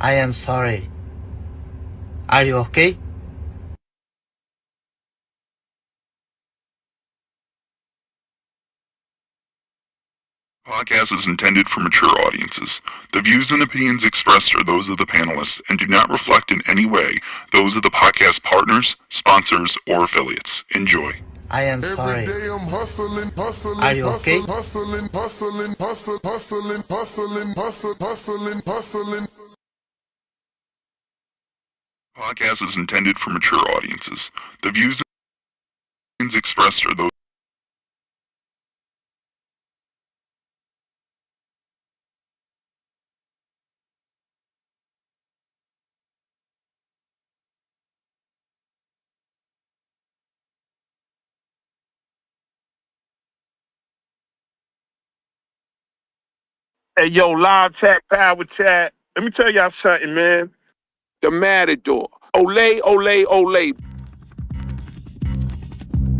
I am sorry. Are you okay? Podcast is intended for mature audiences. The views and opinions expressed are those of the panelists and do not reflect in any way those of the podcast partners, sponsors, or affiliates. Enjoy. I am sorry. Every day I'm hustling, Are you okay? hustling. Podcast is intended for mature audiences. The views and opinions expressed are those. Hey, yo, live chat, power chat. Let me tell y'all something, man. The Matador. Ole, ole, ole.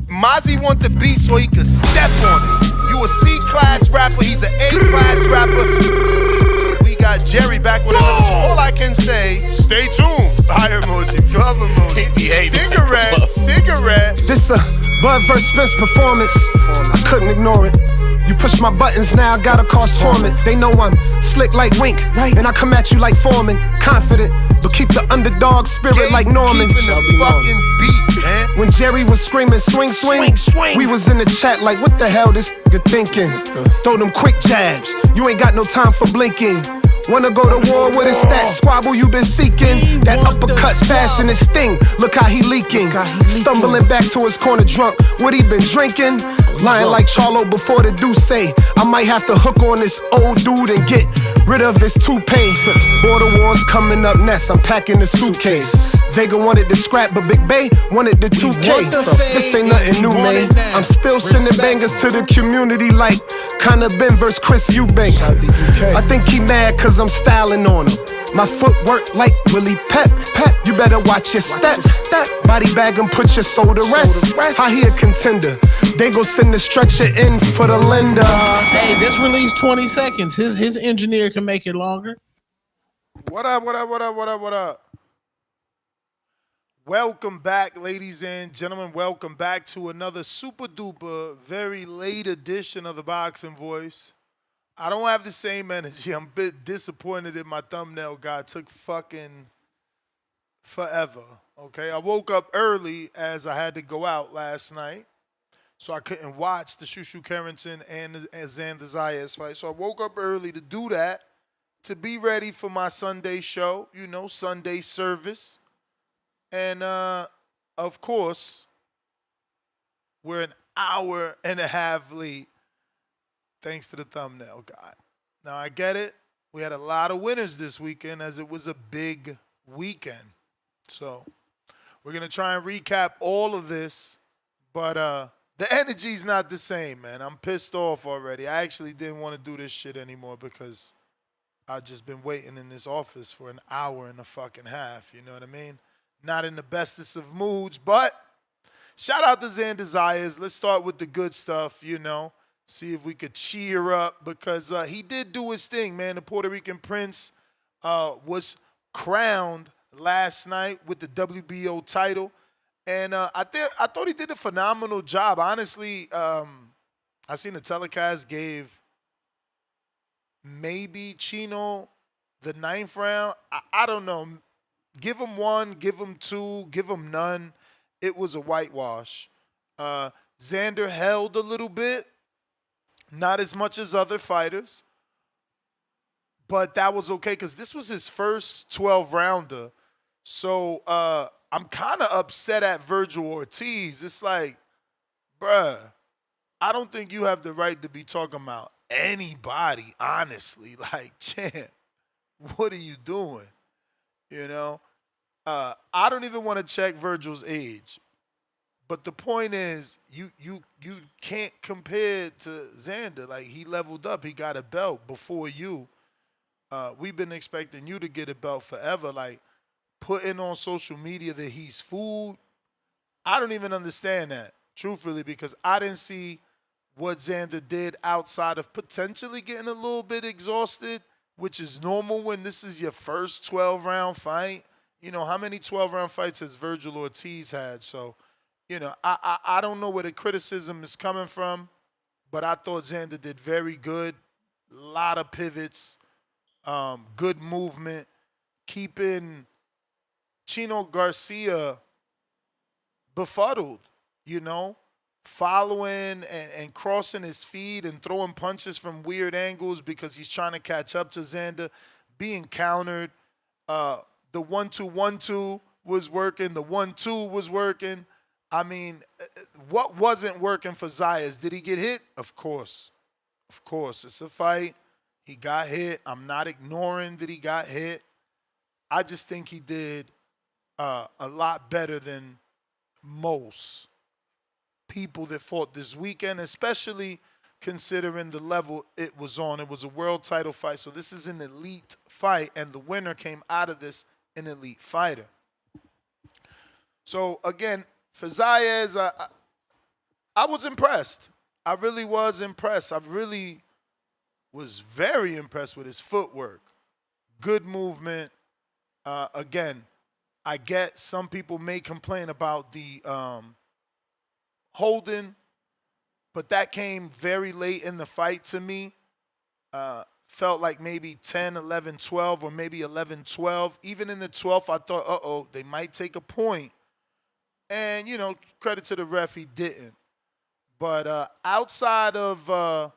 Mozzie want the beat so he could step on it. You a C-class rapper, he's an A-class rapper. We got Jerry back with another. All I can say, stay tuned. Fire emoji, glove emoji, cigarette. This a Bud vs. Spence performance. I couldn't ignore it. You push my buttons now, gotta cause torment. They know I'm slick like Wink, and I come at you like Foreman. Confident, but keep the underdog spirit like Norman. The fucking beat, man. When Jerry was screaming swing, swing, we was in the chat like what the hell this nigga thinking? Throw them quick jabs, you ain't got no time for blinking. Wanna go to war with his that squabble you been seeking? That uppercut fast in his sting, look how he leaking. Stumbling back to his corner drunk, what he been drinking? Lying like Charlo before the do say I might have to hook on this old dude and get rid of his toupee. Border wars coming up next, I'm packing the suitcase. Vega wanted the scrap, but Big Bay wanted the 2K. This ain't nothing new, man. I'm still sending bangers to the community like kinda Ben vs. Chris Eubank. I think he mad cause I'm styling on him. My footwork like Willie Pep. You better watch your steps. Body bag him, put your soul to rest. I hear contender. They gon' send the stretcher in for the lender. Hey, this release 20 seconds. His engineer can make it longer. What up? Welcome back, ladies and gentlemen. Welcome back to another super duper, very late edition of the Boxing Voice. I don't have the same energy. I'm a bit disappointed in my thumbnail guy. It took fucking forever, okay? I woke up early as I had to go out last night, so I couldn't watch the Shushu Carrington and Xander Zayas fight. So I woke up early to do that, to be ready for my Sunday show, you know, Sunday service. And, of course, we're an hour and a half late, thanks to the thumbnail guy. Now, I get it. We had a lot of winners this weekend as it was a big weekend. So we're going to try and recap all of this. But the energy's not the same, man. I'm pissed off already. I actually didn't want to do this shit anymore because I've just been waiting in this office for an hour and a fucking half. You know what I mean? Not in the bestest of moods, but shout out to Xander Zayas. Let's start with the good stuff, you know. See if we could cheer up because he did do his thing, man. The Puerto Rican Prince was crowned last night with the WBO title. And I thought he did a phenomenal job. Honestly, I seen the telecast gave maybe Chino the 9th round. I don't know. Give him 1, give him 2, give him none. It was a whitewash. Xander held a little bit. Not as much as other fighters. But that was okay because this was his first 12-rounder. So I'm kind of upset at Virgil Ortiz. It's like, bruh, I don't think you have the right to be talking about anybody, honestly. Like, champ, what are you doing? You know? I don't even want to check Virgil's age. But the point is, you can't compare to Xander. Like, he leveled up. He got a belt before you. We've been expecting you to get a belt forever. Like, putting on social media that he's fooled, I don't even understand that, truthfully, because I didn't see what Xander did outside of potentially getting a little bit exhausted which is normal when this is your first 12-round fight. You know, how many 12-round fights has Virgil Ortiz had? So, you know, I don't know where the criticism is coming from, but I thought Xander did very good. A lot of pivots, good movement, keeping Chino Garcia befuddled, you know, following and crossing his feet and throwing punches from weird angles because he's trying to catch up to Xander, being countered. The 1-2-1-2 was working. The 1-2 was working. I mean, what wasn't working for Zayas? Did he get hit? Of course. Of course. It's a fight. He got hit. I'm not ignoring that he got hit. I just think he did a lot better than most people that fought this weekend, especially considering the level it was on. It was a world title fight, so this is an elite fight, and the winner came out of this an elite fighter. So, again, for Zayas, I was impressed. I really was impressed. I really was very impressed with his footwork. Good movement. Again, I get some people may complain about the holding, but that came very late in the fight to me. Felt like maybe 10, 11, 12, or maybe 11, 12. Even in the 12th, I thought, uh-oh, they might take a point. And, you know, credit to the ref, he didn't. But outside of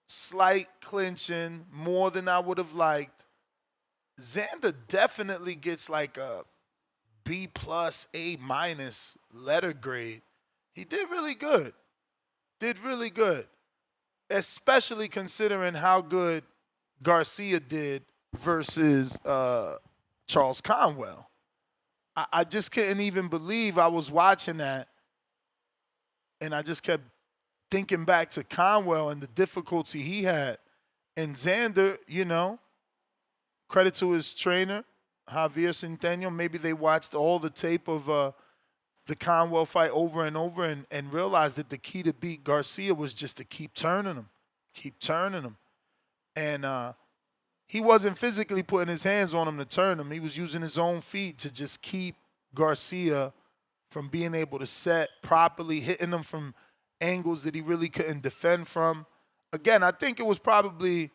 slight clinching, more than I would have liked, Xander definitely gets like a B+, A- letter grade. He did really good. Did really good. Especially considering how good Garcia did versus Charles Conwell. I just couldn't even believe I was watching that. And I just kept thinking back to Conwell and the difficulty he had. And Xander, you know, credit to his trainer, Javier Centeno. Maybe they watched all the tape of the Conwell fight over and over and realized that the key to beat Garcia was just to keep turning him. Keep turning him. And he wasn't physically putting his hands on him to turn him. He was using his own feet to just keep Garcia from being able to set properly, hitting him from angles that he really couldn't defend from. Again, I think it was probably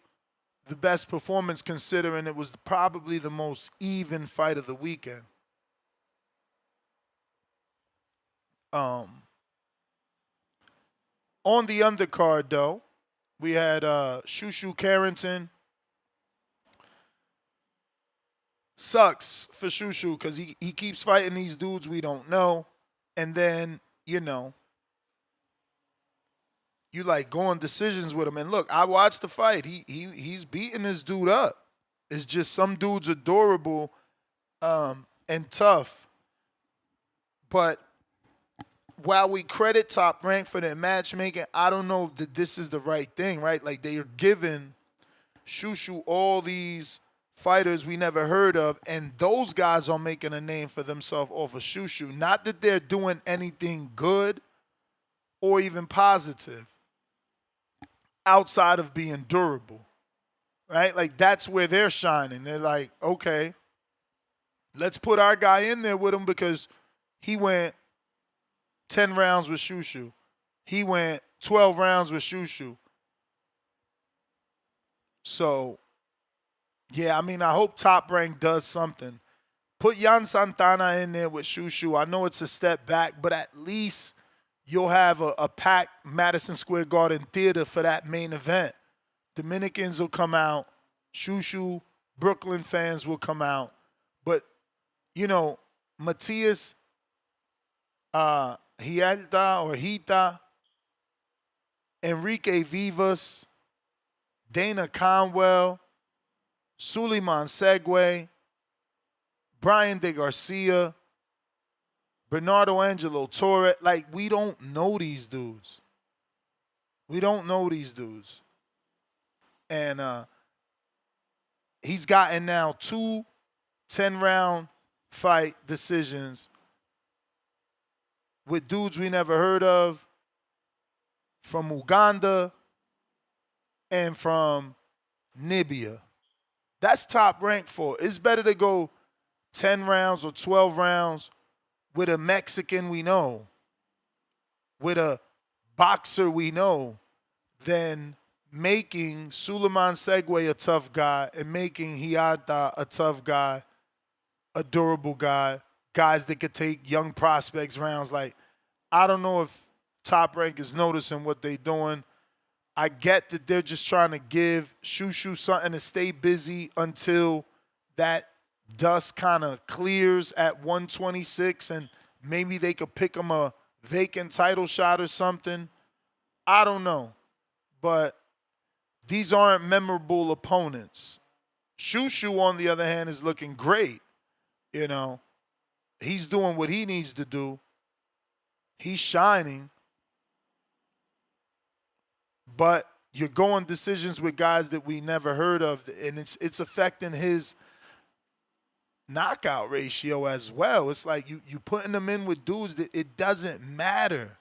the best performance considering it was probably the most even fight of the weekend. On the undercard, though, we had Shushu Carrington. Sucks for Shushu because he keeps fighting these dudes we don't know. And then, you know, you like go on decisions with him. And look, I watched the fight. He's beating this dude up. It's just some dudes are durable and tough. But while we credit Top Rank for their matchmaking, I don't know that this is the right thing, right? Like they are giving Shushu all these fighters we never heard of, and those guys are making a name for themselves off of Shushu. Not that they're doing anything good or even positive outside of being durable, right? Like that's where they're shining. They're like, okay, let's put our guy in there with him because he went 10 rounds with Shushu. He went 12 rounds with Shushu. So, yeah, I mean, I hope Top Rank does something. Put Yan Santana in there with Shushu. I know it's a step back, but at least you'll have a packed Madison Square Garden theater for that main event. Dominicans will come out. Shushu, Brooklyn fans will come out. But, you know, Matias Hita, Enrique Vivas, Dana Conwell, Suleiman Segwe, Brian De Garcia, Bernardo Angelo Torre. Like, we don't know these dudes. We don't know these dudes. And he's gotten now 2 10-round fight decisions with dudes we never heard of from Uganda and from Libya. That's top rank for. It's better to go 10 rounds or 12 rounds with a Mexican we know, with a boxer we know, than making Suleiman Segway a tough guy and making Hiata a tough guy, a durable guy, guys that could take young prospects rounds. Like, I don't know if Top Rank is noticing what they're doing. I get that they're just trying to give Shushu something to stay busy until that dust kind of clears at 126 and maybe they could pick him a vacant title shot or something. I don't know. But these aren't memorable opponents. Shushu, on the other hand, is looking great. You know, he's doing what he needs to do. He's shining. But you're going decisions with guys that we never heard of, and it's affecting his knockout ratio as well. It's like you putting them in with dudes that it doesn't matter.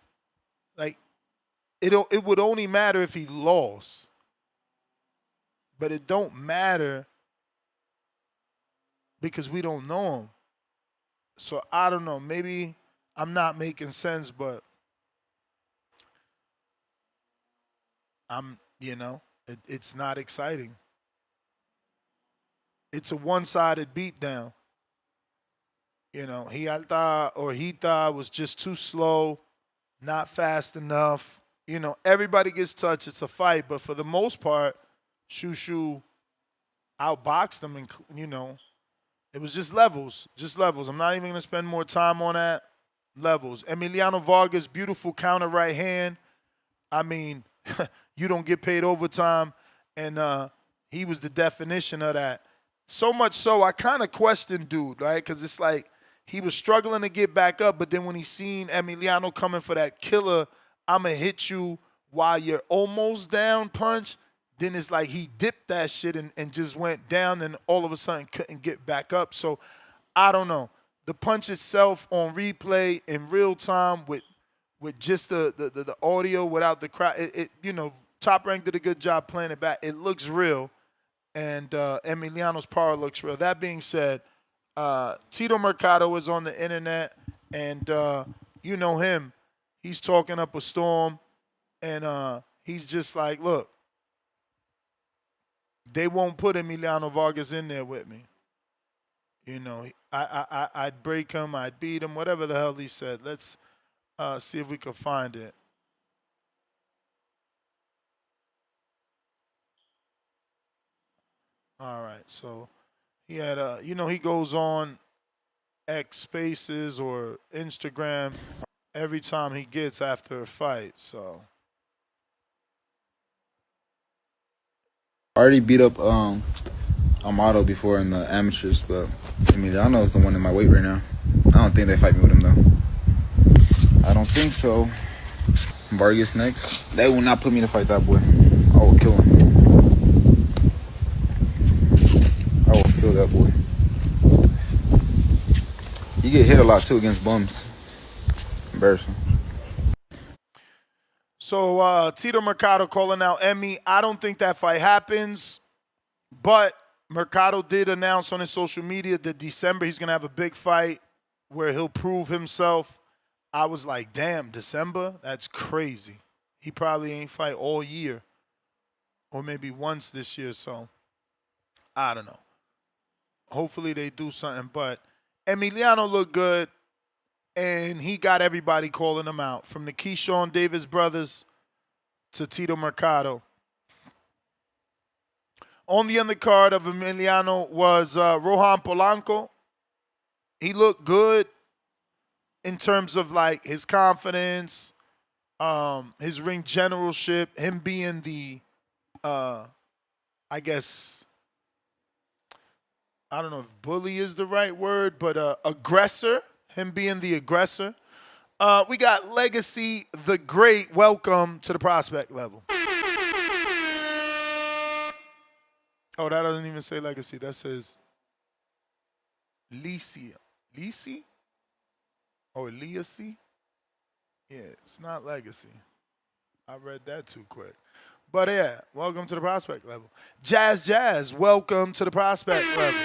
Like, it would only matter if he lost. But it don't matter because we don't know him. So I don't know. Maybe I'm not making sense, but it's not exciting. It's a one-sided beatdown. Hita was just too slow, not fast enough. Everybody gets touched. It's a fight, but for the most part, Shushu outboxed them, and it was just levels. I'm not even going to spend more time on that. Levels. Emiliano Vargas, beautiful counter right hand. I mean, you don't get paid overtime, and he was the definition of that. So much so, I kind of questioned dude, right? Because it's like he was struggling to get back up, but then when he seen Emiliano coming for that killer, I'm going to hit you while you're almost down punch, then it's like he dipped that shit and just went down and all of a sudden couldn't get back up. So I don't know. The punch itself on replay in real time with just the audio without the crowd, Top Rank did a good job playing it back. It looks real, and Emiliano's power looks real. That being said, Tito Mercado is on the internet, and you know him. He's talking up a storm, and he's just like, look, they won't put Emiliano Vargas in there with me. I'd break him, I'd beat him, whatever the hell he said. Let's see if we can find it. All right, so he had he goes on X Spaces or Instagram every time he gets after a fight, so. I already beat up Amato before in the amateurs, but Emiliano is the one in my weight right now. I don't think they fight me with him though. I don't think so. Vargas next. They will not put me to fight that boy. I will kill him. I will kill that boy. You get hit a lot too against bums. Embarrassing. So Tito Mercado calling out Emmy. I don't think that fight happens, but Mercado did announce on his social media that December he's going to have a big fight where he'll prove himself. I was like, damn, December? That's crazy. He probably ain't fight all year or maybe once this year, so I don't know. Hopefully they do something, but Emiliano looked good. And he got everybody calling him out, from the Keyshawn Davis brothers to Tito Mercado. On the undercard of Emiliano was Rohan Polanco. He looked good in terms of like his confidence, his ring generalship, him being the, I guess, I don't know if bully is the right word, but aggressor. Him being the aggressor. We got Legacy the Great. Welcome to the prospect level. Oh, that doesn't even say Legacy. That says Licia. Lici? Or Legacy? Yeah, it's not Legacy. I read that too quick. But yeah, welcome to the prospect level. Jazz, welcome to the prospect level.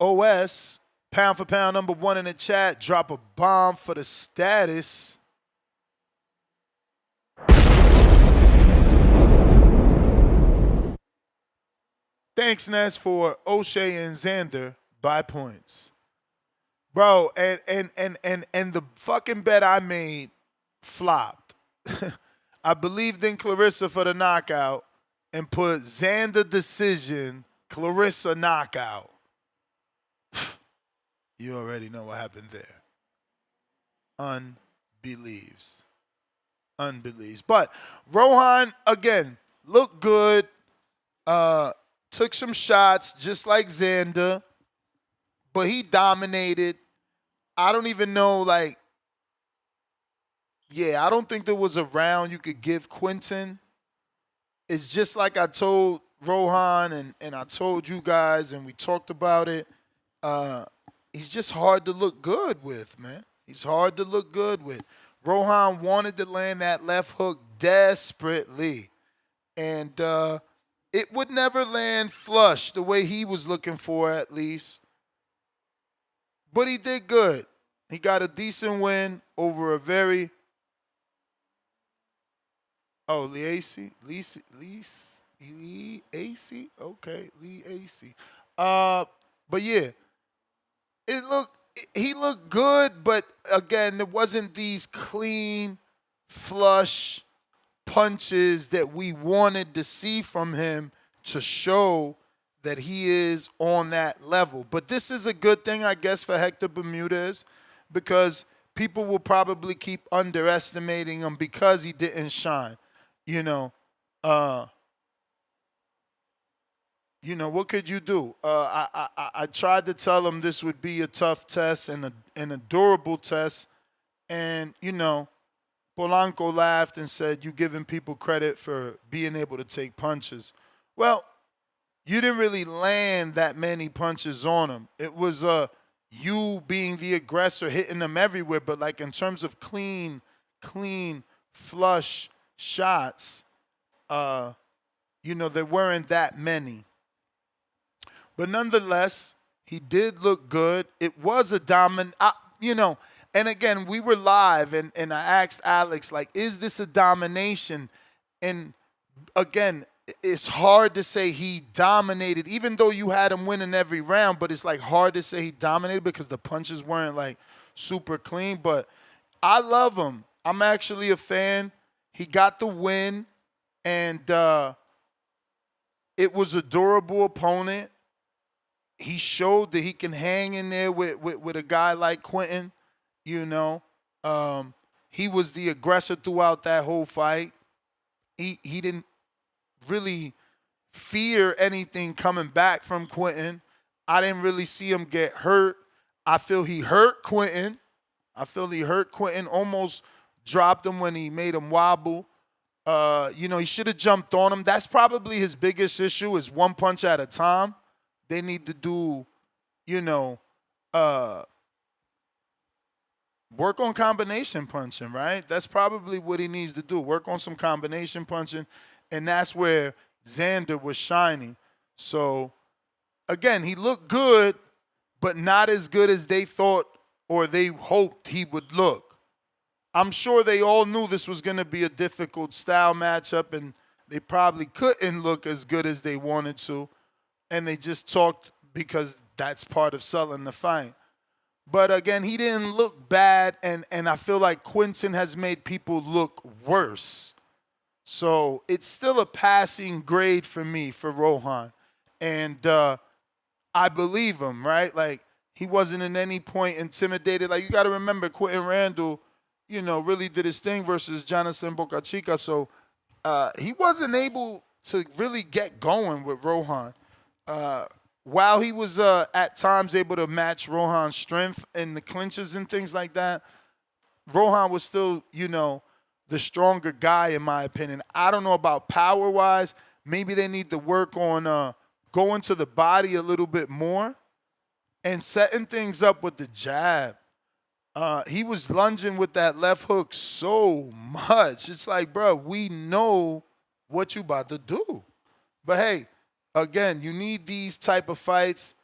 KOS, pound for pound number 1 in the chat. Drop a bomb for the status. Thanks, Ness, for O'Shea and Xander by points. Bro, and the fucking bet I made flopped. I believed in Claressa for the knockout and put Xander decision, Claressa knockout. You already know what happened there. Unbelieves. But Rohan, again, looked good. Took some shots just like Xander, but he dominated. I don't even know, I don't think there was a round you could give Quinton. It's just like I told Rohan and I told you guys, and we talked about it. He's just hard to look good with, man. He's hard to look good with. Rohan wanted to land that left hook desperately. And it would never land flush the way he was looking for, at least. But he did good. He got a decent win over a very... Oh, Liacy? Liacy? Okay, Liacy. But yeah, he looked good, but again, there wasn't these clean, flush punches that we wanted to see from him to show that he is on that level. But this is a good thing, I guess, for Hector Bermudez, because people will probably keep underestimating him because he didn't shine. What could you do? I tried to tell him this would be a tough test and a durable test, and Polanco laughed and said, "You giving people credit for being able to take punches." Well, you didn't really land that many punches on him. It was you being the aggressor, hitting them everywhere. But in terms of clean, flush shots, there weren't that many. But nonetheless, he did look good. It was a dominant, and again, we were live, and I asked Alex, is this a domination? And again, it's hard to say he dominated, even though you had him winning every round, but it's hard to say he dominated because the punches weren't super clean. But I love him. I'm actually a fan. He got the win, and it was a durable opponent. He showed that he can hang in there with a guy like Quinton. He was the aggressor throughout that whole fight. He didn't really fear anything coming back from Quinton. I didn't really see him get hurt. I feel he hurt Quinton. Almost dropped him when he made him wobble. He should have jumped on him. That's probably his biggest issue, is one punch at a time. They need to do, work on combination punching, right? That's probably what he needs to do. Work on some combination punching, and that's where Xander was shining. So, again, he looked good, but not as good as they thought or they hoped he would look. I'm sure they all knew this was going to be a difficult style matchup, and they probably couldn't look as good as they wanted to, and they just talked because that's part of selling the fight. But again, he didn't look bad, and I feel like Quinton has made people look worse. So it's still a passing grade for me for Rohan. And I believe him, right? He wasn't at any point intimidated. You got to remember, Quinton Randall, really did his thing versus Jonathan Bocachica. So he wasn't able to really get going with Rohan. While he was at times able to match Rohan's strength in the clinches and things like that, Rohan was still, the stronger guy in my opinion. I don't know about power-wise. Maybe they need to work on going to the body a little bit more and setting things up with the jab. He was lunging with that left hook so much. It's like, bro, we know what you about to do. But hey, again, you need these type of fights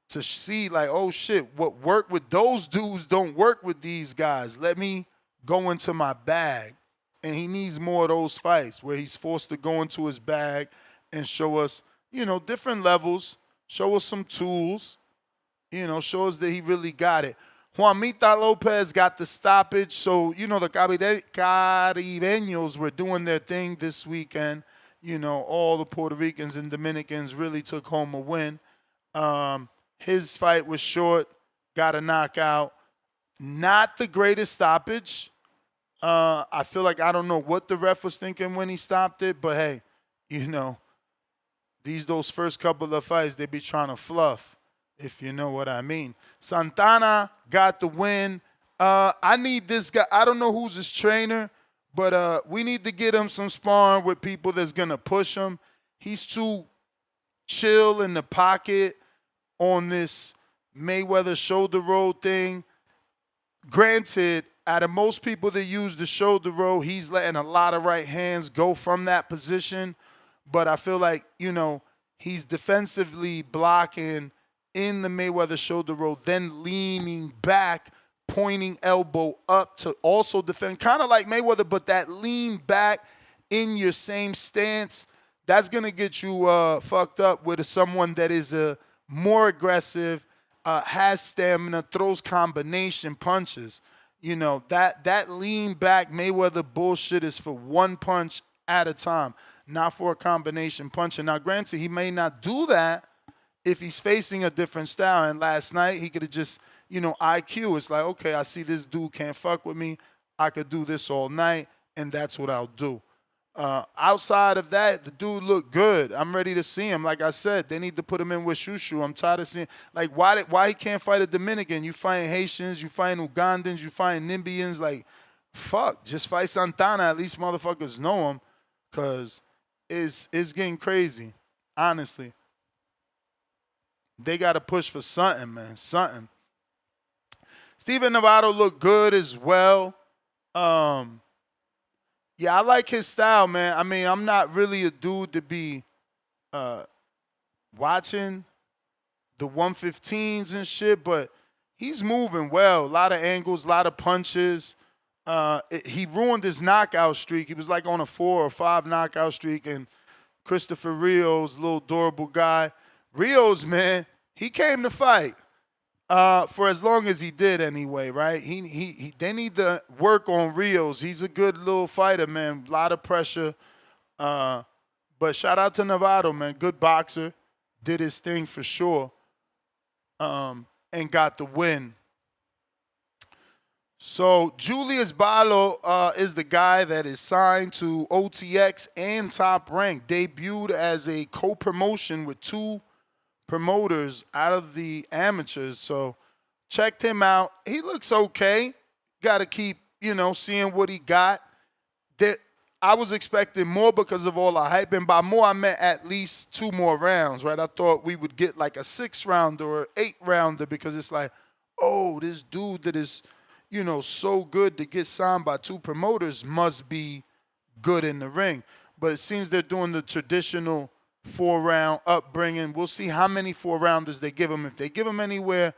to see like, oh shit, what worked with those dudes don't work with these guys. Let me go into my bag. And he needs more of those fights where he's forced to go into his bag and show us, different levels, show us some tools, show us that he really got it. Juanita Lopez got the stoppage. So, the Caribeños were doing their thing this weekend. All the Puerto Ricans and Dominicans really took home a win. His fight was short, got a knockout. Not the greatest stoppage. I feel like I don't know what the ref was thinking when he stopped it, but hey, those first couple of fights, they be trying to fluff, if you know what I mean. Santana got the win. I need this guy. I don't know who's his trainer, but we need to get him some sparring with people that's going to push him. He's too chill in the pocket on this Mayweather shoulder roll thing. Granted, out of most people that use the shoulder roll, he's letting a lot of right hands go from that position. But I feel like, he's defensively blocking in the Mayweather shoulder roll, then leaning back, pointing elbow up to also defend. Kind of like Mayweather, but that lean back in your same stance, that's going to get you fucked up with someone that is more aggressive, has stamina, throws combination punches. That lean back Mayweather bullshit is for one punch at a time, not for a combination punch. And now, granted, he may not do that if he's facing a different style. And last night, he could have just, IQ. It's like, okay, I see this dude can't fuck with me. I could do this all night, and that's what I'll do. Outside of that, the dude looked good. I'm ready to see him. Like I said, they need to put him in with Shushu. I'm tired of seeing, like, why he can't fight a Dominican? You fight Haitians, you fight Ugandans, you fight Namibians. Like, fuck, just fight Santana. At least motherfuckers know him, because it's getting crazy, honestly. They got to push for something, man, something. Steven Novato looked good as well. Yeah, I like his style, man. I mean, I'm not really a dude to be watching the 115s and shit, but he's moving well. A lot of angles, a lot of punches. He ruined his knockout streak. He was like on a 4 or 5 knockout streak, and Christopher Rios, little adorable guy. Rios, man, he came to fight. For as long as he did anyway, right? They need to work on Rios. He's a good little fighter, man. A lot of pressure. But shout out to Novato, man. Good boxer. Did his thing for sure. And got the win. So Julius Barlow is the guy that is signed to OTX and Top Rank. Debuted as a co-promotion with 2 promoters out of the amateurs. So checked him out. He looks okay. Got to keep, seeing what he got. I was expecting more because of all the hype. And by more, I meant at least 2 more rounds, right? I thought we would get like a 6-rounder or 8-rounder, because it's like, oh, this dude that is, so good to get signed by 2 promoters must be good in the ring. But it seems they're doing the traditional 4-round upbringing. We'll see how many 4-rounders they give him. If they give him anywhere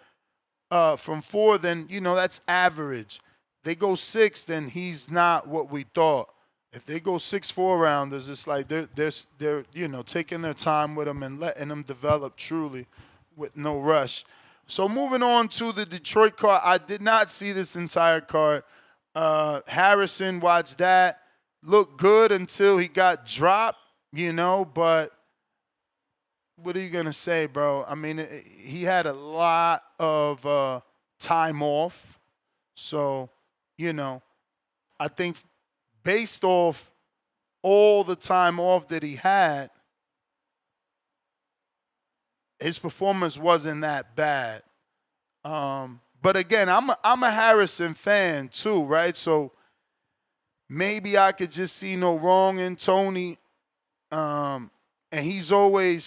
from 4, then, that's average. They go 6, then he's not what we thought. If they go 6 4-rounders, it's like they're taking their time with him and letting him develop truly with no rush. So moving on to the Detroit card. I did not see this entire card. Harrison, watched that. Looked good until he got dropped, but what are you going to say, bro? I mean, he had a lot of time off. So, I think based off all the time off that he had, his performance wasn't that bad. But again, I'm a Harrison fan too, right? So maybe I could just see no wrong in Tony. And he's always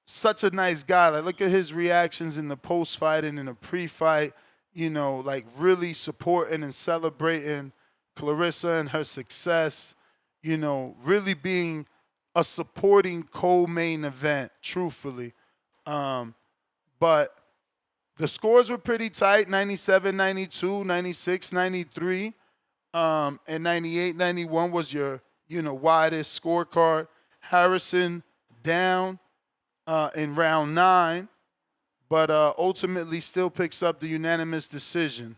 such a nice guy. Like, look at his reactions in the post-fight and in the pre-fight. like really supporting and celebrating Claressa and her success, really being a supporting co-main event, truthfully. But the scores were pretty tight, 97, 92, 96, 93. And 98, 91 was your, widest scorecard. Harrison down in round 9, but ultimately still picks up the unanimous decision.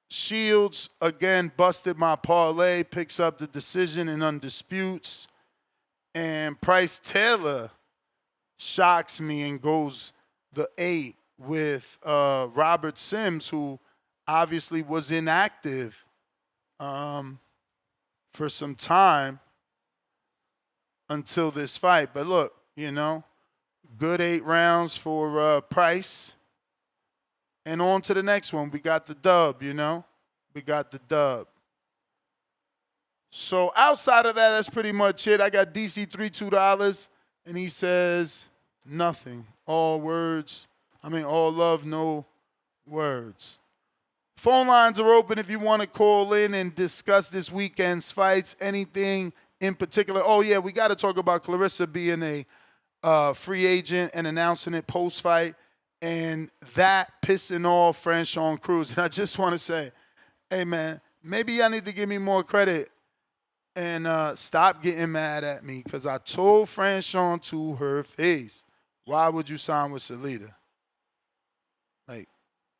Shields, again, busted my parlay, picks up the decision in Undisputes. And Price Taylor shocks me and goes the 8 with Robert Sims, who obviously was inactive for some time until this fight. But look, good 8 rounds for Price. And on to the next one. We got the dub, We got the dub. So outside of that, that's pretty much it. I got DC3 $2, and he says nothing. All love, no words. Phone lines are open if you want to call in and discuss this weekend's fights. Anything in particular. Oh, yeah, we got to talk about Claressa being a free agent and announcing it post-fight. And that pissing off Franchon Cruz. And I just want to say, hey, man, maybe y'all need to give me more credit and stop getting mad at me, because I told Franchon to her face, why would you sign with Salida? Like,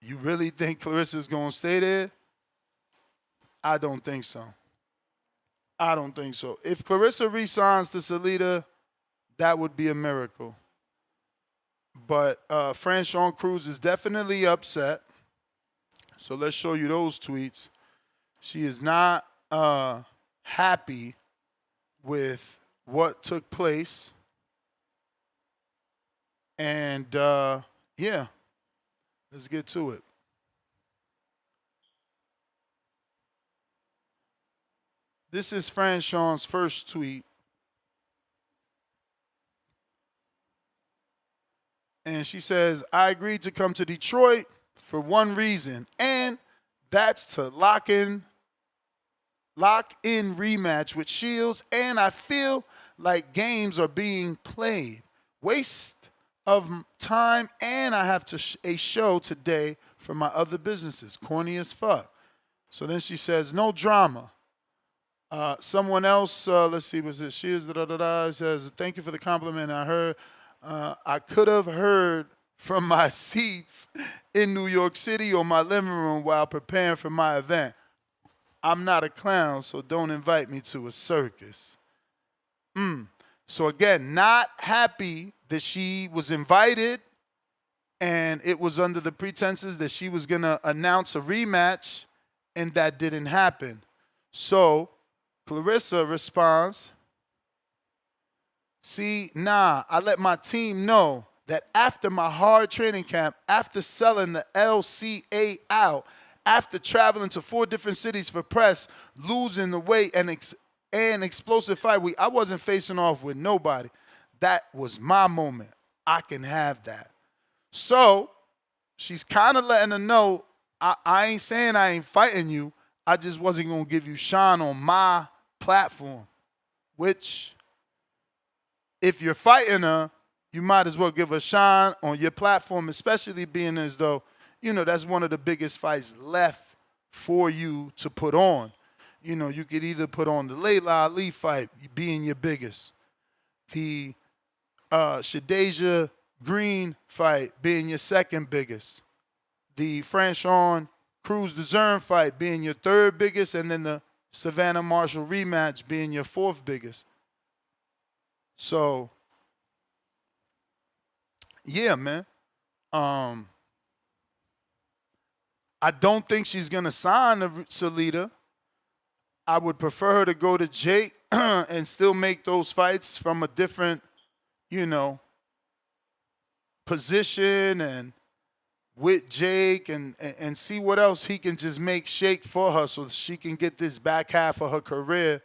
you really think Claressa's going to stay there? I don't think so. If Claressa re-signs to Salida, that would be a miracle. But Franchon Cruz is definitely upset. So let's show you those tweets. She is not happy with what took place. And, yeah, let's get to it. This is Franchon's first tweet. And she says, I agreed to come to Detroit for one reason, and that's to lock in rematch with Shields, and I feel like games are being played. Waste of time, and I have a show today for my other businesses. Corny as fuck. So then she says, no drama. Someone else, let's see, was it Shields, says, thank you for the compliment. I heard. I could have heard from my seats in New York City or my living room while preparing for my event. I'm not a clown, so don't invite me to a circus. So again, not happy that she was invited, and it was under the pretenses that she was going to announce a rematch, and that didn't happen. So Claressa responds, see, I let my team know that after my hard training camp, after selling the LCA out, after traveling to 4 different cities for press, losing the weight and explosive fight week, I wasn't facing off with nobody. That was my moment. I can have that. So she's kind of letting her know, I ain't saying I ain't fighting you. I just wasn't going to give you shine on my platform, which, if you're fighting her, you might as well give her shine on your platform, especially being as though, that's one of the biggest fights left for you to put on. You could either put on the Layla Ali fight, being your biggest, the Shadeja Green fight being your second biggest, the Franchon Cruz DeZern fight being your third biggest, and then the Savannah Marshall rematch being your fourth biggest. So, yeah, man. I don't think she's going to sign to Salida. I would prefer her to go to Jake and still make those fights from a different, position, and with Jake and see what else he can just make shake for her so she can get this back half of her career,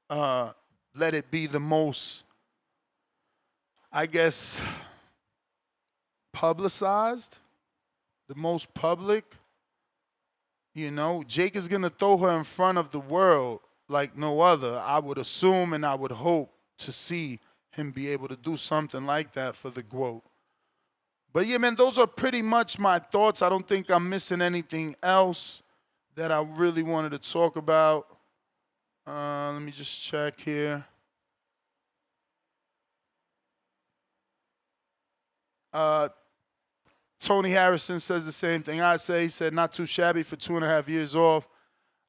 let it be the most, I guess, publicized, the most public. You know, Jake is going to throw her in front of the world like no other. I would assume and I would hope to see him be able to do something like that for the GWOAT. But yeah, man, those are pretty much my thoughts. I don't think I'm missing anything else that I really wanted to talk about. Let me just check here. Tony Harrison says the same thing I say. He said, not too shabby for 2.5 years off.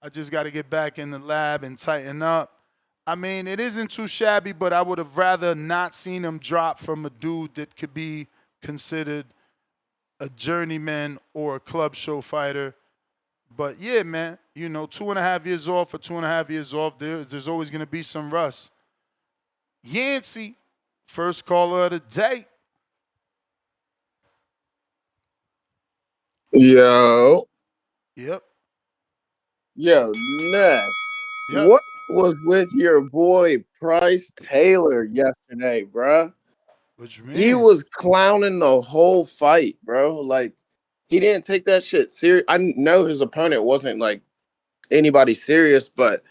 I just got to get back in the lab and tighten up. I mean, it isn't too shabby, but I would have rather not seen him drop from a dude that could be considered a journeyman or a club show fighter. But yeah, man, you know, 2.5 years off for 2.5 years off, there's always going to be some rust. Yancey, first caller of the day. Yo. Yep. Yo, Ness. Yep. What was with your boy Price Taylor yesterday, bruh? What you mean? He was clowning the whole fight, bro. Like, he didn't take that shit serious. I know his opponent wasn't, like, anybody serious, but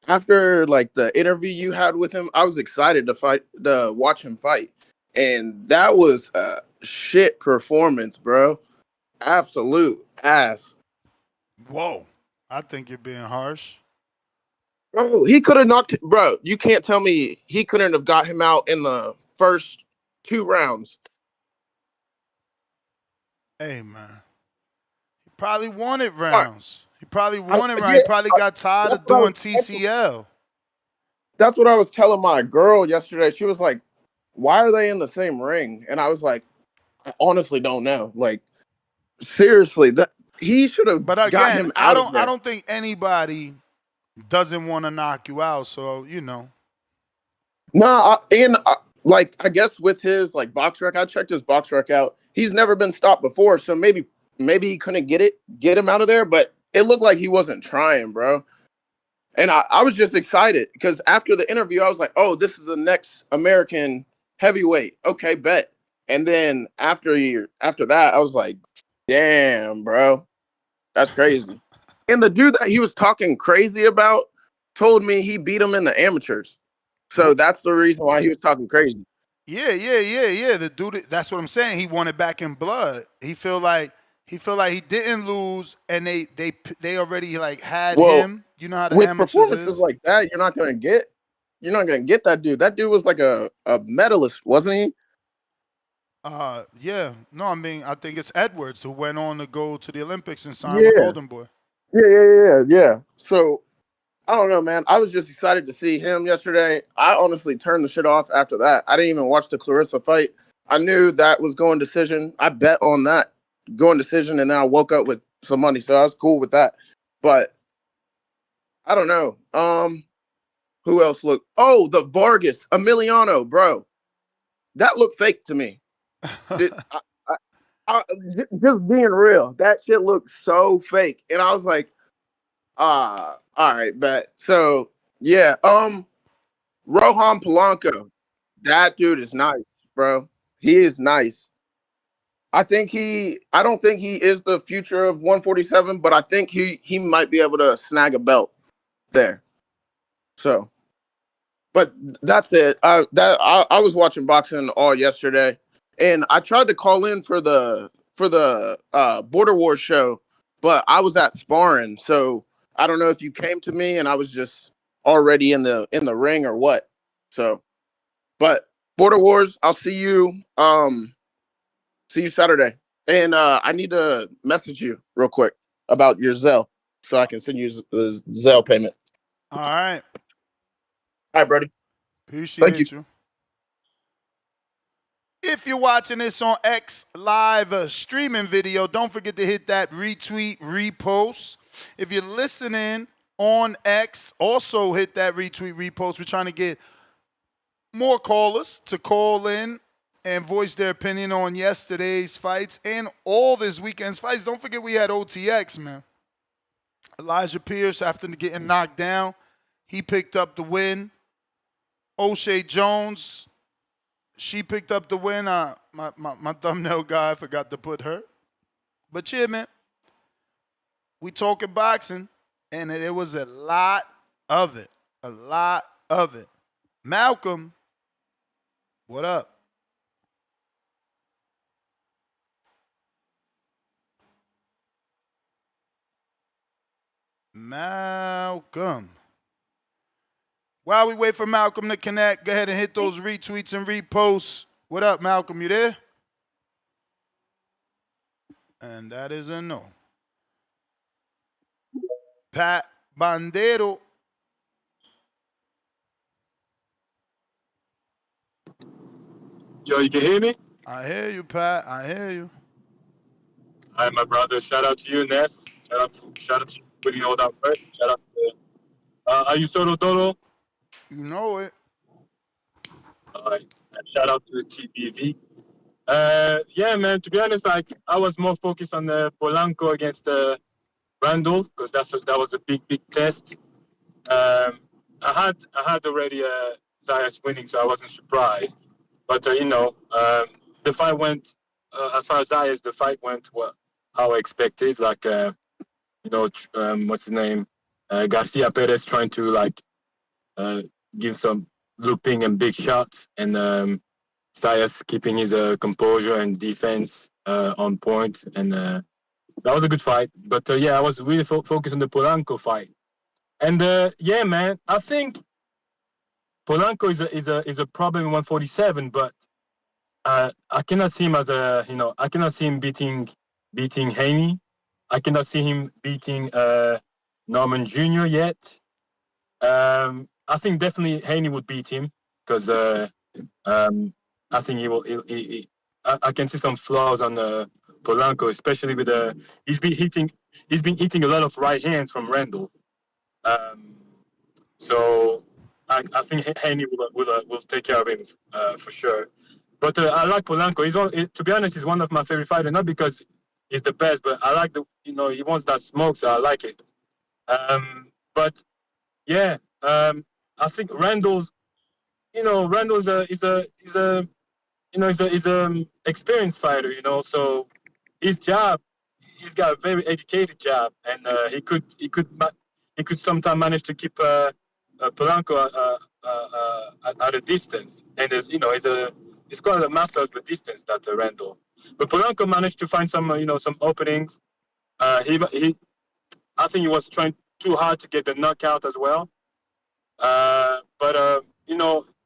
after, like, the interview you had with him, I was excited to watch him fight. And that was a shit performance, bro. Absolute ass. Whoa. I think you're being harsh. Bro, he could have knocked. Bro, you can't tell me he couldn't have got him out in the first 2 rounds. Hey, man. He probably wanted rounds. He probably wanted rounds. Yeah, He probably got tired of doing TCL. That's what I was telling my girl yesterday. She was like, "Why are they in the same ring?" And I was like, "I honestly don't know." Like, seriously, that he should have But got again, him out of there. I don't think anybody doesn't want to knock you out. So, you know. Nah, like, I guess with his like box rec, I checked his box rec out. He's never been stopped before, so maybe he couldn't get him out of there. But it looked like he wasn't trying, bro. And I was just excited because after the interview, I was like, "Oh, this is the next American heavyweight." Okay, bet. And then after that, I was like, "Damn, bro, that's crazy." And the dude that he was talking crazy about told me he beat him in the amateurs. So that's the reason why he was talking crazy. Yeah. The dude, that's what I'm saying. He wanted back in blood. He feel like he didn't lose, and they already like had him. You know how the with amateurs performances is. like that, you're not gonna get that dude. That dude was like a medalist, wasn't he? Yeah. No, I mean, I think it's Edwards who went on to go to the Olympics and sign with Golden Boy. Yeah. So I don't know, man. I was just excited to see him yesterday. I honestly turned the shit off after that. I didn't even watch the Claressa fight. I knew that was going decision. I bet on that going decision, and then I woke up with some money, so I was cool with that. But I don't know. Who else looked? Oh, the Vargas, Emiliano, bro. That looked fake to me. Just being real, that shit looked so fake, and I was like, all right, bet. So yeah, Rohan Polanco, that dude is nice, bro. He is nice. I don't think he is the future of 147, but I think he might be able to snag a belt there. So, but that's it. I was watching boxing all yesterday, and I tried to call in for the Border Wars show, but I was at sparring, so I don't know if you came to me and I was just already in the ring or what. So, but Border Wars, I'll see you. See you Saturday. And I need to message you real quick about your Zelle so I can send you the Zelle payment. All right. All right, buddy. Appreciate you. If you're watching this on X live streaming video, don't forget to hit that retweet, repost. If you're listening on X, also hit that retweet, repost. We're trying to get more callers to call in and voice their opinion on yesterday's fights and all this weekend's fights. Don't forget we had OTX, man. Elijah Pierce, after getting knocked down, he picked up the win. O'Shea Jones She picked up the win. My thumbnail guy forgot to put her. But yeah, man, we talking boxing, and there was a lot of it. A lot of it. Malcolm, what up? Malcolm. While we wait for Malcolm to connect, go ahead and hit those retweets and reposts. What up, Malcolm? You there? And that is a no. Pat Bandero. Yo, you can hear me? I hear you, Pat. I hear you. Hi, my brother. Shout out to you, Ness. Shout out to you for putting all that work. Shout out to are you solo Toro? You know it. And shout out to TPV. Yeah, man. To be honest, like I was more focused on the Polanco against Randall because that was a big test. I had already Zayas winning, so I wasn't surprised. But the fight went as far as Zayas. The fight went how I expected. Like what's his name? Garcia Perez trying to like give some looping and big shots, and Zayas keeping his composure and defense on point, and that was a good fight. But yeah, I was really focused on the Polanco fight, and yeah, man, I think Polanco is a problem in 147, but I cannot see him as I cannot see him beating Haney. I cannot see him beating Norman Jr. yet. I think definitely Haney would beat him because I think he will. I can see some flaws on Polanco, especially with he's been eating a lot of right hands from Randall. So I think Haney will take care of him for sure. But I like Polanco. To be honest, he's one of my favorite fighters. Not because he's the best, but I like he wants that smoke, so I like it. But yeah, I think Randall's is a experienced fighter. So his job, he's got a very educated job, and he could sometimes manage to keep Polanco at a distance. And he's quite a master of the distance, that Randall. But Polanco managed to find some openings. I think he was trying too hard to get the knockout as well. But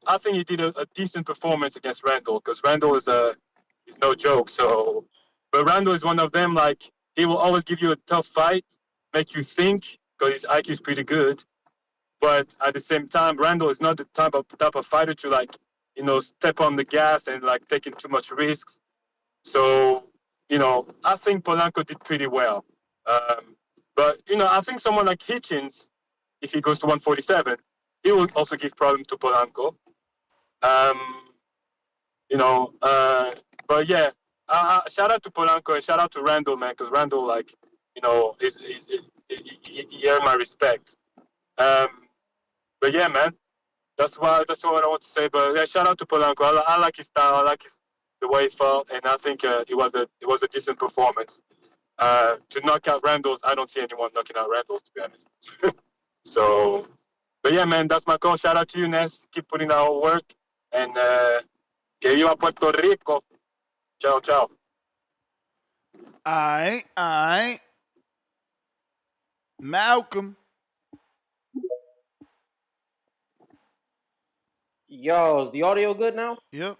I think he did a decent performance against Randall because Randall is no joke. So, but Randall is one of them. Like he will always give you a tough fight, make you think because his IQ is pretty good. But at the same time, Randall is not the type of fighter to step on the gas and taking too much risks. So I think Polanco did pretty well. But I think someone like Hitchens, if he goes to 147, he will also give problem to Polanco. But yeah, shout out to Polanco and shout out to Randall, man, because Randall, he earned my respect. But yeah, man, that's what I want to say. But yeah, shout out to Polanco. I like his style. I like the way he fought, and I think it was a decent performance. To knock out Randall's, I don't see anyone knocking out Randall's, to be honest. So, but yeah, man, that's my call. Shout out to you, Ness. Keep putting out our work, and que viva Puerto Rico. Ciao, ciao. Aight. Malcolm. Yo, is the audio good now? Yep.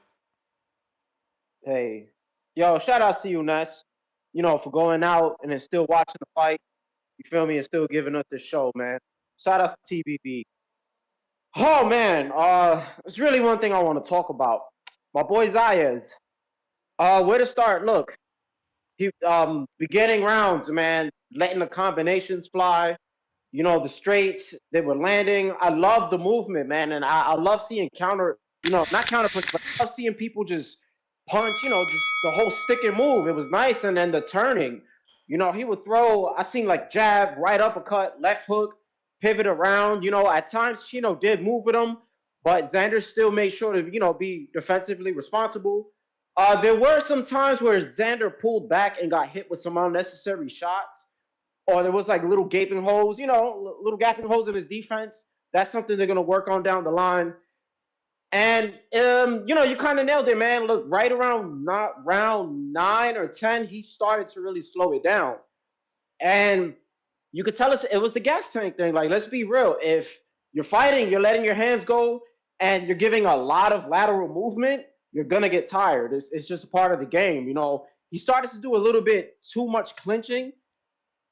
Hey. Yo, shout out to you, Ness. For going out and then still watching the fight. You feel me? And still giving us this show, man. Shout out to TBB. Oh, man. There's really one thing I want to talk about. My boy Zayas. Where to start? Look. He beginning rounds, man. Letting the combinations fly. The straights, they were landing. I love the movement, man. And I love seeing not counter punch, but I love seeing people just punch, just the whole stick and move. It was nice. And then the turning, he would throw, I seen jab, right uppercut, left hook, pivot around. At times, Chino did move with him, but Xander still made sure to, be defensively responsible. There were some times where Xander pulled back and got hit with some unnecessary shots, or there was like little gaping holes, little gaping holes in his defense. That's something they're gonna work on down the line. And you kind of nailed it, man. Look, right around not round 9 or 10, he started to really slow it down, and you could tell us it was the gas tank thing. Like, let's be real. If you're fighting, you're letting your hands go, and you're giving a lot of lateral movement, you're gonna get tired. It's just a part of the game. He started to do a little bit too much clinching.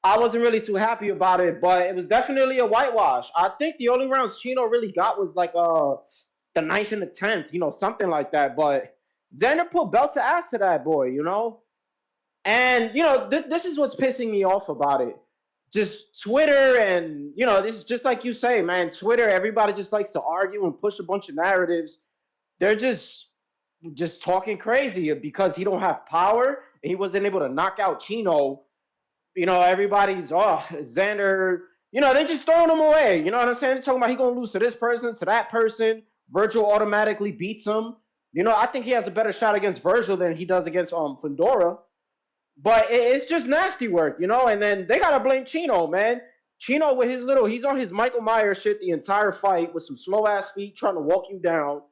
I wasn't really too happy about it, but it was definitely a whitewash. I think the only rounds Chino really got was like the 9th and the 10th, something like that. But Xander put belt to ass to that boy, And this is what's pissing me off about it. Just Twitter, and this is just like you say, man. Twitter, everybody just likes to argue and push a bunch of narratives. They're just talking crazy because he don't have power and he wasn't able to knock out Chino. Everybody's Xander. They're just throwing him away. You know what I'm saying? They're talking about he gonna lose to this person, to that person. Virgil automatically beats him. I think he has a better shot against Virgil than he does against Fundora. But it's just nasty work, And then they gotta blame Chino, man. Chino with he's on his Michael Myers shit the entire fight with some slow ass feet trying to walk you down.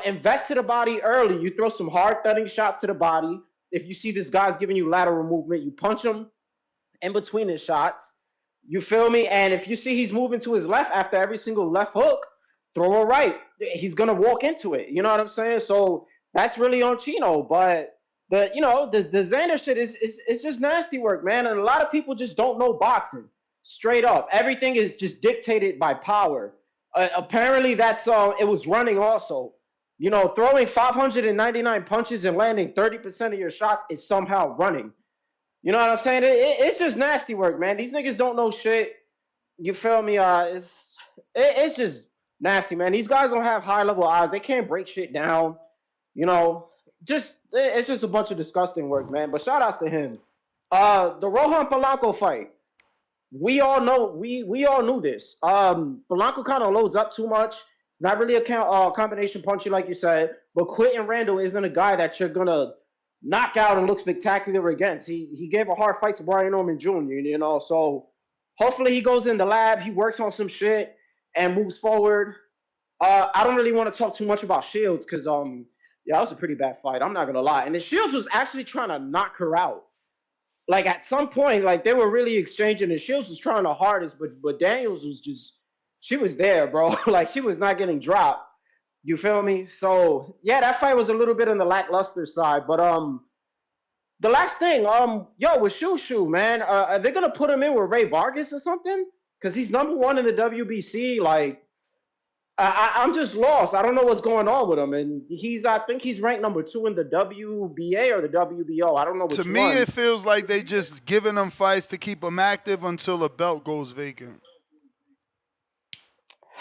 Invest to the body early. You throw some hard thudding shots to the body. If you see this guy's giving you lateral movement, you punch him in between his shots. You feel me? And if you see he's moving to his left after every single left hook, throw a right. He's gonna walk into it. You know what I'm saying? So that's really on Chino. But the Xander shit is just nasty work, man. And a lot of people just don't know boxing. Straight up. Everything is just dictated by power. Apparently that's it was running also. Throwing 599 punches and landing 30% of your shots is somehow running. You know what I'm saying? It's just nasty work, man. These niggas don't know shit. You feel me? It's just nasty, man. These guys don't have high level eyes. They can't break shit down. It's just a bunch of disgusting work, man. But shout outs to him. The Rohan Polanco fight. We all know. We all knew this. Polanco kind of loads up too much. Not really a combination punchy like you said. But Quinton Randall isn't a guy that you're gonna knock out and look spectacular against. He gave a hard fight to Brian Norman Jr., so hopefully he goes in the lab, he works on some shit and moves forward. I don't really want to talk too much about Shields because that was a pretty bad fight. I'm not gonna lie. And the Shields was actually trying to knock her out. Like at some point, like they were really exchanging, and Shields was trying the hardest, but Daniels was she was there, bro. Like she was not getting dropped. You feel me? So yeah, that fight was a little bit on the lackluster side. But the last thing, with Shushu, man, are they gonna put him in with Ray Vargas or something? Because he's #1 in the WBC. Like, I'm just lost. I don't know what's going on with him. And I think he's ranked #2 in the WBA or the WBO. I don't know which one. To me, it feels like they just giving him fights to keep him active until the belt goes vacant.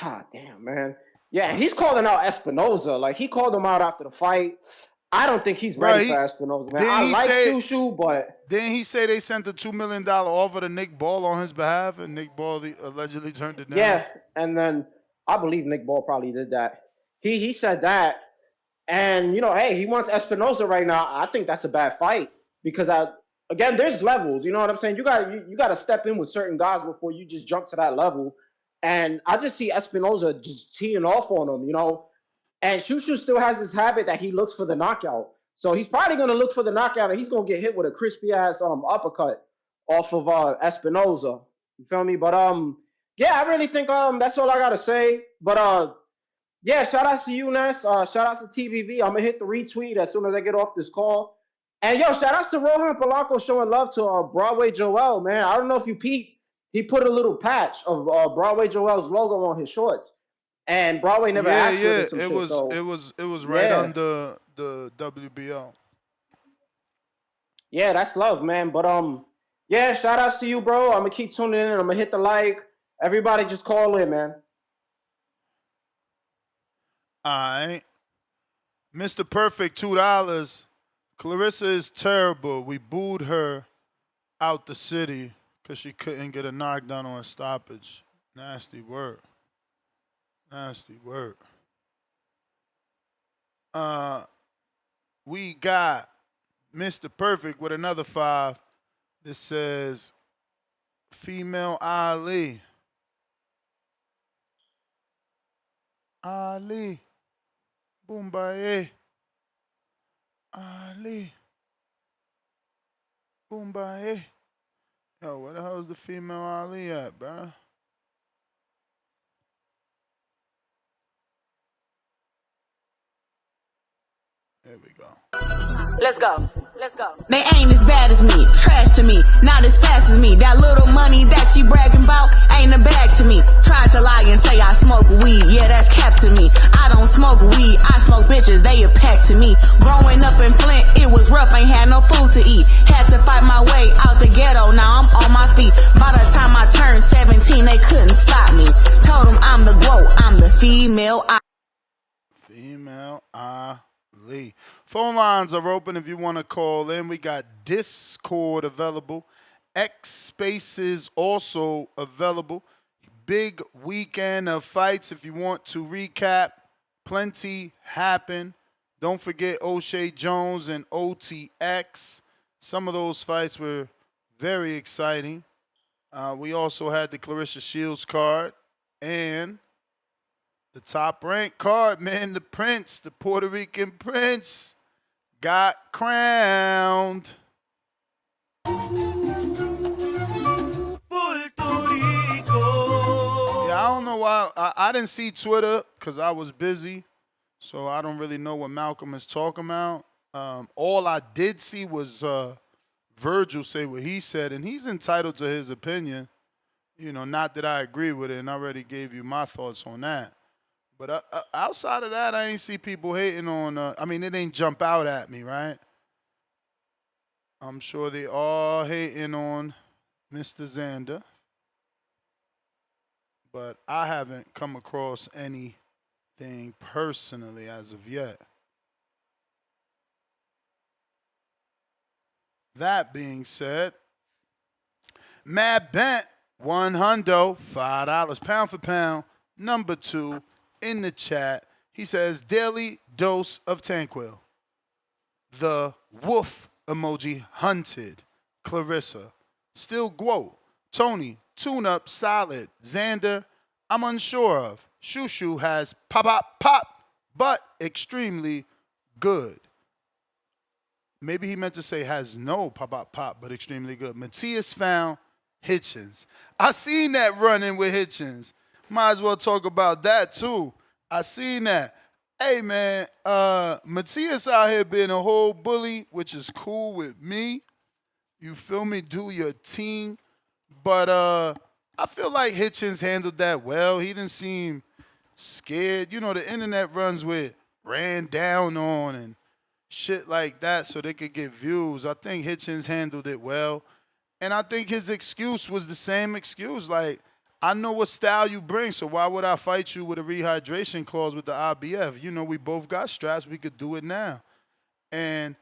Damn, man. Yeah, he's calling out Espinoza. Like, he called him out after the fight. I don't think he's ready for Espinoza, man. I like Shushu, but... Didn't he say they sent a $2 million offer to Nick Ball on his behalf, and Nick Ball allegedly turned it down? Yeah, and then I believe Nick Ball probably did that. He said that, and, hey, he wants Espinoza right now. I think that's a bad fight because, again, there's levels. You know what I'm saying? You got to step in with certain guys before you just jump to that level. And I just see Espinoza just teeing off on him, And Shushu still has this habit that he looks for the knockout. So he's probably going to look for the knockout, and he's going to get hit with a crispy-ass uppercut off of Espinoza. You feel me? But, yeah, I really think that's all I got to say. But, yeah, shout-outs to you, Ness. Shout-outs to TVV. I'm going to hit the retweet as soon as I get off this call. And, yo, shout-outs to Rohan Polanco showing love to Broadway Joel, man. I don't know if you peeped. He put a little patch of Broadway Joel's logo on his shorts, and Broadway never asked for this. It was right under the WBO. Yeah, that's love, man. But yeah, shout outs to you, bro. I'm gonna keep tuning in. I'm gonna hit the like. Everybody, just call in, man. All right, Mr. Perfect, $2. Claressa is terrible. We booed her out the city because she couldn't get a knockdown on a stoppage. Nasty work. Nasty work. We got Mr. Perfect with another 5. This says female Ali. Ali. Boombaye. Ali. Boombaye. Yo, where the hell is the female Ali at, bro? There we go. Let's go. They ain't as bad as me, trash to me, not as fast as me. That little money that you bragging about ain't a bag to me. Tried to lie and say I smoke weed, yeah, that's cap to me. I don't smoke weed, I smoke bitches, they a pack to me. Growing up in Flint, it was rough, ain't had no food to eat. Had to fight my way out the ghetto, now I'm on my feet. By the time I turned 17, they couldn't stop me. Told them I'm the GOAT, I'm the female Female Ali. Phone lines are open if you want to call in. We got Discord available. X Spaces also available. Big weekend of fights if you want to recap. Plenty happened. Don't forget O'Shea Jones and OTX. Some of those fights were very exciting. We also had the Claressa Shields card and the top ranked card, man. The Prince, the Puerto Rican Prince, got crowned. Yeah, I don't know why. I didn't see Twitter because I was busy, so I don't really know what Malcolm is talking about. All I did see was Virgil say what he said, and he's entitled to his opinion. You know, not that I agree with it, and I already gave you my thoughts on that. But outside of that, I ain't see people hating on, it ain't jump out at me, right? I'm sure they all hating on Mr. Xander. But I haven't come across anything personally as of yet. That being said, Mad Bent, $100, $5 pound for pound, number 2. In the chat, he says, daily dose of Tanquil. The wolf emoji hunted. Claressa. Still Guo. Tony. Tune up solid. Xander. I'm unsure of. Shushu has pop, but extremely good. Maybe he meant to say has no pop, but extremely good. Matias found Hitchens. I seen that running with Hitchens. Might as well talk about that, too. I seen that. Hey, man, Matias out here being a whole bully, which is cool with me. You feel me? Do your team. But I feel like Hitchens handled that well. He didn't seem scared. You know, the internet runs with ran down on and shit like that so they could get views. I think Hitchens handled it well. And I think his excuse was the same excuse. Like, I know what style you bring, so why would I fight you with a rehydration clause with the IBF? You know, we both got straps. We could do it now. And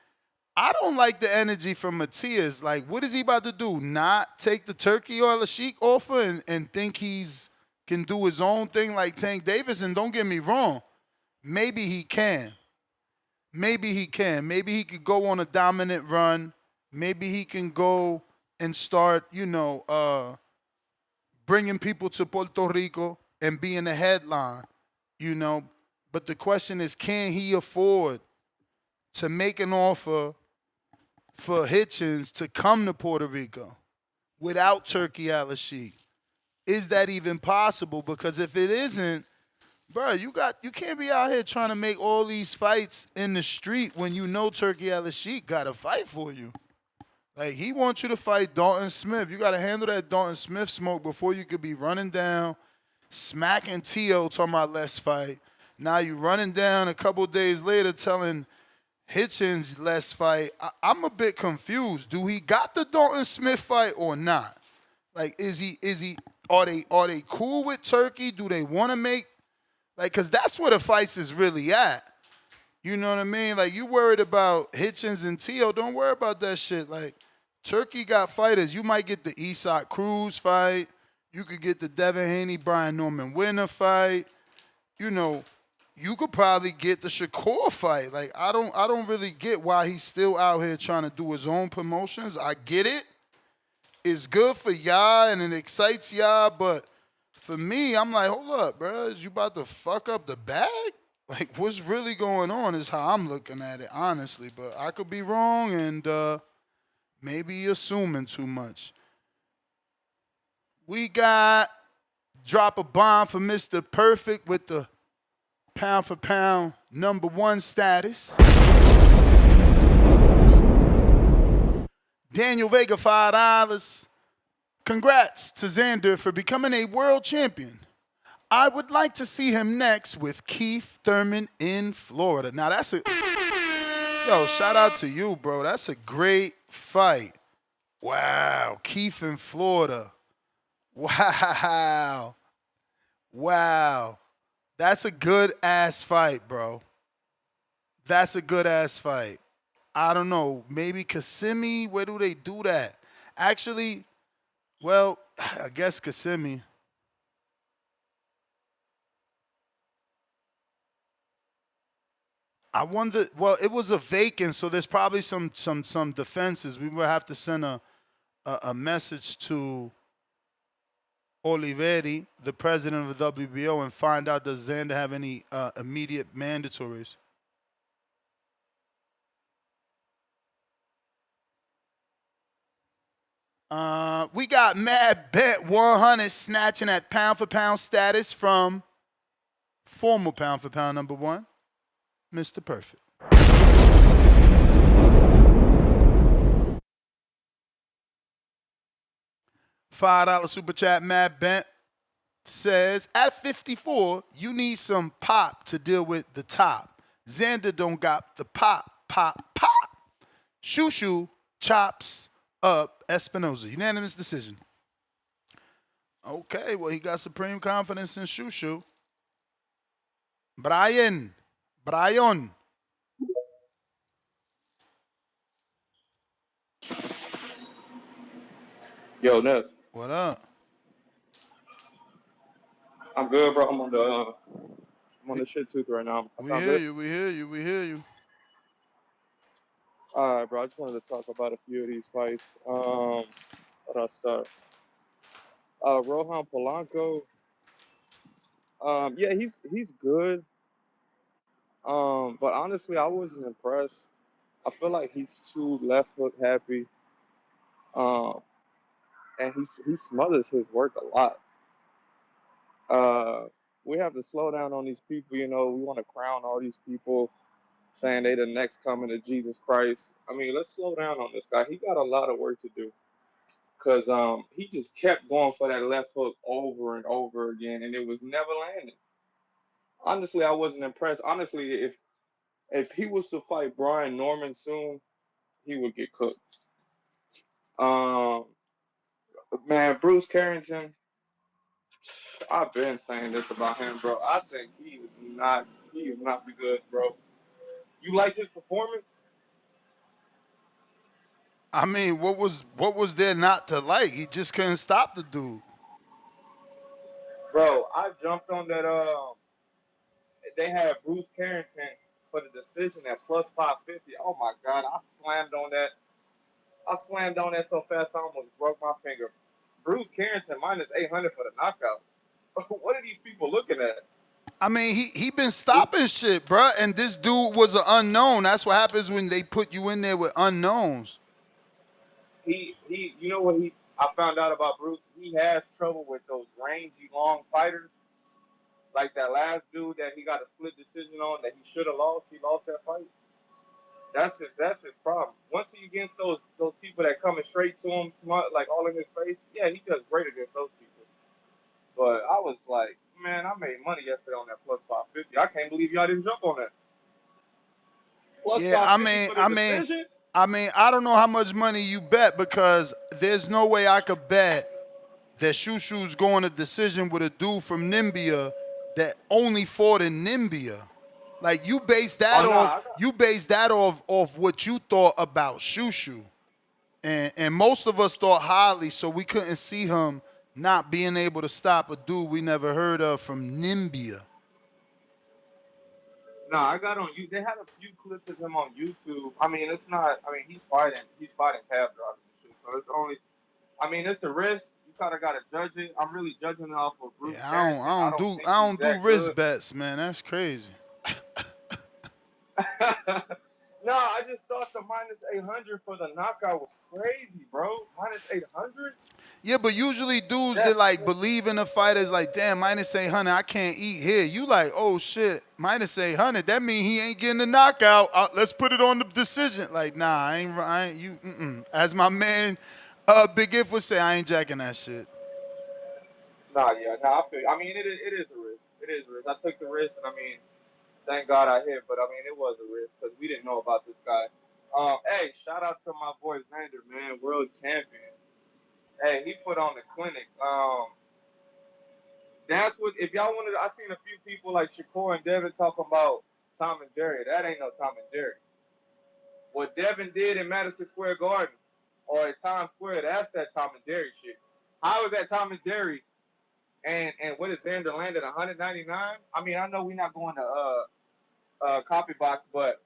I don't like the energy from Matias. Like, what is he about to do? Not take the Turkey or Lashik offer and think he's can do his own thing like Tank Davis? And don't get me wrong. Maybe he can. Maybe he can. Maybe he could go on a dominant run. Maybe he can go and start, bringing people to Puerto Rico and be in the headline, But the question is, can he afford to make an offer for Hitchens to come to Puerto Rico without Turkey Al-Sheikh? Is that even possible? Because if it isn't, bro, you can't be out here trying to make all these fights in the street when you know Turkey Al-Sheikh got to fight for you. Like, he wants you to fight Dalton Smith. You got to handle that Dalton Smith smoke before you could be running down, smacking T.O. talking about let's fight. Now you running down a couple days later telling Hitchens let's fight. I'm a bit confused. Do he got the Dalton Smith fight or not? Like, are they cool with Turkey? Do they want to make, because that's where the fights is really at. You know what I mean? Like, you worried about Hitchens and T.O. Don't worry about that shit. Like, Turkey got fighters. You might get the Isak Cruz fight. You could get the Devin Haney, Brian Norman Winner fight. you could probably get the Shakur fight. Like, I don't really get why he's still out here trying to do his own promotions. I get it. It's good for y'all and it excites y'all, but for me, I'm like, hold up, bro. Is you about to fuck up the bag? Like, what's really going on is how I'm looking at it, honestly. But I could be wrong and maybe assuming too much. We got drop a bomb for Mr. Perfect with the pound for pound #1 status. Daniel Vega, $5. Congrats to Xander for becoming a world champion. I would like to see him next with Keith Thurman in Florida. Now that's yo, shout out to you, bro. That's a great fight. Wow, Keith in Florida. Wow. Wow. That's a good ass fight, bro. That's a good ass fight. I don't know. Maybe Kissimmee? Where do they do that? Actually, well, I guess Kissimmee. I wonder. Well, it was a vacant, so there's probably some defenses. We will have to send a message to Oliveri, the president of the WBO, and find out does Xander have any immediate mandatories. We got Mad Bet 100 snatching at pound for pound status from former pound for pound #1, Mr. Perfect. $5 super chat. Mad Bent says, at 54, you need some pop to deal with the top. Xander don't got the pop. Shushu chops up Espinoza. Unanimous decision. Okay, well, he got supreme confidence in Shushu. Brian. Yo, Ness. What up? I'm good, bro. I'm on the shit tooth right now. We hear you. All right, bro. I just wanted to talk about a few of these fights. Where do I start? Rohan Polanco. Yeah, he's good. But honestly, I wasn't impressed. I feel like he's too left hook happy. And he smothers his work a lot. We have to slow down on these people. You know, we want to crown all these people, saying they the next coming to Jesus Christ. I mean, let's slow down on this guy. He got a lot of work to do. Because he just kept going for that left hook over and over again, and it was never landing. Honestly, I wasn't impressed. Honestly, if he was to fight Brian Norman soon, he would get cooked. Man, Bruce Carrington, I've been saying this about him, bro. I think he is not be good, bro. You liked his performance? I mean, what was there not to like? He just couldn't stop the dude. Bro, I jumped on that. They had Bruce Carrington for the decision at plus 550. Oh my God, I slammed on that so fast I almost broke my finger. Bruce Carrington minus 800 for the knockout. What are these people looking at? I mean, he been stopping shit, bro. And this dude was an unknown. That's what happens when they put you in there with unknowns. You know what I found out about Bruce? He has trouble with those rangy, long fighters. Like that last dude that he got a split decision on that he should have lost. He lost that fight. That's his problem. Once he against those people that coming straight to him, smart, like all in his face, yeah, he does great against those people. But I was like, man, I made money yesterday on that plus 550. I can't believe y'all didn't jump on that. Plus yeah, I mean, I don't know how much money you bet because there's no way I could bet that Shushu's going to decision with a dude from Nimbia that only fought in Nimbia. Like you base that off what you thought about Shushu. And most of us thought highly, so we couldn't see him not being able to stop a dude we never heard of from Nimbia. Nah, I got on you. They had a few clips of him on YouTube. I mean, it's not. I mean, he's fighting. He's fighting cab drivers and shit. So it's only. I mean, it's a risk. You kind of got to judge it. I'm really judging it off of Bruce Yeah, Carrington. I don't think I he's don't do that risk good. bets, man. That's crazy. No, I just thought the -800 for the knockout was crazy, bro. -800. Yeah, but usually dudes that like believe in the fighters like, damn, -800, I can't eat here. You like, oh shit, -800. That mean he ain't getting the knockout. Let's put it on the decision. Like, nah, I ain't you. As my man, Big If would say, I ain't jacking that shit. Nah, yeah, nah. I feel. I mean, it is a risk. It is a risk. I took the risk, and I mean, thank God I hit. But I mean, it was a risk because we didn't know about this guy. Hey, shout out to my boy Xander, man, world champion. Hey, he put on the clinic. That's what. If y'all wanted, I seen a few people like Shakur and Devin talking about Tom and Jerry. That ain't no Tom and Jerry. What Devin did in Madison Square Garden or at Times Square, that's that Tom and Jerry shit. How is that Tom and Jerry? And what did Xander land at 199? I mean, I know we're not going to copy box, but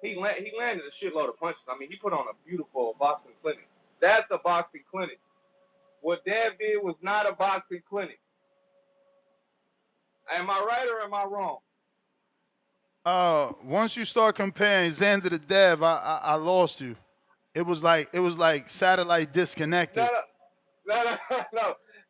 he landed a shitload of punches. I mean, he put on a beautiful boxing clinic. That's a boxing clinic. What Dev did was not a boxing clinic. Am I right or am I wrong? Once you start comparing Xander to Dev, I lost you. It was like satellite disconnected. No.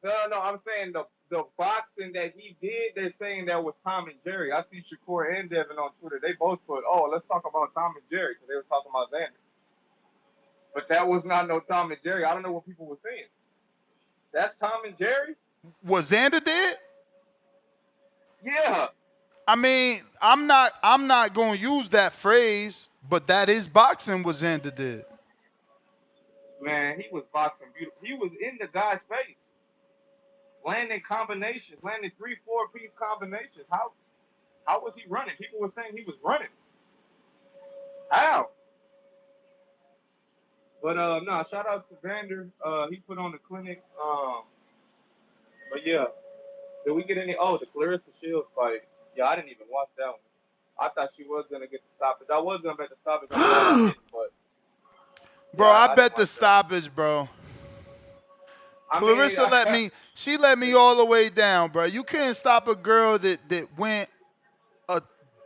I'm saying the boxing that he did, they're saying that was Tom and Jerry. I see Shakur and Devin on Twitter. They both put, let's talk about Tom and Jerry because they were talking about Xander. But that was not no Tom and Jerry. I don't know what people were saying. That's Tom and Jerry? Was Xander dead? Yeah. I mean, I'm not gonna use that phrase, but that is boxing what Xander did. Man, he was boxing beautiful. He was in the guy's face. Landing combinations, landing 3-4 piece combinations. How was he running? People were saying he was running. How? But no, shout out to Xander. He put on the clinic. But yeah. Did we get any? Oh, the Claressa Shields fight. Yeah, I didn't even watch that one. I thought she was gonna get the stoppage. I was gonna bet the stoppage. I didn't, but bro, yeah, I bet the stoppage, bro. Claressa let me all the way down, bro. You can't stop a girl that went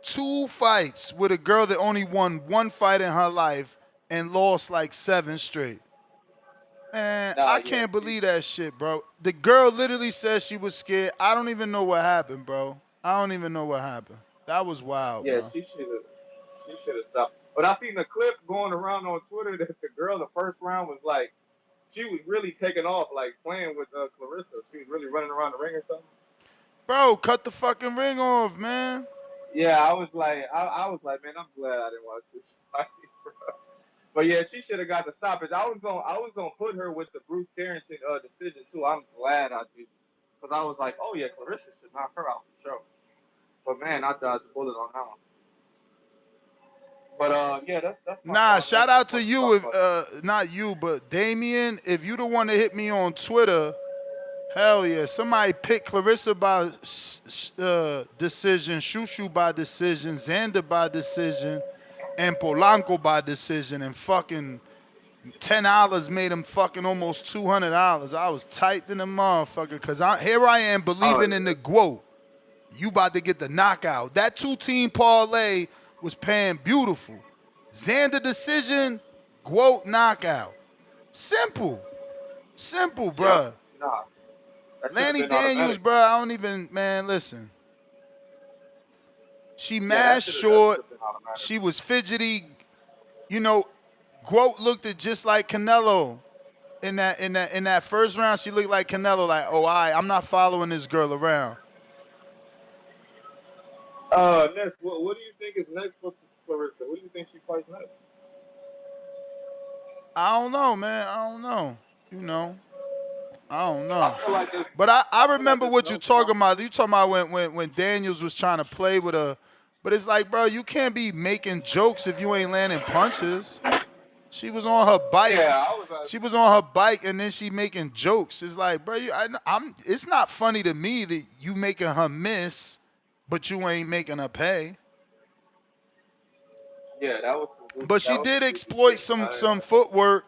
2 fights with a girl that only won 1 fight in her life and lost like 7 straight. Man, I can't believe that shit, bro. The girl literally said she was scared. I don't even know what happened, bro. I don't even know what happened. That was wild, yeah, bro. she should have stopped. But I seen the clip going around on Twitter that the girl the first round was like, she was really taking off, like playing with Claressa. She was really running around the ring or something. Bro, cut the fucking ring off, man. Yeah, I was like, man, I'm glad I didn't watch this fight, bro. But yeah, she should have got the stoppage. I was gonna put her with the Bruce Carrington decision too. I'm glad I did, because I was like, oh yeah, Claressa should knock her out for sure. But man, I dodged the bullet on that one. But yeah, that's my nah. thought. Shout out to you, if not you, but Damien. If you the one that hit me on Twitter, hell yeah. Somebody picked Claressa by decision, Shushu by decision, Xander by decision, and Polanco by decision, and fucking $10 made him fucking almost $200. I was tight than a motherfucker, because here I am believing in the GWOAT. You about to get the knockout. That 2-team parlay was paying beautiful. Xander decision, GWOAT knockout. Simple, bruh. Nah. Lanny Daniels, bruh, I don't even, man, listen. She mad short. She was fidgety. You know, GWOAT looked at just like Canelo. In that first round, she looked like Canelo, like, I'm not following this girl around. Next, what do you think is next for Claressa? Who do you think she fights next? I don't know, man. I don't know. You know, I don't know. But I remember what you're talking about. You talking about when Daniels was trying to play with her. But it's like, bro, you can't be making jokes if you ain't landing punches. She was on her bike. Yeah, she was on her bike, and then she making jokes. It's like, bro, it's not funny to me that you making her miss, but you ain't making her pay. Yeah, that was some good. But she That was did some goofy exploit shit. some footwork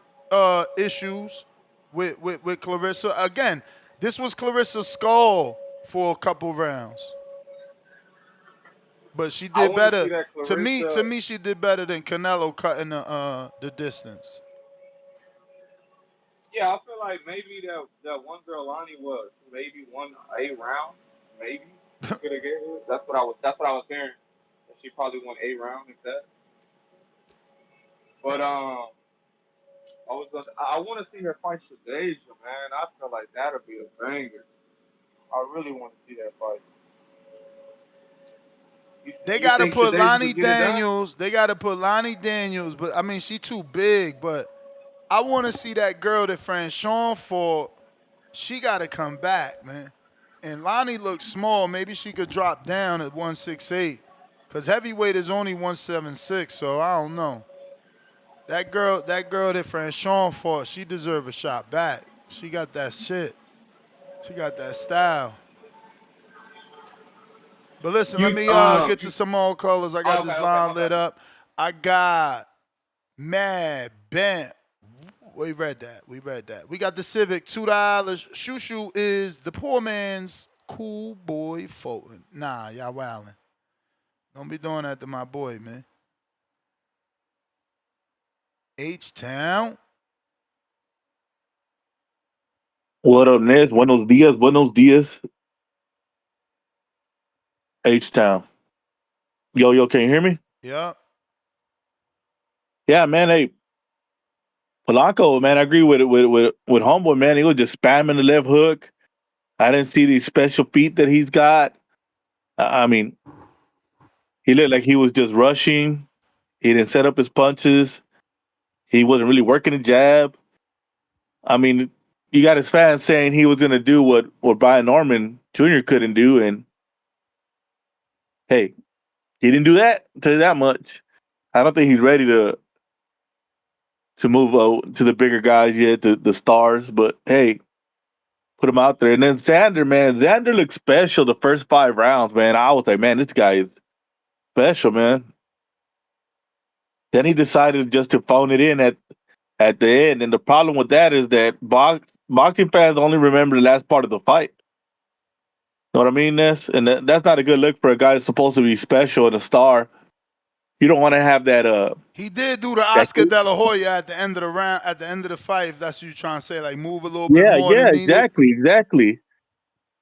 issues with Claressa. Again, this was Clarissa's skull for a couple rounds. But she I did want to see better. that To Claressa. me, she did better than Canelo cutting the distance. Yeah, I feel like maybe that one girl Lonnie was maybe won a round. Maybe she could have get her. That's what I was hearing. That she probably won a round if that. But I want to see her fight Shadeja, man. I feel like that'll be a banger. I really want to see that fight. They You gotta think put Shadeja Lonnie could get it done? Daniels. They gotta put Lonnie Daniels, but I mean she too big. But I want to see that girl that Franchon fought. She gotta come back, man. And Lonnie looks small. Maybe she could drop down at 168, cause heavyweight is only 176. So I don't know. That girl that Franchon fought, she deserve a shot back. She got that shit. She got that style. But listen, let You me get to you, some more colors. I got okay, this okay, line my lit bad. up. I got Mad Bent. We read that. We got the Civic, $2. Shushu is the poor man's cool boy Fulton. Nah, y'all wildin'. Don't be doing that to my boy, man. H-Town. What up, Nez? Buenos dias, buenos dias. H-Town. Yo, can you hear me? Yep. Yeah, man, hey, Polanco, man, I agree with Homeboy, man. He was just spamming the left hook. I didn't see these special feet that he's got. I mean, he looked like he was just rushing. He didn't set up his punches. He wasn't really working the jab. I mean, you got his fans saying he was going to do what Brian Norman Jr. couldn't do, and hey, he didn't do that. I'll tell you that much. I don't think he's ready to move to the bigger guys yet, the stars. But hey, put him out there. And then Xander, man, Xander looked special the first 5 rounds, man. I was like, man, this guy is special, man. Then he decided just to phone it in at the end. And the problem with that is that boxing fans only remember the last part of the fight. Know what I mean, Ness? And that's not a good look for a guy that's supposed to be special and a star. You don't want to have that. He did do the That Oscar De La Hoya at the end of the round, at the end of the fight, if that's what you're trying to say. Like, move a little bit more yeah, than needed.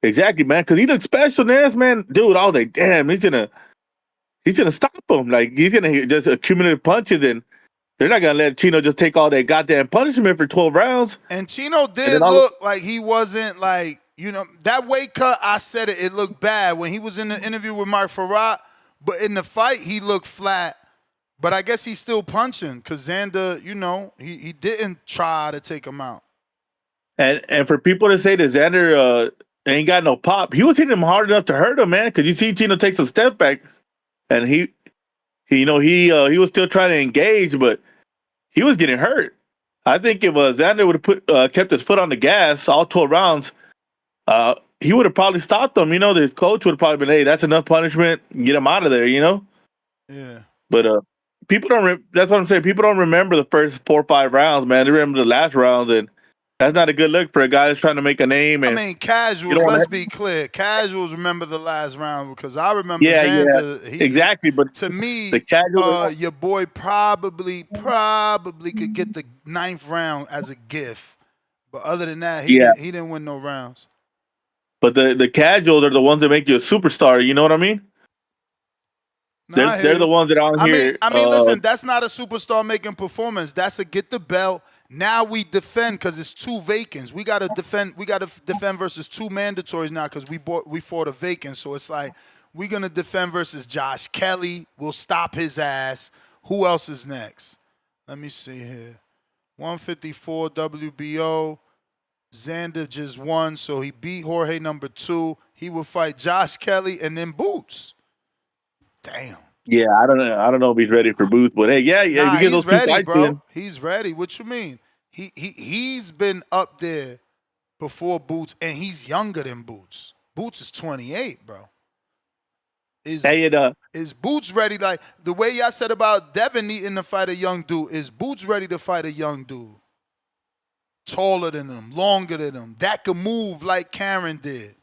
exactly, man. Because he looked special, Ness, man. Dude, I was like, damn, he's gonna stop him. Like he's gonna just accumulate punches, and they're not gonna let Chino just take all that goddamn punishment for 12 rounds. And Chino And did then all look like he wasn't like, that weight cut, I said it looked bad when he was in the interview with Mark Farrat, but in the fight, he looked flat. But I guess he's still punching because Xander, he didn't try to take him out. and for people to say that Xander ain't got no pop, he was hitting him hard enough to hurt him, man. Because you see Chino take some step back, and he was still trying to engage, but he was getting hurt. I think if Xander would have kept his foot on the gas all 12 rounds, he would have probably stopped him. His coach would have probably been, hey, that's enough punishment. Get him out of there, Yeah. But people don't. That's what I'm saying. People don't remember the first 4 or 5 rounds, man. They remember the last round, and that's not a good look for a guy that's trying to make a name. And I mean, casuals, let's be clear. Casuals remember the last round because I remember Xander. Exactly. But to me, the casual, your boy probably could get the 9th round as a gift. But other than that, he didn't win no rounds. But the casuals are the ones that make you a superstar. You know what I mean? They're the ones that are on here. I mean, listen, that's not a superstar making performance. That's a get the belt. Now we defend because it's 2 vacants. We gotta defend. We gotta defend versus 2 mandatories now because we fought a vacant. So it's like we're gonna defend versus Josh Kelly. We'll stop his ass. Who else is next? Let me see here. 154 WBO. Xander just won, so he beat Jorge number 2. He will fight Josh Kelly and then Boots. Damn. Yeah, I don't know if he's ready for Booth, but hey, yeah, Nah, we get those he's ready, 2 fights bro. in. He's ready. What you mean? He's been up there before Boots, and he's younger than Boots. Boots is 28, bro. Is Boots ready? Like the way y'all said about Devin needing to fight a young dude, is Boots ready to fight a young dude? Taller than him, longer than him, that could move like Karen did.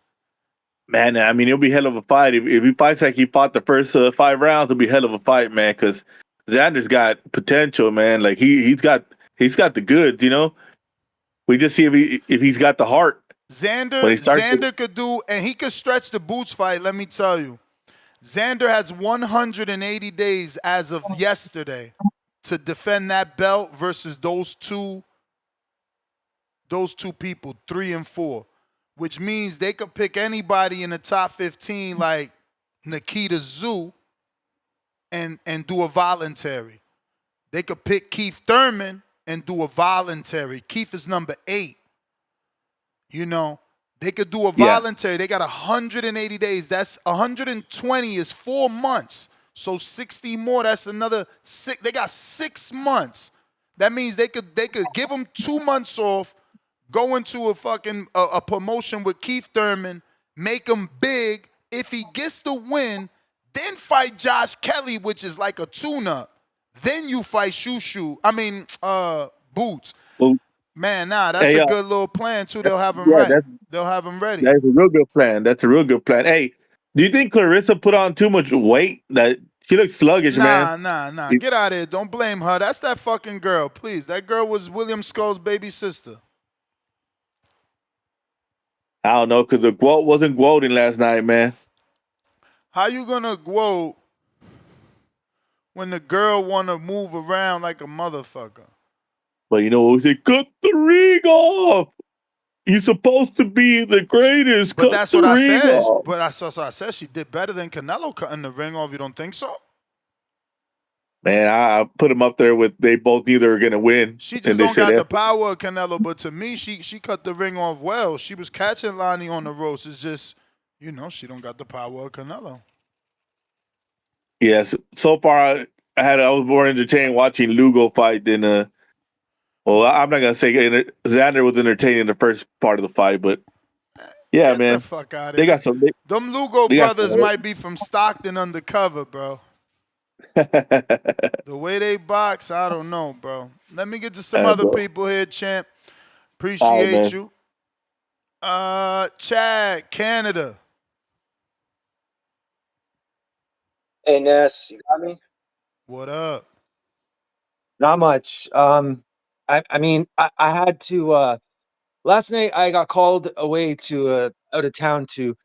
Man, I mean, it'll be hell of a fight. If he fights like he fought the first 5 rounds, it'll be hell of a fight, man. Because Xander's got potential, man. Like he's got the goods, you know. We just see if he's got the heart. Xander could do, and he could stretch the Boots fight. Let me tell you, Xander has 180 days as of yesterday to defend that belt versus those two people, 3 and 4, which means they could pick anybody in the top 15 like Nikita Tszyu and do a voluntary. They could pick Keith Thurman and do a voluntary. Keith is number 8. You know, they could do a voluntary. They got 180 days. That's 120 is 4 months. So 60 more, that's another 6. They got 6 months. That means they could give them 2 months off, go into a promotion with Keith Thurman, make him big. If he gets the win, then fight Josh Kelly, which is like a tune-up. Then you fight Boots. Man, that's a good little plan too. They'll have him They'll have him ready. That's a real good plan. Hey, do you think Claressa put on too much weight? That she looks sluggish, man. Nah. Get out of here. Don't blame her. That's that fucking girl. Please. That girl was William Skull's baby sister. I don't know, because the quote wasn't quoting last night, man. How you gonna quote when the girl wanna move around like a motherfucker? But you know what we say? Cut the ring off. You're supposed to be the greatest. But that's what I said. But I said she did better than Canelo cutting the ring off. You don't think so? Man, I put them up there with they both knew they were gonna win. She just don't got the power of Canelo. But to me, she cut the ring off well. She was catching Lonnie on the ropes. It's just, you know, she don't got the power of Canelo. Yes. So far, I was more entertained watching Lugo fight than well, I'm not gonna say Xander was entertaining in the first part of the fight, but yeah, Get man, the fuck out of they here. got some. Them Lugo brothers might be from Stockton undercover, bro. The way they box, I don't know, bro. Let me get to some other people here, champ. Appreciate you. Chad, Canada. Hey, Ness, you got me? What up? Not much. I mean, I had to. Last night I got called away to out of town to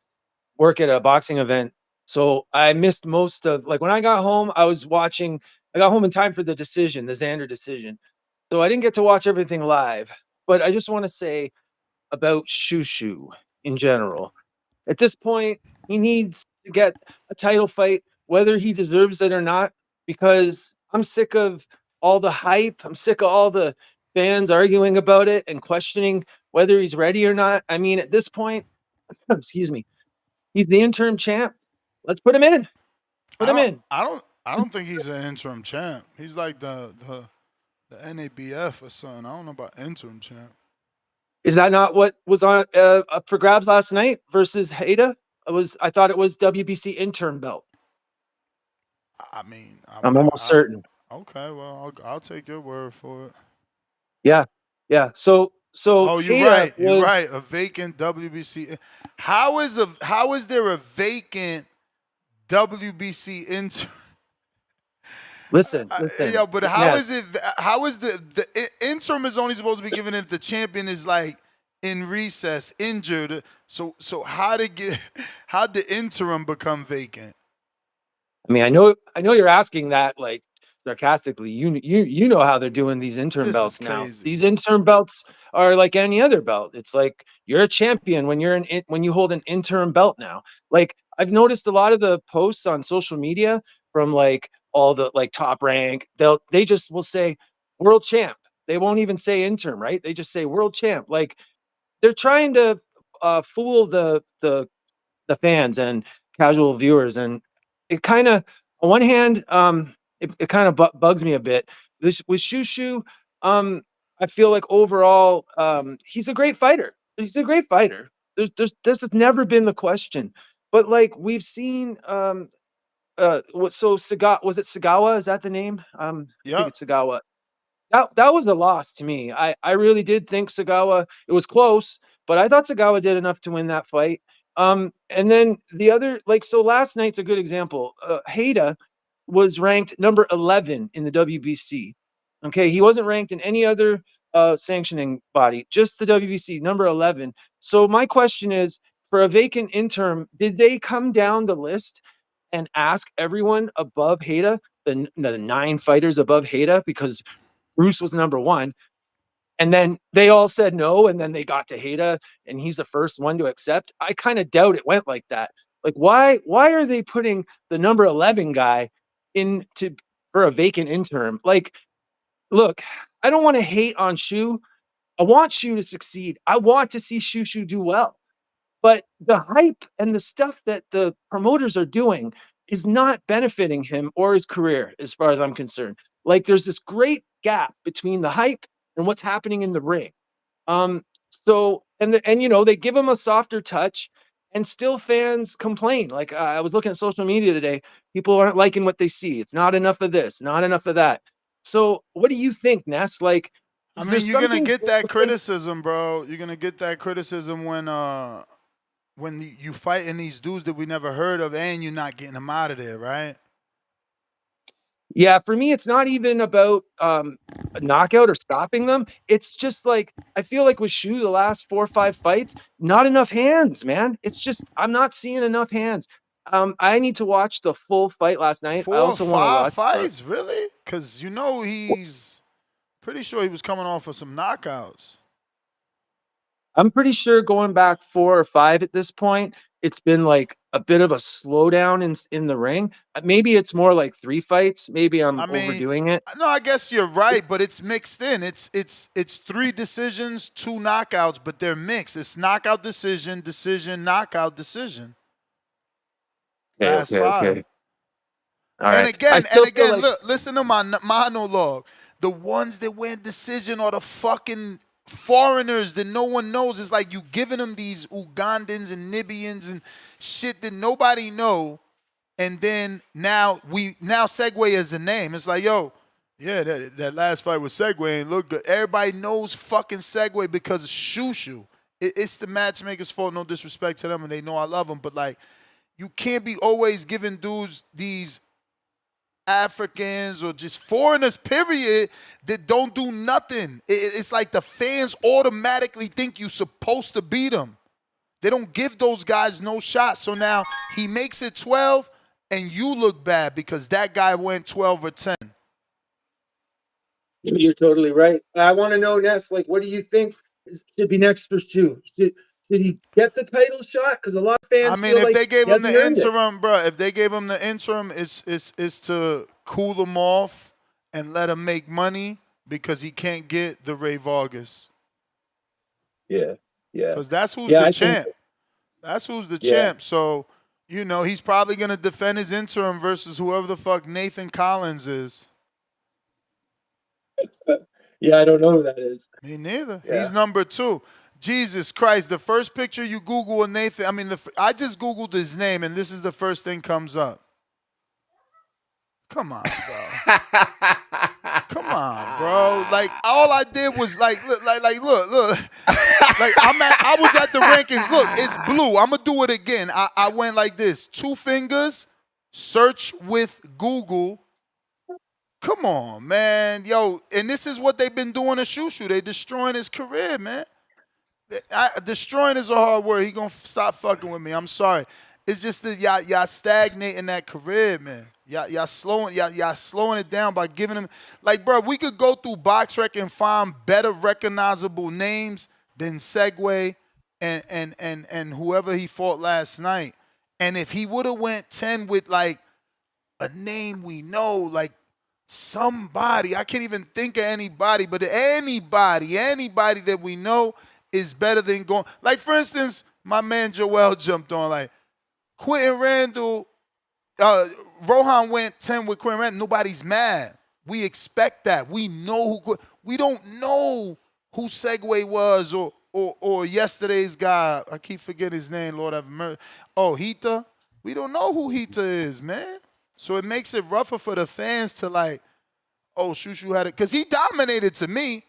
work at a boxing event, so I missed most of. Like when I got home, I was watching. I got home in time for the decision, the Xander decision, so I didn't get to watch everything live. But I just want to say about Shushu in general. At this point, he needs to get a title fight, whether he deserves it or not, because I'm sick of all the hype. I'm sick of all the fans arguing about it and questioning whether he's ready or not. I mean, at this point, excuse me, he's the interim champ. Let's put him in. Put him in. I don't think he's an interim champ. He's like the NABF or something. I don't know about interim champ. Is that not what was on up for grabs last night versus Haida? I thought it was WBC interim belt. I mean, I'm almost certain. Okay, well, I'll take your word for it. Yeah. So. Oh, you're right. You're right. A vacant WBC. How is there a vacant WBC interim? Listen. Yo, but how is it? How is the interim is only supposed to be given if the champion is like in recess, injured. So how the interim become vacant? I mean, I know you're asking that like sarcastically. You know how they're doing these interim belts now. These interim belts are like any other belt. It's like you're a champion when when you hold an interim belt now. Like I've noticed a lot of the posts on social media from like all the like top rank, they just will say world champ. They won't even say interim, right? They just say world champ. Like they're trying to fool the fans and casual viewers, and it kind of, on one hand, it kind of bugs me a bit. With Shushu, I feel like overall, he's a great fighter. He's a great fighter. This has never been the question, but like we've seen so was it Sagawa? Is that the name? I Yep. think it's Sagawa. That was a loss to me. I really did think Sagawa, it was close, but I thought Sagawa did enough to win that fight. And then the other, like, so last night's a good example. Hayda was ranked number 11 in the WBC. Okay, he wasn't ranked in any other sanctioning body, just the WBC, number 11. So my question is, for a vacant interim, did they come down the list and ask everyone above Hayda, the 9 fighters above Hayda, because Bruce was number 1, and then they all said no, and then they got to Hayda, and he's the first one to accept? I kind of doubt it went like that. Like, why are they putting the number 11 guy for a vacant interim? Like, look, I don't want to hate on Shu. I want Shu to succeed. I want to see Shushu do well. But the hype and the stuff that the promoters are doing is not benefiting him or his career, as far as I'm concerned. Like, there's this great gap between the hype and what's happening in the ring. So they give him a softer touch, and still fans complain. Like, I was looking at social media today, people aren't liking what they see. It's not enough of this, not enough of that. So what do you think, Ness? Like, I mean, you're gonna get that criticism, bro. You're gonna get that criticism when you fighting these dudes that we never heard of, and you're not getting them out of there, right? Yeah, for me, it's not even about a knockout or stopping them. It's just like, I feel like with Shu, the last 4 or 5 fights, not enough hands, man. It's just, I'm not seeing enough hands. I need to watch the full fight last night. 4 I or also want to 5 watch fights, really? Because he's pretty sure he was coming off of some knockouts. I'm pretty sure going back 4 or 5 at this point, it's been like a bit of a slowdown in the ring. Maybe it's more like 3 fights. Maybe I'm overdoing it. No, I guess you're right, but it's mixed in. It's 3 decisions, 2 knockouts, but they're mixed. It's knockout, decision, knockout, decision. Last 5. Okay. All right. And again, like, look, listen to my monologue. The ones that win decision are the fucking foreigners that no one knows. It's like you giving them these Ugandans and Nibians and shit that nobody know, and then now Segway is a name. It's like, yo, yeah, that last fight with Segway ain't look good. Everybody knows fucking Segway because of Shushu. It's the matchmaker's fault. No disrespect to them, and they know I love them, but like, you can't be always giving dudes these Africans or just foreigners, period, that don't do nothing. It's like the fans automatically think you're supposed to beat them. They don't give those guys no shot. So now he makes it 12, and you look bad because that guy went 12 or 10. You're totally right. I want to know, Ness, like, what do you think should be next for Shu? Should he get the title shot? Because a lot of fans, I mean, if they gave him the interim, bro, if they gave him the interim, it's to cool him off and let him make money because he can't get the Ray Vargas. Yeah. Because that's who's the champ. That's who's the champ. So, he's probably going to defend his interim versus whoever the fuck Nathan Collins is. Yeah, I don't know who that is. Me neither. Yeah. He's number 2. Jesus Christ, the first picture you Google of Nathan, I just Googled his name, and this is the first thing comes up. Come on, bro. Come on, bro. Like, all I did was, look. Like, I was at the rankings. Look, it's blue. I'm going to do it again. I went like this. 2 fingers, search with Google. Come on, man. Yo, and this is what they've been doing to Shushu. They destroying his career, man. Destroying is a hard word. He gonna stop fucking with me. I'm sorry. It's just that y'all stagnating that career, man. Y'all slowing it down by giving him, like, bro, we could go through BoxRec and find better recognizable names than Segway and whoever he fought last night. And if he would have went 10 with like a name we know, like somebody, I can't even think of anybody, but anybody that we know is better than going. Like, for instance, my man Joel jumped on, like, Quinton Randall, Rohan went 10 with Quinton Randall. Nobody's mad. We expect that. We know we don't know who Segway was or yesterday's guy. I keep forgetting his name, Lord have mercy. Oh, Hita. We don't know who Hita is, man. So it makes it rougher for the fans to like, oh, Shushu had it. Because he dominated to me.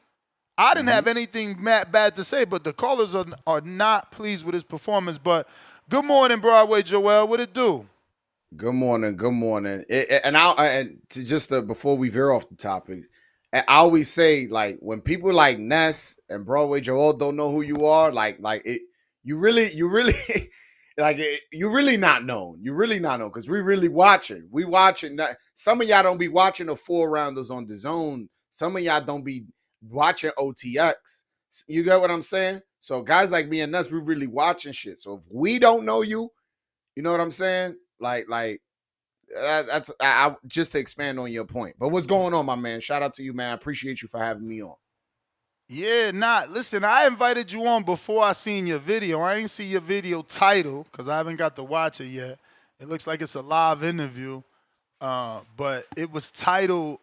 I didn't have anything bad to say, but the callers are not pleased with his performance. But good morning, Broadway Joel. What it do? Good morning. Good morning. Before we veer off the topic, I always say, like, when people like Ness and Broadway Joel don't know who you are, you really you're really not known. You're really not known because we really watching. We watching. Some of y'all don't be watching the 4-rounders on the zone. Some of y'all don't be watching OTX. You get what I'm saying? So guys like me and Ness, we really watching shit. So if we don't know you, you know what I'm saying? That's just to expand on your point. But what's going on, my man? Shout out to you, man. I appreciate you for having me on. Yeah, listen, I invited you on before I seen your video. I ain't see your video title because I haven't got to watch it yet. It looks like it's a live interview. But it was titled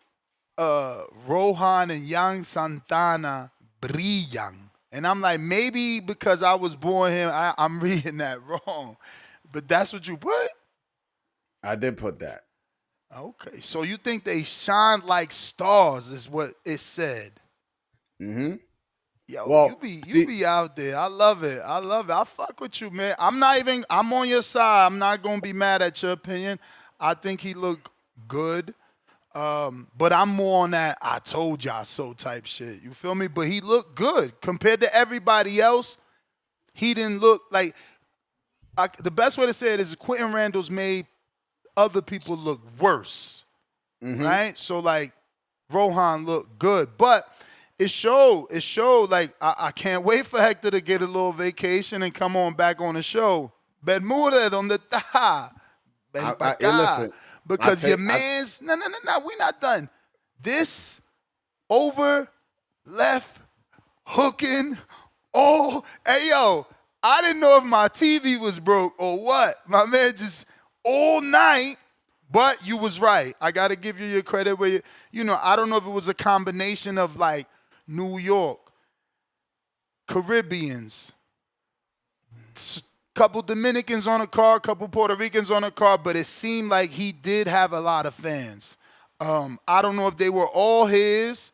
Rohan and Yang Santana Brillan. And I'm like, maybe because I was born here, I'm reading that wrong. But that's what you put? I did put that. Okay. So you think they shine like stars is what it said. Mm-hmm. Yo, well, you be out there. I love it. I fuck with you, man. I'm on your side. I'm not gonna be mad at your opinion. I think he looked good. But I'm more on that I told y'all so type shit. You feel me? But he looked good. Compared to everybody else, he didn't look like the best way to say it is Quinton Randall's made other people look worse. Right? So like Rohan looked good. But it showed like I can't wait for Hector to get a little vacation and come on back on the show. Bermúdez donde está? Ven pa' acá. Because your man's no, we not done. This over left hooking. Oh, hey yo, I didn't know if my TV was broke or what. My man just all night. But you was right. I got to give you your credit where I don't know if it was a combination of like New York, Caribbeans, couple Dominicans on a car, couple Puerto Ricans on a car, but it seemed like he did have a lot of fans. I don't know if they were all his,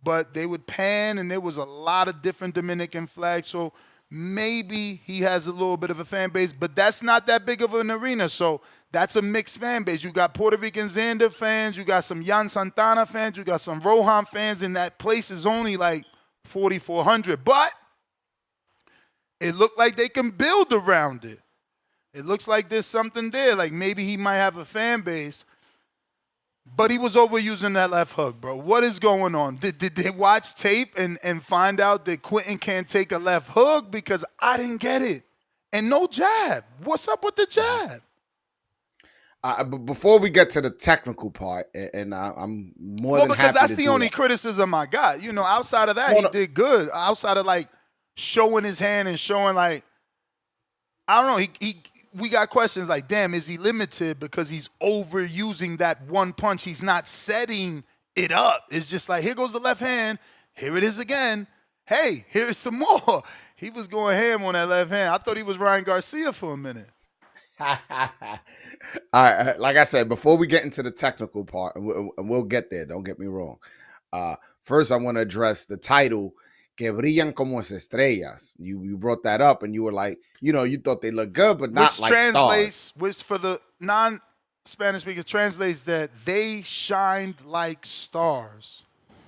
but they would pan, and there was a lot of different Dominican flags, so maybe he has a little bit of a fan base, but that's not that big of an arena, so that's a mixed fan base. You got Puerto Rican Xander fans, you got some Yan Santana fans, you got some Rohan fans, and that place is only like 4,400, but it looked like they can build around it. It looks like there's something there. Like maybe he might have a fan base, but he was overusing that left hook, bro. What is going on? Did they watch tape and find out that Quinton can't take a left hook? Because I didn't get it. And no jab. What's up with the jab? Before we get to the technical part, and I'm more than happy to do because that's the only criticism I got. Outside of that, he did good. Outside of like showing his hand and showing like, I don't know, we got questions like, damn, is he limited because he's overusing that one punch? He's not setting it up. It's just like, here goes the left hand. Here it is again. Hey, here's some more. He was going ham on that left hand. I thought he was Ryan Garcia for a minute. All right, like I said, before we get into the technical part, and we'll get there, don't get me wrong. First, I want to address the title, Que brillan como estrellas. You brought that up, and you were like, you thought they looked good, but not like stars. Which for the non-Spanish speakers translates that they shined like stars.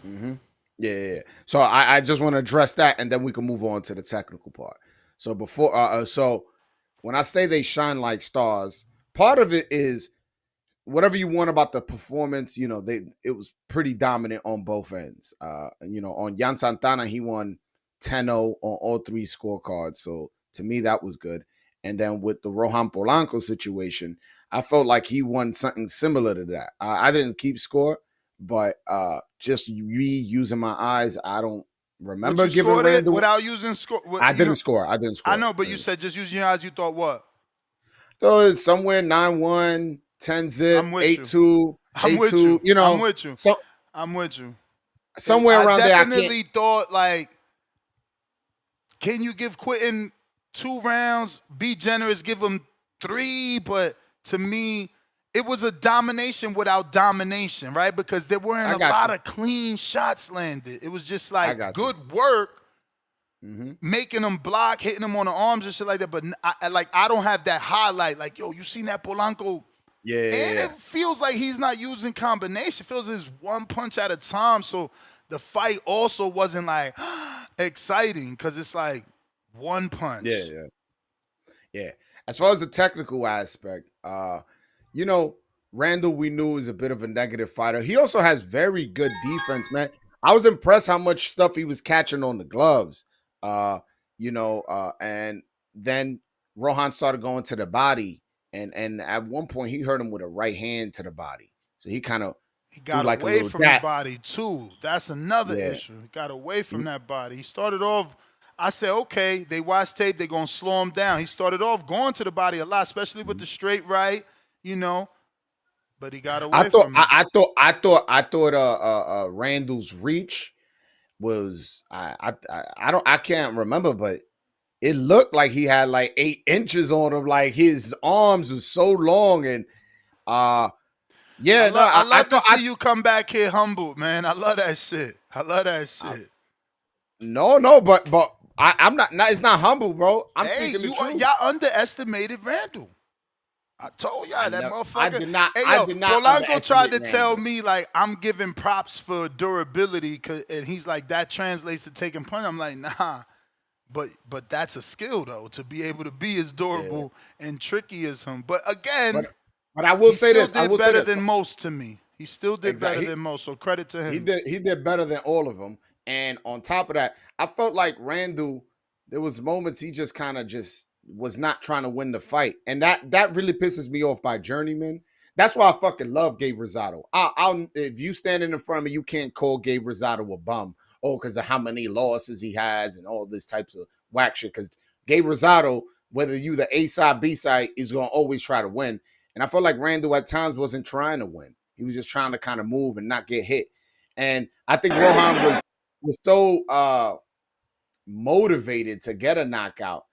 Mm-hmm. Yeah. So I just want to address that, and then we can move on to the technical part. So when I say they shine like stars, part of it is whatever you want about the performance, it was pretty dominant on both ends. On Yan Santana, he won 10-0 on all three scorecards. So to me, that was good. And then with the Rohan Polanco situation, I felt like he won something similar to that. I didn't keep score, but just using my eyes, I don't remember giving Randall without using score. I didn't score. I know, but you said just using your eyes. You thought what? So it's somewhere 9-1. 10-zip, 8-2, 8-2. I'm with you. So I'm with you. Somewhere around there, I definitely thought like, can you give Quinton 2 rounds? Be generous, give him 3. But to me, it was a domination without domination, right? Because there weren't a lot of clean shots landed. It was just like good work, making them block, hitting them on the arms and shit like that. But I don't have that highlight. Like, yo, you seen that Polanco? Yeah. And it feels like he's not using combination. It feels it's one punch at a time. So the fight also wasn't like exciting because it's like one punch. Yeah. As far as the technical aspect, Randall we knew is a bit of a negative fighter. He also has very good defense, man. I was impressed how much stuff he was catching on the gloves. And then Rohan started going to the body, and at one point he hurt him with a right hand to the body. So he kind of got away from the body too. That's another issue. He got away from that body. He started off. I said, okay, they watch tape, they're going to slow him down. He started off going to the body a lot, especially with the straight right, but he got away from it. I thought Randall's reach was, I can't remember, but it looked like he had like 8 inches on him. Like his arms were so long and, I love to see you come back here humbled, man. I love that shit. No, but I'm not. It's not humble, bro. I'm speaking the truth. Y'all underestimated Randall. I told y'all that motherfucker. I did not. Polanco tried to tell me like I'm giving props for durability, and he's like that translates to taking punch. I'm like, nah, but that's a skill though to be able to be as durable and tricky as him. But again, but I will say this. I will say better than most to me. He still did better than most. So credit to him. He did better than all of them. And on top of that, I felt like Randall, there was moments he just kind of just was not trying to win the fight. And that really pisses me off by journeyman. That's why I fucking love Gabe Rosado. If you standing in front of me, you can't call Gabe Rosado a bum. Oh, because of how many losses he has and all this types of whack shit. Because Gabe Rosado, whether you the A side, B side, is going to always try to win. And I felt like Randall at times wasn't trying to win. He was just trying to kind of move and not get hit. And I think Rohan was so motivated to get a knockout.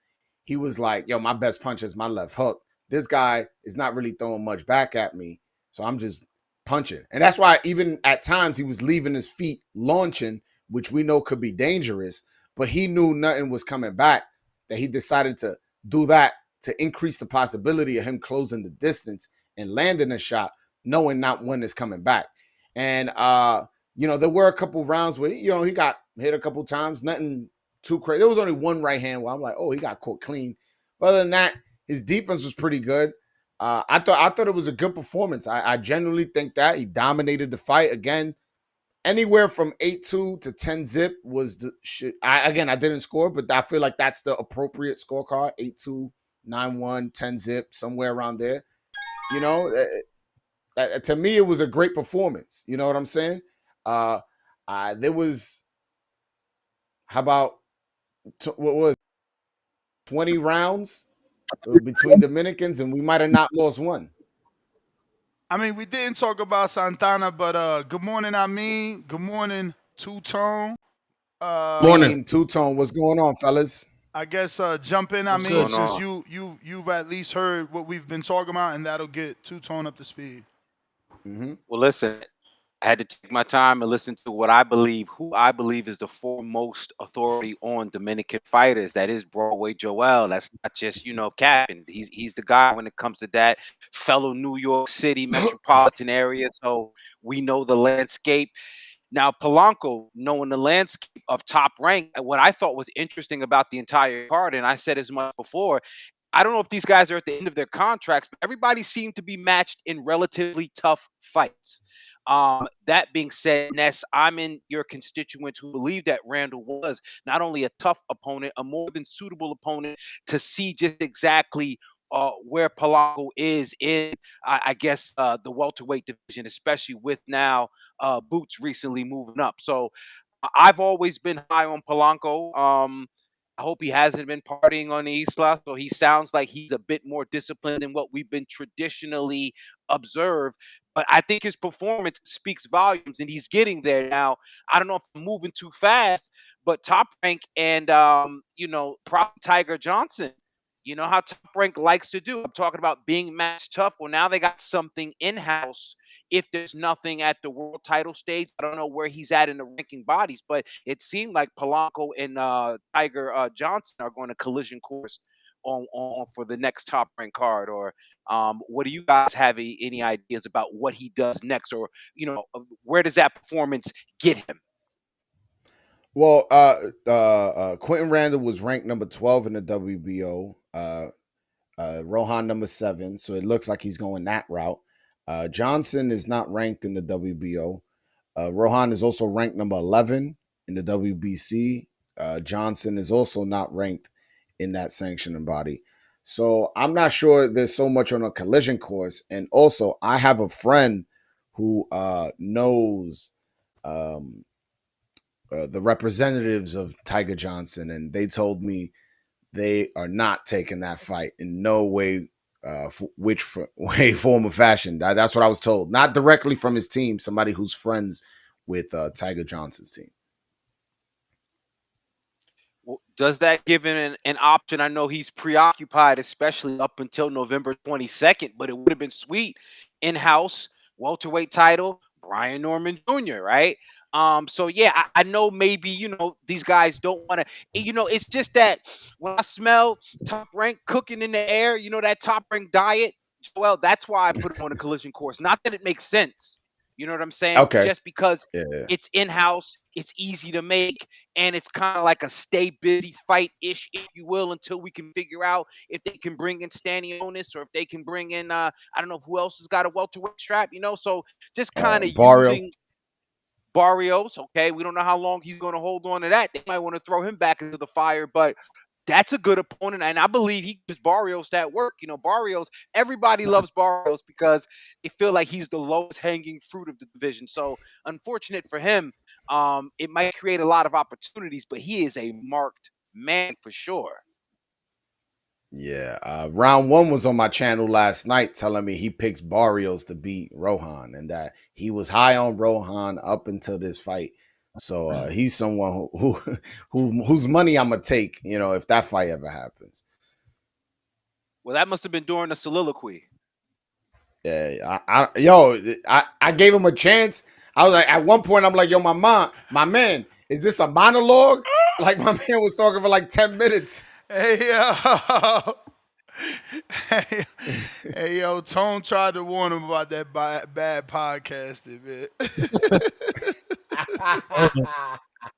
He was like, yo, my best punch is my left hook. This guy is not really throwing much back at me, so I'm just punching. And that's why even at times he was leaving his feet launching, which we know could be dangerous, but he knew nothing was coming back, that he decided to do that to increase the possibility of him closing the distance and landing a shot, knowing not when it's coming back. And there were a couple rounds where, he got hit a couple times, nothing too crazy. There was only one right hand where I'm like, oh, he got caught clean. But other than that, his defense was pretty good. I thought it was a good performance. I genuinely think that he dominated the fight. Again, anywhere from 8-2 to 10-zip was the shit. I didn't score, but I feel like that's the appropriate scorecard. 8-2, 9-1, 10-zip, somewhere around there. To me, it was a great performance. You know what I'm saying? There was, how about, 20 rounds between Dominicans, and we might have not lost one. I mean, we didn't talk about Santana, but good morning, Amin. Good morning, Two-Tone. Morning, Two-Tone. What's going on, fellas? I guess jump in, Amin, since you've at least heard what we've been talking about, and that'll get Two-Tone up to speed. Mm-hmm. Well, listen, I had to take my time and listen to who I believe is the foremost authority on Dominican fighters. That is Broadway Joel. That's not just, capping. He's the guy when it comes to that, fellow New York City metropolitan area. So we know the landscape. Now, Polanco, knowing the landscape of Top Rank, what I thought was interesting about the entire card, and I said as much before, I don't know if these guys are at the end of their contracts, but everybody seemed to be matched in relatively tough fights. That being said, Ness, I'm in your constituents who believe that Randall was not only a tough opponent, a more than suitable opponent to see just exactly where Polanco is in, I guess, the welterweight division, especially with now Boots recently moving up. So I've always been high on Polanco. I hope he hasn't been partying on the Isla, so he sounds like he's a bit more disciplined than what we've been traditionally observed. But I think his performance speaks volumes, and he's getting there now. I don't know if I'm moving too fast, but Top Rank and Prop Tiger Johnson, You know how Top Rank likes to do. I'm talking about being match tough. Well, now they got something in-house. If there's nothing at the world title stage, I don't know where he's at in the ranking bodies, but it seemed like Polanco and Tiger Johnson are going to collision course on for the next Top Rank card. Or what do you guys have any ideas about what he does next, or where does that performance get him? Well, Quinton Randall was ranked number 12 in the WBO. Rohan number 7, so it looks like he's going that route. Johnson is not ranked in the WBO. Rohan is also ranked number 11 in the WBC. Johnson is also not ranked in that sanctioning body. So I'm not sure there's so much on a collision course. And also, I have a friend who knows the representatives of Tiger Johnson, and they told me they are not taking that fight in no way, way, form, or fashion. That's what I was told. Not directly from his team, somebody who's friends with Tiger Johnson's team. Does that give him an option? I know he's preoccupied, especially up until November 22nd, but it would have been sweet. In-house, welterweight title, Brian Norman Jr., right? So yeah, I know maybe, these guys don't want to, it's just that when I smell Top Rank cooking in the air, that Top Rank diet, well, that's why I put it on a collision course. Not that it makes sense. You know what I'm saying? Okay. Just because it's in-house, it's easy to make, and it's kind of like a stay busy fight-ish, if you will, until we can figure out if they can bring in Stanionis or if they can bring in, I don't know who else has got a welterweight strap, so just kind of using Barrios. Okay, we don't know how long he's going to hold on to that. They might want to throw him back into the fire, but that's a good opponent, and I believe he gives Barrios that work. Barrios, everybody loves Barrios because they feel like he's the lowest hanging fruit of the division. So unfortunate for him, it might create a lot of opportunities, but he is a marked man for sure. Yeah, round 1 was on my channel last night telling me he picks Barrios to beat Rohan and that he was high on Rohan up until this fight. So he's someone whose money I'm gonna take, if that fight ever happens. Well, that must have been during the soliloquy. Yeah, I gave him a chance. I was like, at one point, I'm like, yo, my man, is this a monologue? Like my man was talking for like 10 minutes. Hey, yo. Hey, yo, Tone tried to warn him about that bad podcasting, man.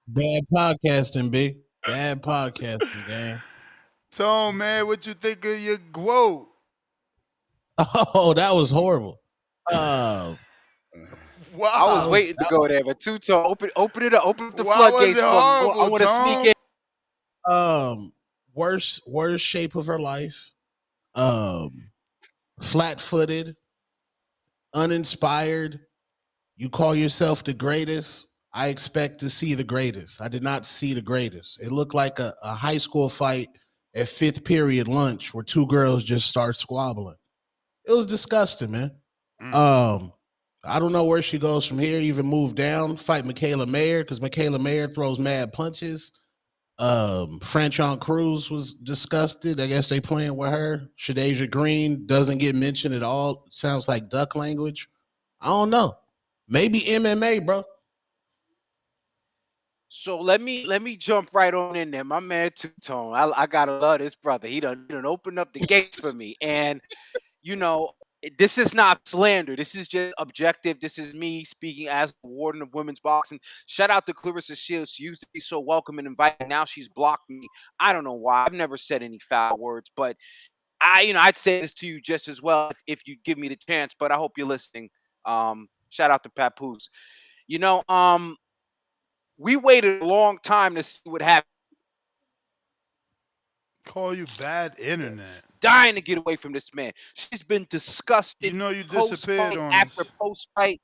Bad podcasting, B. Bad podcasting, gang. Tone, man, what you think of your quote? Oh, that was horrible. Wow. I was waiting to go there, but Two-Tone, open it up, open up the floodgates for me. I want to sneak in. Worst shape of her life. Flat-footed, uninspired. You call yourself the greatest. I expect to see the greatest. I did not see the greatest. It looked like a high school fight at 5th period lunch where 2 girls just start squabbling. It was disgusting, man. I don't know where she goes from here. Even move down, fight Michaela Mayer, because Michaela Mayer throws mad punches. Franchon Cruz was disgusted. I guess they playing with her. Shadeja Green doesn't get mentioned at all. Sounds like duck language. I don't know. Maybe MMA, bro. So let me jump right on in there. My man Two-Tone, I gotta love this brother. He done opened up the gates for me. And this is not slander. This is just objective. This is me speaking as the warden of women's boxing. Shout out to Claressa Shields. She used to be so welcome and inviting. Now she's blocked me. I don't know why. I've never said any foul words, but I'd say this to you just as well if you give me the chance, but I hope you're listening. Shout out to Papoose. We waited a long time to see what happened. Call you bad internet. Dying to get away from this man. She's been disgusted. You disappeared on after us. Post-fight.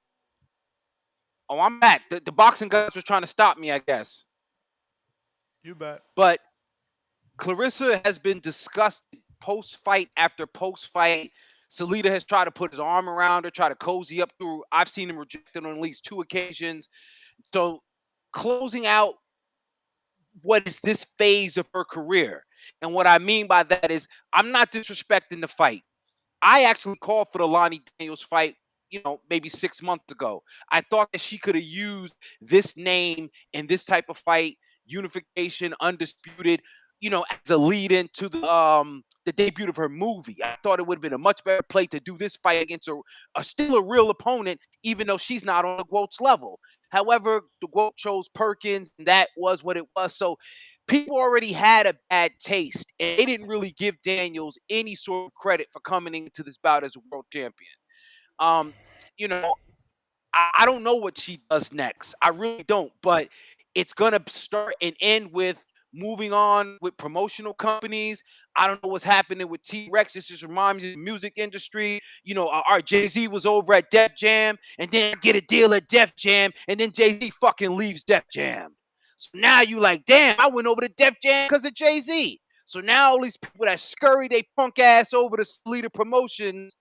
Oh, I'm back. The boxing guys were trying to stop me, I guess. You back. But Claressa has been disgusted post-fight after post-fight. Salita has tried to put his arm around her, try to cozy up through. I've seen him rejected on at least 2 occasions. So closing out what is this phase of her career. And what I mean by that is I'm not disrespecting the fight. I actually called for the Lonnie Daniels fight, maybe 6 months ago. I thought that she could have used this name in this type of fight, unification, undisputed, as a lead into the debut of her movie. I thought it would have been a much better play to do this fight against a still a real opponent, even though she's not on the Quote's level. However, the Quote chose Perkins, and that was what it was. So people already had a bad taste, and they didn't really give Daniels any sort of credit for coming into this bout as a world champion. You know, I don't know what she does next. I really don't, but it's gonna start and end with moving on with promotional companies. I don't know what's happening with T-Rex. This just reminds me of the music industry. Our Jay-Z was over at Def Jam, and then get a deal at Def Jam, and then Jay-Z fucking leaves Def Jam. So now you like, damn, I went over to Def Jam because of Jay-Z. So now all these people that scurry they punk ass over to leader promotions,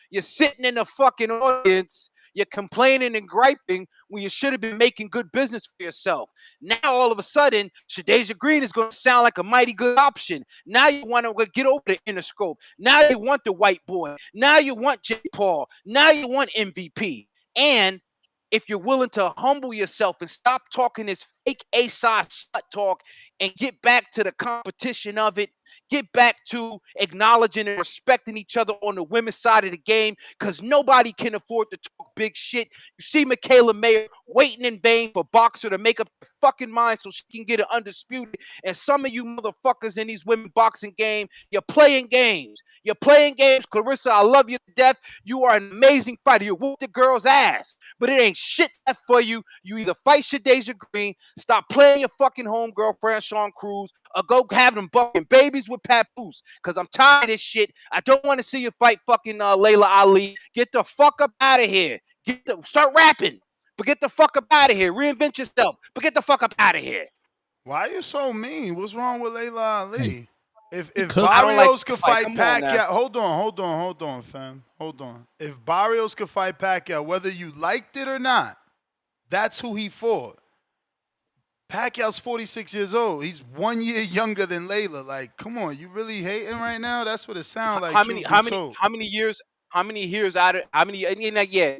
you're sitting in the fucking audience, you're complaining and griping when you should have been making good business for yourself. Now all of a sudden, Shadeja Green is going to sound like a mighty good option. Now you want to get over the Interscope. Now you want the white boy. Now you want J. Paul. Now you want MVP. And if you're willing to humble yourself and stop talking this fake A-side slut talk and get back to the competition of it, get back to acknowledging and respecting each other on the women's side of the game, because nobody can afford to talk big shit. You see Michaela Mayer waiting in vain for Boxer to make up her fucking mind so she can get it undisputed. And some of you motherfuckers in these women boxing game, you're playing games. You're playing games. Claressa, I love you to death. You are an amazing fighter. You whooped the girl's ass. But it ain't shit left for you. You either fight Shadeja Green, stop playing your fucking homegirl, Franchon Cruz, or go have them fucking babies with Papoose. Because I'm tired of this shit. I don't want to see you fight fucking Layla Ali. Get the fuck up out of here. Start rapping. But get the fuck up out of here. Reinvent yourself. But get the fuck up out of here. Why are you so mean? What's wrong with Layla Ali? If I don't like Barrios could fight Come on, Pacquiao, Ness. hold on, fam. Hold on. If Barrios could fight Pacquiao, whether you liked it or not, that's who he fought. Pacquiao's 46 years old. He's 1 year younger than Layla. Like, come on, you really hating right now? That's what it sounds like. How many years? Yeah,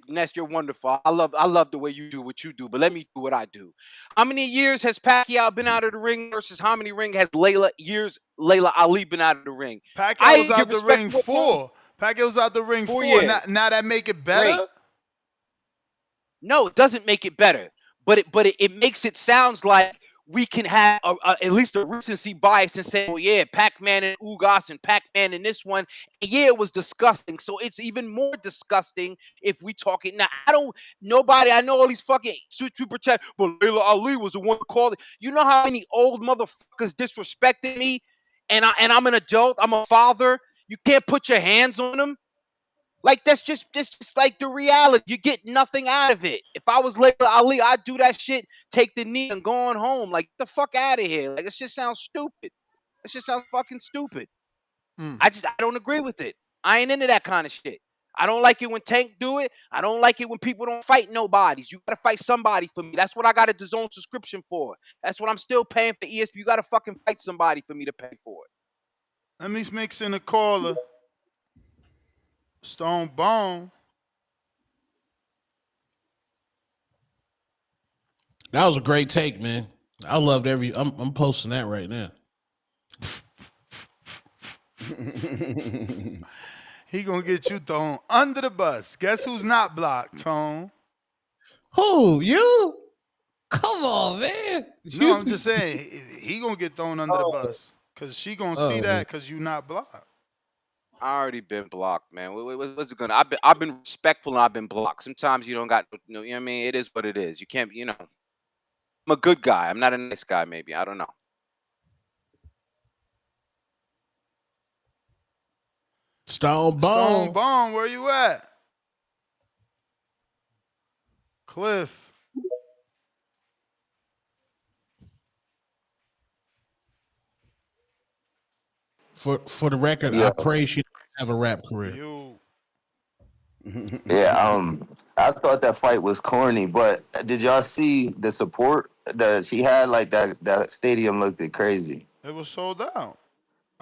Ness, you're wonderful. I love the way you do what you do, but let me do what I do. How many years has Pacquiao been out of the ring versus how many ring has Layla Ali been out of the ring? Pacquiao was out the ring 4. Pacquiao was out the ring 4. Now that make it better? Great. No, it doesn't make it better. But it makes it sounds like we can have at least a recency bias and say, oh yeah, Pac-Man and Ugas and Pac-Man in this one. And yeah, it was disgusting. So it's even more disgusting if we talk it now. I know all these fucking super chat, but Layla Ali was the one who called it. You know how many old motherfuckers disrespected me? And I'm an adult, I'm a father. You can't put your hands on them. Like, that's just like the reality. You get nothing out of it. If I was Layla Ali, I'd do that shit, take the knee and go on home. Like, get the fuck out of here. Like, this shit sounds stupid. That shit sounds fucking stupid. I don't agree with it. I ain't into that kind of shit. I don't like it when Tank do it. I don't like it when people don't fight nobodies. You gotta fight somebody for me. That's what I got a DAZN subscription for. That's what I'm still paying for ESPN. You gotta fucking fight somebody for me to pay for it. Let me mix in a caller. Stone Bone. That was a great take, man. I loved I'm posting that right now. He gonna get you thrown under the bus. Guess who's not blocked, Tone? Who? You? Come on, man. No, I'm just saying he gonna get thrown under the bus. Cause she gonna see that because you not blocked. I already been blocked, man. What's it gonna? I've been respectful and I've been blocked. Sometimes you don't got, you know what I mean? It is what it is. You can't, I'm a good guy. I'm not a nice guy, maybe. I don't know. Stone Bone. Stone Bone, where you at? Cliff. For the record, I pray she doesn't have a rap career. Yeah, I thought that fight was corny, but did y'all see the support that she had? Like that stadium looked crazy. It was sold out.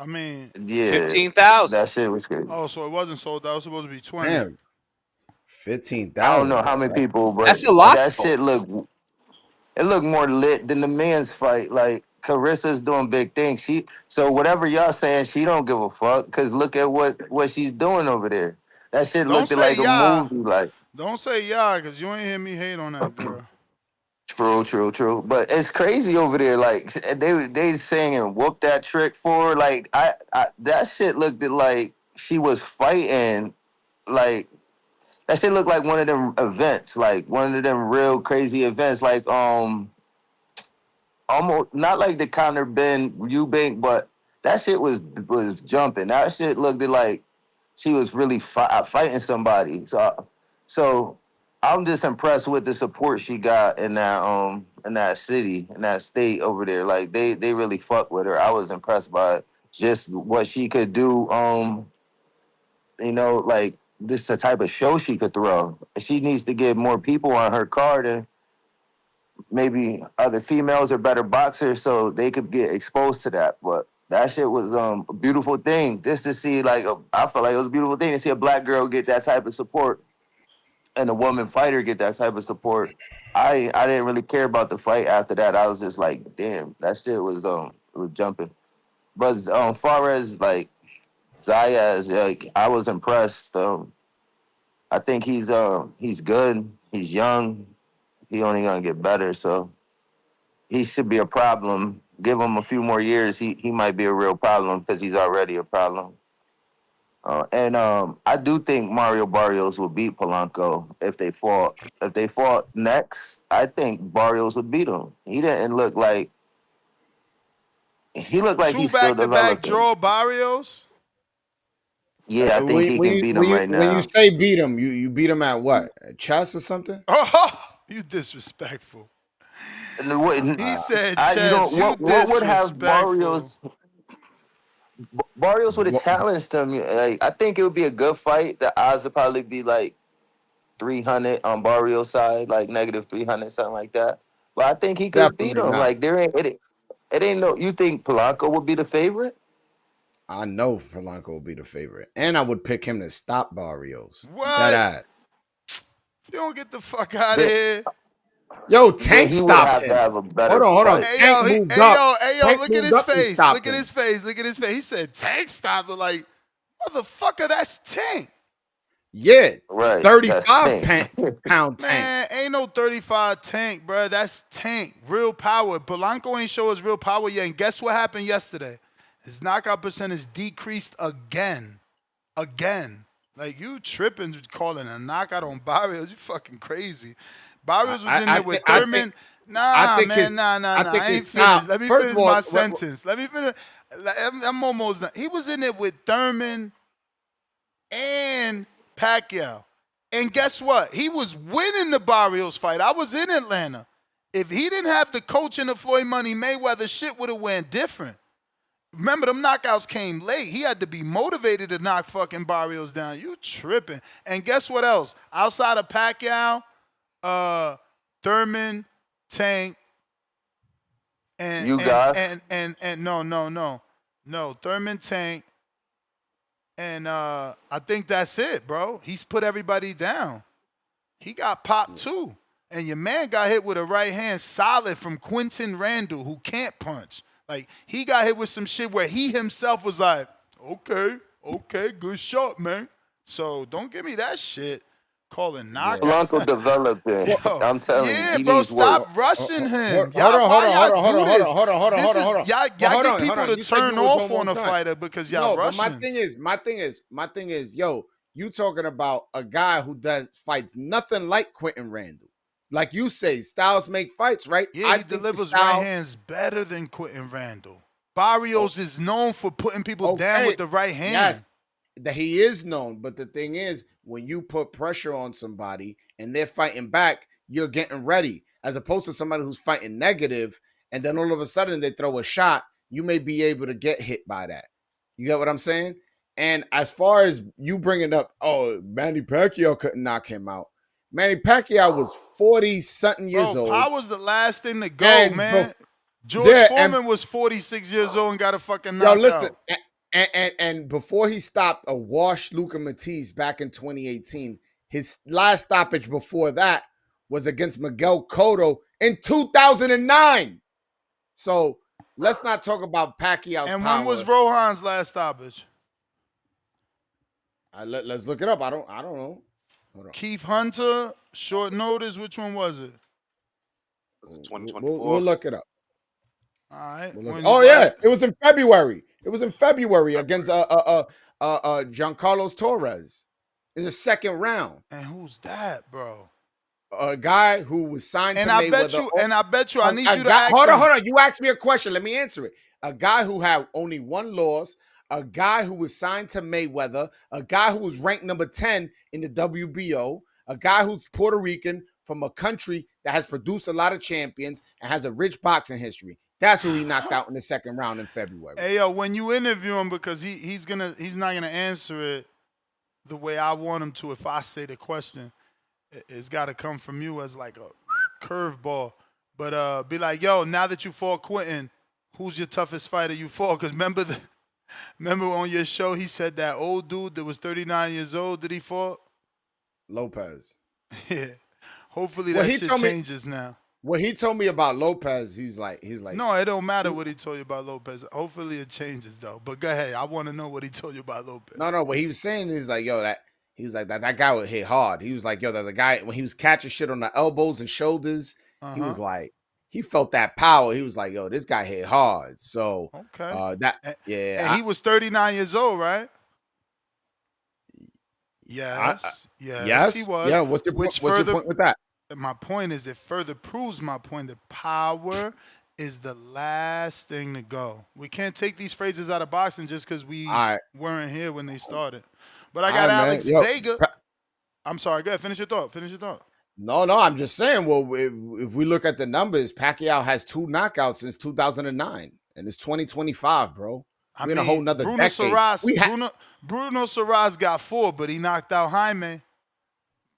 I mean, Yeah, 15,000. that shit was crazy. oh, so it wasn't sold out. It was supposed to be 20. Damn, I don't 15,000. know how many people, but That's a lot. that shit looked more lit than the men's fight. Like Carissa's doing big things. So whatever y'all saying, she don't give a fuck. Cause look at what she's doing over there. That shit Don't looked say like a yeah. movie. Like Don't say yeah, because you ain't hear me hate on that girl. true. But it's crazy over there. Like they saying and whoop that trick for her. Like I that shit looked like she was fighting. Like that shit looked like one of them events. Like one of them real crazy events. Like almost not like the counter bend Eubank, but that shit was jumping. That shit looked like she was really fighting somebody. So I'm just impressed with the support she got in that city, in that state over there. Like they really fuck with her. I was impressed by just what she could do. Like this the type of show she could throw. She needs to get more people on her card and maybe other females are better boxers so they could get exposed to that. But that shit was a beautiful thing just to see. Like I felt like it was a beautiful thing to see a black girl get that type of support and a woman fighter get that type of support. I didn't really care about the fight after that. I was just like, damn, that shit was jumping. But far as like Zayas, like I was impressed. I think he's good. He's young. He only gonna get better. So he should be a problem. Give him a few more years, he might be a real problem because he's already a problem. And I do think Mario Barrios will beat Polanco if they fought. If they fought next, I think Barrios would beat him. He looked like Two he's still back-to-back developing. draw Barrios. Yeah, I think he can beat him right When now. you say beat him, you beat him at what? At chess or something? Oh, you disrespectful. He said chess. What would have Barrios? Barrios would have challenged him. Like I think it would be a good fight. The odds would probably be like 300 on Barrios' side, like negative 300, something like that. But I think he could beat him. Not. Like there ain't it ain't no. You think Polanco would be the favorite? I know Polanco will be the favorite, and I would pick him to stop Barrios. What? That If you don't get the fuck out of here. Yo, Tank stopped him. Hold on. Hey, Tank moved up. Look at his face. Look at his face. Look at his face. He said Tank stopped him. Like, motherfucker, that's Tank. Yeah. Right. 35-pound Tank. Man, ain't no 35 Tank, bro. That's Tank. Real power. Polanco ain't show his real power yet. And guess what happened yesterday? His knockout percentage decreased again. Like, you tripping calling a knockout on Barrios. You fucking crazy. Barrios was in there with Thurman. Nah. I ain't finished. Let me finish my sentence. Let me finish. I'm almost done. He was in there with Thurman and Pacquiao. And guess what? He was winning the Barrios fight. I was in Atlanta. If he didn't have the coach and the Floyd Money Mayweather, shit would have went different. Remember, them knockouts came late. He had to be motivated to knock fucking Barrios down. You tripping. And guess what else? Outside of Pacquiao, Thurman, Tank, and you guys? And no, Thurman, Tank, and I think that's it, bro. He's put everybody down. He got popped too. And your man got hit with a right hand solid from Quinton Randall, who can't punch. Like, he got hit with some shit where he himself was like, okay, good shot, man. So don't give me that shit. Calling knockout. Polanco developed it. I'm telling you. Yeah, bro, stop rushing him. Hold on. Y'all get people to turn off on a fighter because y'all rushing. My thing is, yo, you talking about a guy who fights nothing like Quinton Randall. Like you say, styles make fights, right? Yeah, he delivers right hands better than Quinton Randall. Barrios is known for putting people down with the right hand. Yes, that he is known. But the thing is, when you put pressure on somebody and they're fighting back, you're getting ready. As opposed to somebody who's fighting negative, and then all of a sudden they throw a shot, you may be able to get hit by that. You get what I'm saying? And as far as you bringing up, Manny Pacquiao couldn't knock him out. Manny Pacquiao was 40-something years old. Power's the last thing to go, man. George Foreman was 46 years old and got a fucking knockout. Yo, listen, And before he stopped a washed Luca Matisse back in 2018, his last stoppage before that was against Miguel Cotto in 2009. So let's not talk about Pacquiao's And power. when was Rohan's last stoppage? Let's look it up. I don't know. Hold on. Keith Hunter, short notice. Which one was it? Was it 2024? We'll look it up. All right. Yeah, it was in February. It was in February against Giancarlo Torres in the second round. And who's that, bro? A guy who was signed to Mayweather. I bet you, I need you to ask Hold on. You asked me a question. Let me answer it. A guy who had only one loss, a guy who was signed to Mayweather, a guy who was ranked number 10 in the WBO, a guy who's Puerto Rican from a country that has produced a lot of champions and has a rich boxing history. That's who he knocked out in the second round in February. Hey, yo, when you interview him, because he's not gonna answer it the way I want him to. If I say the question, it's got to come from you as like a curveball. But be like, yo, now that you fought Quinton, who's your toughest fighter you fought? Because remember on your show he said that old dude that was 39 years old that he fought? Lopez. Yeah. Hopefully that shit changes now. What he told me about Lopez, he's like. No, it don't matter what he told you about Lopez. Hopefully it changes though. But go ahead. I want to know what he told you about Lopez. No. What he was saying is like, yo, that guy would hit hard. He was like, yo, the guy when he was catching shit on the elbows and shoulders, he was like, he felt that power. He was like, yo, this guy hit hard. So okay, And he was 39 years old, right? Yes, he was. Yeah. What's your point with that? My point is, it further proves my point that power is the last thing to go. We can't take these phrases out of boxing just because we weren't here when they started. But I got Alex Vega. I'm sorry. Go ahead. Finish your thought. No. I'm just saying. Well, if we look at the numbers, Pacquiao has 2 knockouts since 2009, and it's 2025, bro. We're in a whole nother decade. Bruno Soraz got 4, but he knocked out Jaime.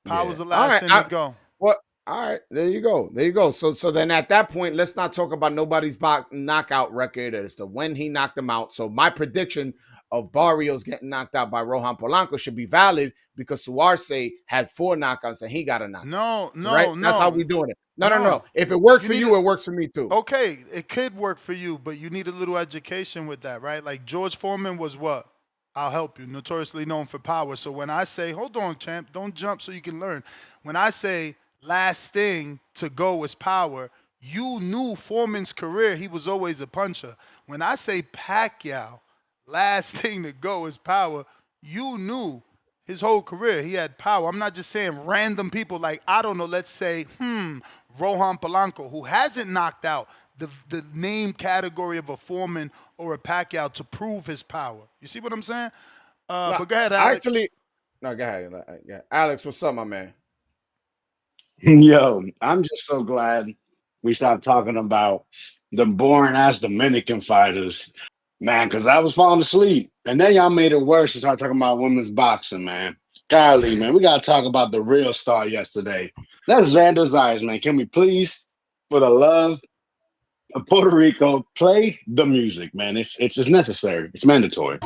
Power's the last thing to go. Well, all right, there you go. So then at that point, let's not talk about nobody's knockout record as to when he knocked him out. So my prediction of Barrios getting knocked out by Rohan Polanco should be valid because Suarez had 4 knockouts and he got a knockout. No. That's how we doing it. No. If it works for you, it works for me too. Okay, it could work for you, but you need a little education with that, right? Like George Foreman was what? I'll help you. Notoriously known for power. So when I say, hold on, champ, don't jump so you can learn. When I say last thing to go is power, you knew Foreman's career, he was always a puncher. When I say Pacquiao, last thing to go is power, you knew his whole career he had power. I'm not just saying random people like, I don't know, let's say, Rohan Polanco, who hasn't knocked out the name category of a Foreman or a Pacquiao to prove his power. You see what I'm saying? But go ahead, Alex. Go ahead. Alex, what's up, my man? Yo, I'm just so glad we stopped talking about the boring-ass Dominican fighters, man, because I was falling asleep. And then y'all made it worse to start talking about women's boxing, man. Golly, man, we got to talk about the real star yesterday. That's Xander Zayas, man. Can we please, for the love of Puerto Rico, play the music, man? It's just necessary. It's mandatory.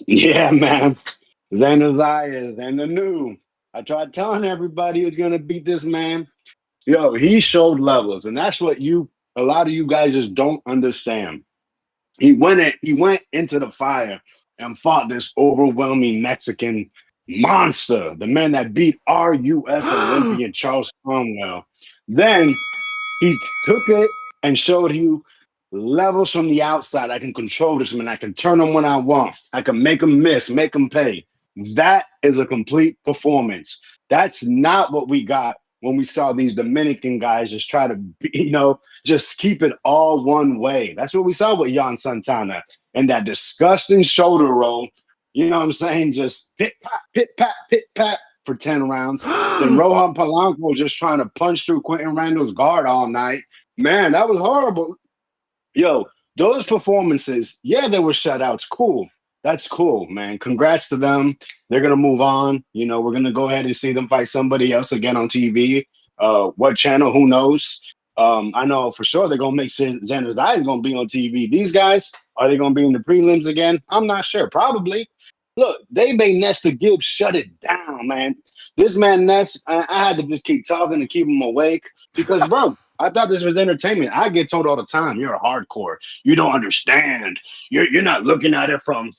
Yeah, man. Xander Zayas and the new. I tried telling everybody he was going to beat this man. Yo, he showed levels, and that's what a lot of you guys just don't understand. He went into the fire and fought this overwhelming Mexican monster, the man that beat our U.S. Olympian Charles Cromwell. Then he took it and showed you levels from the outside. I can control this man. I can turn him when I want. I can make him miss, make him pay. That is a complete performance. That's not what we got when we saw these Dominican guys just try to, just keep it all one way. That's what we saw with Jan Santana and that disgusting shoulder roll. You know what I'm saying? Just pit, pat for 10 rounds. Then Rohan Polanco just trying to punch through Quinton Randall's guard all night. Man, that was horrible. Yo, those performances, yeah, they were shutouts. Cool. That's cool, man. Congrats to them. They're going to move on. We're going to go ahead and see them fight somebody else again on TV. What channel? Who knows? I know for sure they're gonna make Xander's eyes gonna be on TV. These guys, are they gonna be in the prelims again? I'm not sure. Probably. Look, they made Nestor Gibbs shut it down, man. This man Ness, I had to just keep talking to keep him awake because, bro, I thought this was entertainment. I get told all the time, "You're a hardcore. You don't understand. You're not looking at it from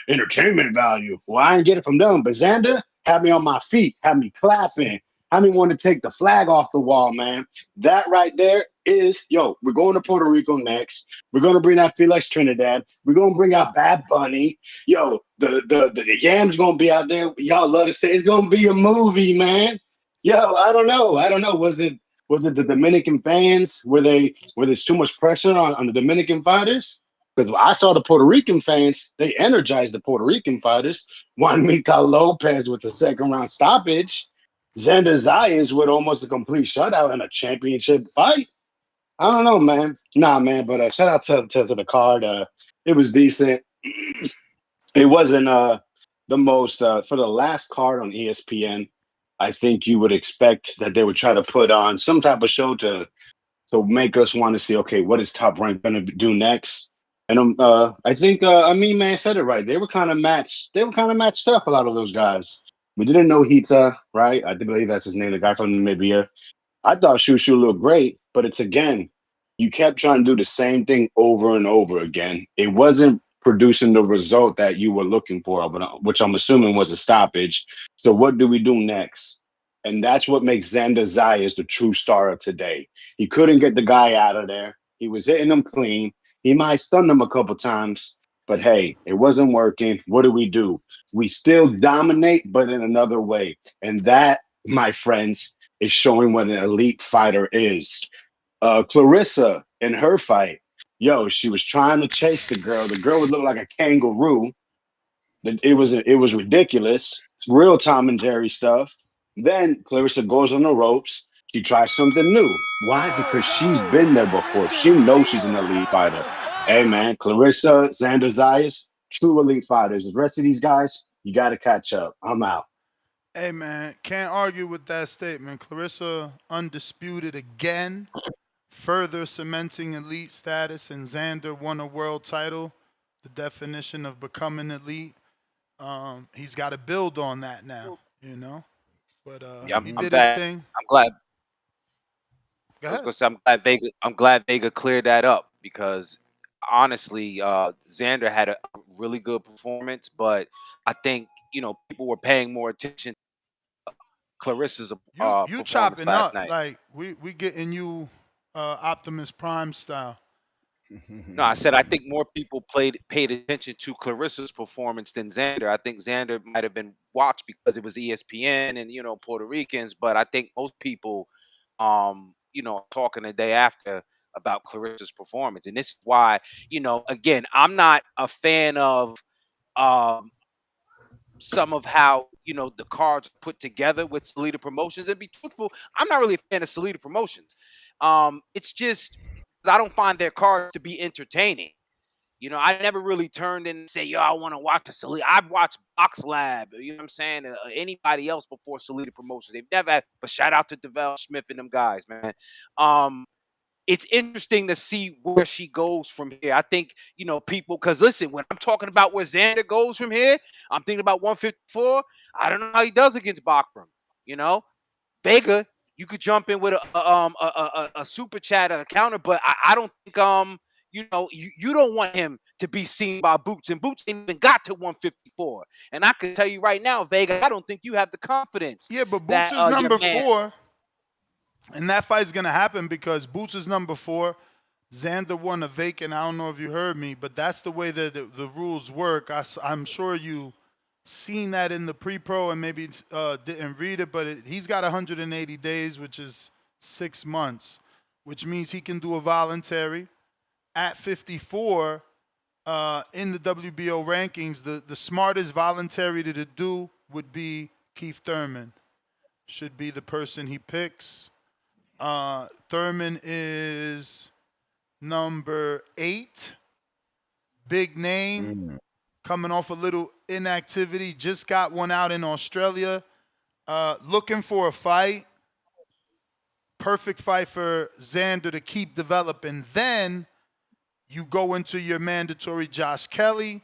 entertainment value." Well, I didn't get it from them, but Xander had me on my feet, had me clapping, had me want to take the flag off the wall, man. That right there is, yo, we're going to Puerto Rico next. We're going to bring out Felix Trinidad. We're going to bring out Bad Bunny. Yo, the Yams going to be out there. Y'all love to say it's going to be a movie, man. Yo, I don't know. Was it the Dominican fans? Were there's too much pressure on the Dominican fighters? Because I saw the Puerto Rican fans, they energized the Puerto Rican fighters. Juan Miguel Lopez with the second round stoppage. Xander Zayas with almost a complete shutout in a championship fight. I don't know, man. Nah, man, but shout out to the card. It was decent. It wasn't the most for the last card on ESPN. I think you would expect that they would try to put on some type of show to make us want to see, okay, what is Top Rank going to do next? And I think Amin man said it right. They were kind of matched. They were kind of matched up. A lot of those guys. We didn't know Hita, right? I believe that's his name, the guy from Namibia. I thought Shushu looked great, but it's again, you kept trying to do the same thing over and over again. It wasn't producing the result that you were looking for, which I'm assuming was a stoppage. So what do we do next? And that's what makes Xander Zayas the true star of today. He couldn't get the guy out of there. He was hitting him clean. He might stun him a couple times, but hey, it wasn't working. What do? We still dominate, but in another way. And that, my friends, is showing what an elite fighter is. Claressa in her fight, yo, she was trying to chase the girl. The girl would look like a kangaroo. It was ridiculous. It's real Tom and Jerry stuff. Then Claressa goes on the ropes. She tries something new. Why? Because she's been there before. She knows she's an elite fighter. Hey, man, Claressa, Xander Zayas, true elite fighters. The rest of these guys, you got to catch up. I'm out. Hey, man, can't argue with that statement. Claressa undisputed again, further cementing elite status, and Xander won a world title, the definition of becoming elite. He's got to build on that now, you know? But Yeah, he I'm did his glad. thing. I'm glad. Go I was ahead. gonna say I'm glad Vega cleared that up because honestly, Xander had a really good performance, but I think people were paying more attention to Claressa's You performance chopping last up night. like we getting you Optimus Prime style. No, I said I think more people paid attention to Claressa's performance than Xander. I think Xander might have been watched because it was ESPN and Puerto Ricans, but I think most people, talking the day after about Claressa's performance, and this is why, again, I'm not a fan of um, some of how the cards are put together with Salida Promotions. And be truthful, I'm not really a fan of Salida Promotions. It's just I don't find their cards to be entertaining. I never really turned in and say, yo, I want to watch the Salida. I've watched Box Lab, you know what I'm saying? Anybody else before Salida Promotions. They've never had, but shout out to Devel Smith and them guys, man. It's interesting to see where she goes from here. I think, people, because listen, when I'm talking about where Xander goes from here, I'm thinking about 154. I don't know how he does against Bachram. Vega, you could jump in with a super chat or a counter, but I don't think you don't want him to be seen by Boots, and Boots ain't even got to 154. And I can tell you right now, Vega, I don't think you have the confidence. Yeah, but Boots that is number your man, 4, and that fight's gonna happen because Boots is number 4. Xander won a vacant. I don't know if you heard me, but that's the way that the rules work. I'm sure you seen that in the pre-pro and maybe didn't read it, but he's got 180 days, which is 6 months, which means he can do a voluntary. At 54, in the WBO rankings, the smartest voluntary to do would be Keith Thurman. Should be the person he picks. Thurman is number 8. Big name. Coming off a little inactivity. Just got one out in Australia. Looking for a fight. perfect fight for Xander to keep developing. Then you go into your mandatory Josh Kelly,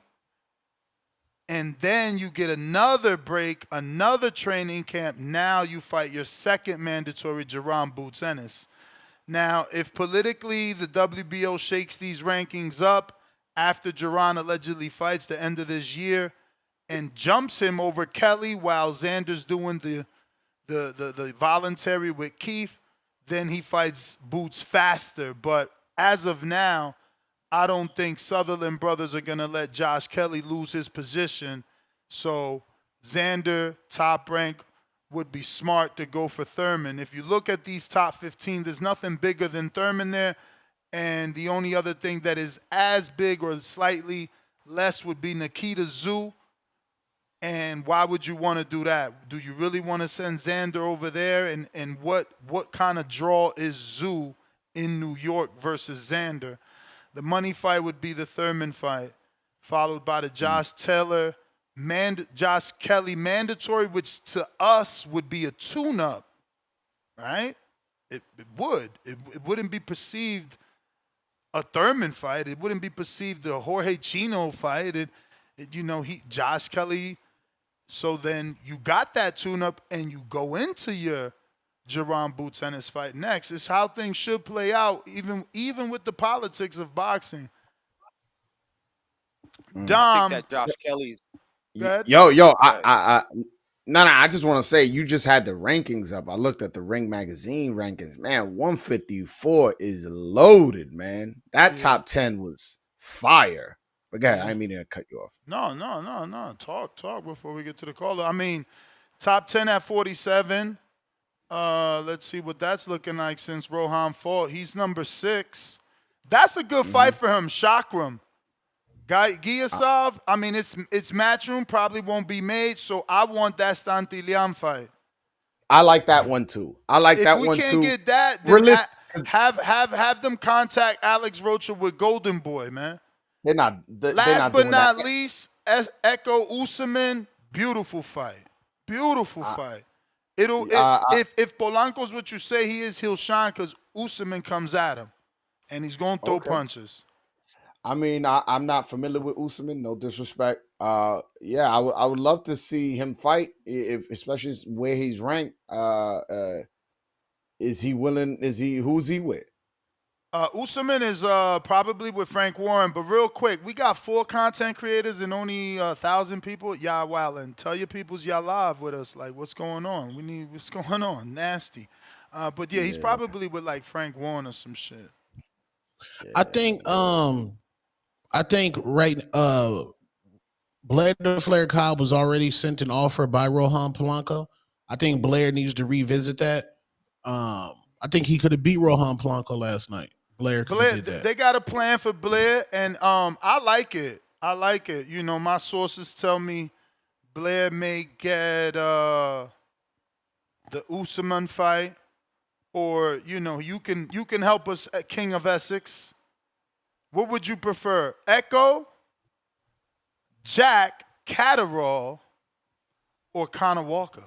and then you get another break, another training camp. Now you fight your second mandatory, Jerron Boots Ennis. Now, if politically the WBO shakes these rankings up after Jerron allegedly fights the end of this year and jumps him over Kelly while Xander's doing the voluntary with Keith, then he fights Boots faster. But as of now, I don't think Sutherland brothers are going to let Josh Kelly lose his position. So Xander, top rank, would be smart to go for Thurman. If you look at these top 15, there's nothing bigger than Thurman there. And the only other thing that is as big or slightly less would be Nikita Tszyu. And why would you want to do that? Do you really want to send Xander over there? And what kind of draw is Tszyu in New York versus Xander? The money fight would be the Thurman fight, followed by the Josh Taylor, Josh Kelly mandatory, which to us would be a tune-up, right? It would. It wouldn't be perceived a Thurman fight. It wouldn't be perceived a Jorge Chino fight. Josh Kelly. So then you got that tune-up and you go into your Jerron Boots Ennis fight next. It's how things should play out, even with the politics of boxing. Dom. I think that Josh Kelly's. I just want to say you just had the rankings up. I looked at the Ring Magazine rankings. Man, 154 is loaded, man. That top 10 was fire. But go ahead, I didn't mean to cut you off. No. Talk before we get to the caller. I mean, top 10 at 47. Let's see what that's looking like since Rohan fought. He's number 6. That's a good fight for him. Chakram. Giasov, I mean, it's Matchroom, probably won't be made, so I want that Stantilyan fight. I like that one too. If we can't get that, then have them contact Alex Rocha with Golden Boy, man. Last but not least, Echo Usman, beautiful fight. Beautiful fight. If Polanco's what you say he is, he'll shine because Usman comes at him, and he's going to throw punches. I mean, I'm not familiar with Usman, no disrespect. I would love to see him fight, especially where he's ranked. Is he willing? Who's he with? Usman is probably with Frank Warren. But real quick, we got 4 content creators and only 1,000 people. Y'all wildin'. Tell your peoples y'all live with us. Like, what's going on? What's going on? Nasty. But he's probably with like Frank Warren or some shit. Yeah. I think Blair Flair Cobb was already sent an offer by Rohan Polanco. I think Blair needs to revisit that. I think he could have beat Rohan Polanco last night. Blair did that. They got a plan for Blair, and I like it. You know, my sources tell me Blair may get the Usman fight, or you can help us at King of Essex. What would you prefer? Echo, Jack, Catterall, or Conor Walker?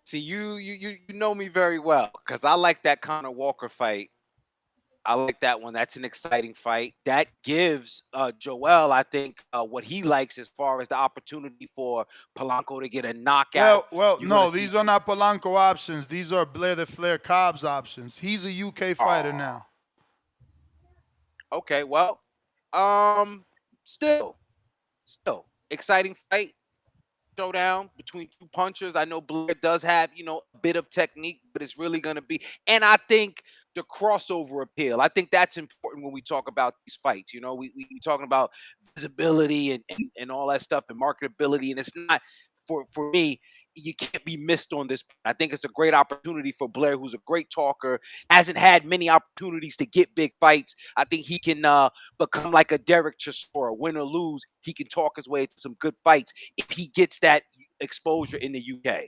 See, you know me very well because I like that Conor Walker fight. I like that one. That's an exciting fight. That gives Joel, I think, what he likes as far as the opportunity for Polanco to get a knockout. Well, no, these are not Polanco options. These are Blair the Flair Cobb's options. He's a UK fighter now. Okay, well, still exciting fight. Showdown between 2 punchers. I know Blair does have, a bit of technique, but it's really going to be, and I think the crossover appeal. I think that's important when we talk about these fights. We talking about visibility and all that stuff and marketability, and it's not for me. You can't be missed on this. I think it's a great opportunity for Blair, who's a great talker, hasn't had many opportunities to get big fights. I think he can become like a Derek Chisora, win or lose. He can talk his way to some good fights if he gets that exposure in the UK.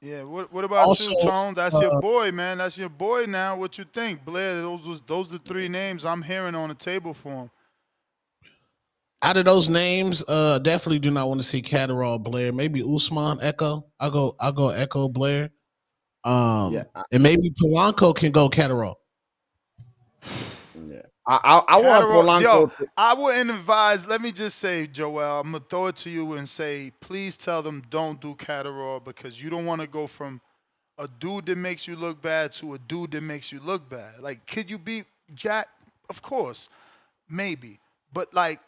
Yeah, what about you, Tone? That's your boy, man. That's your boy now. What you think, Blair? Those are the 3 names I'm hearing on the table for him. Out of those names, definitely do not want to see Catterall, Blair. Maybe Usman, Echo. I'll go Echo, Blair. Yeah, And maybe Polanco can go Catterall. yeah. I want Catterall, yo, Polanco. I wouldn't advise. Let me just say, Joel, I'm gonna throw it to you and say, please tell them don't do Catterall because you don't want to go from a dude that makes you look bad to a dude that makes you look bad. Like, could you beat Jack? Of course, maybe, but like,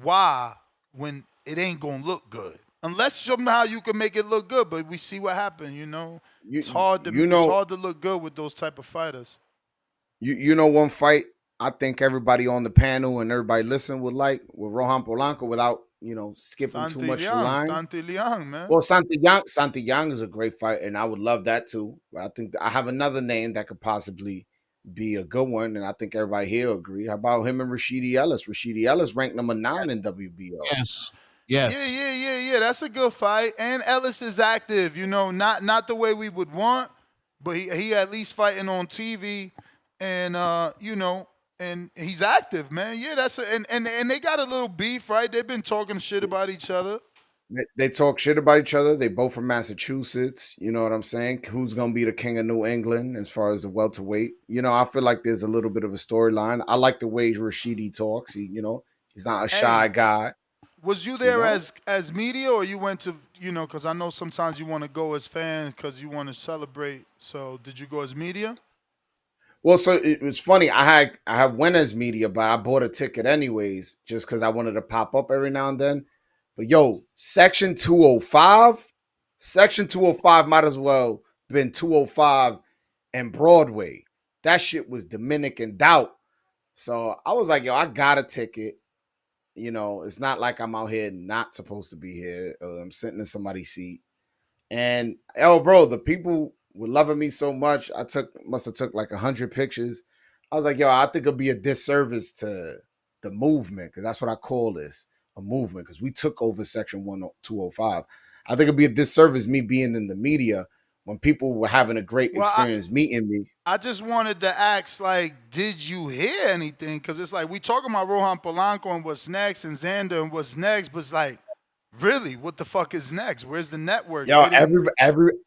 why when it ain't gonna look good? Unless somehow you can make it look good, but we see what happened. You know, it's hard to look good with those type of fighters. You know one fight I think everybody on the panel and everybody listening would like with Rohan Polanco without skipping too much line. Santillán, man. Well, Santillán is a great fight, and I would love that too. But I think I have another name that could possibly be a good one, and I think everybody here will agree. How about him and Rashidi Ellis? Rashidi Ellis ranked number 9 in WBO. Yes. Yeah. That's a good fight. And Ellis is active, not the way we would want, but he at least fighting on TV, and and he's active, man. Yeah, and they got a little beef, right? They've been talking shit about each other. They talk shit about each other. They both from Massachusetts. You know what I'm saying? Who's gonna be the king of New England as far as the welterweight? I feel like there's a little bit of a storyline. I like the way Rashidi talks. He's not a shy guy. Was you there as media, or you went to because I know sometimes you want to go as fans because you want to celebrate. So did you go as media? Well, so it was funny. I went as media, but I bought a ticket anyways, just because I wanted to pop up every now and then. But yo, Section 205 might as well been 205 and Broadway. That shit was Dominican doubt. So I was like, yo, I got a ticket. It's not like I'm out here not supposed to be here. I'm sitting in somebody's seat. And bro, the people were loving me so much. Must have took like 100 pictures. I was like, yo, I think it'll be a disservice to the movement, because that's what I call this, a movement, because we took over Section 205. I think it'd be a disservice me being in the media when people were having a great experience meeting me. I just wanted to ask, like, did you hear anything? Because it's like we talking about Rohan Polanco and what's next, and Xander and what's next, but it's like, really, what the fuck is next? Where's the network? Yo,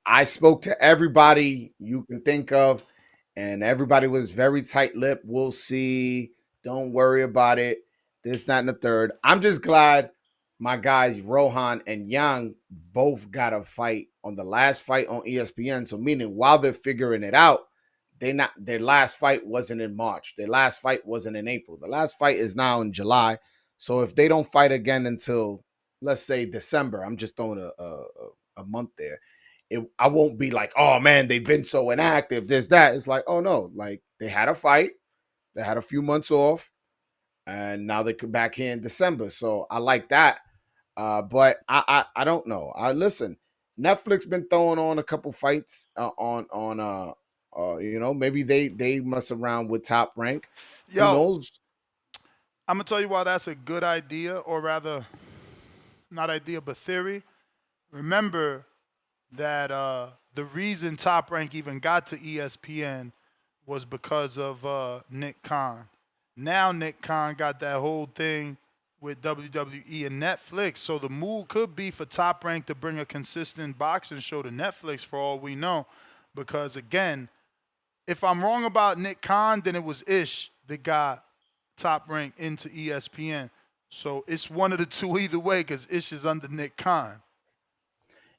I spoke to everybody you can think of, and everybody was very tight-lipped. We'll see. Don't worry about it. This, that, and the third. I'm just glad my guys Rohan and Yang both got a fight on the last fight on ESPN. So meaning while they're figuring it out, their last fight wasn't in March. Their last fight wasn't in April. The last fight is now in July. So if they don't fight again until, let's say, December, I'm just throwing a month there, I won't be like, oh man, they've been so inactive, this, that. It's like, oh no, like they had a fight, they had a few months off, and now they come back here in December. So I like that. But I don't know. Listen, Netflix been throwing on a couple fights maybe they mess around with Top Rank. Yo, who knows? I'm gonna tell you why that's a good idea, or rather, not idea, but theory. Remember that the reason Top Rank even got to ESPN was because of Nick Khan. Now Nick Khan got that whole thing with WWE and Netflix, so the move could be for Top Rank to bring a consistent boxing show to Netflix for all we know. Because again, if I'm wrong about Nick Khan, then it was Ish that got Top Rank into ESPN. So it's one of the two either way, because Ish is under Nick Khan.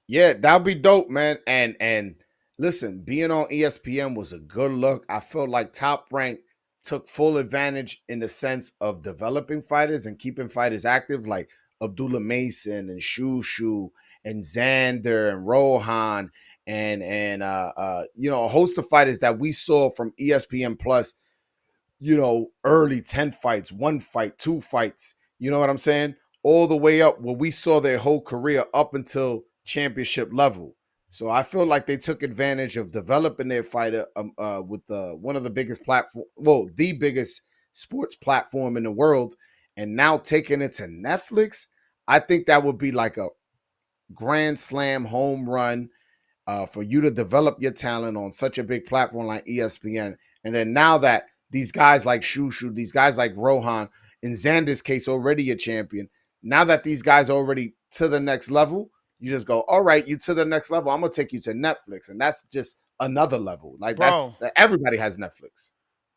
Yeah, that'd be dope, man. And listen, being on ESPN was a good look. I felt like Top Rank took full advantage in the sense of developing fighters and keeping fighters active, like Abdullah Mason and Shushu and Xander and Rohan and a host of fighters that we saw from ESPN Plus, early 10 fights, 1 fight, 2 fights, you know what I'm saying? All the way up where we saw their whole career up until championship level. So I feel like they took advantage of developing their fighter with one of the biggest the biggest sports platform in the world, and now taking it to Netflix. I think that would be like a grand slam home run for you to develop your talent on such a big platform like ESPN. And then now that these guys like Shushu, these guys like Rohan, in Xander's case, already a champion. Now that these guys are already to the next level, you just go, all right, you to the next level. I'm gonna take you to Netflix, and that's just another level. Like Bro, everybody has Netflix.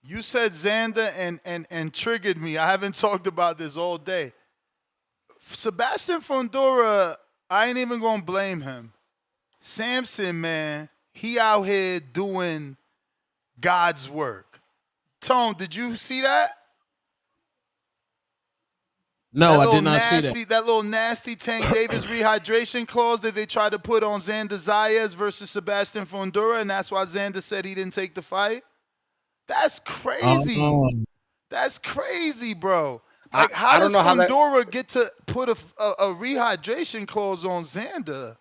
you said Xander and triggered me. I haven't talked about this all day. Sebastian Fundora, I ain't even gonna blame him. Samson, man, he out here doing God's work. Tone, did you see that? No, I did not see that. That little nasty Tank Davis rehydration clause that they tried to put on Xander Zayas versus Sebastian Fundora, and that's why Xander said he didn't take the fight. That's crazy. That's crazy, bro. Like, how does Fundora get to put a rehydration clause on Xander?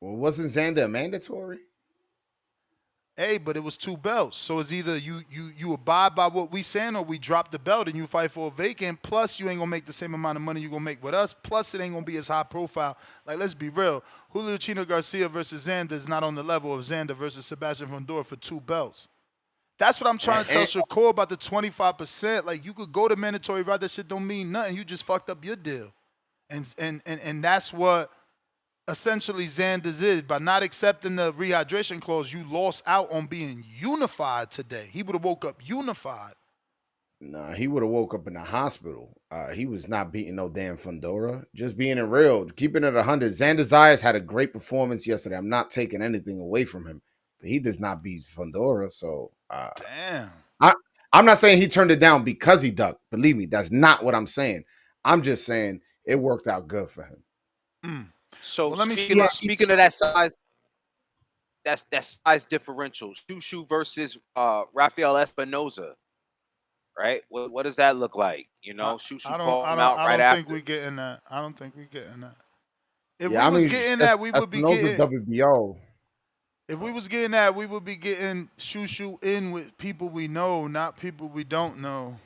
Well, wasn't Xander mandatory? Hey, but it was 2 belts. So it's either you abide by what we saying or we drop the belt and you fight for a vacant. Plus, you ain't going to make the same amount of money you're going to make with us. Plus, it ain't going to be as high profile. Like, let's be real. Julio Chino Garcia versus Xander is not on the level of Xander versus Sebastian Fundora for 2 belts. That's what I'm trying to tell Shakur about the 25%. Like, you could go to mandatory route. That shit don't mean nothing. You just fucked up your deal. And that's what essentially Xander's is. By not accepting the rehydration clause, you lost out on being unified today. He would have woke up unified. Nah, he would have woke up in the hospital. He was not beating no damn Fundora. Just being it real, keeping it 100. Xander Zayas had a great performance yesterday. I'm not taking anything away from him, but he does not beat Fundora. So, damn. I'm not saying he turned it down because he ducked. Believe me, that's not what I'm saying. I'm just saying it worked out good for him. So well, speaking of that size, that size differential, Shushu versus Rafael Espinoza, right? What does that look like? You know, Shushu called him out right after. I don't think we're getting that. I don't think we're getting that. If we was getting that, we would be getting WBO. If we was getting that, we would be getting Shushu in with people we know, not people we don't know.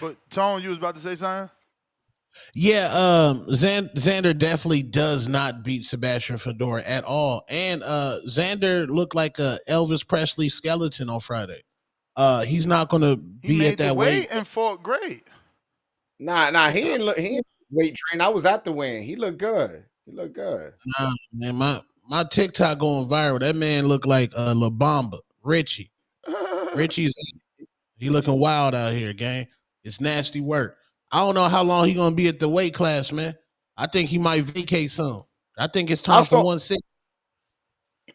But Tone, you was about to say something? Yeah, Xander definitely does not beat Sebastian Fundora at all. And Xander looked like a Elvis Presley skeleton on Friday. He's not going to be at that weight. And fought great. Nah, he ain't weight train. I was at the weigh-in. He looked good. Nah, man, my TikTok going viral. That man looked like La Bamba, Richie. He looking wild out here, gang. It's nasty work. I don't know how long he gonna be at the weight class, man. I think he might vacate soon. I think it's time for 160.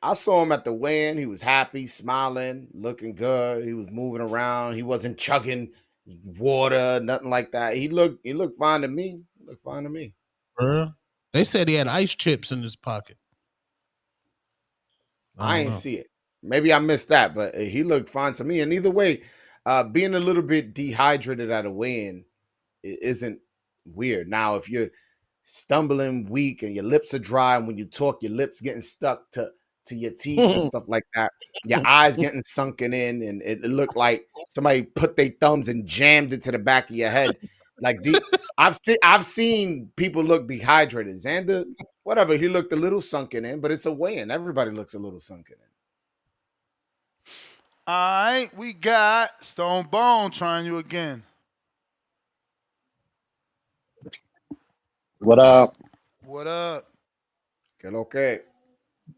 I saw him at the weigh-in. He was happy, smiling, looking good. He was moving around. He wasn't chugging water, nothing like that. He looked fine to me. They said he had ice chips in his pocket. I ain't see it. Maybe I missed that, but he looked fine to me. And either way, being a little bit dehydrated at a weigh-in isn't weird. Now, if you're stumbling weak and your lips are dry, and when you talk, your lips getting stuck to your teeth and stuff like that, your eyes getting sunken in, and it looked like somebody put their thumbs and jammed it to the back of your head. Like I've seen people look dehydrated. Xander, whatever, he looked a little sunken in, but it's a weigh-in. Everybody looks a little sunken in. All right, we got Stone Bone trying you again. What up? What up? Okay.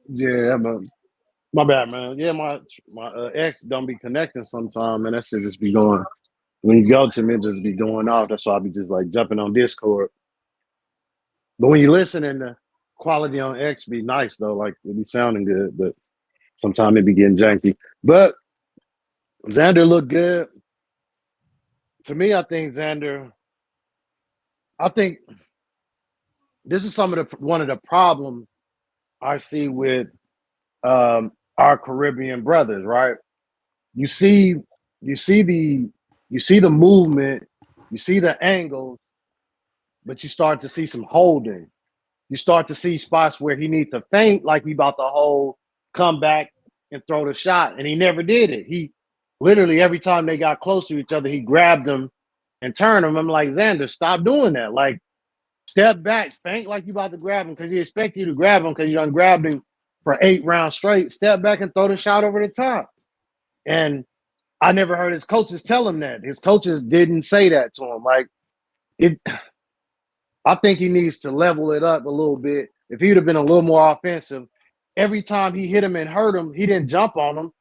Yeah, my bad, man. Yeah, my ex don't be connecting sometime, and that shit just be going. When you go to me, it just be going off. That's why I be just like jumping on Discord. But when you listen, and the quality on X be nice though, like it be sounding good, but sometimes it be getting janky. But Xander looked good. To me, I think this is one of the problems I see with our Caribbean brothers, right? You see the movement, you see the angles, but you start to see some holding. You start to see spots where he needs to feint like he about to hold, come back and throw the shot, and he never did it. He literally every time they got close to each other, he grabbed them and turned them. I'm like, Xander, stop doing that. Like, step back, feint like you about to grab him because he expect you to grab him because you done grabbed him for 8 rounds straight. Step back and throw the shot over the top. And I never heard his coaches tell him that. His coaches didn't say that to him. Like it, I think he needs to level it up a little bit. If he'd have been a little more offensive, every time he hit him and hurt him, he didn't jump on him.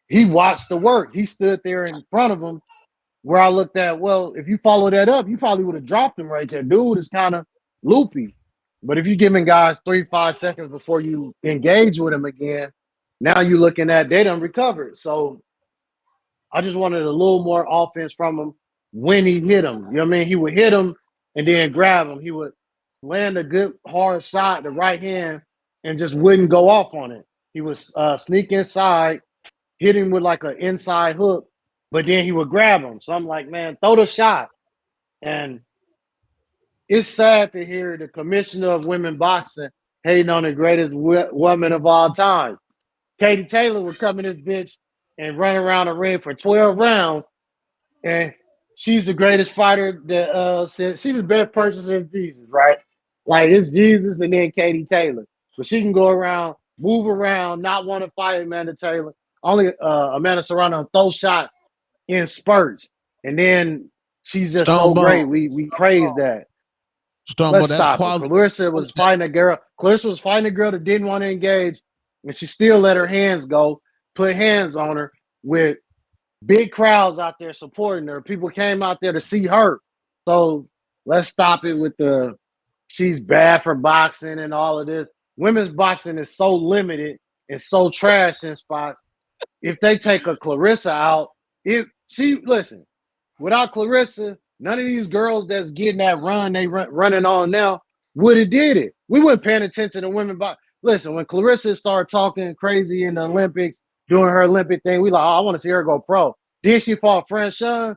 He watched the work. He stood there in front of him where I looked at, well, if you follow that up, you probably would have dropped him right there. Dude is kind of loopy. But if you're giving guys 3-5 seconds before you engage with him again, now you're looking at they done recovered. So I just wanted a little more offense from him when he hit him. You know what I mean? He would hit him and then grab him. He would land a good hard shot, the right hand, and just wouldn't go off on it. He would sneak inside, hit him with like an inside hook, but then he would grab him. So I'm like, man, throw the shot. And it's sad to hear the commissioner of women boxing hating on the greatest woman of all time. Katie Taylor would come in this bitch and run around the ring for 12 rounds, and she's the greatest fighter that since she was the best person since Jesus, right? Like it's Jesus and then Katie Taylor. But she can go around, move around, not want to fight Amanda Taylor. Only Amanda Serrano throw shots in spurts. And then she's just so great. We praise that. Let's that's stop quality. it. Claressa was fighting a girl. Claressa was fighting a girl that didn't want to engage, and she still let her hands go, put hands on her with big crowds out there supporting her. People came out there to see her. So let's stop it with the she's bad for boxing and all of this. Women's boxing is so limited and so trash in spots. If they take a Claressa out, listen, without Claressa, none of these girls that's getting that run running on now would have did it. We weren't paying attention to women. Listen, when Claressa started talking crazy in the Olympics, doing her Olympic thing, we like, oh, I want to see her go pro. Then she fought Franchon.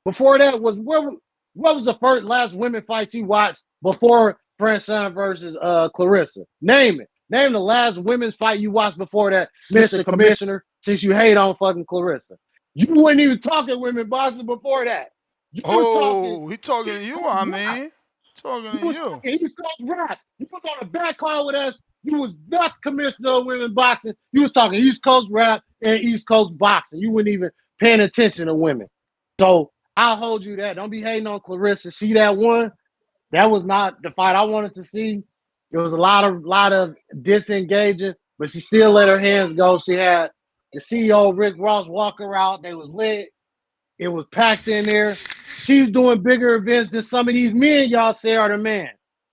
Before that was what was the last women fight you watched before Franchon versus Claressa? Name it. Name the last women's fight you watched before that, Mr. Commissioner, since you hate on fucking Claressa. You weren't even talking women boxing before that. He talking to you, I mean. Talking to you. East Coast rap. You was on a back call with us. You was not commissioner of women boxing. You was talking East Coast rap and East Coast boxing. You weren't even paying attention to women. So I'll hold you that. Don't be hating on Claressa. See that one? That was not the fight I wanted to see. There was a lot of disengaging, but she still let her hands go. She had the CEO Rick Ross walk her out. They was lit. It was packed in there. She's doing bigger events than some of these men y'all say are the man.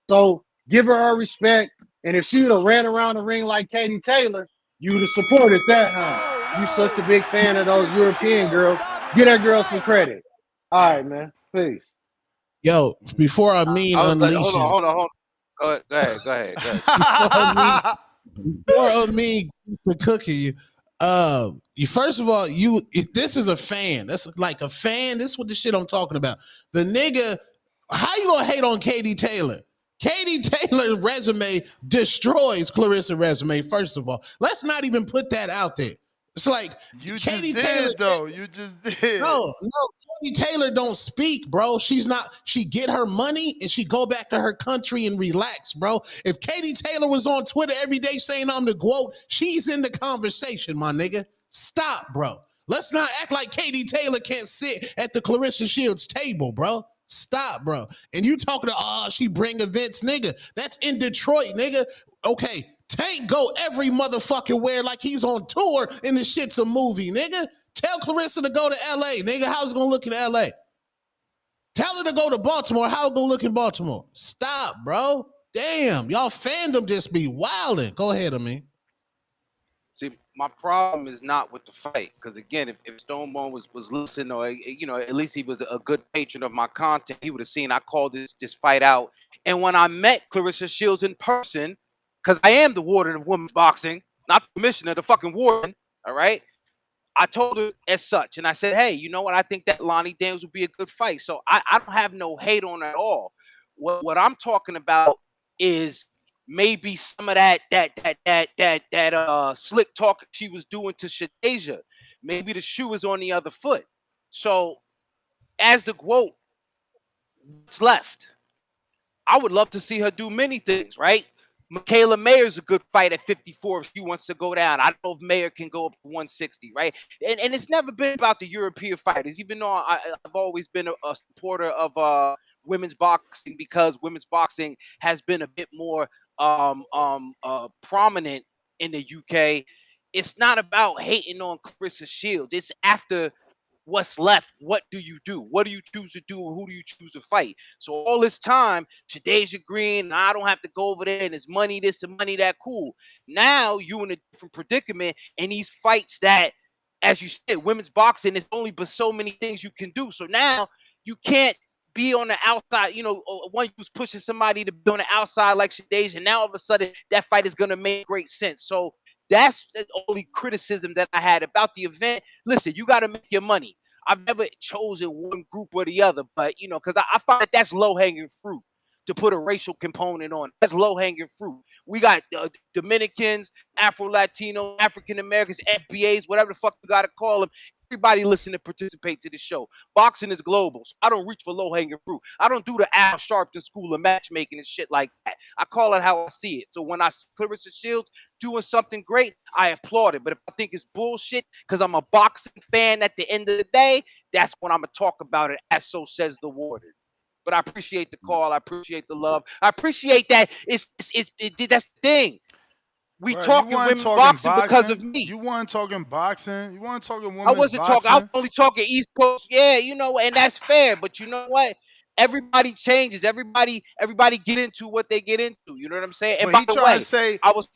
So give her respect. And if she would have ran around the ring like Katie Taylor, you would have supported that, huh? You such a big fan of those European girls. Get that girl some credit. All right, man. Please. Yo, before I unleash hold on. Go ahead. Before me to cooking you. First of all, if this is a fan. That's like a fan. This is what the shit I'm talking about. The nigga, how you gonna hate on Katie Taylor? Katie Taylor's resume destroys Clarissa's resume. First of all, let's not even put that out there. It's like you Katie just Taylor, did, though. You just did. No. Katie Taylor don't speak, bro. She get her money and she go back to her country and relax, bro. If Katie Taylor was on Twitter every day saying I'm the GOAT, she's in the conversation, my nigga. Stop, bro. Let's not act like Katie Taylor can't sit at the Claressa Shields table, bro. Stop, bro. And you talking to, she bring events, nigga. That's in Detroit, nigga. Okay, Tank go every motherfucking where like he's on tour and this shit's a movie, nigga. Tell Claressa to go to LA, nigga. How's it gonna look in LA? Tell her to go to Baltimore. How it gonna look in Baltimore? Stop, bro. Damn, y'all fandom just be wilding. Go ahead, See, my problem is not with the fight, because again, if Stonebone was listening, or at least he was a good patron of my content, he would have seen I called this fight out. And when I met Claressa Shields in person, because I am the warden of women's boxing, not the commissioner, the fucking warden. All right. I told her as such, and I said, hey, you know what? I think that Lonnie Daniels would be a good fight. So I don't have no hate on it at all. What I'm talking about is maybe some of that slick talk she was doing to Shadeja. Maybe the shoe is on the other foot. So as the GOAT, what's left? I would love to see her do many things, right? Michaela Mayer's a good fight at 54 if she wants to go down. I don't know if Mayer can go up to 160, right? And it's never been about the European fighters, even though I've always been a supporter of women's boxing because women's boxing has been a bit more prominent in the UK. It's not about hating on Claressa Shields. It's after what's left. What do you do? What do you choose to do? Who do you choose to fight? So all this time, Shadeja Green, I don't have to go over there and it's money this and money that. Cool. Now you in a different predicament in these fights that, as you said, women's boxing is only but so many things you can do. So now you can't be on the outside. You know, one was pushing somebody to be on the outside like Shadeja, and now all of a sudden that fight is going to make great sense. So that's the only criticism that I had about the event. Listen, you got to make your money. I've never chosen one group or the other, but you know, because I find that that's low-hanging fruit to put a racial component on. That's low-hanging fruit. We got Dominicans, Afro-Latino, African-Americans, FBAs, whatever the fuck you got to call them. Everybody listen to participate to the show. Boxing is global, so I don't reach for low-hanging fruit. I don't do the Al Sharpton school of matchmaking and shit like that. I call it how I see it. So when I see Claressa Shields doing something great, I applaud it. But if I think it's bullshit because I'm a boxing fan at the end of the day, that's when I'm going to talk about it, as so says the warden. But I appreciate the call. I appreciate the love. I appreciate that that's the thing. We talking women's boxing because of me. You weren't talking boxing. You weren't talking women's I wasn't boxing. talking. I was only talking East Coast. Yeah, you know, and that's fair. But you know what? Everybody changes. Everybody get into what they get into. You know what I'm saying? And But by the way,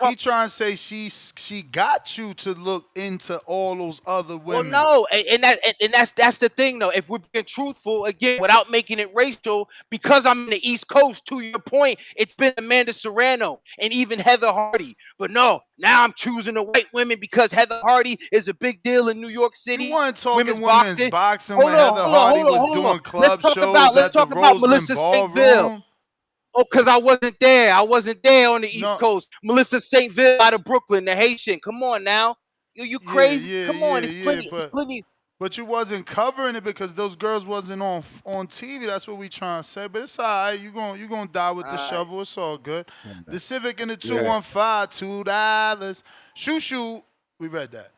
he trying to say she got you to look into all those other women. Well, no, and that's the thing though. If we're being truthful again, without making it racial, because I'm in the East Coast. To your point, it's been Amanda Serrano and even Heather Hardy. But no, now I'm choosing the white women because Heather Hardy is a big deal in New York City. You weren't talking women's boxing when Heather Hardy was doing club shows at the Roseland Ballroom. Oh, because I wasn't there. I wasn't there on the East Coast. Melissa St. Ville out of Brooklyn, the Haitian. Come on now. You crazy? Come on. It's plenty. But you wasn't covering it because those girls wasn't on TV. That's what we trying to say. But it's all right. You gonna die with the shovel. It's all good. The Civic in the 215, $2. Shushu, we read that.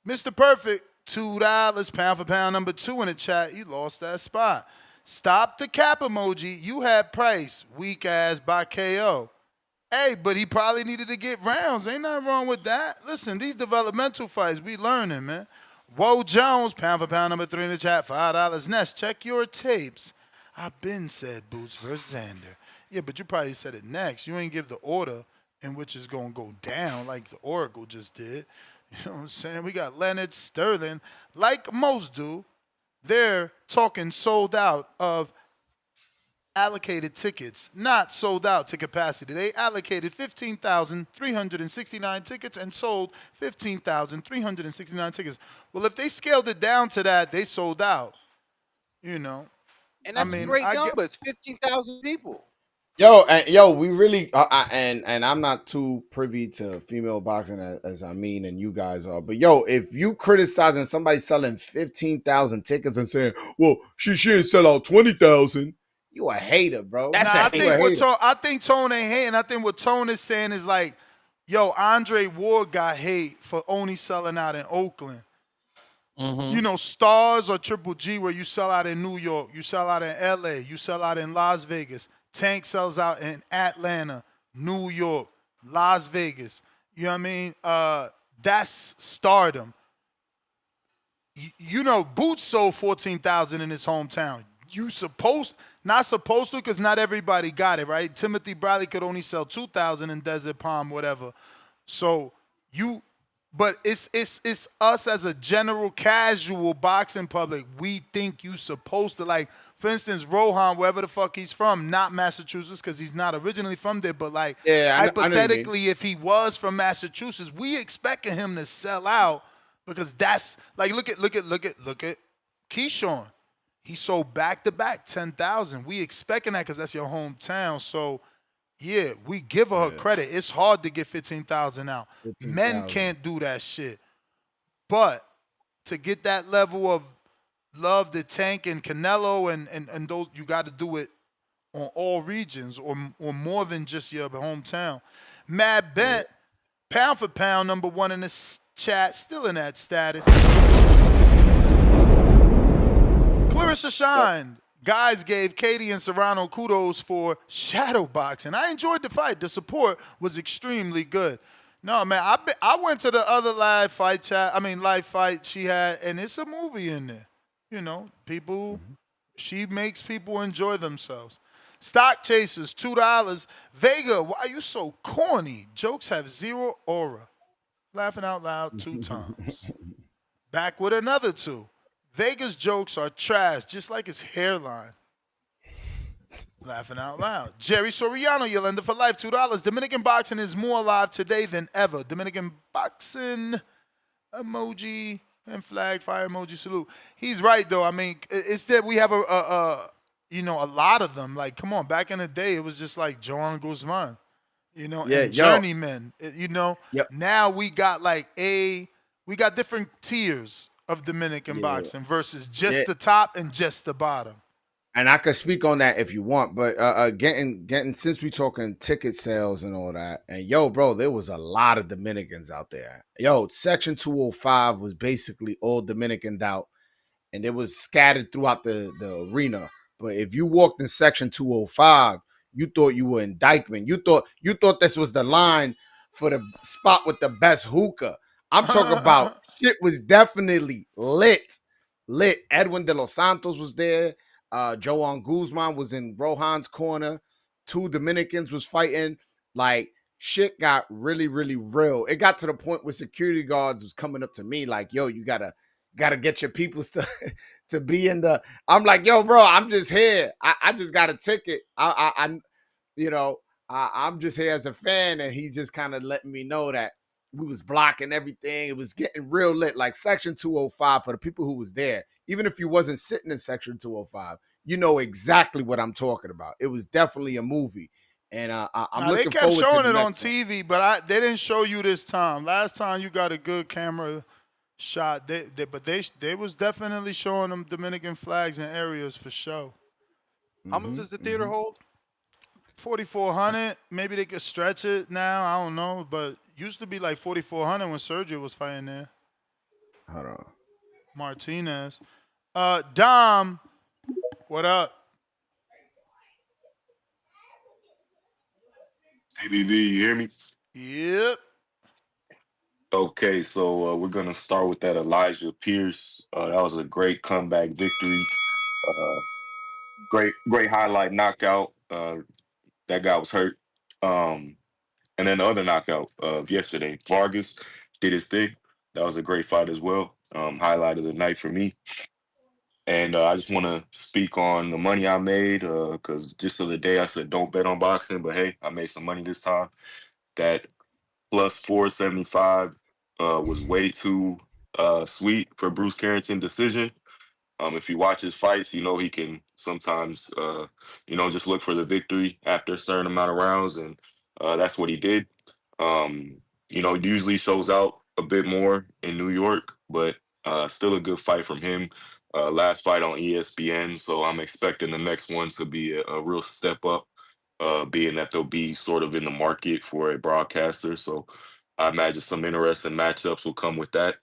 Mr. Perfect, $2. Pound for pound number 2 in the chat. You lost that spot. Stop the cap emoji. You had Price. Weak ass by KO. Hey, but he probably needed to get rounds. Ain't nothing wrong with that. Listen, these developmental fights, we learning, man. Whoa Jones, pound for pound number 3 in the chat, $5. Nest, check your tapes. I've been said Boots versus Xander. Yeah, but you probably said it next. You ain't give the order in which it's going to go down like the Oracle just did. You know what I'm saying? We got Leonard Sterling, like most do. They're talking sold out of allocated tickets, not sold out to capacity. They allocated 15,369 tickets and sold 15,369 tickets. Well, if they scaled it down to that, they sold out. You know. And that's a great number. It's 15,000 people. Yo, we really and I'm not too privy to female boxing as I mean, and you guys are. But yo, if you criticizing somebody selling 15,000 tickets and saying, "Well, she didn't sell out 20,000," you a hater, bro. I think Tone ain't hating. I think what Tone is saying is like, yo, Andre Ward got hate for only selling out in Oakland. Mm-hmm. You know, Stars or Triple G, where you sell out in New York, you sell out in LA, you sell out in Las Vegas. Tank sells out in Atlanta, New York, Las Vegas. You know what I mean? That's stardom. You know, Boots sold 14,000 in his hometown. Not supposed to, because not everybody got it, right? Timothy Bradley could only sell 2,000 in Desert Palm, whatever. So but it's us as a general casual boxing public. We think you supposed to, like, for instance, Rohan, wherever the fuck he's from, not Massachusetts because he's not originally from there, but like hypothetically, if he was from Massachusetts, we expecting him to sell out because that's like look at Keyshawn. He sold back-to-back 10,000. We expecting that because that's your hometown. So yeah, we give her credit. It's hard to get 15,000 out. 15, men can't do that shit. But to get that level of love, the Tank and Canelo and those, you got to do it on all regions or more than just your hometown. Mad Bent, pound for pound, number one in the chat, still in that status. Claressa shined. Guys gave Katie and Serrano kudos for shadow boxing. I enjoyed the fight. The support was extremely good. No, man, I went to the other live fight she had, and it's a movie in there. You know, people, she makes people enjoy themselves. Stock chasers, $2. Vega, why are you so corny? Jokes have zero aura. Laughing out loud 2 times. Back with another 2. Vega's jokes are trash, just like his hairline. Laughing out loud. Jerry Soriano, Yolanda for life, $2. Dominican boxing is more alive today than ever. Dominican boxing emoji and flag fire emoji salute. He's right though. I mean, it's that we have a lot of them. Like, come on, back in the day, it was just like Joan Guzman, and journeymen. Now we got we got different tiers of Dominican boxing versus just the top and just the bottom. And I could speak on that if you want, but getting since we talking ticket sales and all that, and bro, there was a lot of Dominicans out there. Section 205 was basically all Dominicaned out, and it was scattered throughout the arena. But if you walked in Section 205, you thought you were in Dykeman. You thought this was the line for the spot with the best hookah. I'm talking about shit was definitely lit. Edwin de los Santos was there. Joan Guzman was in Rohan's corner. 2 Dominicans was fighting. Like, shit got really, really real. It got to the point where security guards was coming up to me like, yo, you gotta get your peoples to be in the. I'm like, yo, bro, I'm just here. I just got a ticket. I'm just here as a fan, and he's just kind of letting me know that we was blocking everything. It was getting real lit. Like Section 205 for the people who was there. Even if you wasn't sitting in Section 205, you know exactly what I'm talking about. It was definitely a movie. And I'm looking forward to they kept showing it on TV, but they didn't show you this time. Last time you got a good camera shot. They was definitely showing them Dominican flags and areas for show. How much does the theater hold? 4,400. Maybe they could stretch it now. I don't know, but used to be like 4,400 when Sergio was fighting there. Hold on. Martinez. Dom, what up? CBV, you hear me? Yep. Okay, so we're gonna start with that Elijah Pierce. That was a great comeback victory. Uh, great highlight knockout. That guy was hurt. And then the other knockout of yesterday, Vargas did his thing. That was a great fight as well. Highlight of the night for me. And I just want to speak on the money I made because just the other day I said don't bet on boxing, but hey, I made some money this time. That plus 475 was way too sweet for Bruce Carrington decision. If you watch his fights, you know he can sometimes, just look for the victory after a certain amount of rounds, and that's what he did. Usually shows out a bit more in New York, but still a good fight from him. Last fight on ESPN, so I'm expecting the next one to be a real step up, being that they'll be sort of in the market for a broadcaster. So I imagine some interesting matchups will come with that.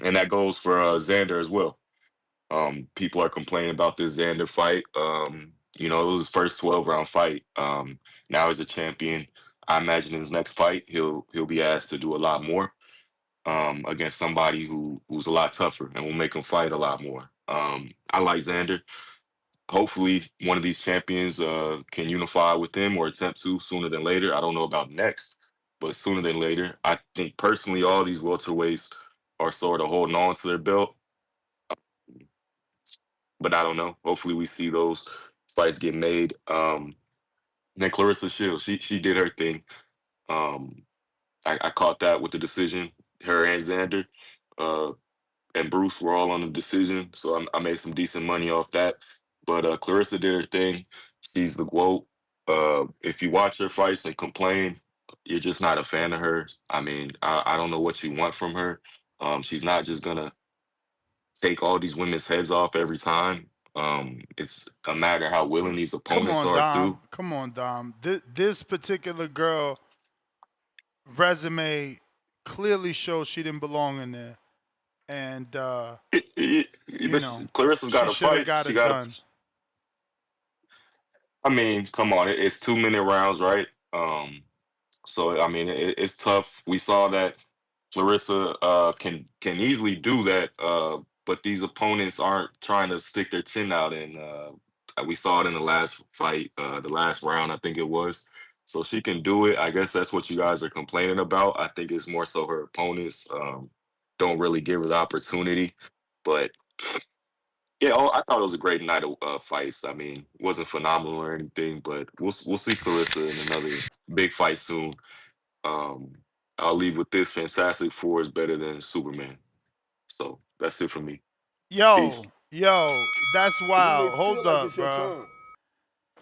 And that goes for Xander as well. People are complaining about this Xander fight. It was his first 12-round fight. Now he's a champion. I imagine in his next fight he'll be asked to do a lot more against somebody who's a lot tougher and will make him fight a lot more. I like Xander. Hopefully one of these champions can unify with him or attempt to sooner than later. I don't know about next, but sooner than later. I think personally all these welterweights are sort of holding on to their belt. But I don't know. Hopefully we see those fights get made. Then Claressa Shields, she did her thing. I caught that with the decision. Her and Xander and Bruce were all on the decision, so I made some decent money off that. But Claressa did her thing. She's the GOAT. If you watch her fights and complain, you're just not a fan of her. I mean, I don't know what you want from her. She's not just gonna take all these women's heads off every time. It's a matter how willing these Come opponents on, are too. Dom. Come on, Dom. This particular girl resume clearly shows she didn't belong in there, and you know Clarissa's got she to should have fight. got She it got done. to. I mean, come on, it's 2 minute rounds, right? So I mean, it's tough. We saw that Claressa can easily do that, but these opponents aren't trying to stick their chin out, and we saw it in the last fight, the last round, I think it was. So she can do it. I guess that's what you guys are complaining about. I think it's more so her opponents don't really give her the opportunity, but. Yeah, I thought it was a great night of fights. I mean, it wasn't phenomenal or anything, but we'll see Claressa in another big fight soon. Um, I'll leave with this: Fantastic Four is better than Superman. So that's it for me. Peace. Yo, that's You may wild. feel Hold like up, it's your bro. time.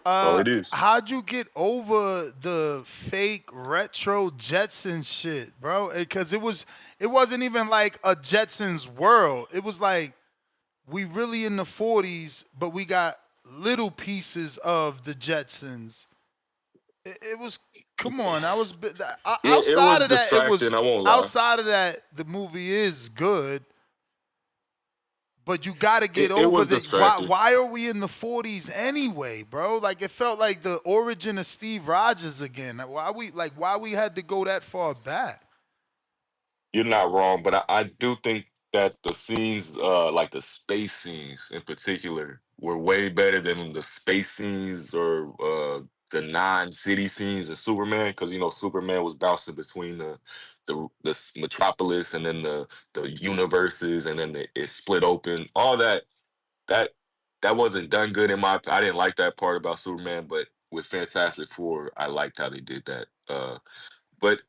Oh, it is. How'd you get over the fake retro Jetsons shit, bro? Because it wasn't even like a Jetsons world. It was like we really in the 40s, but we got little pieces of the Jetsons. It was come on. I was Yeah, it outside was of that. It distracting. was I won't lie. outside of that. The movie is good. But you got to get It over was the why. distracting. Why are we in the 40s anyway, bro? Like it felt like the origin of Steve Rogers again. Why we had to go that far back? You're not wrong, but I do think that the scenes, like the space scenes in particular, were way better than the space scenes or the non-city scenes in Superman. Because Superman was bouncing between the metropolis and then the universes, and then it split open. All that that wasn't done good in my. I didn't like that part about Superman, but with Fantastic Four, I liked how they did that. But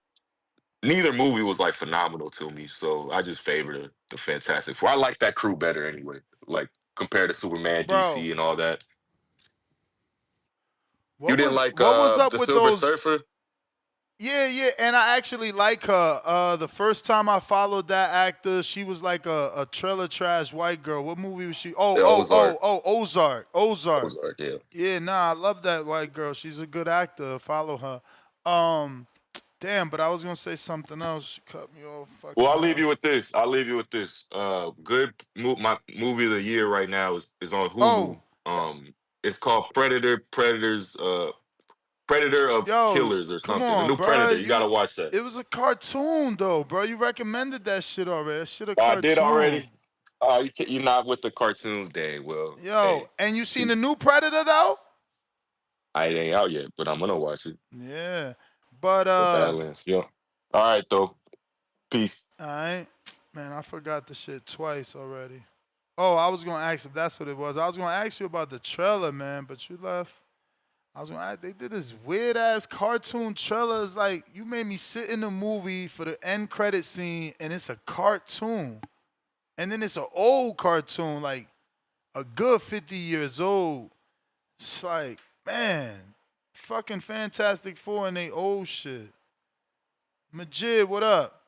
neither movie was like phenomenal to me, so I just favor the Fantastic Four. I like that crew better anyway, like compared to Superman, Bro, DC, and all that. You what didn't was like what was up the with Silver those? Surfer? Yeah, and I actually like her. The first time I followed that actor, she was like a trailer trash white girl. What movie was she? The Ozark. Ozark. Ozark, yeah. Yeah, nah, I love that white girl. She's a good actor. Follow her. Damn, but I was gonna say something else. She cut me off. Well, Fucking I'll leave hell. you with this. My movie of the year right now is on Oh, Hulu. It's called Predator of yo, Killers or come something. The on, new bro. Predator. You gotta watch that. It was a cartoon though, bro. You recommended that shit already. That shit a I did cartoon. already. You're not with the cartoons, day. Well, Yo, hey, and you seen the peace. new Predator though? I ain't out yet, but I'm gonna watch it. Yeah, but The Badlands. Yeah. All right, though. Peace. I man, I forgot the shit twice already. Oh, I was gonna ask if that's what it was. I was gonna ask you about the trailer, man, but you left. I was gonna ask, they did this weird ass cartoon trailer. It's like you made me sit in the movie for the end credit scene, and it's a cartoon, and then it's an old cartoon, like a good 50 years old. It's like, man, fucking Fantastic Four and they old shit. Majid, what up?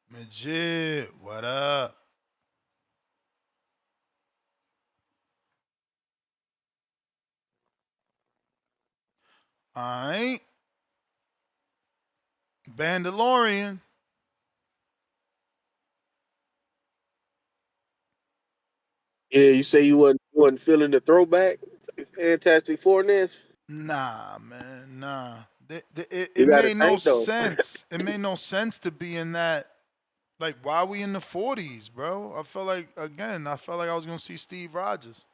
Majid, what up? Alright. Bandalorian. Yeah, you say you wasn't feeling the throwback, Fantastic Fourness. Nah, man, nah. You It got to made no think though. sense. It made no sense to be in that. Like, why we in the 40s, bro? I felt like I was gonna see Steve Rogers.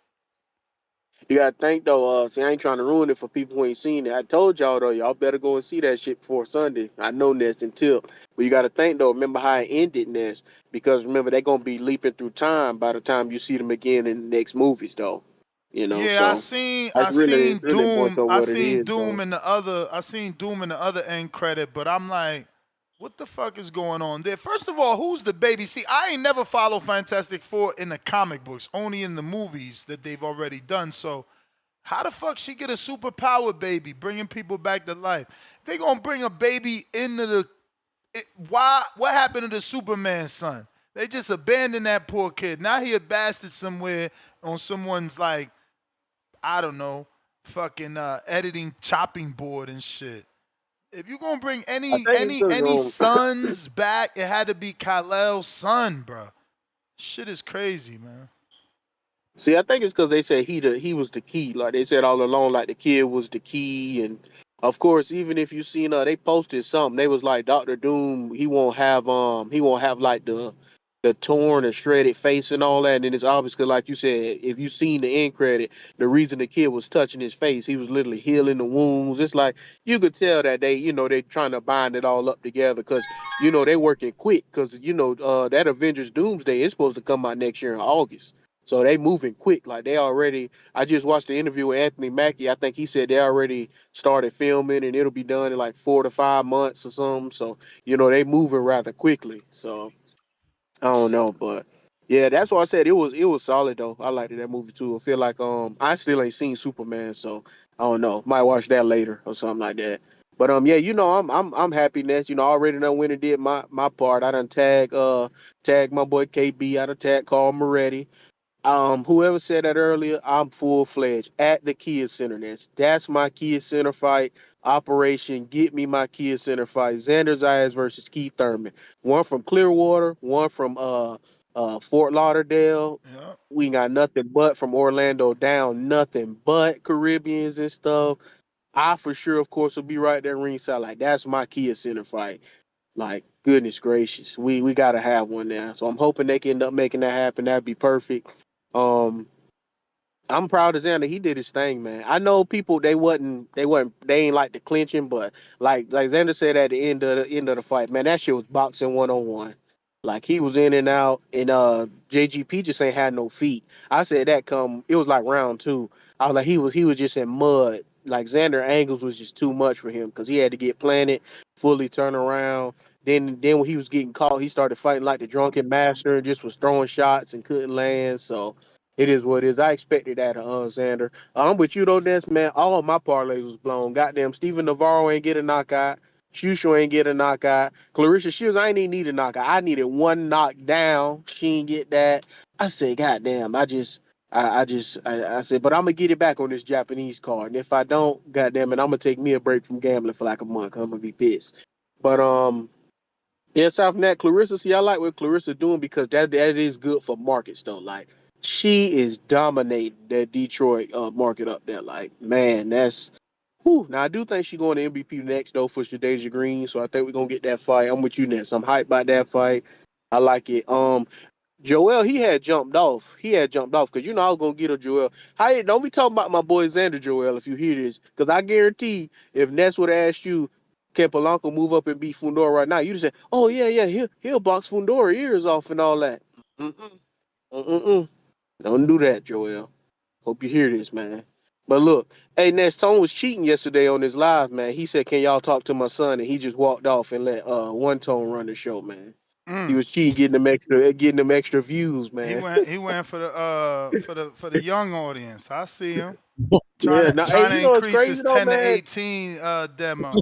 You got to think though. See, I ain't trying to ruin it for people who ain't seen it. I told y'all though, y'all better go and see that shit before Sunday. I know Nest until, but you got to think though. Remember how it ended, Nest, because remember they're gonna be leaping through time by the time you see them again in the next movies though. Yeah, So I that's really seen really more Doom. so what it is though. I seen Doom in the other end credit, but I'm like, what the fuck is going on there? First of all, who's the baby? See, I ain't never followed Fantastic Four in the comic books, only in the movies that they've already done. So how the fuck she get a superpower baby, bringing people back to life? They gonna bring a baby into the Why? What happened to the Superman son? They just abandoned that poor kid. Now he a bastard somewhere on someone's like, I don't know, fucking editing chopping board and shit. If you're gonna bring I think it's any because sons back, it had to be Kal-El's son, bro. Shit is crazy, man. See, I think it's because they said he was the key. Like they said all along, like the kid was the key, and of course, even if you seen they posted something, they was like Doctor Doom, he won't have like the torn and shredded face and all that. And it's obvious because, like you said, if you seen the end credit, the reason the kid was touching his face, he was literally healing the wounds. It's like you could tell that they trying to bind it all up together because they working quick because that Avengers Doomsday is supposed to come out next year in August. So they moving quick. Like they already. I just watched the interview with Anthony Mackie. I think he said they already started filming and it'll be done in like 4 to 5 months or something. So they moving rather quickly. So I don't know, but yeah, that's why I said it was solid though. I liked that movie too. I feel like I still ain't seen Superman, so I don't know. Might watch that later or something like that. But yeah, I'm happy Ness. I already done went and did my part. I done tag my boy KB. I done tag Carl Moretti. Whoever said that earlier, I'm full fledged at the Kia Center. That's my Kia Center fight operation. Get me my Kia Center fight. Xander Zayas versus Keith Thurman. One from Clearwater, one from Fort Lauderdale. Yeah. We got nothing but from Orlando down, nothing but Caribbeans and stuff. I for sure, of course, will be right there ringside. Like that's my Kia Center fight. Like, goodness gracious, we gotta have one now. So I'm hoping they can end up making that happen. That'd be perfect. Um, I'm proud of Xander. He did his thing, man. I know people they ain't like the clinching, but like Xander said at the end of the fight, man, that shit was boxing 101. Like he was in and out, and JGP just ain't had no feet. I said it was like round two. I was like he was just in mud. Like Xander angles was just too much for him because he had to get planted, fully turn around. Then when he was getting caught, he started fighting like the drunken master and just was throwing shots and couldn't land. So it is what it is. I expected that, Xander. I'm with you though, Des, man. All of my parlays was blown. Goddamn, Steven Navarro ain't get a knockout. Shushu ain't get a knockout. Claressa Shields, I ain't even need a knockout. I needed one knockdown. She ain't get that. I said, goddamn, I said, but I'm gonna get it back on this Japanese card. And if I don't, goddamn it, I'm gonna take me a break from gambling for like a month. I'm gonna be pissed. But yeah, aside from that, Claressa, see, I like what Claressa doing because that is good for markets though. Like she is dominating that Detroit market up there. Like, man, that's whew. Now I do think she's going to MVP next though for Shadeja Green. So I think we're gonna get that fight. I'm with you next. I'm hyped by that fight. I like it. Joel, he had jumped off. Because I was gonna get a Joel. Hey, don't be talking about my boy Xander Joel if you hear this. Because I guarantee if Ness would have asked you, can Polanco move up and beat Fundora right now? You'd say, oh yeah, he'll box Fundora ears off and all that. Mm-mm. Mm-mm. Don't do that, Joel. Hope you hear this, man. But look, hey, Ness, Tone was cheating yesterday on his live, man. He said, can y'all talk to my son? And he just walked off and let One Tone run the show, man. He was cheating, getting them extra views, He man. went for the young audience. I see him Yeah, now, hey, trying to it's increase crazy his though, 10 to man. 18 demo.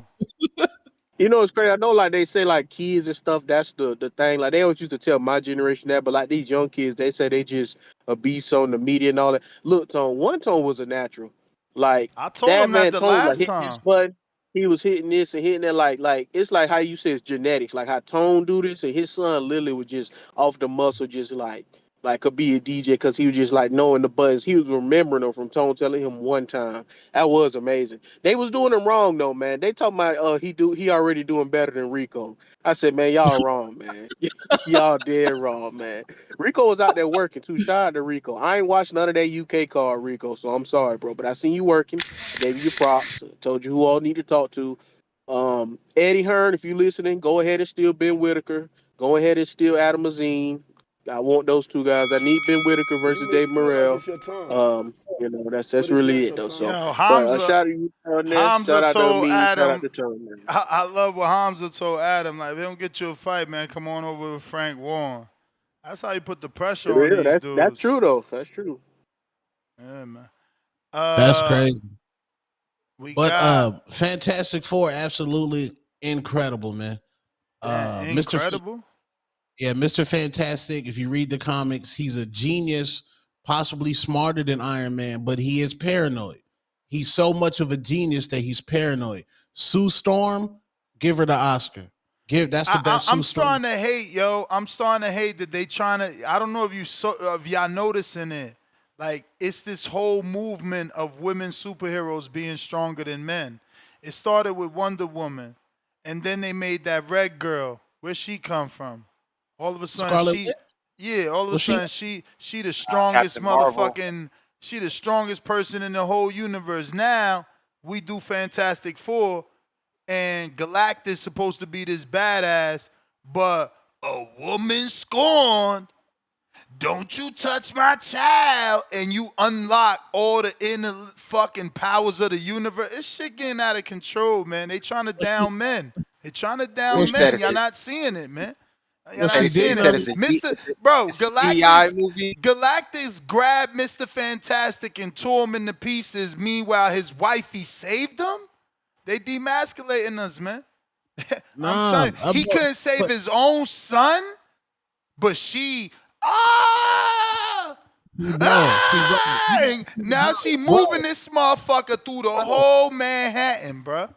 It's crazy. I know, like they say, like kids and stuff. That's the thing. Like they always used to tell my generation that, but like these young kids, they say they just a beast on the media and all that. Look, Tone, One Tone was a natural. Like I told that him that man, the Tone was like last hitting this time. button. He was hitting this and hitting that. Like it's like how you say it's genetics. Like how Tone do this, and his son Lily was just off the muscle, just like could be a DJ because he was just like knowing the buttons. He was remembering them from Tone telling him one time. That was amazing. They was doing him wrong though, man. They talking about he already doing better than Rico. I said, man, y'all wrong, man. Y'all dead wrong, man. Rico was out there working too. Shout out to Rico. I ain't watched none of that UK card, Rico. So I'm sorry, bro. But I seen you working. I gave you your props. I told you who all need to talk to. Eddie Hearn, if you listening, go ahead and steal Ben Whitaker. Go ahead and steal Adam Azine. I want those two guys. I need Ben Whitaker versus Dave Feel like Morrell. it's your time, That's but it's really not it your though. So, time. Yo, but Hamza shout out to you, Ness. Hamza Shout out to told me. Shout out Adam, to Turn, man. I love what Hamza told Adam. Like, if they don't get you a fight, man, come on over with Frank Warren. That's how you put the pressure on Yeah, these that's dudes. true though. That's true. Yeah, man. That's crazy. We But got Fantastic Four, absolutely incredible, man. Mr. Incredible. Yeah, Mr. Fantastic. If you read the comics, he's a genius, possibly smarter than Iron Man, but he is paranoid. He's so much of a genius that he's paranoid. Sue Storm, give her the Oscar. That's the best. I'm starting to hate, yo. I'm starting to hate that they trying to. I don't know if y'all noticing it. Like, it's this whole movement of women superheroes being stronger than men. It started with Wonder Woman, and then they made that Red Girl. Where'd she come from? All of a sudden, all of a sudden, she the strongest motherfucking. She the strongest person in the whole universe. Now we do Fantastic Four. And Galactus supposed to be this badass, but a woman scorned. Don't you touch my child. And you unlock all the inner fucking powers of the universe. This shit getting out of control, man. They trying to down men. They trying to down men. Y'all not seeing it, man. Y'all not seeing it. Galactus grabbed Mr. Fantastic and tore him into pieces. Meanwhile, his wifey saved him. They demasculating us, man. I'm telling you, he couldn't save his own son, but she. Now she moving this motherfucker through the whole Manhattan, bro.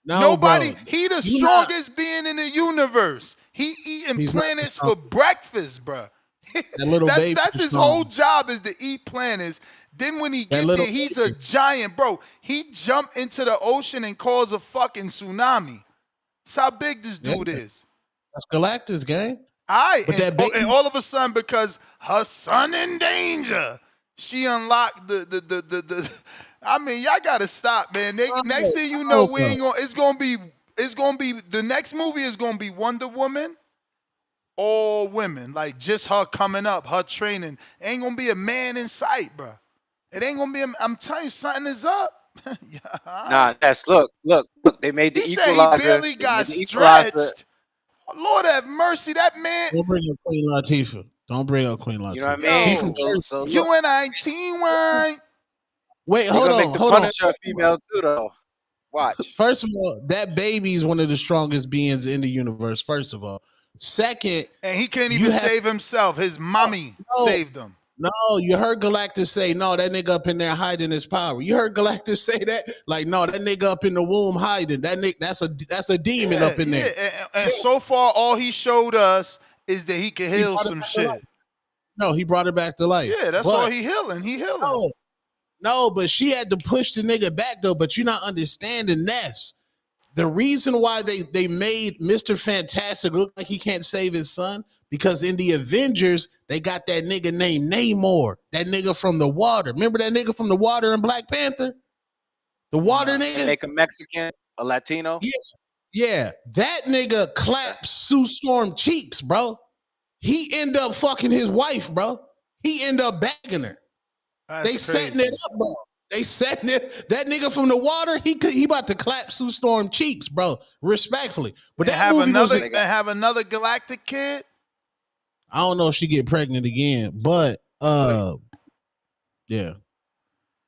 Nobody. He the strongest being in the universe. He eating planets for breakfast, bro. That's his whole job is to eat planets. Then when he gets there, he's a giant, bro. He jumped into the ocean and caused a fucking tsunami. That's how big this dude is. That's Galactus, gang. And all of a sudden, because her son in danger, she unlocked the I mean, y'all gotta stop, man. Next thing you know, we ain't gonna. It's gonna be the next movie is gonna be Wonder Woman. All women, like just her coming up, her training. Ain't gonna be a man in sight, bro. It ain't gonna be. I'm telling you, something is up. Nah, look. They made the Equalizer. He barely got stretched. Lord have mercy, that man. Don't bring up Queen Latifah. Don't bring up Queen Latifah. You know what I mean? So you and I team wine. Wait, hold on. Make the Punisher a female too, though. Watch. First of all, that baby is one of the strongest beings in the universe. First of all, second, and he can't even save himself. His mommy saved him. No, you heard Galactus say, no, that nigga up in there hiding his power. You heard Galactus say that? Like, no, that nigga up in the womb hiding. That nigga, that's a demon up in there. And so far, all he showed us is that he can heal some shit. No, he brought her back to life. Yeah, that's all he healing. He healing. No, but she had to push the nigga back, though. But you're not understanding this. The reason why they made Mr. Fantastic look like he can't save his son, because in the Avengers, they got that nigga named Namor, that nigga from the water. Remember that nigga from the water in Black Panther? The water nigga? Make a Mexican, a Latino? Yeah. That nigga claps Sue Storm cheeks, bro. He end up fucking his wife, bro. He end up bagging her. They setting it up, bro. They setting it. That nigga from the water, he about to clap Sue Storm cheeks, bro. Respectfully. But they that movie have another galactic kid. I don't know if she get pregnant again, but yeah.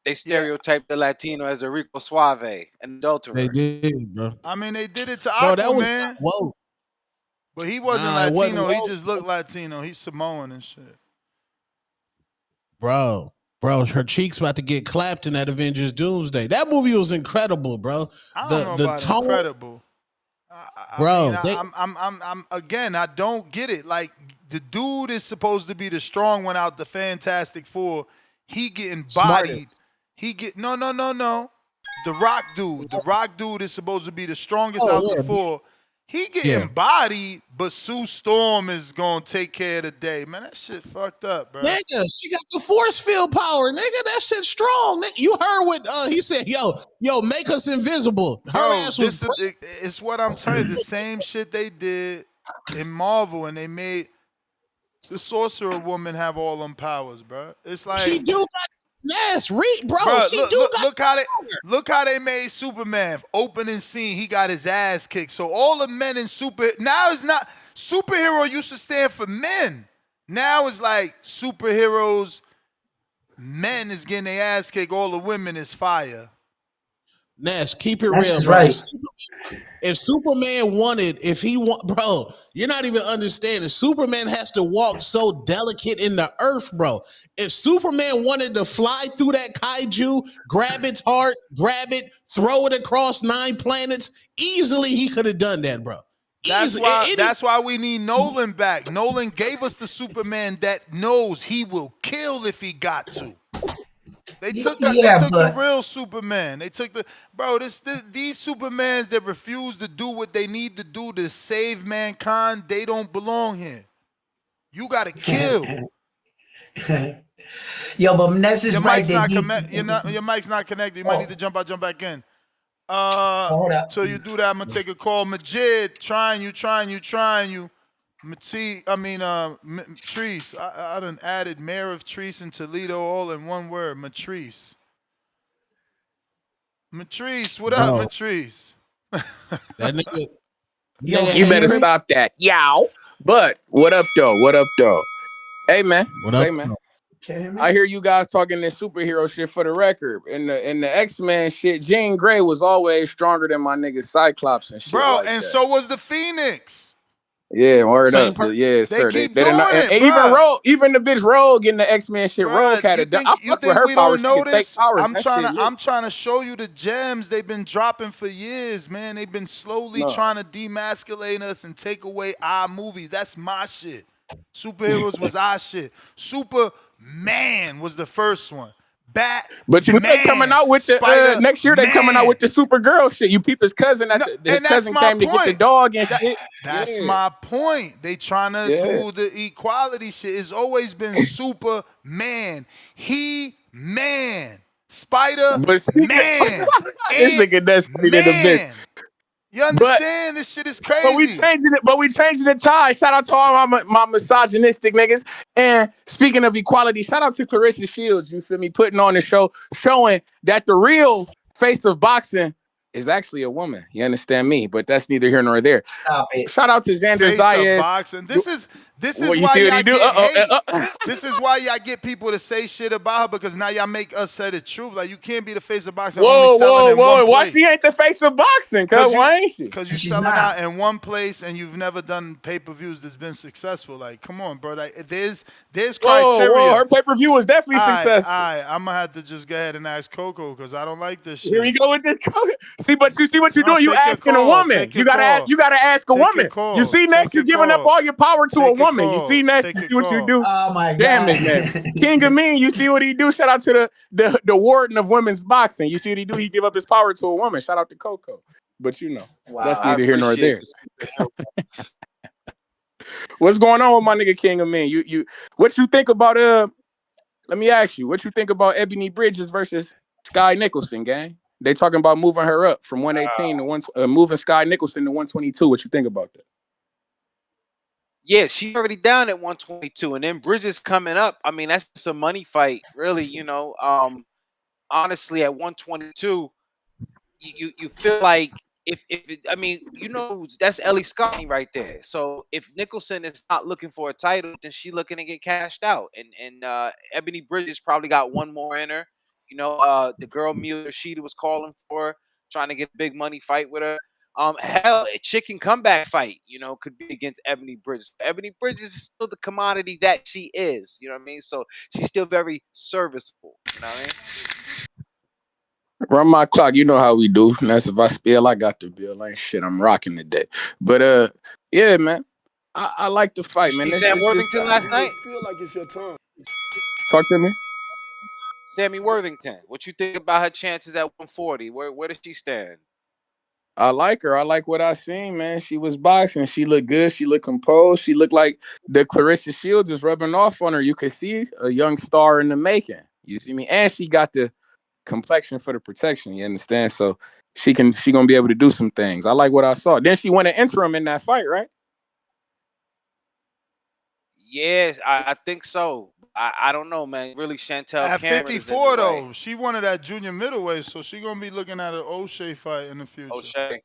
They stereotyped the Latino as a Rico Suave, an adulterer. They did, bro. I mean, they did it to Aquaman. Whoa. But he wasn't Latino. He just looked Latino. He's Samoan and shit. Bro, her cheeks about to get clapped in that Avengers Doomsday. That movie was incredible, bro. I don't know about tone, incredible. I'm again, I don't get it. Like, the dude is supposed to be the strong one out the Fantastic Four. He getting bodied. No. The Rock dude is supposed to be the strongest out the four. He getting bodied, but Sue Storm is gonna take care of the day. Man, that shit fucked up, bro. Nigga, she got the force field power, nigga. That shit strong. Nigga, you heard what he said, yo, make us invisible. Her ass was it's what I'm telling you, the same shit they did in Marvel, and they made the Sorcerer Woman have all them powers, bro. It's like she do got bro. Look how they made Superman opening scene. He got his ass kicked. So all the men in now it's not superhero used to stand for men. Now it's like superheroes. Men is getting their ass kicked. All the women is fire. Ness, keep it That's real, right. If Superman wanted, if he want, bro, you're not even understanding. Superman has to walk so delicate in the earth, bro. If Superman wanted to fly through that kaiju, grab its heart, grab it, throw it across 9 planets, easily he could have done that, bro. That's why. That's why we need Nolan back. Nolan gave us the Superman that knows he will kill if he got to. They took the real Superman. They took the these Supermans that refuse to do what they need to do to save mankind. They don't belong here. You gotta kill. Yo, but Ness is right. Your mic's not connected. You might need to jump out, jump back in. Hold up. Till you do that, I'm gonna take a call. Majid, trying you. Treese. I done added Mayor of Treese and Toledo all in one word. Matrice, what up, Matrice? That nigga. You better stop that. Yow. But what up, though? Hey, man. What up? Hey, man. I hear you guys talking this superhero shit for the record. In the X-Men shit, Jean Grey was always stronger than my nigga Cyclops and shit. Bro, like and that. so was the Phoenix. Yeah, word up. Yeah, sir. They keep doing it, even the bitch Rogue in the X-Men shit, Rogue had it. I fuck with her we powers. Don't notice? Powers. I'm trying to show you the gems they've been dropping for years, man. They've been slowly trying to demasculate us and take away our movies. That's my shit. Superheroes was our shit. Superman was the first one. But you know they coming out with the next year. They coming out with the Supergirl shit. You peep his cousin. His cousin came to get the dog and shit. That's my point. They trying to do the equality shit. It's always been Superman, He-Man, Spider-Man. This nigga that's pretty to the bitch. You understand? This shit is crazy. But we changing the tie. Shout out to all my misogynistic niggas. And speaking of equality, shout out to Claressa Shields, you feel me, putting on the show, showing that the real face of boxing is actually a woman. You understand me? But that's neither here nor there. Stop it. Shout out to Xander Face Zayas. Of boxing. This is well, why y'all get hate. This is why y'all get people to say shit about her, because now y'all make us say the truth. Like, you can't be the face of boxing. Whoa. Why she ain't the face of boxing? Why ain't she? Because you're selling out in one place and you've never done pay-per-views that's been successful. Like, come on, bro. Like, there's criteria. Whoa, her pay-per-view was definitely successful. All right, I'm gonna have to just go ahead and ask Coco, because I don't like this shit. Here we go with this. See what you're doing. You asking a woman. You gotta ask a woman. You see, next you're giving up all your power to a woman. You see, next you see what you do. Oh my God. Damn it, man. King of Mean, you see what he do? Shout out to the warden of women's boxing. You see what he do? He give up his power to a woman. Shout out to Coco. But that's neither here nor there. What's going on with my nigga King of Mean? You what you think about let me ask you, what you think about Ebony Bridges versus Sky Nicholson, gang? They talking about moving her up from 118 to moving Sky Nicholson to 122. What you think about that? Yeah, she's already down at 122, and then Bridges coming up. I mean, that's just a money fight, really. Honestly, at 122, you feel like that's Ellie Scotty right there. So if Nicholson is not looking for a title, then she looking to get cashed out, and Ebony Bridges probably got one more in her. The girl Mila Sheeta was calling for her, trying to get a big money fight with her. Hell, a chicken comeback fight, could be against Ebony Bridges. Ebony Bridges is still the commodity that she is, you know what I mean? So she's still very serviceable, you know what I mean? Run my clock, you know how we do. That's if I spill, I got the bill. Ain't shit, I'm rocking today. But yeah, man, I like the fight, man. You Sam Worthington last night? I feel like it's your time. Talk to me. Sammy Worthington, what you think about her chances at 140? Where does she stand? I like her. I like what I seen, man. She was boxing. She looked good. She looked composed. She looked like the Claressa Shields is rubbing off on her. You could see a young star in the making. You see me? And she got the complexion for the protection. You understand? So she gonna be able to do some things. I like what I saw. Then she went an interim in that fight, right? Yes, I think so. I don't know, man. Really, Chantel at Cameron 54 though, she wanted that junior middleweight, so she gonna be looking at an O'Shea fight in the future. O'Shea.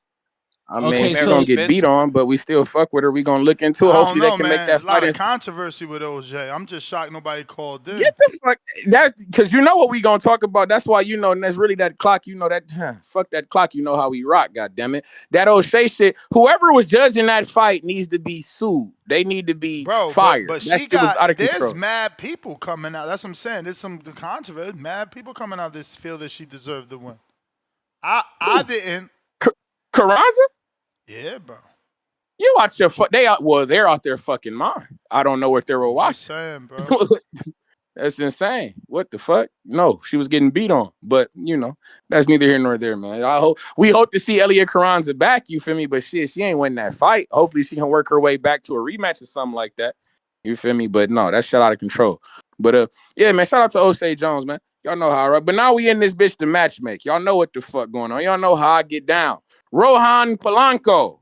I mean, Okay, she's so gonna get beat on, but we still fuck with her. We gonna look into it. I don't Hopefully, they know, can make man. that A lot fight. of controversy with OJ. I'm just shocked nobody called in. Get the fuck that because you know what we gonna talk about. That's why and that's really that clock. You know that fuck that clock. You know how we rock. God damn it, that O'Shea shit. Whoever was judging that fight needs to be sued. They need to be Bro, fired. but That she shit was out of there's control. mad people coming out. That's what I'm saying. There's some controversy. Mad people coming out this feel that she deserved the win. I didn't. Carranza? Yeah, bro. You watch your they're out there fucking mind. I don't know what they were Just watching. saying, bro. That's insane. What the fuck? No, she was getting beat on. But that's neither here nor there, man. We hope to see Elia Carranza back, you feel me? But shit, she ain't winning that fight. Hopefully she can work her way back to a rematch or something like that. You feel me? But no, that shit out of control. But yeah, man, shout out to O'Shea Jones, man. Y'all know how I rock. But now we in this bitch to match make. Y'all know what the fuck going on. Y'all know how I get down. Rohan Polanco.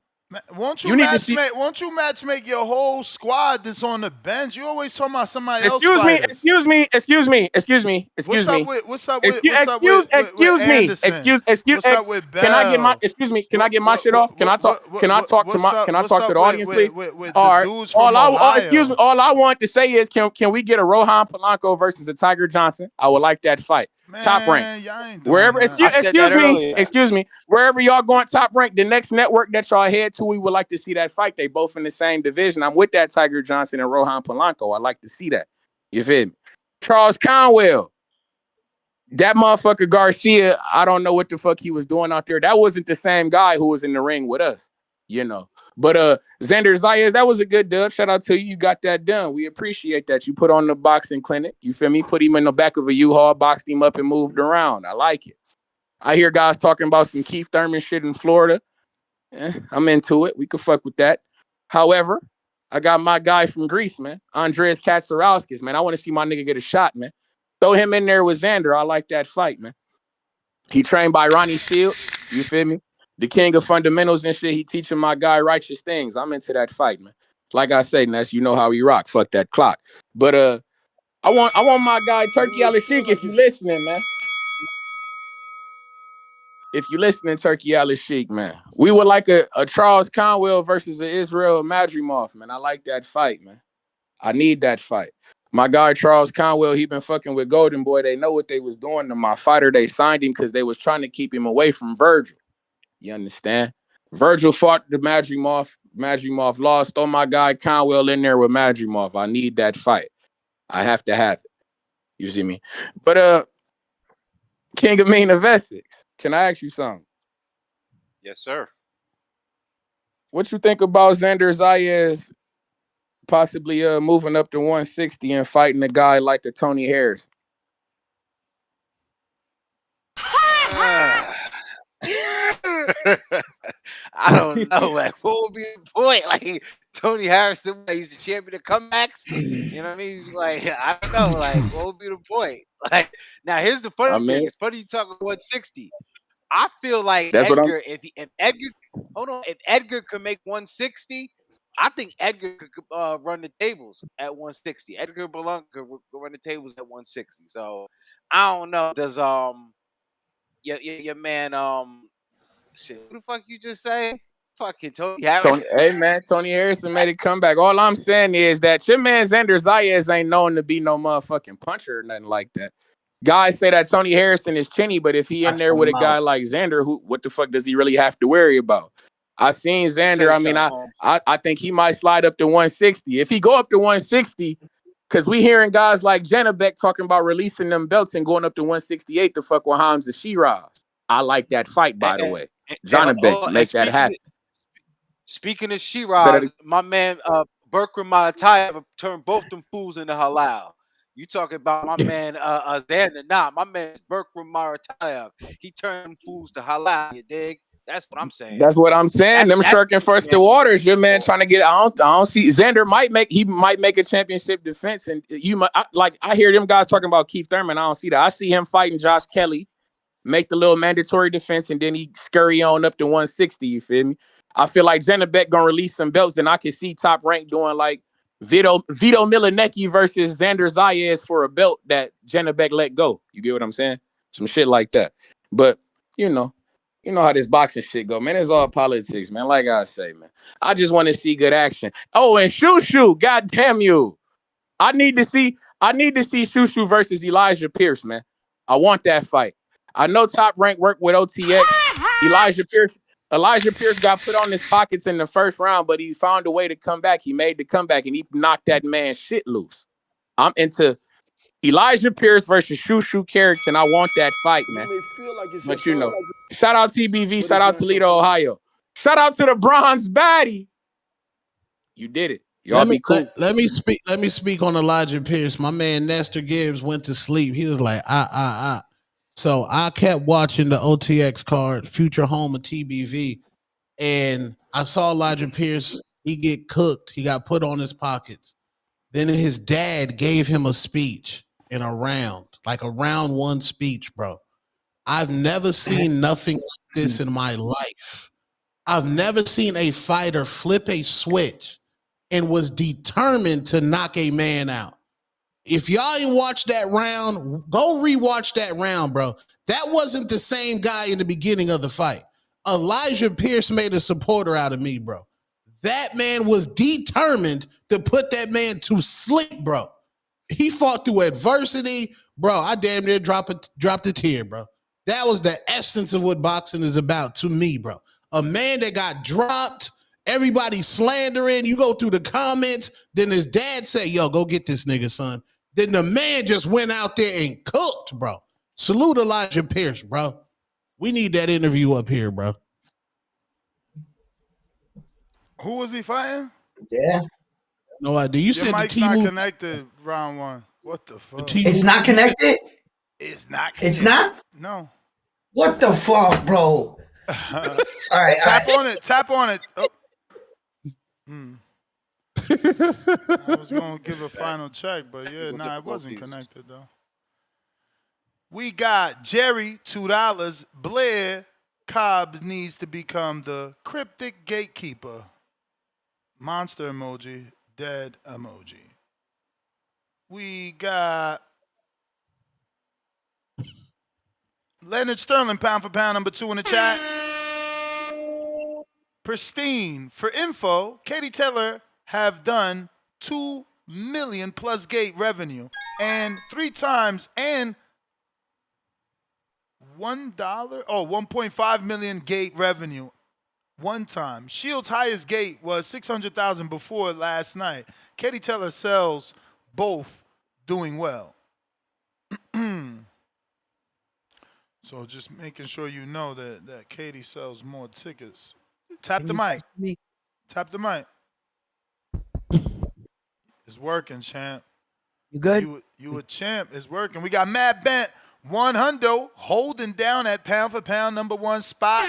Won't you match make your whole squad that's on the bench? You always talking about somebody else fighters. Excuse me. What's up with Anderson? Excuse What's up with Bell? Can I get my Can I get my shit off? Can I talk to the audience, please? All right. Dudes from Ohio? Excuse me. All I want to say is can we get a Rohan Polanco versus a Tiger Johnson? I would like that fight. Man, top rank. Y'all ain't Wherever that. excuse me. Wherever y'all going top rank, the next network that y'all head to, we would like to see that fight. They both in the same division. I'm with that Tiger Johnson and Rohan Polanco. I like to see that. You feel me? Charles Conwell. That motherfucker Garcia, I don't know what the fuck he was doing out there. That wasn't the same guy who was in the ring with us, But Xander Zayas, that was a good dub. Shout out to you. You got that done. We appreciate that. You put on the boxing clinic. You feel me? Put him in the back of a U-Haul, boxed him up and moved around. I like it. I hear guys talking about some Keith Thurman shit in Florida. I'm into it. We could fuck with that. However, I got my guy from Greece, man. Andreas Katsarauskas, man. I want to see my nigga get a shot, man. Throw him in there with Xander. I like that fight, man. He trained by Ronnie Shields. You feel me? The king of fundamentals and shit. He teaching my guy righteous things. I'm into that fight, man. Like I say, Ness, you know how we rock. Fuck that clock. But I want my guy Turkey Al-Sheikh if you listening, man. If you listening, Turkey Al-Sheikh, man. We would like a Charles Conwell versus an Israel Madrimov, man. I like that fight, man. I need that fight. My guy Charles Conwell, he been fucking with Golden Boy. They know what they was doing to my fighter. They signed him because they was trying to keep him away from Virgil. You understand? Virgil fought the Madrimov. Madrimov lost. Throw my guy Conwell in there with Madrimov. I need that fight. I have to have it. You see me? But King of Mean of Essex, can I ask you something? Yes, sir. What you think about Xander Zayas possibly moving up to 160 and fighting a guy like a Tony Harris? I don't know. Like, what would be the point? Like, Tony Harrison, he's the champion of comebacks. You know what I mean? He's like, I don't know. Like, what would be the point? Like, now here's the funny thing. It's funny you talk about 160. I feel like Edgar, if Edgar could make 160, I think Edgar could run the tables at 160. Edgar Polanco could run the tables at 160. So I don't know. Does your man shit? What the fuck you just say? Fucking Tony Harrison. Hey man, Tony Harrison made a comeback. All I'm saying is that your man Xander Zayas ain't known to be no motherfucking puncher or nothing like that. Guys say that Tony Harrison is chinny, but if he in there with a guy like Xander, what the fuck does he really have to worry about? I've seen Xander. I mean, I think he might slide up to 160. If he go up to 160, because we hearing guys like Janabek talking about releasing them belts and going up to 168 to fuck with Hamza Shiraz. I like that fight, by the way. Janabek, make that happen. Speaking of Shiraz, my man Berkram Malatayev turned both them fools into halal. You talking about my man Xander? Nah, my man Berkram Malatayev. He turned them fools to halal. You dig? That's what I'm saying. That's what I'm saying. Them shirking first the waters. Your man trying to get. I don't see Xander might make a championship defense, and I hear them guys talking about Keith Thurman. I don't see that. I see him fighting Josh Kelly, make the little mandatory defense, and then he scurry on up to 160. You feel me? I feel like Janabek gonna release some belts. Then I can see Top Rank doing like Vito Milanecki versus Xander Zayas for a belt that Janabek let go. You get what I'm saying? Some shit like that. But You know how this boxing shit go, man. It's all politics, man. Like I say, man. I just want to see good action. Oh, and Shushu, god damn you. I need to see Shushu versus Elijah Pierce, man. I want that fight. I know Top Rank worked with OTX. Elijah Pierce got put on his pockets in the first round, but he found a way to come back. He made the comeback and he knocked that man shit loose. I'm into Elijah Pierce versus Shushu Carrington. I want that fight, man. But you know, shout out TBV, shout out Toledo, Ohio. Shout out to the bronze baddie. You did it. Y'all be cool. Let me speak on Elijah Pierce. My man Nestor Gibbs went to sleep. He was like, So I kept watching the OTX card, future home of TBV, and I saw Elijah Pierce. He get cooked. He got put on his pockets. Then his dad gave him a speech in a round, like a round one speech, bro. I've never seen nothing like this in my life. I've never seen a fighter flip a switch and was determined to knock a man out. If y'all ain't watched that round, go rewatch that round, bro. That wasn't the same guy in the beginning of the fight. Elijah Pierce made a supporter out of me, bro. That man was determined to put that man to sleep, bro. He fought through adversity, bro. I damn near dropped a tear, bro. That was the essence of what boxing is about to me, bro. A man that got dropped, everybody slandering, you go through the comments, then his dad say, yo, go get this nigga, son. Then the man just went out there and cooked, bro. Salute Elijah Pierce, bro. We need that interview up here, bro. Who was he fighting? Yeah. No idea. You said the mic's not T-Move. connected round one. What the fuck? It's not connected? It's not connected. It's not? No. What the fuck, bro? All right. Tap on it. Tap on it. Oh. I was going to give a final check, but yeah, it wasn't connected, though. We got Jerry, $2. Blair, Cobb needs to become the cryptic gatekeeper. Monster emoji, dead emoji. We got Leonard Sterling, pound for pound, number 2 in the chat. Pristine. For info, Katie Taylor have done 2 million plus gate revenue and 3 times and $1.5 million gate revenue one time. Shield's highest gate was 600,000 before last night. Katie Taylor sells both doing well. So just making sure you know that Katie sells more tickets. Tap the mic. Tap the mic. It's working, champ. You good? You a champ. It's working. We got Matt Bent, 100, holding down at pound for pound number 1 spot.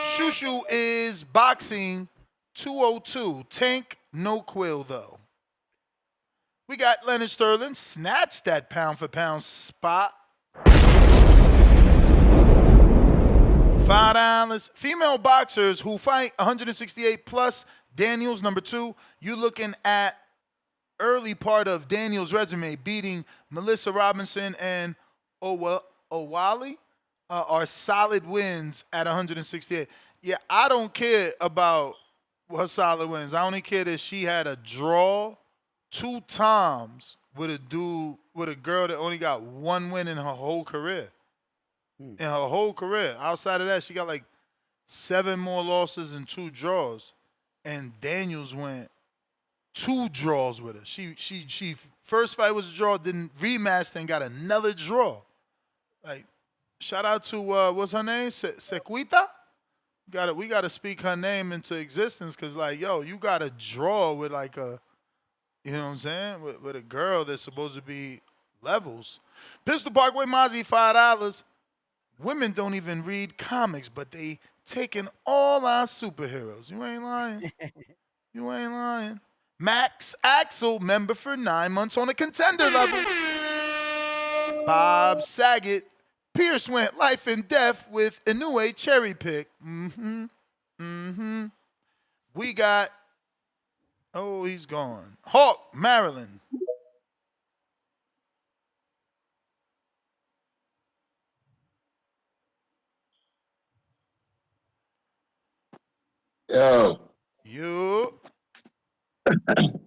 Shushu is boxing 202. Tank, no quill, though. We got Leonard Sterling, snatched that pound for pound spot. $5. Female boxers who fight 168 plus. Daniels, number 2. You looking at early part of Daniels' resume, beating Melissa Robinson and Owali are solid wins at 168. Yeah, I don't care about her solid wins. I only care that she had a draw 2 times with a girl that only got 1 win in her whole career. In her whole career. Outside of that, she got like 7 more losses and 2 draws. And Daniels went 2 draws with her. She first fight was a draw, then rematched and got another draw. Like, shout out to what's her name? Sequita? We gotta speak her name into existence, because like, yo, you got a draw with like a, you know what I'm saying? With a girl that's supposed to be levels. Pistol Parkway Mozzie, $5. Women don't even read comics, but they taking all our superheroes. You ain't lying. You ain't lying. Max Axel, member for 9 months on a contender level. Bob Saget. Pierce went life and death with Inoue cherry pick. We got, he's gone. Hawk, Maryland. Yo, You.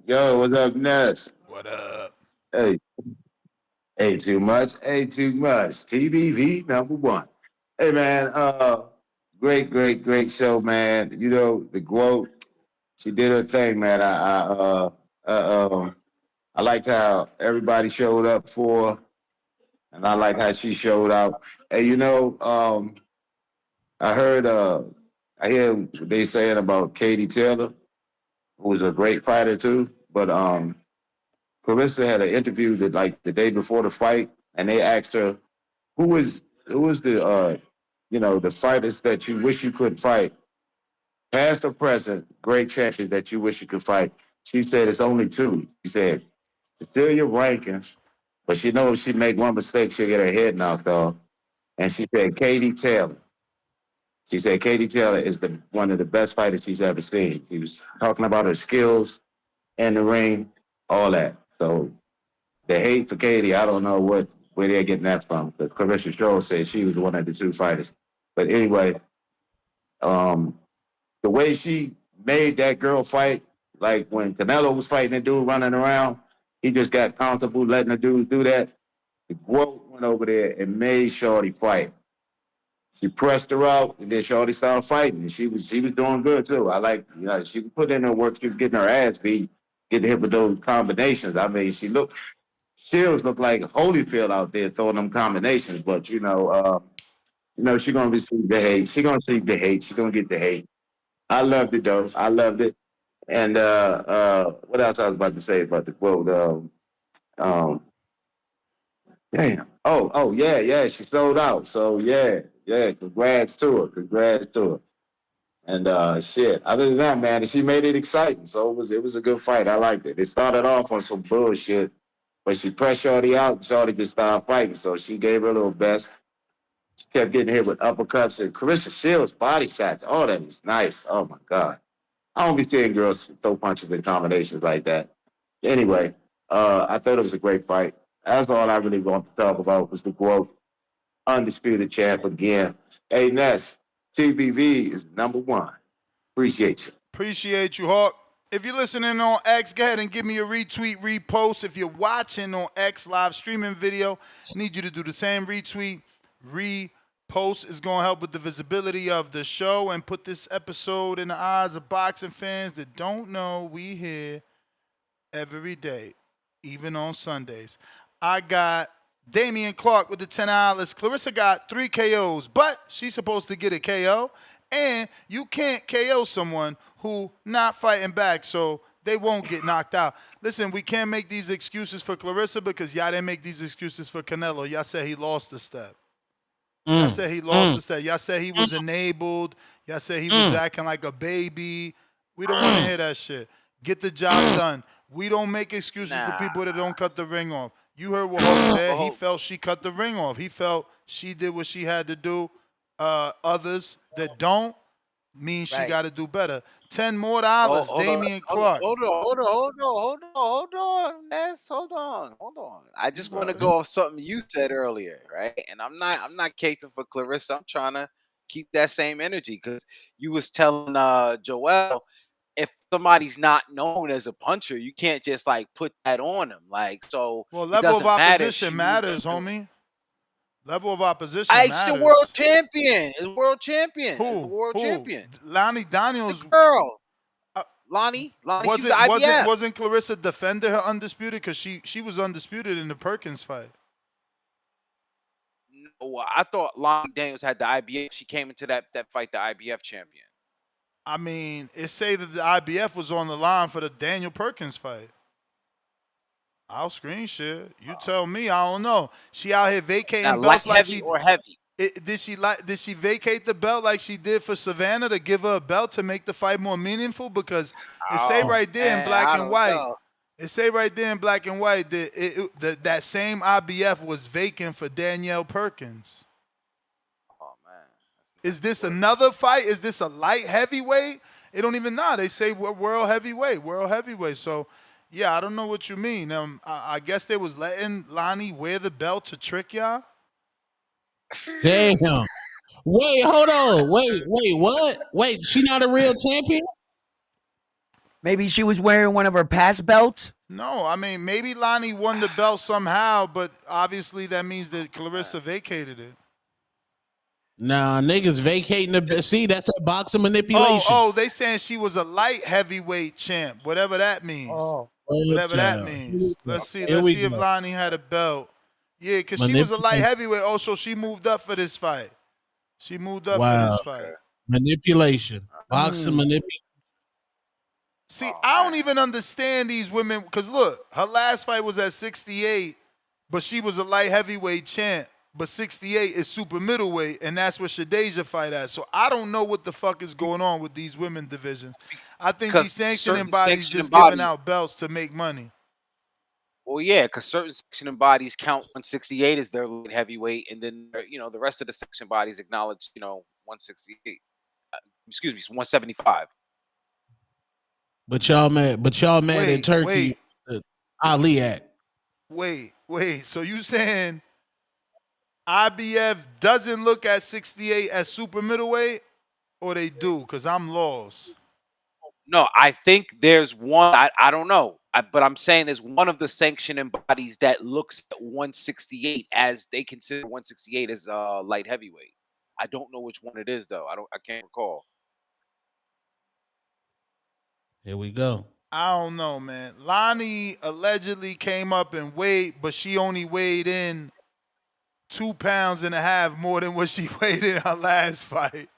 yo, what's up, Ness? What up? Hey, ain't too much, ain't too much. TBV #1. Hey, man, great show, man. You know, the GWOAT, she did her thing, man. I liked how everybody showed up for her, and I like how she showed out. Hey, you know, I heard, I hear what they saying about Katie Taylor, who was a great fighter too, but Claressa had an interview that like the day before the fight, and they asked her who was the the fighters that you wish you could fight, past or present, great champions that you wish you could fight. She said it's only two. She said Cecilia Rankin, but she knows if she make one mistake, she'll get her head knocked off. And she said Katie Taylor. She said Katie Taylor is one of the best fighters she's ever seen. She was talking about her skills in the ring, all that. So the hate for Katie, I don't know where they're getting that from. Because Claressa Shields said she was one of the two fighters. But anyway, the way she made that girl fight, like when Canelo was fighting the dude running around, he just got comfortable letting the dude do that. The GWOAT went over there and made Shorty fight. She pressed her out, and then Shorty started fighting. And she was doing good too. I like, she put in her work. She was getting her ass beat, getting hit with those combinations. I mean, Shields looked like Holyfield out there throwing them combinations. But she's gonna receive the hate. She's gonna receive the hate. She's gonna get the hate. I loved it though. I loved it. And what else I was about to say about the quote? Damn. Oh, yeah. She sold out. So yeah. Congrats to her. And shit. Other than that, man, she made it exciting. So it was a good fight. I liked it. It started off on some bullshit, but she pressed Shorty out. Shorty just started fighting. So she gave her a little best. She kept getting hit with uppercuts and Claressa Shields body shots. Oh, that was nice. Oh my God. I don't be seeing girls throw punches in combinations like that. Anyway, I thought it was a great fight. That's all I really want to talk about was the GWOAT undisputed champ again. Hey, Ness, TBV is #1. Appreciate you. Appreciate you, Hawk. If you're listening on X, go ahead and give me a retweet, repost. If you're watching on X live streaming video, I need you to do the same retweet, repost. Is going to help with the visibility of the show and put this episode in the eyes of boxing fans that don't know we here every day, even on Sundays. I got Damian Clark with the $10. Claressa got 3 KOs, but she's supposed to get a KO. And you can't KO someone who not fighting back, so they won't get knocked out. Listen, we can't make these excuses for Claressa because y'all didn't make these excuses for Canelo. Y'all said he lost the step. Y'all said he lost the step. Y'all said he was enabled. Y'all said he was acting like a baby. We don't want to hear that shit. Get the job done. We don't make excuses for people that don't cut the ring off. You heard what Hawk said. He felt she cut the ring off. He felt she did what she had to do. Others that don't mean she got to do better. $10 more. Damian Clark. Hold on, Ness. Hold on. I just want to go off something you said earlier, right? And I'm not caping for Claressa. I'm trying to keep that same energy because you was telling Joel, if somebody's not known as a puncher, you can't just like put that on them. Like, so well, it level of doesn't matter opposition matters, homie. Level of opposition It's matters. the world champion. It's world champion. Who? It's the world Who? champion. Lonnie Daniels. The girl. Lonnie. She's the IBF. Wasn't Claressa defending her undisputed? Because she was undisputed in the Perkins fight. No, I thought Lonnie Daniels had the IBF. She came into that fight the IBF champion. I mean, it say that the IBF was on the line for the Daniel Perkins fight. I'll screen share. You tell me. I don't know. She out here vacating Now, belts light, like heavy she or heavy. Did she vacate the belt like she did for Savannah to give her a belt to make the fight more meaningful? Because it say right there in black and white. Know. It say right there in black and white that that same IBF was vacant for Danielle Perkins. Oh man. Is this another fight? Is this a light heavyweight? It don't even know. They say world heavyweight. So yeah, I don't know what you mean. I guess they was letting Lonnie wear the belt to trick y'all. Damn. Wait, hold on. Wait, what? Wait, she not a real champion? Maybe she was wearing one of her past belts. No, I mean maybe Lonnie won the belt somehow, but obviously that means that Claressa vacated it. Nah, niggas vacating the belt. See, that's that boxing manipulation. Oh, they saying she was a light heavyweight champ, whatever that means. Whatever that means. Let's see if Lonnie had a belt. Yeah, because she was a light heavyweight. Oh, so she moved up for this fight. She moved up for this fight. Manipulation. Boxing manipulation. See, I don't even understand these women because look, her last fight was at 68, but she was a light heavyweight champ. But 68 is super middleweight, and that's where Shadeja fight at. So I don't know what the fuck is going on with these women divisions. I think these sanctioning bodies just giving out belts to make money. Well, yeah, because certain sanctioning bodies count 168 as their light heavyweight, and then the rest of the section bodies acknowledge 168. Excuse me, 175. But y'all mad at Turkey. Ali Act. Wait. So you saying IBF doesn't look at 68 as super middleweight, or they do? Because I'm lost. No, I think there's one. I don't know, but I'm saying there's one of the sanctioning bodies that looks at 168 as they consider 168 as light heavyweight. I don't know which one it is though. I can't recall. Here we go. I don't know, man. Lonnie allegedly came up in weight, but she only weighed in 2.5 pounds more than what she weighed in her last fight.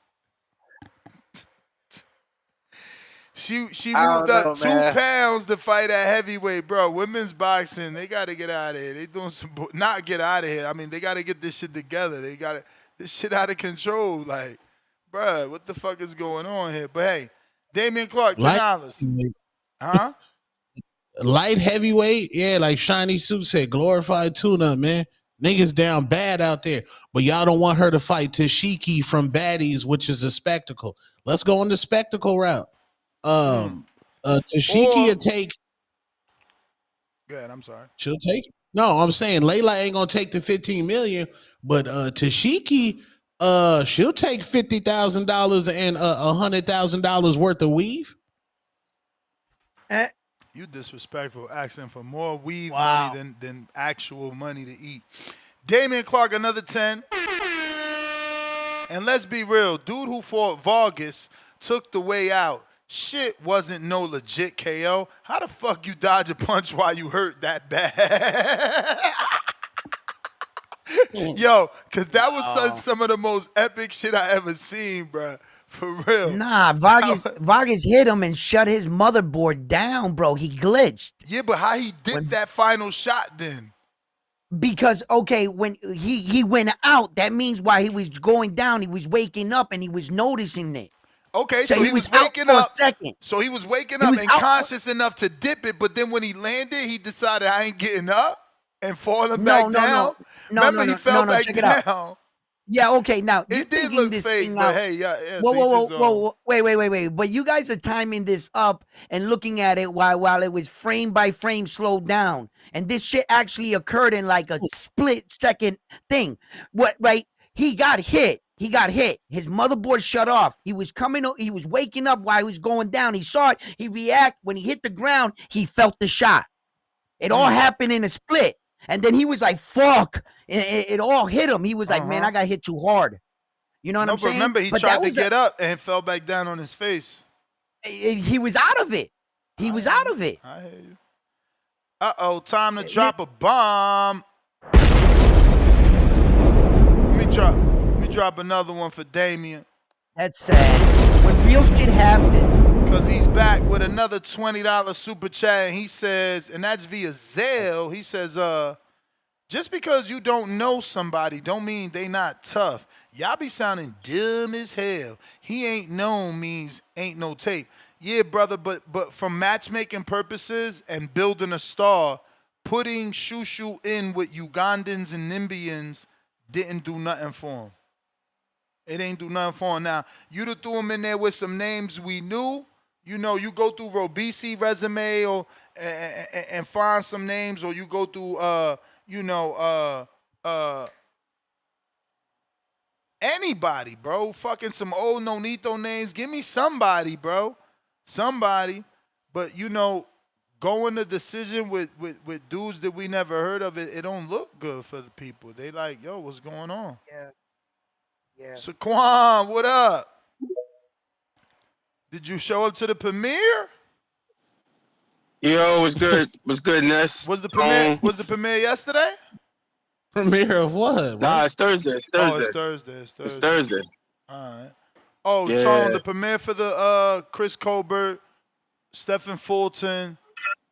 She moved up 2 pounds to fight at heavyweight, bro. Women's boxing, they got to get out of here. They doing some not get out of here. I mean, they got to get this shit together. They got this shit out of control. Like, bro, what the fuck is going on here? But hey, Damian Clark, $10. Huh? Light heavyweight, yeah, like Shiny Soup said, glorified tuna, man. Niggas down bad out there. But y'all don't want her to fight Tashiki from Baddies, which is a spectacle. Let's go on the spectacle route. Tashiki will take. Go ahead, I'm sorry. She'll take it. No, I'm saying Layla ain't gonna take the 15 million, but Tashiki, she'll take $50,000 and $100,000 worth of weave. You disrespectful, asking for more weave money than actual money to eat. Damian Clark, another 10. And let's be real, dude who fought Vargas took the way out. Shit wasn't no legit KO. How the fuck you dodge a punch while you hurt that bad? Yo, because that was some of the most epic shit I ever seen, bro. For real. Nah, Vargas hit him and shut his motherboard down, bro. He glitched. Yeah, but how he did that final shot then? Because, okay, when he went out, that means while he was going down, he was waking up and he was noticing it. Okay, so he was waking up. So he was waking up and conscious enough to dip it, but then when he landed, he decided I ain't getting up and falling back down. Remember, he fell back down. Yeah, okay. Now it did look fake, but hey, whoa, wait. But you guys are timing this up and looking at it while it was frame by frame slowed down, and this shit actually occurred in like a split second thing. What? Right? He got hit. His motherboard shut off. He was waking up while he was going down. He saw it. He reacted. When he hit the ground, he felt the shot. It all happened in a split. And then he was like, fuck. It all hit him. He was like, man, I got hit too hard. You know what I'm saying? Remember, he tried to get up and fell back down on his face. He was out of it. I hear you. Uh-oh, time to drop a bomb. Let me drop another one for Damian. That's sad. When real shit happens. Because he's back with another $20 super chat, and he says, and that's via Zelle, he says, just because you don't know somebody don't mean they not tough. Y'all be sounding dumb as hell. He ain't known means ain't no tape. Yeah, brother, but from matchmaking purposes and building a star, putting Shushu in with Ugandans and Namibians didn't do nothing for him. It ain't do nothing for him. Now, you'd have threw him in there with some names we knew. You know, you go through Robisi resume or and find some names, or you go through Anybody, bro. Fucking some old Nonito names. Give me somebody, bro. Somebody. But, you know, going to decision with dudes that we never heard of, it don't look good for the people. They like, yo, what's going on? Yeah. Saquon, what up? Did you show up to the premiere? Yo, what's good? What's good, Ness? Was the premiere yesterday? Premiere of what? Nah, it's Thursday. It's Thursday. Oh, it's Thursday. It's Thursday. It's Thursday. All right. Oh, Yeah. Tone, the premiere for the Chris Colbert, Stephen Fulton,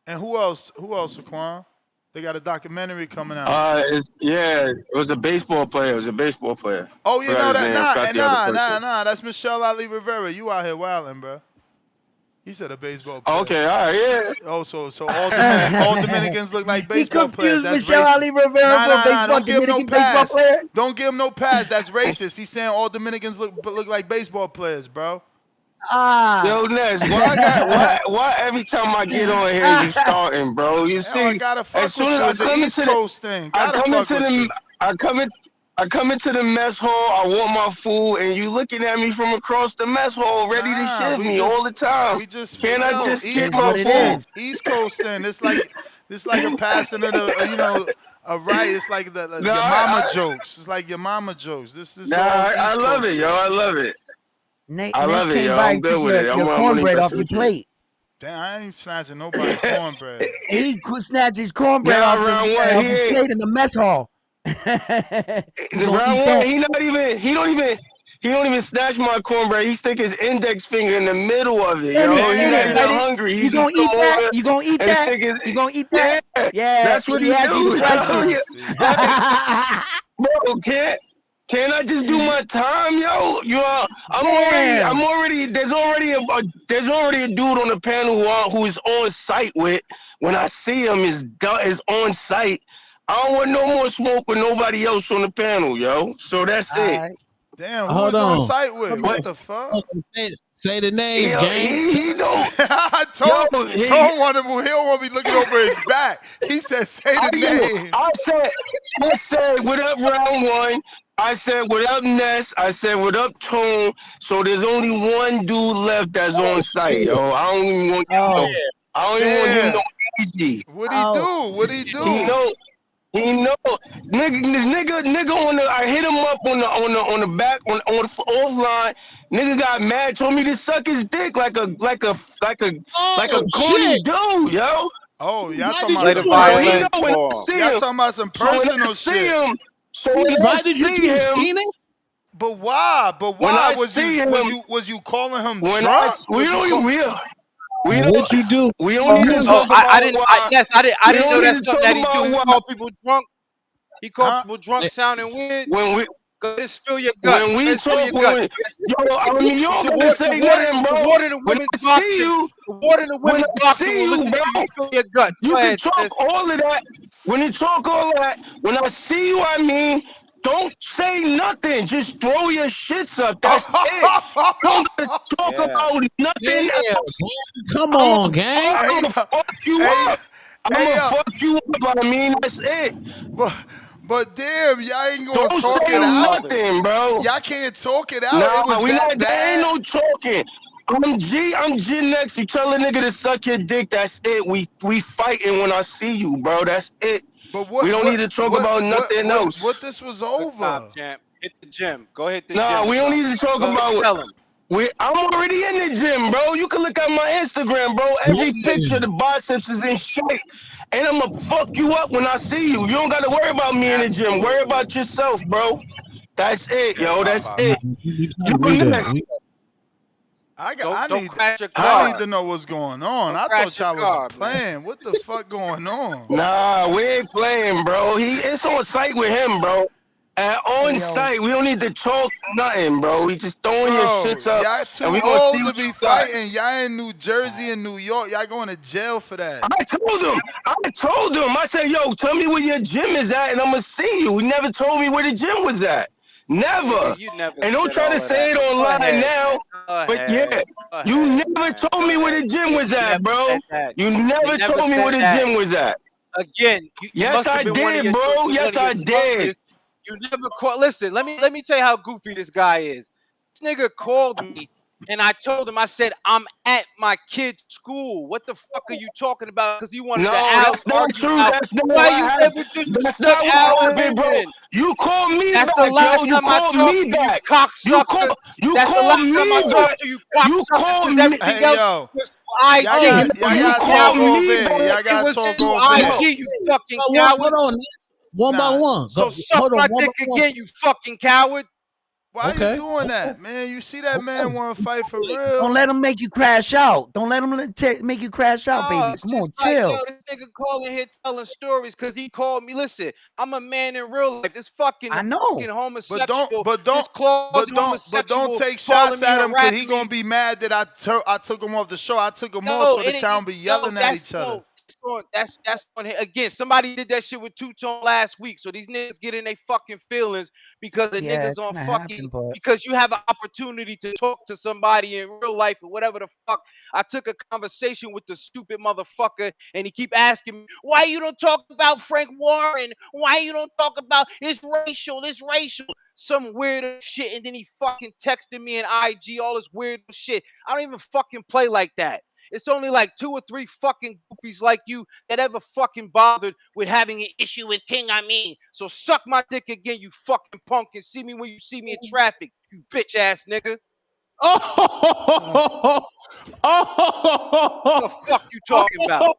and who else? Who else, Saquon? They got a documentary coming out. It was a baseball player. It was a baseball player. Oh, you know that? Nah. Nah. That's Michelle Ali Rivera. You out here wilding, bro. He said a baseball player. Okay, all right, yeah. Oh, so all Dominicans look like baseball players. That's Michelle racist. Ali Rivera for baseball, Don't give him no Dominican baseball pass. player. Don't give him no pass. That's racist. He's saying all Dominicans look like baseball players, bro. Yo, Ness, why every time I get on here you starting, bro? You see, I gotta fuck as soon with you. as It's I an come East into Coast thing. I Gotta come fuck into with you. I come into the mess hall. I want my food, and you looking at me from across the mess hall, ready to shit me all the time. We just Can I just East get my Coast food? East Coast thing. It's like a passing of the a right. It's like your mama jokes. It's like your mama jokes. This is all I East love Coast it, yo. shit. I love it. Ness I love it, came yo. by I'm and good took with it. your I'm cornbread off impressed your with you. plate. Damn, I ain't snatching nobody cornbread. He snatched his cornbread Nah, off round one, off he his ain't- plate in the mess hall. You The gonna round eat one, that? he don't even snatch my cornbread. He stick his index finger in the middle of it, In yo. it, He's in not it, even right? hungry. He You gonna just come eat that? over You gonna eat and that? stick his You gonna eat that? Yeah, that's what he he asked you do. the question. Bro, can't I just do my time, yo? I'm already. There's already a dude on the panel who is on site with. When I see him, is on site. I don't want no more smoke with nobody else on the panel, yo. So that's it. Damn, who Hold was on on. site with? What the fuck? Say the names, Yo, gang. he don't. Tone don't want me looking over his back. He said, "Say the name." I said, what up, round one? I said, what up, Ness? I said, what up, Tone? So there's only one dude left that's on site, yo. I don't even want to give him no easy. What'd he do? What'd he do? He know, nigga on the. I hit him up on the back on the offline. Nigga got mad, told me to suck his dick like a corny dude, yo. Oh, y'all Why talking did about you some do that? personal? He know when I see Y'all him. talking about some So when I personal see shit. him, so when I see him, But why? when I Was see you him, was you calling him when drunk? we Was you don't call- What you do? We don't need to talk I about didn't. why. I We didn't don't know need that's to something talk that he about do. He why. called people drunk. He called people drunk, sounding weird. When we Go ahead, spill your guts. when Go we ahead, spill your talk, guts. yo, I mean, you don't gotta say nothing, The bro. water in the When women's I see boxing. you, The water in the when women's I boxing see will you, listen bro, to you spill your guts. you Go can ahead, talk sis. all of that. When you talk all that, when I see you, I mean, don't say nothing. Just throw your shits up. That's it. Don't just talk about nothing else. Come on, gang. I'm gonna fuck you up. I'm gonna fuck you up. I mean, that's it. But damn, y'all ain't gonna Don't talk say it out. nothing, bro. Y'all can't talk it out. Nah, It was we that not. There ain't bad. no talking. I'm G next. You tell a nigga to suck your dick. That's it. We fighting when I see you, bro. That's it. But We don't need to talk about nothing else. What this was Time, over? champ. Hit the gym. Go hit the Nah, gym. we don't need to talk Go ahead, about. tell him. I'm already in the gym, bro. You can look at my Instagram, bro. Every picture, the biceps is in shape. And I'm gonna fuck you up when I see you. You don't gotta worry about me in the gym. Worry about yourself, bro. That's it, yo. That's it. Don't crash your I car. need to know what's going on. Don't I crash thought y'all your car, was playing. What the fuck going on? Nah, we ain't playing, bro. It's on site with him, bro. On site, we don't need to talk nothing, bro. We just throwing your shits up, Y'all and too we gonna see old to what be you got. fighting. Y'all in New Jersey and New York. Y'all going to jail for that. I told him. I said, yo, tell me where your gym is at, and I'm gonna see you. He never told me where the gym was at. Never. You never And don't said try all to of say it that. Go online ahead, now. man. But yeah, Go you ahead, never told me where the gym was at, never bro. said that. You You never never told me where said the that. gym was at. Again, you Yes, must have I been one of did, your bro. Yes, I did. You never call. Listen, let me tell you how goofy this guy is. This nigga called me and I told him, I said, I'm at my kid's school. What the fuck are you talking about? Because he wanted to No, that's not argue true. about That's not why what you happened. never just That's put not what Al happened, bro. in. You called me That's the back, yo. last You time I called talked me to you, back. cocksucker. You That's the called last time I me talked back. to you, You cocksucker, called because me. everything Hey, else yo. was IG. Y'all You got to called talk off me air. back. Y'all It got to was talk through off air. IG, you fucking Hold coward. on. One by Nah. one. So suck Hold on. my One by dick one. again, you fucking coward. Why you Okay. doing that, man? You see that man want to fight for Don't real? let him make you crash out. Don't let him make you crash out, No, baby. it's Come on, just like, yo, chill. this nigga calling here telling stories because he called me. Listen, I'm a man in real life. This fucking I know. But don't, homosexual, but this don't, closet but don't homosexual take calling shots me, at him because he harassing gonna me. be mad that I took him off the show. I took him off No, so the town be yelling at each other. that's on here. Again, somebody did that shit with Two-Tone last week. So these niggas get in their fucking feelings because the Yeah, niggas it's on gonna fucking happen, but because you have an opportunity to talk to somebody in real life or whatever the fuck. I took a conversation with the stupid motherfucker and he keep asking me, why you don't talk about Frank Warren? Why you don't talk about it's racial, some weird shit. And then he fucking texted me in IG, all this weird shit. I don't even fucking play like that. It's only like 2 or 3 fucking goofies like you that ever fucking bothered with having an issue with King. So suck my dick again, you fucking punk, and see me when you see me in traffic, you bitch ass nigga. Oh, What the fuck you talking about?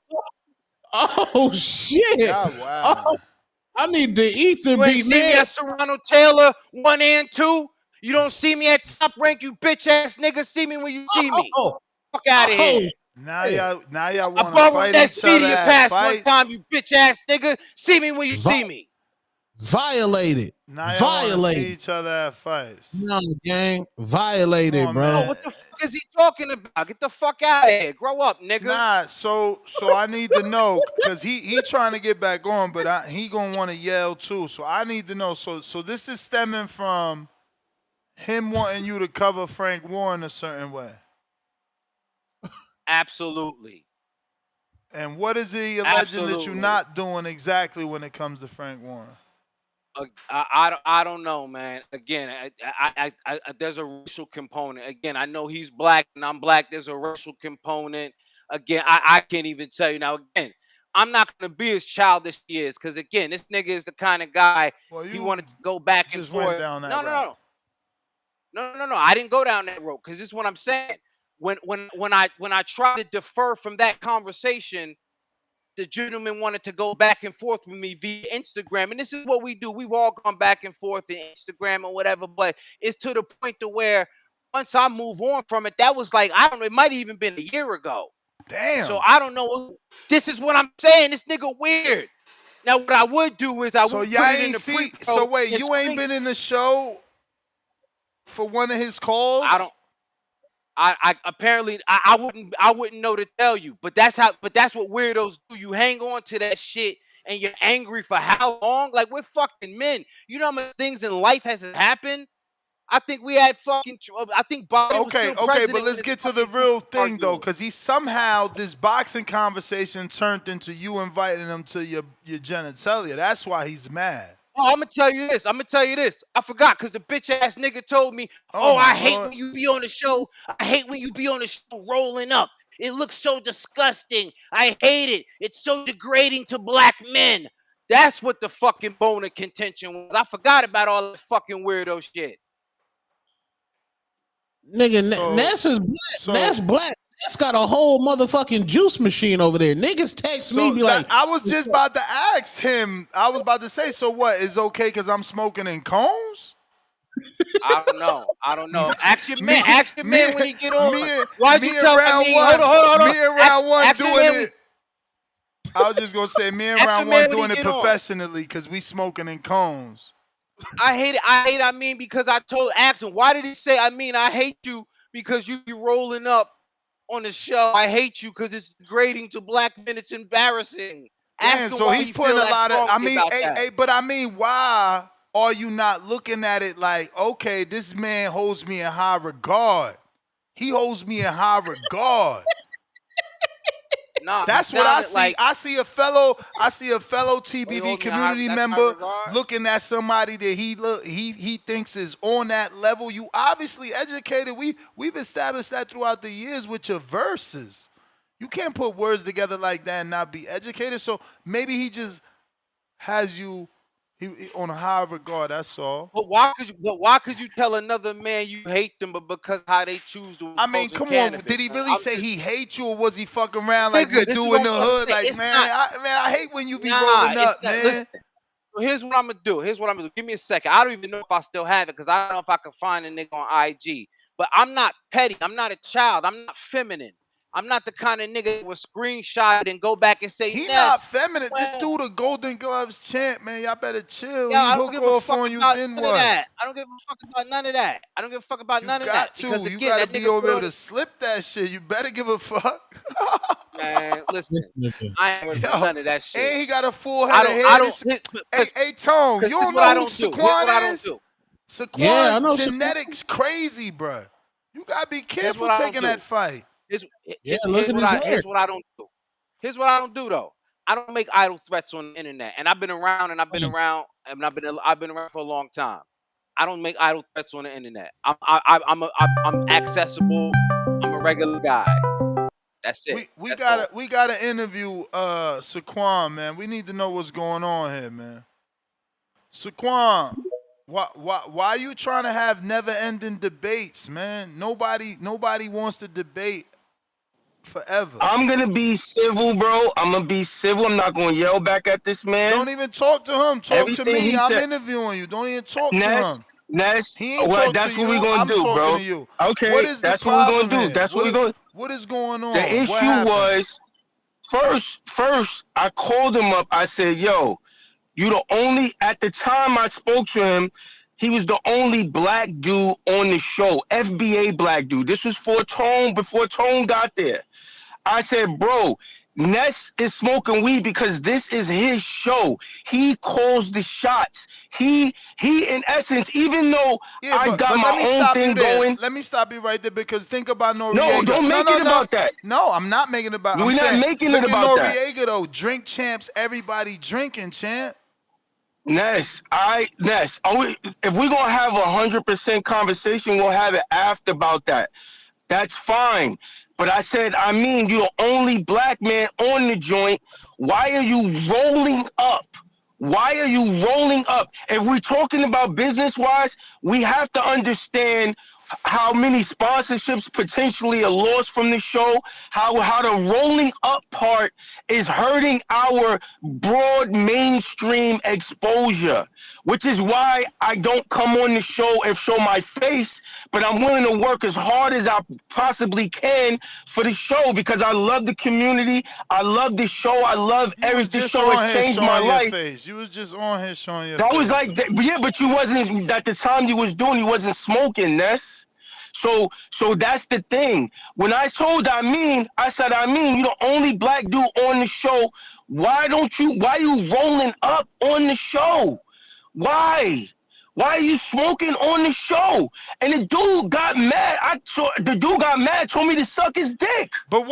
oh shit! Yeah, wow. I need the ether You ain't beat, see me man. at Serrano Taylor 1 and 2. You don't see me at Top Rank, you bitch ass nigga. See me when you see me. Oh, Fuck out of oh, here. Now shit. y'all I want to borrowed fight that each other Speedia at pass one time, fights. you bitch ass nigga. See me when you see me. Violated. Now y'all want to see Violated. each other at fights. No, gang. Come Violated, on, bro. Oh, man. what the fuck is he talking about? Get the fuck out of here. Grow up, nigga. Nah, so I need to know because he trying to get back on, but he gonna want to yell too. So I need to know. So this is stemming from him wanting you to cover Frank Warren a certain way. Absolutely. And what is he alleging that you're Absolutely. not doing exactly when it comes to Frank Warren? I don't know, man. Again, there's a racial component. Again, I know he's black and I'm black. There's a racial component. Again, I can't even tell you now. Again, I'm not gonna be as childish as he is, because again, this nigga is the kind of guy Well, he you wanted to go back and just went forth. down that No, route. no. I didn't go down that road because this is what I'm saying. When I try to defer from that conversation, the gentleman wanted to go back and forth with me via Instagram. And this is what we do. We've all gone back and forth in Instagram or whatever, but it's to the point to where once I move on from it, that was like, I don't know, it might have even been a year ago. Damn. So I don't know. This is what I'm saying. This nigga weird. Now, what I would do is I So would y'all put it in ain't the see. pre-pro. So wait, and you ain't screen- been in the show for one of his calls? I don't. I apparently I wouldn't know to tell you, but that's what weirdos do. You hang on to that shit and you're angry for how long? Like, we're fucking men. You know how many things in life has happened? I think we had fucking. I think Biden was still Okay, president. but let's when get this to the fucking real dude thing though, arguing. because he somehow this boxing conversation turned into you inviting him to your genitalia. That's why he's mad. Oh, I'm gonna tell you this. I forgot because the bitch ass nigga told me, Oh my I hate Lord. when you be on the show. I hate when you be on the show rolling up. It looks so disgusting. I hate it. It's so degrading to black men. That's what the fucking bone of contention was. I forgot about all that fucking weirdo shit. Nigga, So- Ness is black. so- Ness black. Ness got a whole motherfucking juice machine over there. Niggas text me, be like, I was just about to ask him. I was about to say, so what? Is okay because I'm smoking in cones? I don't know. Ask your man. Ask your man when he get on. Why'd you tell me? Hold on. Me and round one ask your doing man it. I was just gonna say, me and Ask round your man one when he doing it get on. professionally because we smoking in cones. I hate it. Because I told Axel, why did he say, I hate you because you be rolling up on the show. I hate you because it's degrading to black men. It's embarrassing. Ask Damn, him so why he's he putting feel a lot of. that I strongly mean, about that. but I mean, why are you not looking at it like, okay, this man holds me in high regard. He holds me in high regard. Nah, That's he what I sounded see. like. I see a fellow Oh, you TBV hold me in community that's high member regard. looking at somebody that he thinks is on that level. You obviously educated. We've established that throughout the years with your verses. You can't put words together like that and not be educated. So maybe he just has you on a high regard. That's all. But why could you tell another man you hate them, but because how they choose to I mean, indulge in come on. cannabis? Did he Man? really I'm say just, he hates you, or was he fucking around like we nigga, this is do what in the I'm trying to hood? say. Like, It's man, not. I hate when you be Nah, rolling up, it's not. man. Listen. So here's what I'm gonna do. Give me a second. I don't even know if I still have it because I don't know if I can find a nigga on IG. But I'm not petty. I'm not a child. I'm not feminine. I'm not the kind of nigga that will screenshot it and go back and say, He not Ness. feminine. This Well, dude a Golden Gloves champ, man. Y'all better chill. yeah, He I don't hook give a off fuck on you, about then none of what? that. I don't give a fuck about none of that. I don't give a fuck about You none of got that. Because to. You again, got to that be nigga able put on to slip that shit. You better give a fuck. man, listen. I ain't worried about Yo, none of that shit. and he got a full I head of don't hair. Hey, Tone, you because don't what I know who don't do. Here's what I Saquon don't is? do. Yeah, I Saquon know. genetics crazy, bruh. You got to be Here's careful what I don't taking do. that fight. Yeah, look at his hair. Here's what I don't do. Here's what I don't do though. I don't make idle threats on the internet. And I've been around and I've been around for a long time. I don't make idle threats on the internet. I'm accessible. I'm a regular guy. That's it. We That's all. gotta interview Saquon, man. We need to know what's going on here, man. Saquon, why you trying to have never-ending debates, man? Nobody wants to debate forever. I'm gonna be civil, bro. I'm gonna be civil. I'm not gonna yell back at this man. Don't even talk to him. Talk Everything to me. he I'm said. interviewing you. Don't even talk to Ness, him. Ness. He ain't Well, talk to that's what we you. gonna I'm do, talking bro. to you. Okay, What is the that's what we problem gonna do. here? That's what we gonna. What is going on? The What issue happened? was first. I called him up. I said, "Yo, you the only." At the time I spoke to him, he was the only black dude on the show. FBA black dude. This was before Tone got there. I said, bro, Ness is smoking weed because this is his show. He calls the shots. He in essence, even though I got but let my me own stop thing you there. going. Let me stop you right there because think about Noriega. No, don't make it about that. No, I'm not making it about. We're I'm not saying, making look it at about that. Noriega though. Drink champs. Everybody drinking, champ. Ness, if we're gonna have 100% conversation, we'll have it after about that. That's fine. But I said, you're the only black man on the joint. Why are you rolling up? Why are you rolling up? If we're talking about business-wise, we have to understand how many sponsorships potentially are lost from the show, how the rolling up part is hurting our broad mainstream exposure, which is why I don't come on the show and show my face, but I'm willing to work as hard as I possibly can for the show because I love the community, I love the show, I love everything. This show has changed my life. You was just on here showing your That face. was like, yeah, but you wasn't, at the time you wasn't smoking, Ness. So that's the thing. When I told I said, you're the only black dude on the show. Why you rolling up on the show? Why? Why are you smoking on the show? And the dude got mad. The dude got mad, told me to suck his dick. So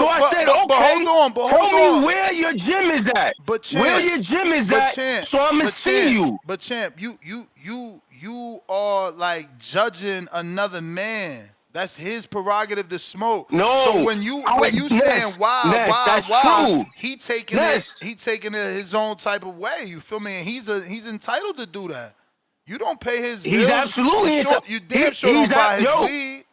I said, okay, tell me where your gym is at. Where your gym is at, so I'm going to see you. But champ, you are like judging another man. That's his prerogative to smoke. No. So when you saying why, true. he taking it his own type of way. You feel me? And he's entitled to do that. You don't pay his bills. He's absolutely you damn sure don't buy his weed.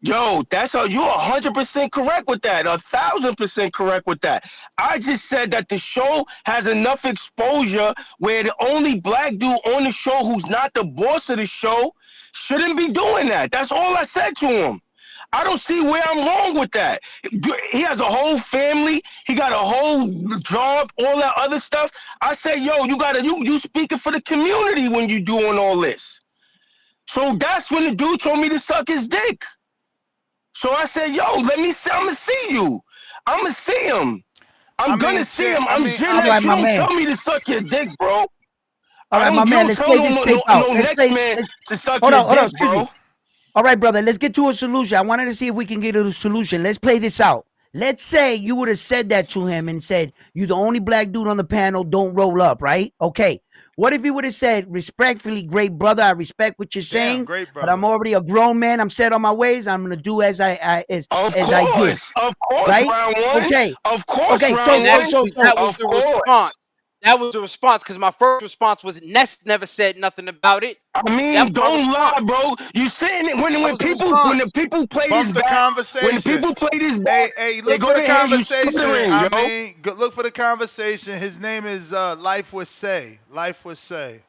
Yo, you're 100% correct with that. 1,000% correct with that. I just said that the show has enough exposure where the only black dude on the show who's not the boss of the show shouldn't be doing that. That's all I said to him. I don't see where I'm wrong with that. He has a whole family. He got a whole job, all that other stuff. I said, yo, you speaking for the community when you doing all this. So that's when the dude told me to suck his dick. So I said, yo, I'm going to see you. I'm going to see him. I'm going to see him. You don't tell me to suck your dick, bro. All right, my man, let's play this tape out. Hold on, excuse me. All right, brother, let's get to a solution. I wanted to see if we can get a solution. Let's play this out. Let's say you would have said that to him and said, "You the only black dude on the panel. Don't roll up." Right? Okay. What if he would have said, "Respectfully, great brother, I respect what you're saying, great but I'm already a grown man. I'm set on my ways. I'm gonna do as I do." Of course, Right? round one. Okay. Of course, Okay. round And one. actually, that was Of the course. response. That was the response because my first response was Ness never said nothing about it. I That mean, was my don't response. lie, bro. You saying it when was the people response. play Bump this the back. conversation. When people play this back, Hey, they look go for the to hear you conversation. stuttering, I yo. mean, look for the conversation. His name is Life with Say. Life with Say.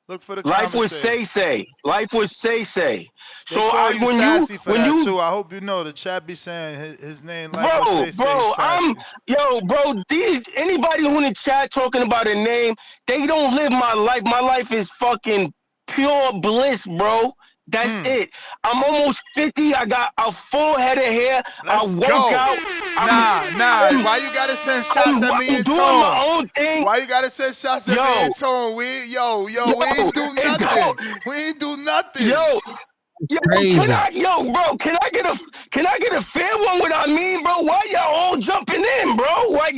Look for the Life was conversation. Life was say. They So call you when sassy for when that you too. I hope you know the chat be saying his name Life with Say bro, sassy. anybody who in the chat talking about a name, they don't live my life. My life is fucking pure bliss, bro. That's it. I'm almost 50. I got a full head of hair. Let's I work go. out. Nah. Why you gotta send shots at me I'm and doing Tone? my own thing. Why you gotta send shots at me and Tone? We ain't do nothing. We ain't do nothing. Yo, Crazy. bro, can I get a fair one with I mean, bro? Why y'all all jumping in, bro? Why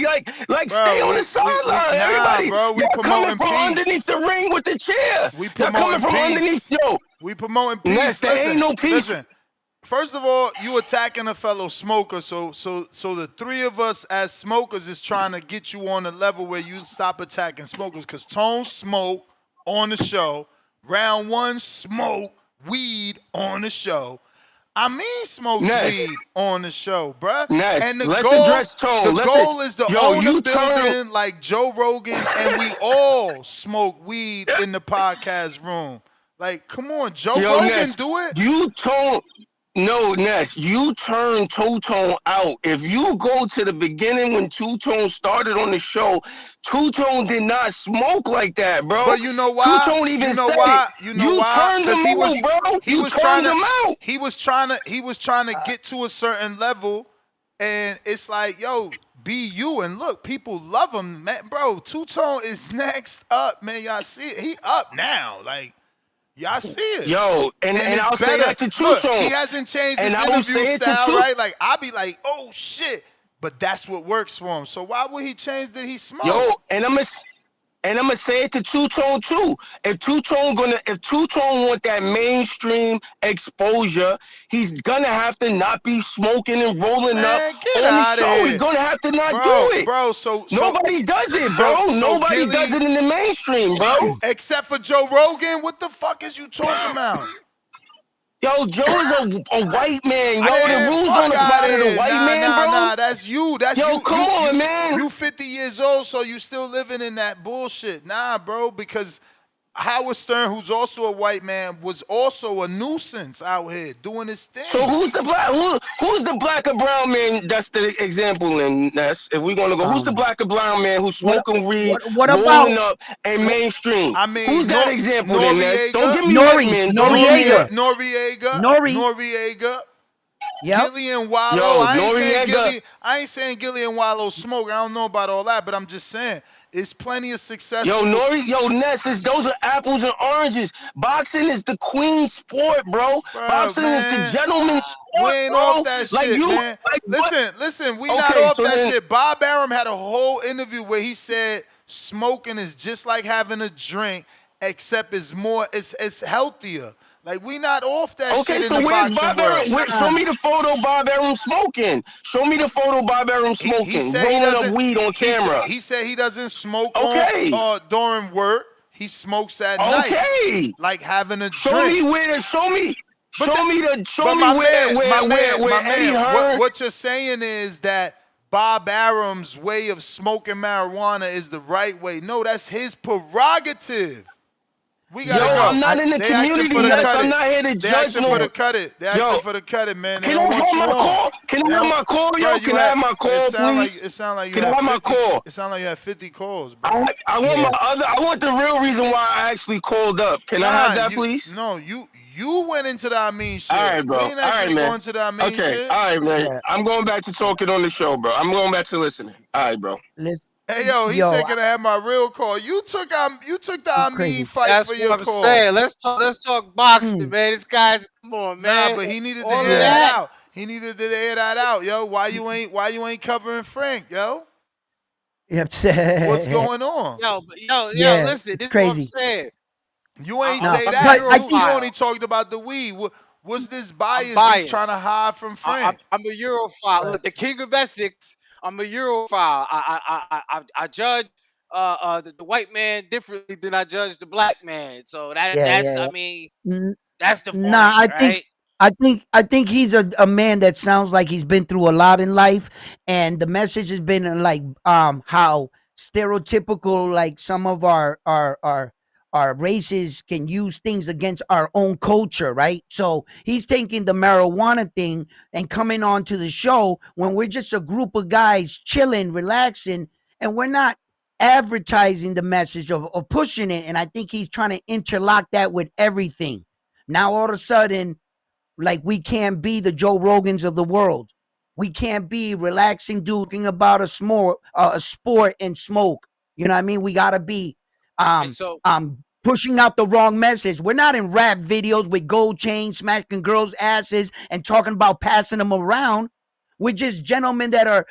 like Bro, stay on the sideline, everybody. bro, we y'all coming promoting from peace. underneath the ring with the chair. We Y'all coming promoting from underneath, peace. yo. We promoting Ness, peace. there ain't no peace. Listen. First of all, you attacking a fellow smoker, so the three of us as smokers is trying to get you on the level where you stop attacking smokers. Cause Tone smoke on the show, round one smoke weed on the show. I mean smokes weed on the show, bruh. And the let's goal, address Tone. goal is to own a you building like Joe Rogan, and we all smoke weed in the podcast room. Like, come on, Joe Rogan, Ness, do it. No, Ness, you turn Two-Tone out. If you go to the beginning when Two-Tone started on the show, Two-Tone did not smoke like that, bro. But you know why? Two-Tone even You know said why? it. You know why? Turned Because him out, bro. You turned him out. He was trying to get to a certain level, and it's like, yo, be you. And look, people love him, man. Bro, Two-Tone is next up, man. Y'all see it? He up now, like. Y'all see it. Yo, and it's I'll say that to Look, Two-Tone. he hasn't changed And his I will interview say it to style, right? Like, I'll be like, oh, shit. But that's what works for him. So why would he change that he smoked? Yo, and I'm gonna say it to Two-Tone too. If Two-Tone want that mainstream exposure, he's gonna have to not be smoking and rolling up get on the outta show. here. He's gonna have to not Bro, do it. bro, so Nobody does it, bro. Nobody does it in the mainstream, bro. Except for Joe Rogan. What the fuck is you talking about? Yo, Joe is a white man. Yo, the rules fuck don't apply outta to the here. white man, bro. Nah, that's you. That's Yo, you. come on, man. You 50 years old, so you still living in that bullshit. Nah, bro, because Howard Stern, who's also a white man, was also a nuisance out here doing his thing. So who's the black or brown man? That's the example, and that's if we're gonna go. Who's the black or brown man who's smoking weed, rolling up, and mainstream? I mean, who's that example? Then Ness? Don't give me Noriega. Noriega. Yep. Gillian Wallow. Yo, I ain't saying Gillian Wallow smoke. I don't know about all that, but I'm just saying it's plenty of successful. Ness, those are apples and oranges. Boxing is the queen sport, bro. Boxing is the gentleman's sport, We ain't bro. off that like shit, you, man. Like Listen, we not off that shit. Bob Arum had a whole interview where he said smoking is just like having a drink, except it's healthier. Like, we not off that shit in the boxing world. Show me the photo Bob Arum smoking. Show me the photo Bob Arum smoking. He said he rolling doesn't, up weed on camera. He said he doesn't smoke during work. He smokes at night. Like having a drink. Show me where Eddie Hearn. What you're saying is that Bob Arum's way of smoking marijuana is the right way. No, that's his prerogative. We gotta go. I'm not in the community. I'm not here to judge. They asking for the cut it. They asking for the cut it, man. They Can don't I want you have my on. call? Can I have my call, yo? Can I have my call, please? It sound like you Can I have have my 50. call? It sound like you have 50 calls, bro. I want the real reason why I actually called up. Can I have that, please? No, you went into the I mean shit. All right, bro. We ain't actually going to the I mean shit. All right, man. Yeah. I'm going back to talking on the show, bro. I'm going back to listening. All right, bro. Hey, he said, "Can I have my real call?" You took the I mean fight That's for your what I'm call. saying. Let's talk boxing, man. This guy's come on, man. Nah, but he needed to air that out. He needed to air that out, yo. Why you ain't covering Frank, yo? What's going on? Yo, Yeah, listen, it's this is what I'm crazy. saying. You ain't No, say I'm a that, but I bro. think You Europhile. only talked about the weed. What's this I'm bias you trying to biased. hide from Frank? I'm a Europhile. Look, the King of Essex. I'm a Europhile. I judge the white man differently than I judge the black man. So that's I yeah. mean N- that's the Nah, point, right? I think he's a man that sounds like he's been through a lot in life, and the message has been like how stereotypical like some of our races can use things against our own culture, right? So he's taking the marijuana thing and coming on to the show when we're just a group of guys chilling, relaxing, and we're not advertising the message of pushing it. And I think he's trying to interlock that with everything. Now all of a sudden, like we can't be the Joe Rogans of the world. We can't be relaxing dude talking about a sport and smoke. You know what I mean? We gotta be And so pushing out the wrong message. We're not in rap videos with gold chains smacking girls' asses and talking about passing them around. We're just gentlemen that are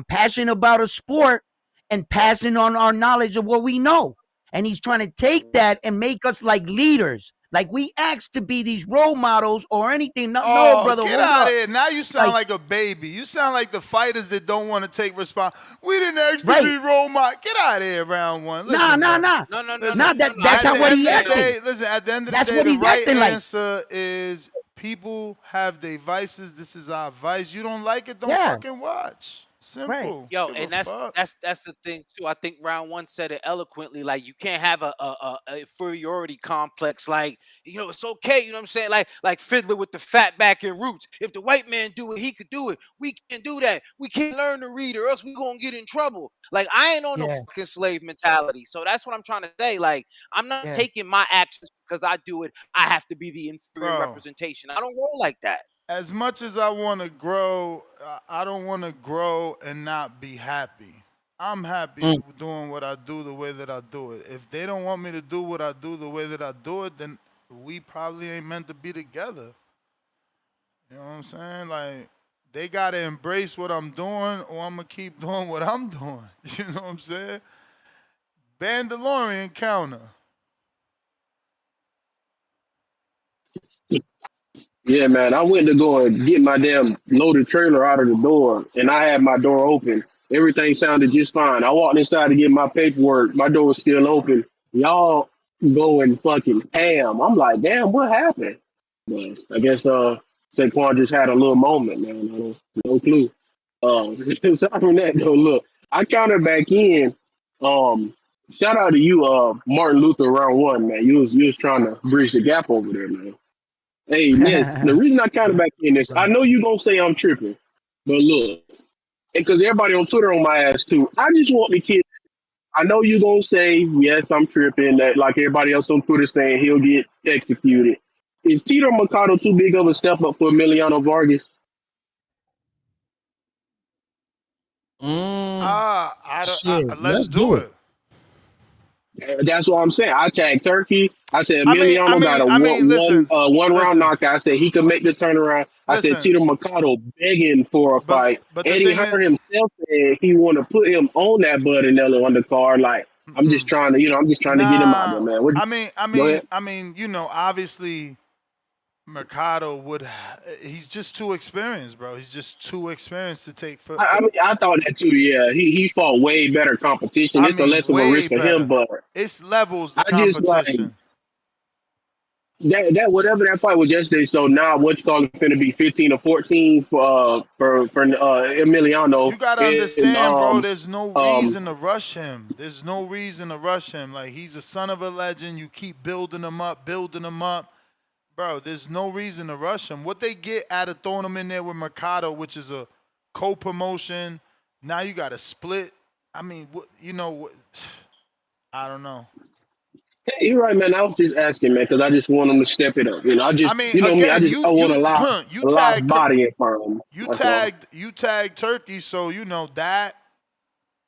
passionate about a sport and passing on our knowledge of what we know. And he's trying to take that and make us like leaders. Like we asked to be these role models or anything. No, Oh, brother, get hold out of up. here. Now you sound like a baby. You sound like the fighters that don't want to take response. We didn't ask to be role model. Get out of here, round one. Listen, Nah. bro. Nah, that's At how the what end he of the acting. day, listen, at the end of the That's day, what the he's right acting like. answer is people have their vices. This is our vice. You don't like it, don't Yeah. fucking watch. Simple. Yo, Give and a fuck. that's the thing too. I think round one said it eloquently. Like you can't have a inferiority complex. Like it's okay. You know what I'm saying? Like Fiddler with the fat back and roots. If the white man do it, he could do it. We can't do that. We can't learn to read, or else we gonna get in trouble. Like I ain't on no Yeah. fucking slave mentality. So that's what I'm trying to say. Like I'm not Yeah. taking my actions because I do it. I have to be the inferior Bro. representation. I don't roll like that. As much as I want to grow, I don't want to grow and not be happy. I'm happy doing what I do the way that I do it. If they don't want me to do what I do the way that I do it, then we probably ain't meant to be together. You know what I'm saying? Like, they got to embrace what I'm doing or I'm going to keep doing what I'm doing. You know what I'm saying? Bandalorian counter. Yeah, man. I went to go and get my damn loaded trailer out of the door, and I had my door open. Everything sounded just fine. I walked inside to get my paperwork. My door was still open. Y'all going fucking ham. I'm like, damn, what happened? But I guess Saquon just had a little moment, man. I don't, no clue. Aside from that, though, look, I counted back in. Shout out to you, Martin Luther round one, man. You was trying to bridge the gap over there, man. Hey, Ness, the reason I counted back in this, I know you gonna say I'm tripping, but look, because everybody on Twitter on my ass too. I just want the kid. I know you gonna say yes, I'm tripping. That like everybody else on Twitter saying he'll get executed. Is Tito Mercado too big of a step up for Emiliano Vargas? Let's Let's do do it. it. That's what I'm saying. I tagged Turkey. I said Emiliano got a listen, one round listen, knockout. I said he could make the turnaround. I said listen. Tito Mercado begging for a fight. But the Eddie thing is, Hearn himself said he want to put him on that Budinello undercard. Like I'm just trying to, I'm just trying to get him out there, nah. man. Go ahead. Obviously, Mercado would. He's just too experienced, bro. He's just too experienced to take. I mean, I thought that too. Yeah, he fought way better competition. It's a less of a way risk for him, better. but It's levels the I just like competition. that whatever that fight was yesterday. So now what you call it finna be 15 or 14 for Emiliano. You gotta And understand, bro. There's no reason to rush him. There's no reason to rush him. Like he's a son of a legend. You keep building him up, bro. There's no reason to rush him. What they get out of throwing him in there with Mercado, which is a co-promotion. Now you got to split. I mean, I don't know. Hey, you're right, man. I was just asking, man, because I just want him to step it up. I just, I mean, you know me, I again, just I want you a lot tagged body in front of him. That's all. you tagged Turkey, so that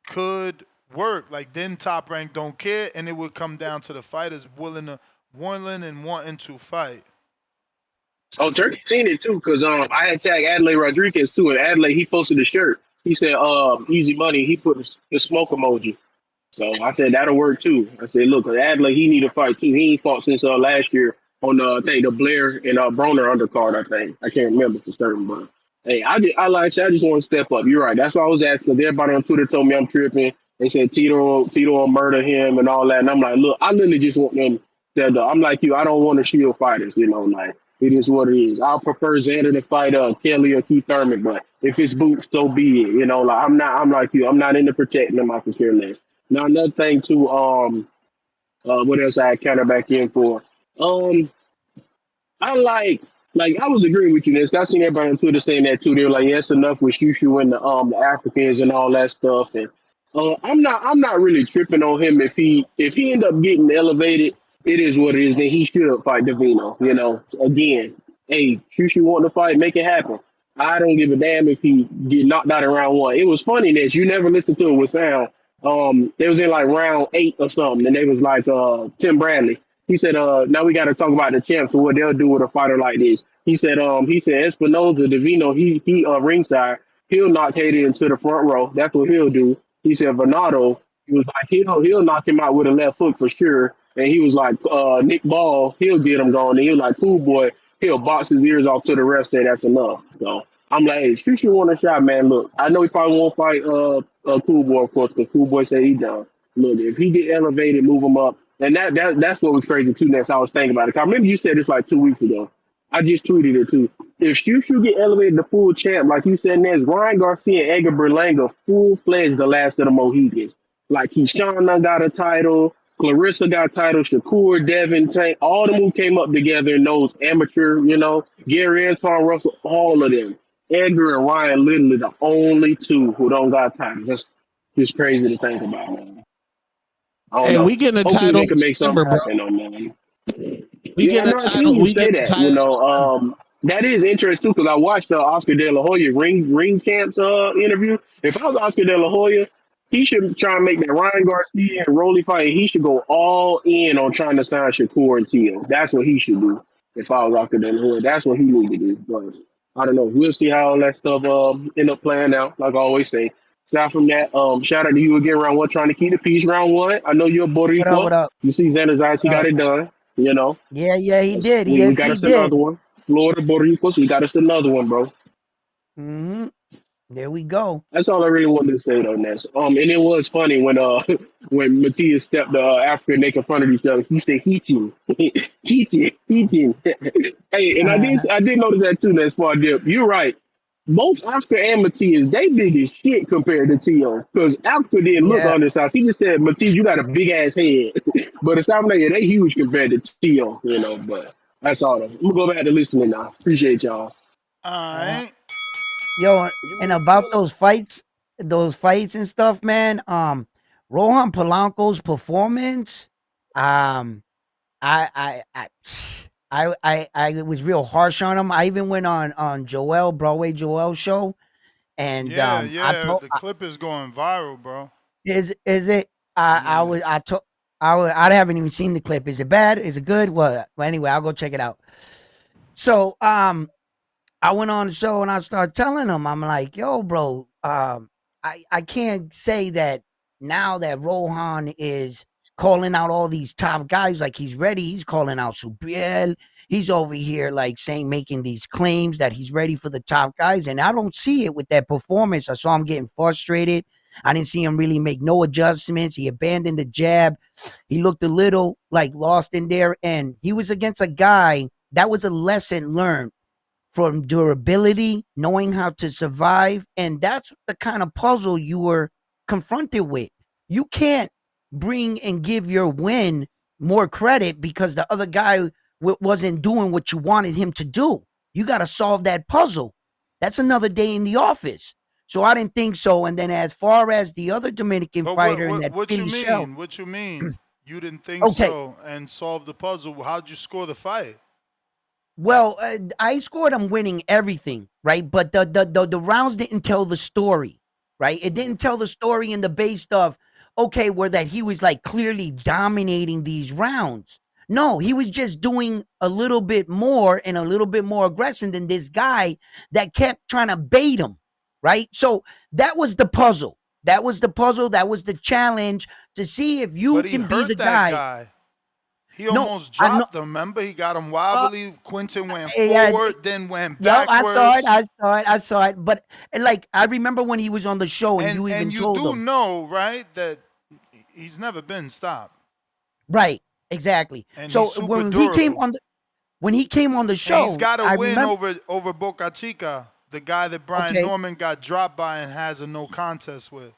could work. Like then Top Rank don't care, and it would come down to the fighters willing and wanting to fight. Oh, Turkey seen it too, cause I had tagged Adlai Rodriguez too, and Adlai he posted a shirt. He said easy money. He put the smoke emoji. So I said that'll work too. I said, look, Adlai he need to fight too. He ain't fought since last year on I think the Blair and Broner undercard. I think I can't remember for certain, but hey, I like I said, I just want to step up. You're right. That's why I was asking. 'Cause everybody on Twitter told me I'm tripping. They said Tito will murder him and all that, and I'm like, look, I literally just want them. That I'm like you. I don't want to shield fighters. You know, like it is what it is. I'll prefer Xander to fight Kelly or Keith Thurman, but if it's boots, so be it. You know, like I'm not. I'm like you. I'm not into protecting them. I could care less. Now another thing too, what else I counter back in for? I like I was agreeing with you, Nick. I seen everybody on Twitter saying that too. They were like, yeah, it's enough with Shushu and the Africans and all that stuff. And I'm not really tripping on him if he end up getting elevated, it is what it is, then he should fight Davino. You know, again, hey, Shushu want to fight, make it happen. I don't give a damn if he get knocked out in round one. It was funny that you never listened to it with sound. They was in like round 8 or something, and they was like Tim Bradley. He said, now we got to talk about the champs and what they'll do with a fighter like this. He said Espinoza, Davino, he ringside, he'll knock Hader into the front row. That's what he'll do. He said Venado, he was like, he'll knock him out with a left hook for sure. And he was like, Nick Ball, he'll get him going. And he was like, cool boy, he'll box his ears off to the rest, say that's enough. So I'm like, hey, shoot you want a shot, man. Look, I know he probably won't fight Cool Boy, of course, because Cool Boy said he done. Look, if he get elevated, move him up. And that's what was crazy too. That's how I was thinking about it. 'Cause I remember you said this like 2 weeks ago. I just tweeted it too. If Shushu get elevated to full champ, like you said, there's Ryan Garcia and Edgar Berlanga full fledged the last of the Mohegans. Like Keyshawn done got a title, Claressa got a title, Shakur, Devin, Tank, all of them who came up together in those amateur, Gary Antoine Russell, all of them. Edgar and Ryan literally the only two who don't got titles. That's just crazy to think about, man. I don't Hey, know. we getting a Hopefully title they can in make December, something bro. happen, though, man. We Yeah, I getting a know. I seen title. you We say getting a that. title. That is interesting too, because I watched the Oscar De La Hoya ring champs interview. If I was Oscar De La Hoya, he should try and make that Ryan Garcia and Rolly fight. He should go all in on trying to sign Shakur and Tio. That's what he should do. If I was Oscar De La Hoya, that's what he need to do. But I don't know. We'll see how all that stuff end up playing out. Like I always say. Aside from that, shout out to you again, round one, trying to keep the peace. Round one, I know you're a What up? Boricua. What up? You see Xander's eyes, he What got up? it done. You know. Yeah, he did. We Yes, got he us another did. one. Florida, Puerto Rico, so we got us another one, bro. Mm-hmm. There we go. That's all I really wanted to say though, Ness. And it was funny when when Matthias stepped African neck in front of each other. He said Heechin. Heechin. Hey, and I did notice that too, Ness, for dip. You're right. Both Oscar and Matthias, they big as shit compared to Tio. Because Oscar didn't look Yeah. on this house. He just said, Matthias, you got a big ass head. But it's not like they huge compared to Tio, but that's all though. I'm gonna go back to listening now. Appreciate y'all. All right. Yo, and about those fights and stuff, man. Rohan Polanco's performance, um, I was real harsh on him. I even went on Broadway Joel show, and Yeah, I yeah. told The clip is going viral, bro. is it I haven't even seen the clip. Is it bad? Is it good? Well, anyway, I'll go check it out. So I went on the show and I started telling him, I'm like, yo, bro, I can't say that now that Rohan is calling out all these top guys like he's ready. He's calling out Subriel. He's over here like making these claims that he's ready for the top guys. And I don't see it with that performance. I saw him getting frustrated. I didn't see him really make no adjustments. He abandoned the jab. He looked a little like lost in there. And he was against a guy that was a lesson learned from durability, knowing how to survive. And that's the kind of puzzle you were confronted with. You can't bring and give your win more credit because the other guy wasn't doing what you wanted him to do. You got to solve that puzzle. That's another day in the office. So I didn't think so. And then as far as the other Dominican But fighter in that what you Philly show, mean? What you mean? You didn't think okay. so and solve the puzzle. How'd you score the fight? Well, I scored him winning everything, right? But the rounds didn't tell the story, right? It didn't tell the story in the base of, okay, where that he was like clearly dominating these rounds. No, he was just doing a little bit more and a little bit more aggression than this guy that kept trying to bait him, right? So that was the puzzle. That was the puzzle. That was the challenge to see if you But he can be the hurt that guy. guy. He No, almost I know. dropped him. Remember, he got him wobbly. Quinton went Yeah, forward, then went yep, I saw it. backwards. I saw it. But like, I remember when he was on the show and you even And you told do him. know, right, that he's never been stopped. Right, exactly. And So he's super when durable. he came on the And show, he's got I a win remember. over Boca Chica, the guy that Brian Okay. Norman got dropped by and has a no contest with.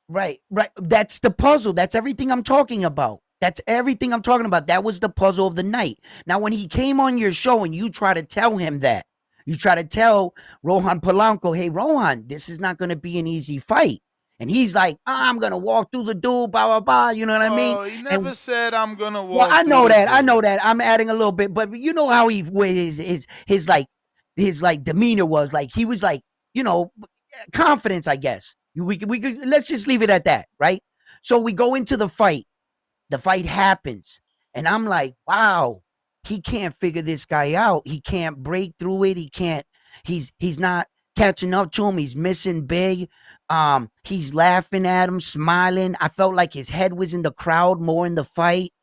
Right. That's the puzzle. That's everything I'm talking about. That's everything I'm talking about. That was the puzzle of the night. Now, when he came on your show and you try to tell him that, you try to tell Rohan Polanco, hey, Rohan, this is not going to be an easy fight. And he's like, I'm going to walk through the dude, blah, blah, blah. You know what I mean? Oh, he never And said I'm going to well, walk I through know the that. I door. know that. I'm adding a little bit, but you know how he with his like demeanor was like he was like, you know, confidence, I guess. We could let's just leave it at that, right? So we go into the fight. The fight happens, and I'm like, wow, he can't figure this guy out. He can't break through it. He can't. He's not catching up to him. He's missing big. He's laughing at him, smiling. I felt like his head was in the crowd more in the fight.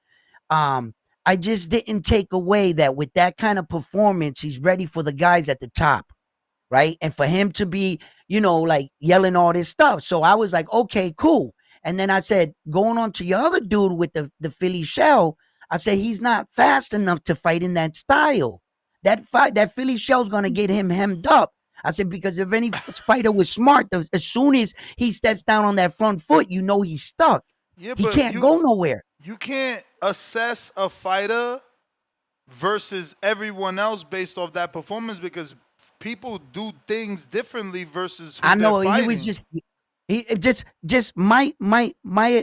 I just didn't take away that with that kind of performance, he's ready for the guys at the top, right? And for him to be, you know, like yelling all this stuff. So I was like, okay, cool. And then I said, going on to your other dude with the Philly shell, I said, he's not fast enough to fight in that style. That Philly shell's going to get him hemmed up. I said, because if any fighter was smart, as soon as he steps down on that front foot, you know he's stuck. Yeah, He but can't go nowhere. You can't assess a fighter versus everyone else based off that performance because people do things differently versus who I know they're he fighting. was just my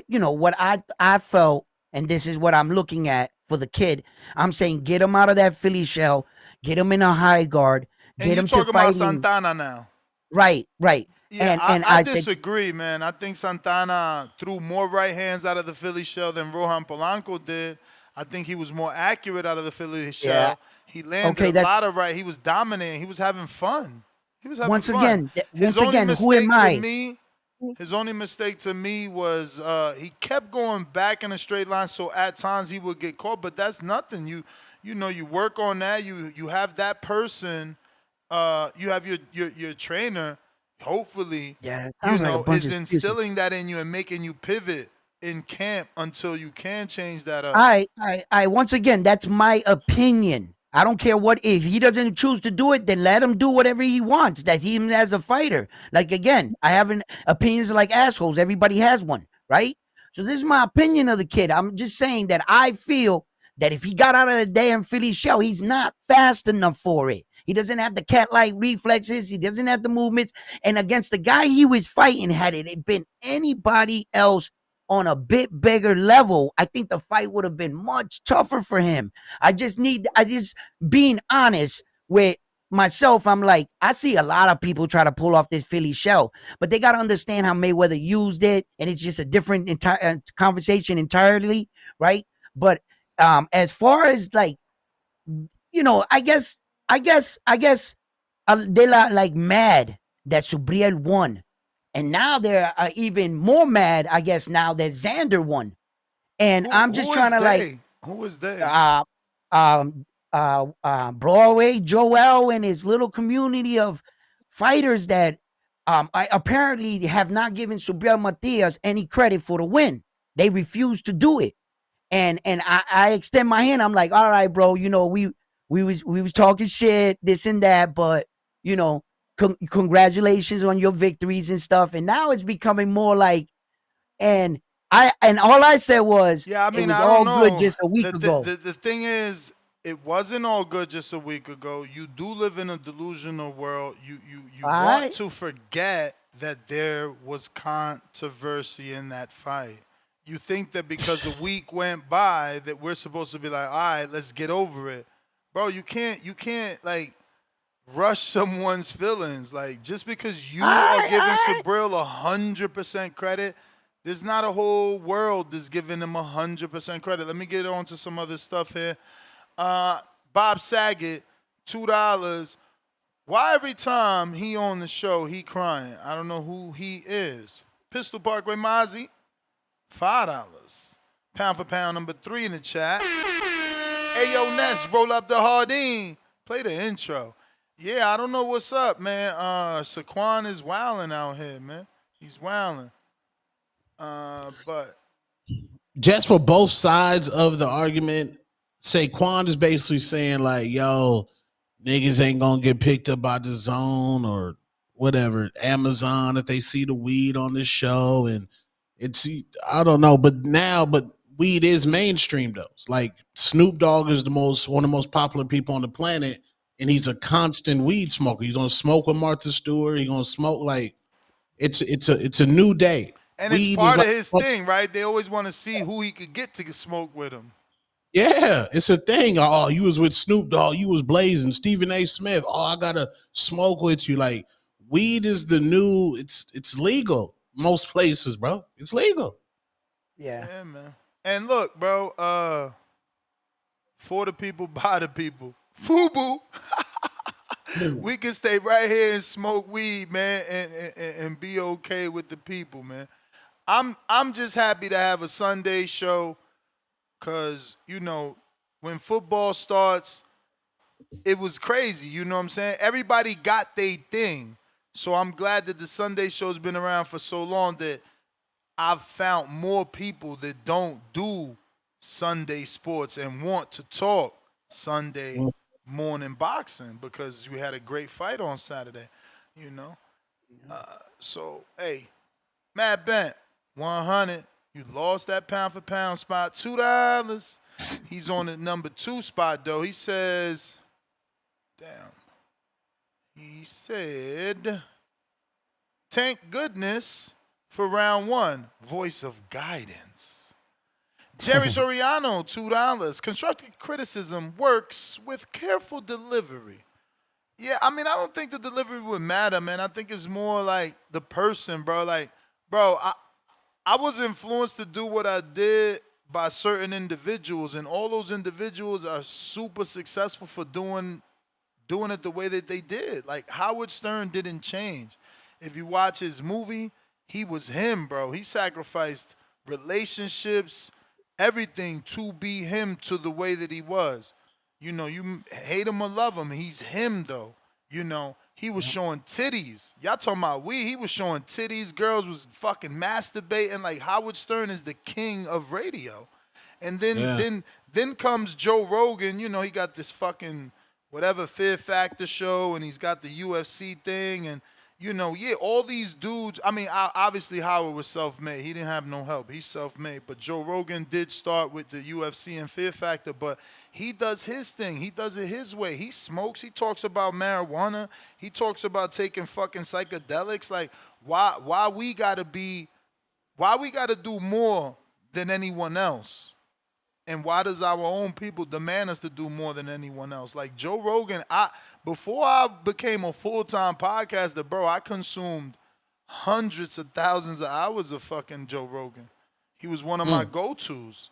you know what I felt, and this is what I'm looking at for the kid. I'm saying get him out of that Philly shell, get him in a high guard, And get you're him to talking about fighting. Santana now. Right. Yeah, and I said, disagree, man. I think Santana threw more right hands out of the Philly shell than Rohan Polanco did. I think he was more accurate out of the Philly shell. Yeah. He landed a lot of right. He was dominating. He was having fun. He was having once fun. again, who am I? His only mistake to me was he kept going back in a straight line, so at times he would get caught. But that's nothing. You know, you work on that. You have that person. You have your trainer. Hopefully, yeah, you know, is instilling that in you and making you pivot in camp until you can change that up. I once again, that's my opinion. I don't care what, if he doesn't choose to do it, then let him do whatever he wants. That's him as a fighter. Like, again, I have opinions like assholes. Everybody has one, right? So this is my opinion of the kid. I'm just saying that I feel that if he got out of the damn Philly shell, he's not fast enough for it. He doesn't have the cat-like reflexes. He doesn't have the movements. And against the guy he was fighting, had it been anybody else on a bit bigger level, I think the fight would have been much tougher for him. I just being honest with myself, I'm like, I see a lot of people try to pull off this Philly shell, but they got to understand how Mayweather used it, and it's just a different conversation entirely, right? But as far as like, you know, I guess they're like mad that Subriel won. And now they're even more mad, I guess, now that Xander won. And I'm just trying to like, who is they? Broadway Joel and his little community of fighters that I apparently have not given Subriel Matias any credit for the win. They refuse to do it. And I extend my hand. I'm like, all right, bro, you know, we was talking shit, this and that, but you know, congratulations on your victories and stuff. And now it's becoming more like, and all I said was, yeah, I mean, it was I all don't know. good just a week ago. The thing is, it wasn't all good just a week ago. You do live in a delusional world. You want to forget that there was controversy in that fight. You think that because a week went by that we're supposed to be like, all right, let's get over it. Bro, you can't like rush someone's feelings. Like, just because you are giving Subriel 100% credit, There's not a whole world that's giving him 100% credit. Let me get on to some other stuff here. Bob Saget, $2. Why every time he on the show, he crying? I don't know who he is. Pistol Parkway Mozzie, $5. Pound for pound number 3 in the chat. Ayo Ness, roll up the Hardin. Play the intro. Yeah, I don't know what's up, man. Saquon is wilding out here, man. He's wilding. But just for both sides of the argument, Saquon is basically saying like, yo, niggas ain't gonna get picked up by the Zone or whatever, Amazon, if they see the weed on this show. And it's, I don't know, but weed is mainstream though. Like Snoop Dogg is one of the most popular people on the planet, and he's a constant weed smoker. He's gonna smoke with Martha Stewart. He's gonna smoke like it's a new day. And weed it's part is of his thing, right? They always want to see who he could get to smoke with him. Yeah, it's a thing. Oh, you was with Snoop Dogg, you was blazing. Stephen A. Smith. Oh, I gotta smoke with you. Like weed is the new. It's legal most places, bro. It's legal. Yeah. Yeah, man. And look, bro. For the people, by the people. FUBU. We can stay right here and smoke weed, man, and be okay with the people, man. I'm just happy to have a Sunday show, cause you know when football starts, it was crazy. You know what I'm saying? Everybody got their thing, so I'm glad that the Sunday show's been around for so long that I've found more people that don't do Sunday sports and want to talk Sunday morning boxing because we had a great fight on Saturday, you know. So hey, Matt Bent, 100. You lost that pound for pound spot, $2. He's on the number 2 spot though. He says, damn. He said, thank goodness for round 1. Voice of guidance. Jerry Soriano, $2. Constructive criticism works with careful delivery. Yeah, I mean, I don't think the delivery would matter, man. I think it's more like the person, bro. Like, bro, I was influenced to do what I did by certain individuals, and all those individuals are super successful for doing it the way that they did. Like, Howard Stern didn't change. If you watch his movie, he was him, bro. He sacrificed relationships, everything to be him to the way that he was. You know, you hate him or love him, he's him though. You know, he was showing titties. Y'all talking about weed, he was showing titties. Girls was fucking masturbating. Like Howard Stern is the king of radio. And then comes Joe Rogan. You know, he got this fucking whatever Fear Factor show, and he's got the UFC thing, and you know, yeah, all these dudes. I mean, obviously Howard was self-made. He didn't have no help. He's self-made. But Joe Rogan did start with the UFC and Fear Factor, but he does his thing. He does it his way. He smokes. He talks about marijuana. He talks about taking fucking psychedelics. Like, why we gotta do more than anyone else? And why does our own people demand us to do more than anyone else? Like Joe Rogan, before I became a full-time podcaster, bro, I consumed hundreds of thousands of hours of fucking Joe Rogan. He was one of my go-tos.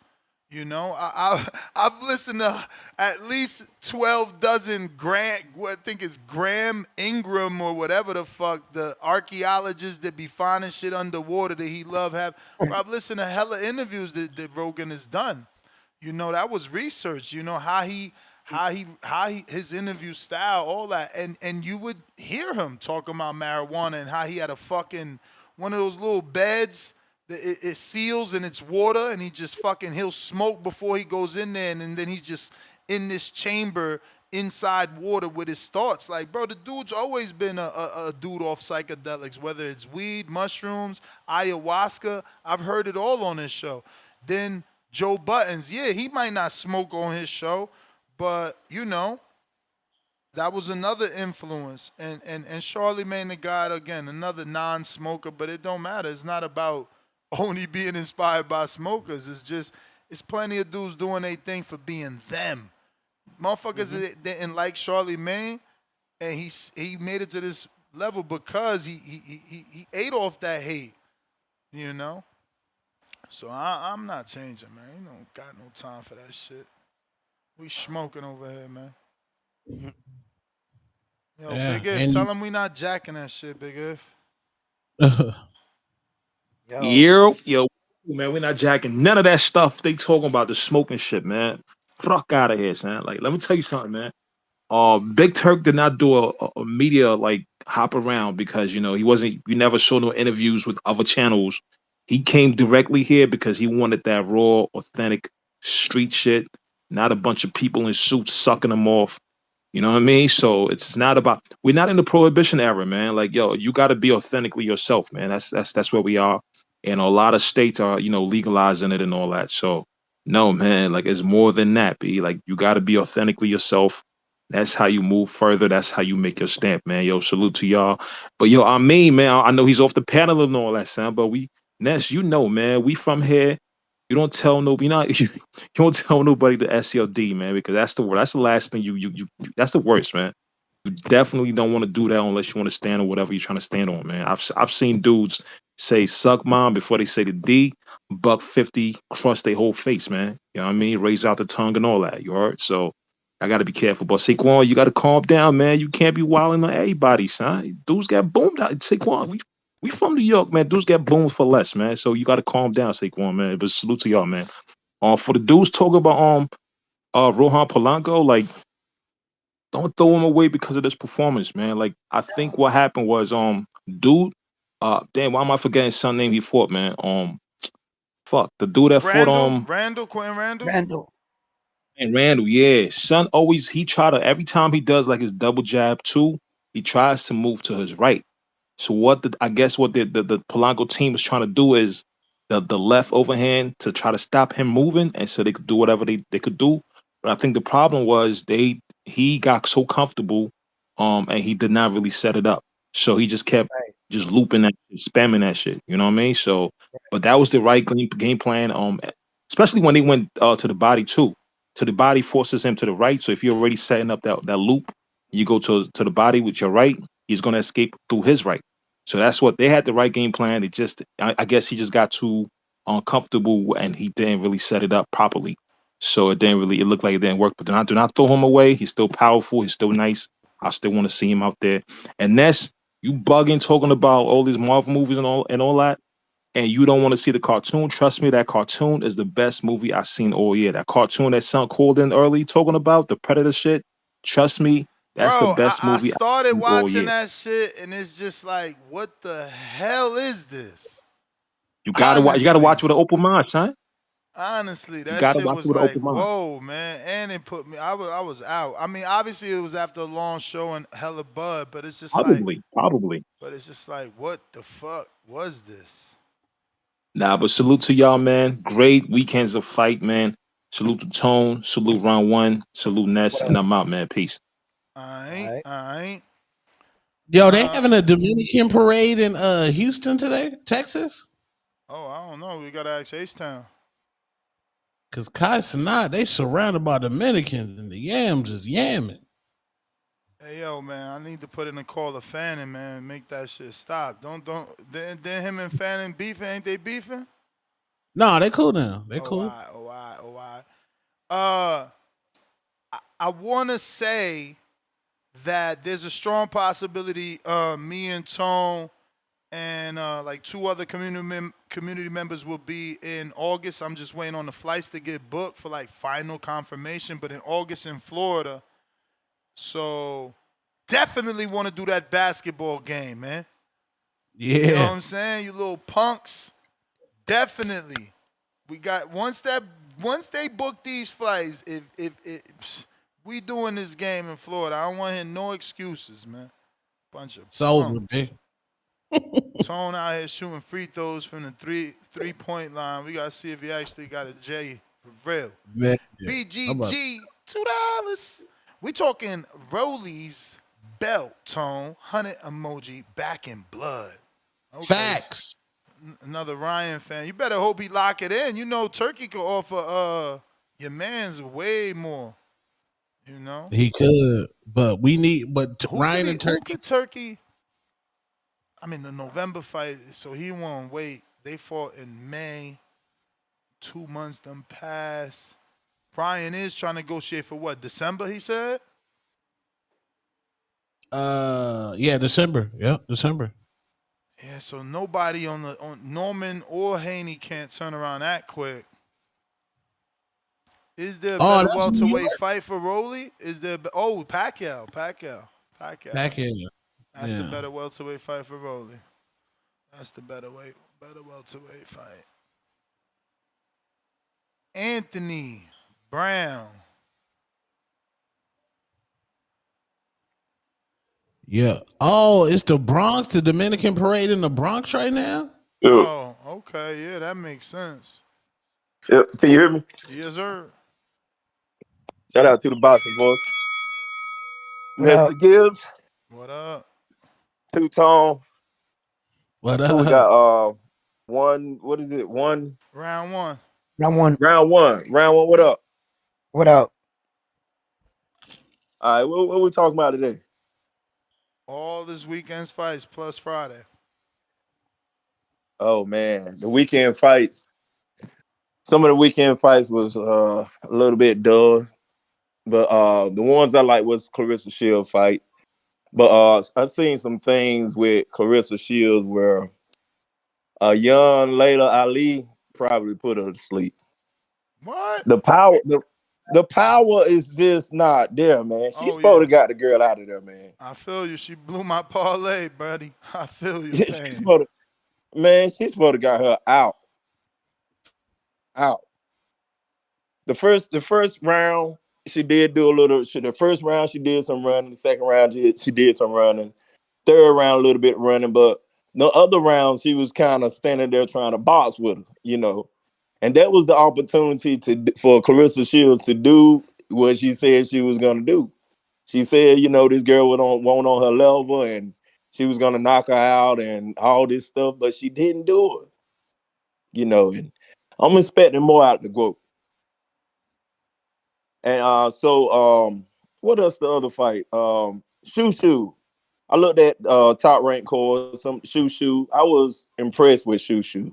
You know, I've listened to at least 12 dozen I think it's Graham Ingram or whatever the fuck, the archaeologist that be finding shit underwater that he love have. Bro, I've listened to hella interviews that Rogan has done. You know, that was research. You know how he his interview style, all that, and you would hear him talking about marijuana and how he had a fucking one of those little beds that it seals and it's water, and he'll smoke before he goes in there, and then he's just in this chamber inside water with his thoughts. Like, bro, the dude's always been a dude off psychedelics, whether it's weed, mushrooms, ayahuasca. I've heard it all on this show. Then Joe Buttons, yeah, he might not smoke on his show, but you know, that was another influence. And Charlemagne the God, again, another non-smoker, but it don't matter. It's not about only being inspired by smokers. It's plenty of dudes doing their thing for being them. Motherfuckers that didn't like Charlemagne, and he made it to this level because he ate off that hate, you know? So I'm not changing, man. You don't got no time for that shit. We smoking over here, man. Yo, Yeah, Big If, and tell him we not jacking that shit, Big If. Yo, man, we're not jacking none of that stuff they talking about, the smoking shit, man. Fuck out of here, son. Like, let me tell you something, man. Big Turk did not do a media like hop around because he wasn't. You never saw no interviews with other channels. He came directly here because he wanted that raw, authentic street shit, not a bunch of people in suits sucking him off. You know what I mean? So it's not about. We're not in the prohibition era, man. Like, yo, you got to be authentically yourself, man. That's where we are, and a lot of states are legalizing it and all that. So no, man, like it's more than that. Be like you got to be authentically yourself. That's how you move further. That's how you make your stamp, man. Yo, salute to y'all. But yo, I mean, man, I know he's off the panel and all that, son. But Ness, man, we from here. You don't tell nobody, you don't tell nobody the SLD, man, because that's the word. That's the last thing that's the worst, man. You definitely don't want to do that unless you want to stand on whatever you're trying to stand on, man. I've seen dudes say suck mom before they say the D, buck 50, cross their whole face, man. You know what I mean? Raise out the tongue and all that. You heard? So I gotta be careful. But Saquon, you gotta calm down, man. You can't be wilding on everybody, son. Dudes get boomed out. Saquon, we from New York, man. Dudes get boomed for less, man. So you gotta calm down, Saquon, man. But salute to y'all, man. For the dudes talking about Rohan Polanco, like don't throw him away because of this performance, man. Like I think what happened was dude, damn, why am I forgetting his son name he fought, man? Fuck the dude that fought Quinton Randall. And Randall, yeah, son always he try to every time he does like his double jab too, he tries to move to his right. So I guess what the Polanco team was trying to do is the left overhand to try to stop him moving, and so they could do whatever they could do. But I think the problem was he got so comfortable, and he did not really set it up. So he just kept just looping that, spamming that shit. You know what I mean? So, but that was the right game plan. Especially when they went to the body too. To the body forces him to the right. So if you're already setting up that loop, you go to the body with your right, he's gonna escape through his right. So that's what they had the right game plan. It just I guess he just got too uncomfortable and he didn't really set it up properly. So it looked like it didn't work. But do not throw him away. He's still powerful. He's still nice. I still want to see him out there. And Ness, you bugging talking about all these Marvel movies and all that, and you don't want to see the cartoon. Trust me, that cartoon is the best movie I've seen all year. That cartoon that son called in early talking about the Predator shit. Trust me, that's the Bro, best I movie started I've seen all watching year. that shit and it's just like, what the hell is this? You gotta watch. You gotta watch with an open mind, son. Honestly, You that gotta shit watch was with an like, open mind. whoa, man. And it put me, I was out. I mean, obviously it was after a long show and hella bud, but it's just like, Probably. but it's just like, what the fuck was this? Nah, but salute to y'all, man. Great weekends of fight, man. Salute to Tone. Salute round one. Salute Ness, and I'm out, man. Peace. I ain't. Yo, they having a Dominican parade in Houston today, Texas. Oh, I don't know. We gotta ask H-Town. Cause Kai Sanat, they surrounded by Dominicans and the yams is yamming. Hey yo, man, I need to put in a call to Fannin, man, and make that shit stop. Don't. Then him and Fannin beefing? Ain't they beefing? No, they cool now. They cool. Why? I want to say that there's a strong possibility me and Tone and like two other community members will be in August. I'm just waiting on the flights to get booked for like final confirmation, but in August in Florida. So definitely want to do that basketball game, man. Yeah. You know what I'm saying? You little punks. Definitely. We got once they book these flights, if we doing this game in Florida, I don't want to hear no excuses, man. Bunch of It's over, punks. big. Tone out here shooting free throws from the three-point line. We gotta see if he actually got a J for real. Man, BGG, $2. We talking Rollies belt, Tone, 100 emoji, back in blood. Okay. Facts. Another Ryan fan. You better hope he lock it in. You know Turkey could offer your man's way more. You know? He could, but we need Ryan and Turkey. Who could Turkey? I mean the November fight, so he won't wait. They fought in May. 2 months done pass. Brian is trying to negotiate for what? December, he said? Yeah, December. Yep, December. Yeah, so nobody on Norman or Haney can't turn around that quick. Is there a Oh, better that's New welterweight York. fight for Rolly? Is there? Pacquiao. Back here. That's the Yeah. better welterweight fight for Rolly. That's the better welterweight fight. Anthony Brown. Yeah. Oh, it's the Bronx, the Dominican parade in the Bronx right now. Oh, okay. Yeah, that makes sense. Yep. Can you hear me? Yes, sir. Shout out to the boxing boys. What up? Mr. Gibbs, What up? Two Tone. What Who we up? got? One. What is it? One. Round one. Round one. Round one. Round one. What up? What up? All right. What we talking about today? All this weekend's fights plus Friday. Oh man, the weekend fights. Some of the weekend fights was a little bit dull, but the ones I like was Claressa Shields fight. But I've seen some things with Claressa Shields where a young Layla Ali probably put her to sleep. What? The power is just not there, man. She's supposed to got the girl out of there, man. I feel you. She blew my parlay, buddy. I feel you. She's supposed to got her out. The first round, she did do a little. The first round she did some running. The second round she did some running. Third round a little bit running, but the other round she was kind of standing there trying to box with her, And that was the opportunity for Claressa Shields to do what she said she was gonna do. She said, this girl won't on her level, and she was gonna knock her out and all this stuff, but she didn't do it. And I'm expecting more out the GOAT. And what else the other fight? Shushu. I looked at top ranked course, some Shushu. I was impressed with Shushu.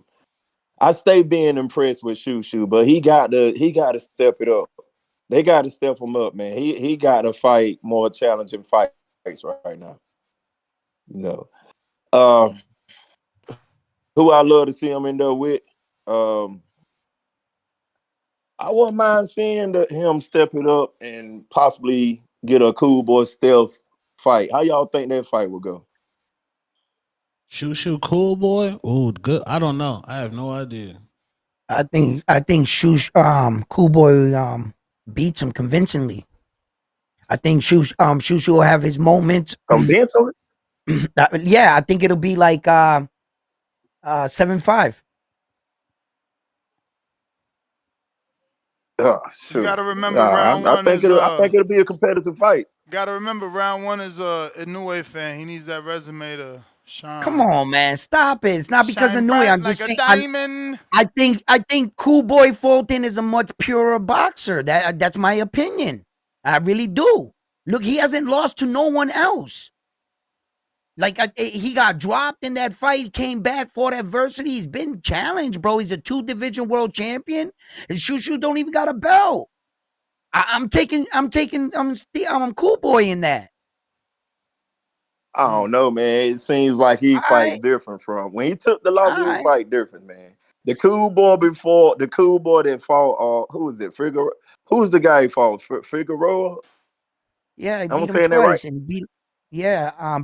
I stay being impressed with Shushu, but he got to step it up. They got to step him up, man. He got to fight more challenging fights right now. Who I love to see him in there with. I wouldn't mind seeing him step it up and possibly get a Cool Boy Stealth fight. How y'all think that fight will go? Shushu Cool Boy. Oh, good. I don't know. I have no idea. I think Cool Boy beats him convincingly. I think Shushu will have his moments. Convincingly? Yeah, I think it'll be like 7-5. You gotta remember round one I think it'll be a competitive fight. Gotta remember round one is a Inoue fan. He needs that resume to shine. Come on, man, stop it! It's not because of Inoue. I'm like just a saying. diamond. I think Cool Boy Fulton is a much purer boxer. That's my opinion. I really do. Look, he hasn't lost to no one else. Like he got dropped in that fight, came back, fought adversity. He's been challenged, bro. He's a 2-division world champion, and Shushu don't even got a belt. I'm Cool Boy in that. I don't know, man. It seems like he fights different from when he took the loss. He fight different, man. The Cool Boy that fought. Who is it? Figueroa. Who's the guy he fought? Figueroa. Yeah, he I'm beat him saying that twice, right. and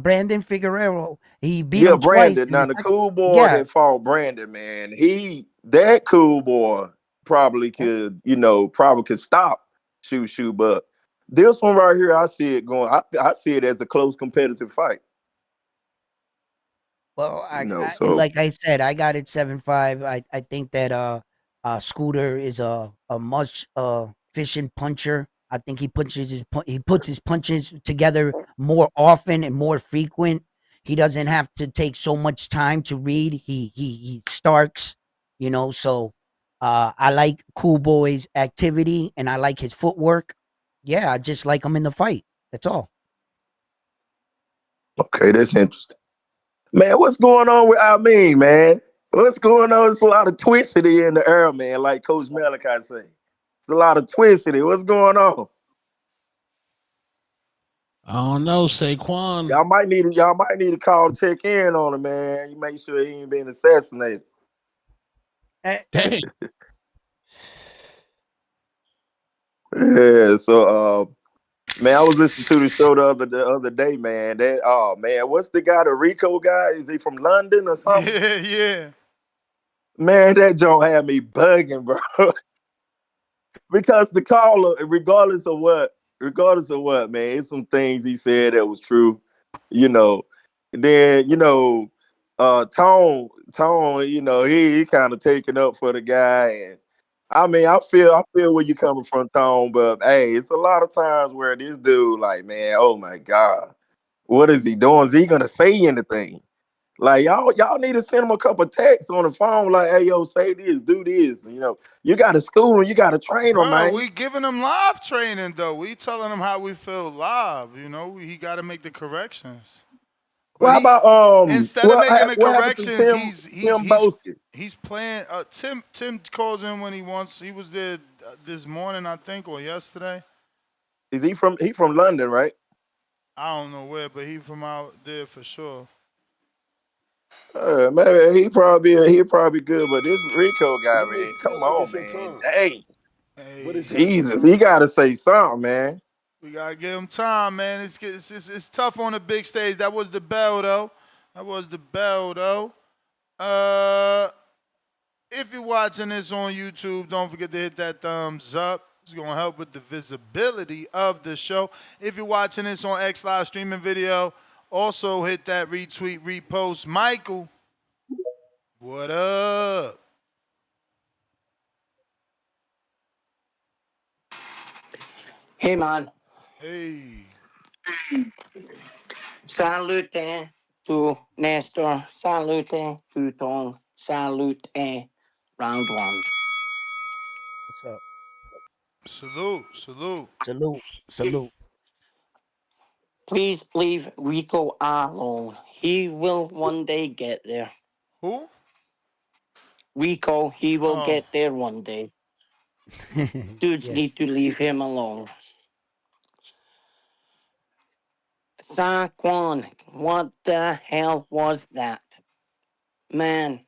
Brandon Figueroa. He beat him Brandon. twice. Now the Cool Boy that fought Brandon, man. That Cool Boy probably could, stop Shushu, but this one right here, I see it going. I see it as a close competitive fight. Well, like I said, I got it 7-5. I think that Scooter is a much efficient puncher. I think he puts his punches together more often and more frequent. He doesn't have to take so much time to read. He starts, So I like Cool Boy's activity and I like his footwork. Yeah, I just like him in the fight. That's all. Okay, that's interesting. Man, what's going on with Almin, man? What's going on? It's a lot of twistity in the air, man. Like Coach Malachi say, it's a lot of twistity. What's going on? I don't know, Saquon. Y'all might need to call check in on him, man. You make sure he ain't being assassinated. Dang. Yeah. So, man, I was listening to the show the other day, man. That man, what's the guy, the Rico guy? Is he from London or something? Yeah. Man, that joint had me bugging, bro. Because the caller, regardless of what, man, it's some things he said that was true, you know. Then, Tone, he kind of taking up for the guy, and I mean, I feel where you coming from, Tone, but hey, it's a lot of times where this dude, like, man, oh my God, what is he doing? Is he gonna say anything? Like y'all need to send him a couple texts on the phone, like, hey, yo, say this, do this. You got to school him, you got to train him, Bro, man. we giving him live training though. We telling him how we feel live. He got to make the corrections. But Well, how about instead of making the what happened to corrections, Tim Boski? he's playing. Tim calls in when he wants. He was there this morning, I think, or yesterday. Is he from London, right? I don't know where, but he from out there for sure. Maybe he probably good, but this Rico guy, man, come on, man, dang, Hey, Jesus, he got to say something, man. we gotta give him time, man. It's tough on the big stage. That was the bell, though. If you're watching this on YouTube, don't forget to hit that thumbs up. It's gonna help with the visibility of the show. If you're watching this on X Live streaming video, also hit that retweet, repost. Michael, what up? Hey, man. Hey. Salute to Nestor. Salute to Tom. Salute round one. What's up? Salute. Please leave Rico alone. He will one day get there. Who? Rico, he will get there one day. Dudes need to leave him alone. Saquon, what the hell was that? Man,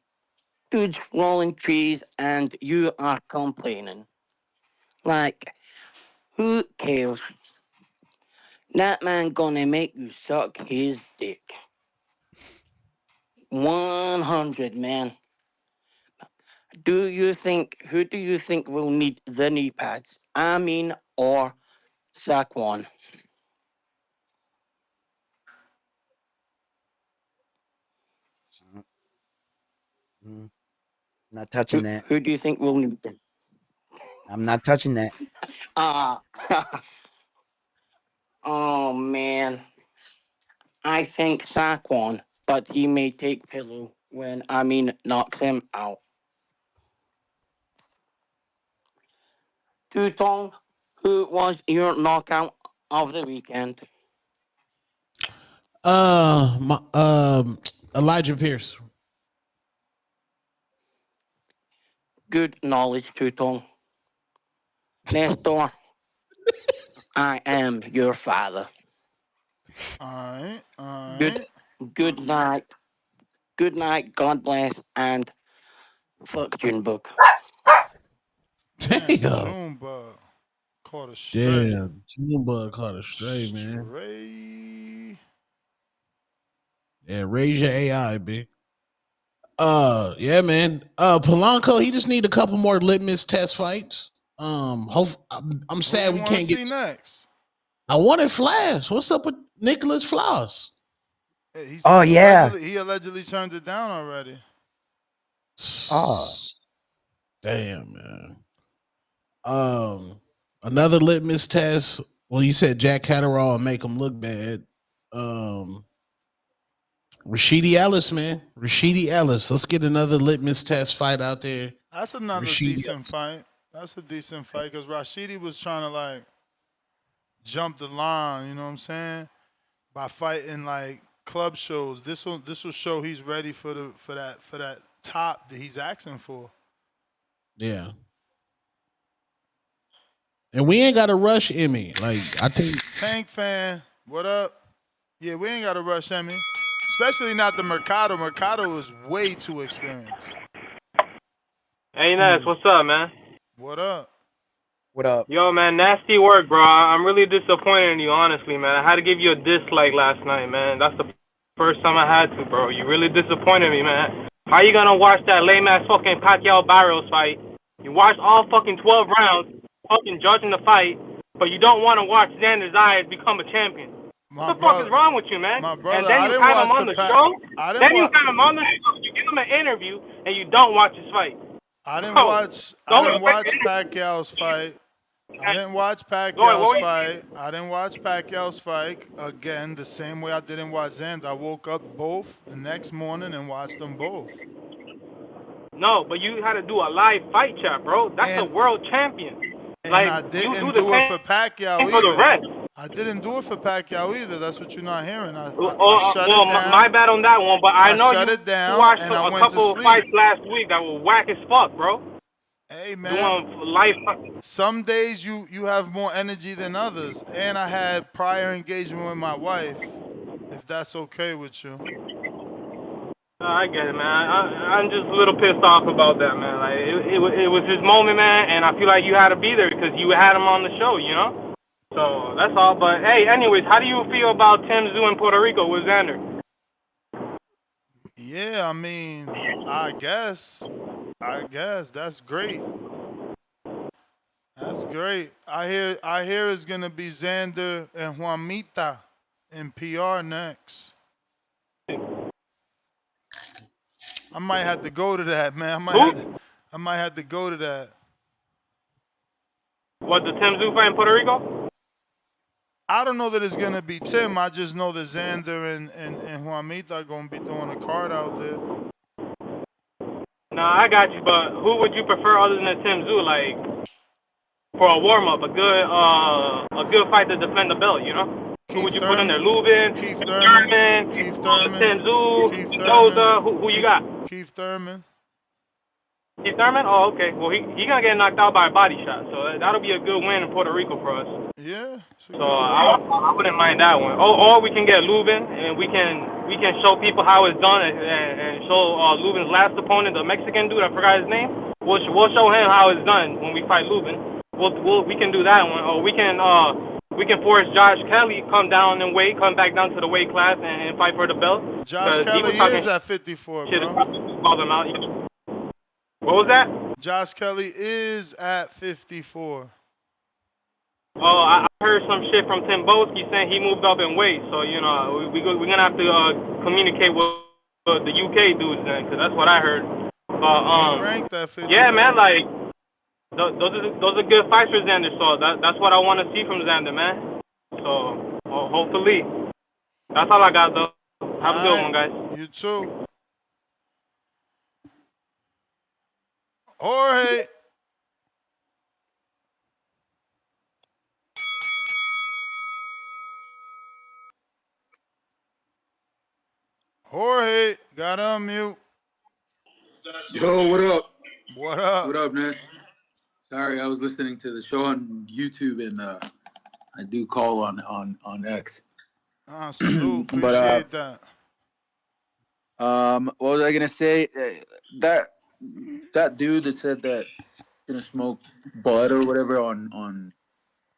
dude's rolling trees and you are complaining. Like, who cares? That man gonna make you suck his dick. 100, man. Who do you think will need the knee pads? Amin or Saquon? Not touching that. Who do you think will need them? I'm not touching that. Oh, man. I think Saquon, but he may take pillow when Amin knocks him out. Tutong, who was your knockout of the weekend? Elijah Pierce. Good knowledge, Tutong. Nestor, I am your father. All right. Good night. Good night. God bless and fuck Junebug. Damn. Junebug caught a stray. Damn. Junebug caught a stray, man. Stray. Yeah, raise your AI, B. Yeah, man. Polanco, he just need a couple more litmus test fights. I'm sad we can't get next. I wanted Flash. What's up with Nicholas Floss? He allegedly turned it down already. Damn, man. Another litmus test. Well, you said Jack Catterall and make him look bad. Rashidi Ellis, man. Rashidi Ellis. Let's get another litmus test fight out there. That's another decent fight. That's a decent fight because Rashidi was trying to like jump the line. You know what I'm saying? By fighting like club shows. This will show he's ready for that top that he's asking for. Yeah. And we ain't got to rush Emmy. Like, I think. Tank fan, what up? Yeah, we ain't got to rush Emmy. Especially not the Mercado. Mercado is way too experienced. Hey, Ness, what's up, man? What up? What up? Yo, man, nasty work, bro. I'm really disappointed in you, honestly, man. I had to give you a dislike last night, man. That's the first time I had to, bro. You really disappointed me, man. How you gonna watch that lame-ass fucking Pacquiao Barrios fight? You watched all fucking 12 rounds, fucking judging the fight, but you don't want to watch Xander Zayas become a champion. What the fuck is wrong with you, man? My brother, and then I you didn't have him watch on the the show. I didn't Then you watch. have him on the show. You give him an interview, and you don't watch his fight. I didn't Bro, watch. I don't didn't watch expect Pacquiao's fight. I didn't watch what Pacquiao's were you fight. I didn't watch Pacquiao's fight again the same way I didn't watch Xander. I woke up both the next morning and watched them both. No, but you had to do a live fight chat, bro. That's a world champion. And Like, I you didn't do do the it same for Pacquiao for the either. rest. I didn't do it for Pacquiao either. That's what you're not hearing. I Well, shut well, it down. my bad on that one, but I know shut you it down watched and I a went to couple of sleep. fights last week that were whack as fuck, bro. Hey man, Doing live. some days you have more energy than others, and I had prior engagement with my wife. If that's okay with you. I get it, man. I'm just a little pissed off about that, man. Like it was his moment, man, and I feel like you had to be there because you had him on the show, you know. So that's all. But hey, anyways, how do you feel about Tim Zoo in Puerto Rico with Xander? Yeah, I mean, I guess that's great. That's great. I hear it's gonna be Xander and Juanita in PR next. I might have to go to that, man. I might have to go to that. What, the Tim Zoo fight in Puerto Rico? I don't know that it's gonna be Tim. I just know that Xander and Juanita are gonna be doing a card out there. No, I got you, but who would you prefer other than Tim Zoo? Like, for a warm up, a good fight to defend the belt, you know? Who would you put in there? Lubin, Keith Thurman, Tim Zoo, Mendoza. Who you got? Keith Thurman. Keith Thurman? Oh, okay. Well, he gonna get knocked out by a body shot, so that'll be a good win in Puerto Rico for us. Yeah. So I wouldn't mind that one. Or we can get Lubin, and we can show people how it's done, and show Lubin's last opponent, the Mexican dude. I forgot his name. We'll show him how it's done when we fight Lubin. We can do that one. Or we can force Josh Kelly come back down to the weight class and fight for the belt. Josh Kelly is at 54, bro. Call them out. What was that? Josh Kelly is at 54. Oh, I heard some shit from Tim Boski saying he moved up in weight. So, you know, we're going to have to communicate with the UK dudes then, because that's what I heard. Ranked at 54. Yeah, man, like, those are good fights for Xander. So that's what I want to see from Xander, man. So, hopefully. That's all I got, though. Have a good one, guys. You too. Jorge. Jorge, got to unmute. Yo, what up? What up? What up, man? Sorry, I was listening to the show on YouTube, and I do call on X. Salute. But, Appreciate that. what was I gonna say? That dude that said that gonna smoke bud or whatever on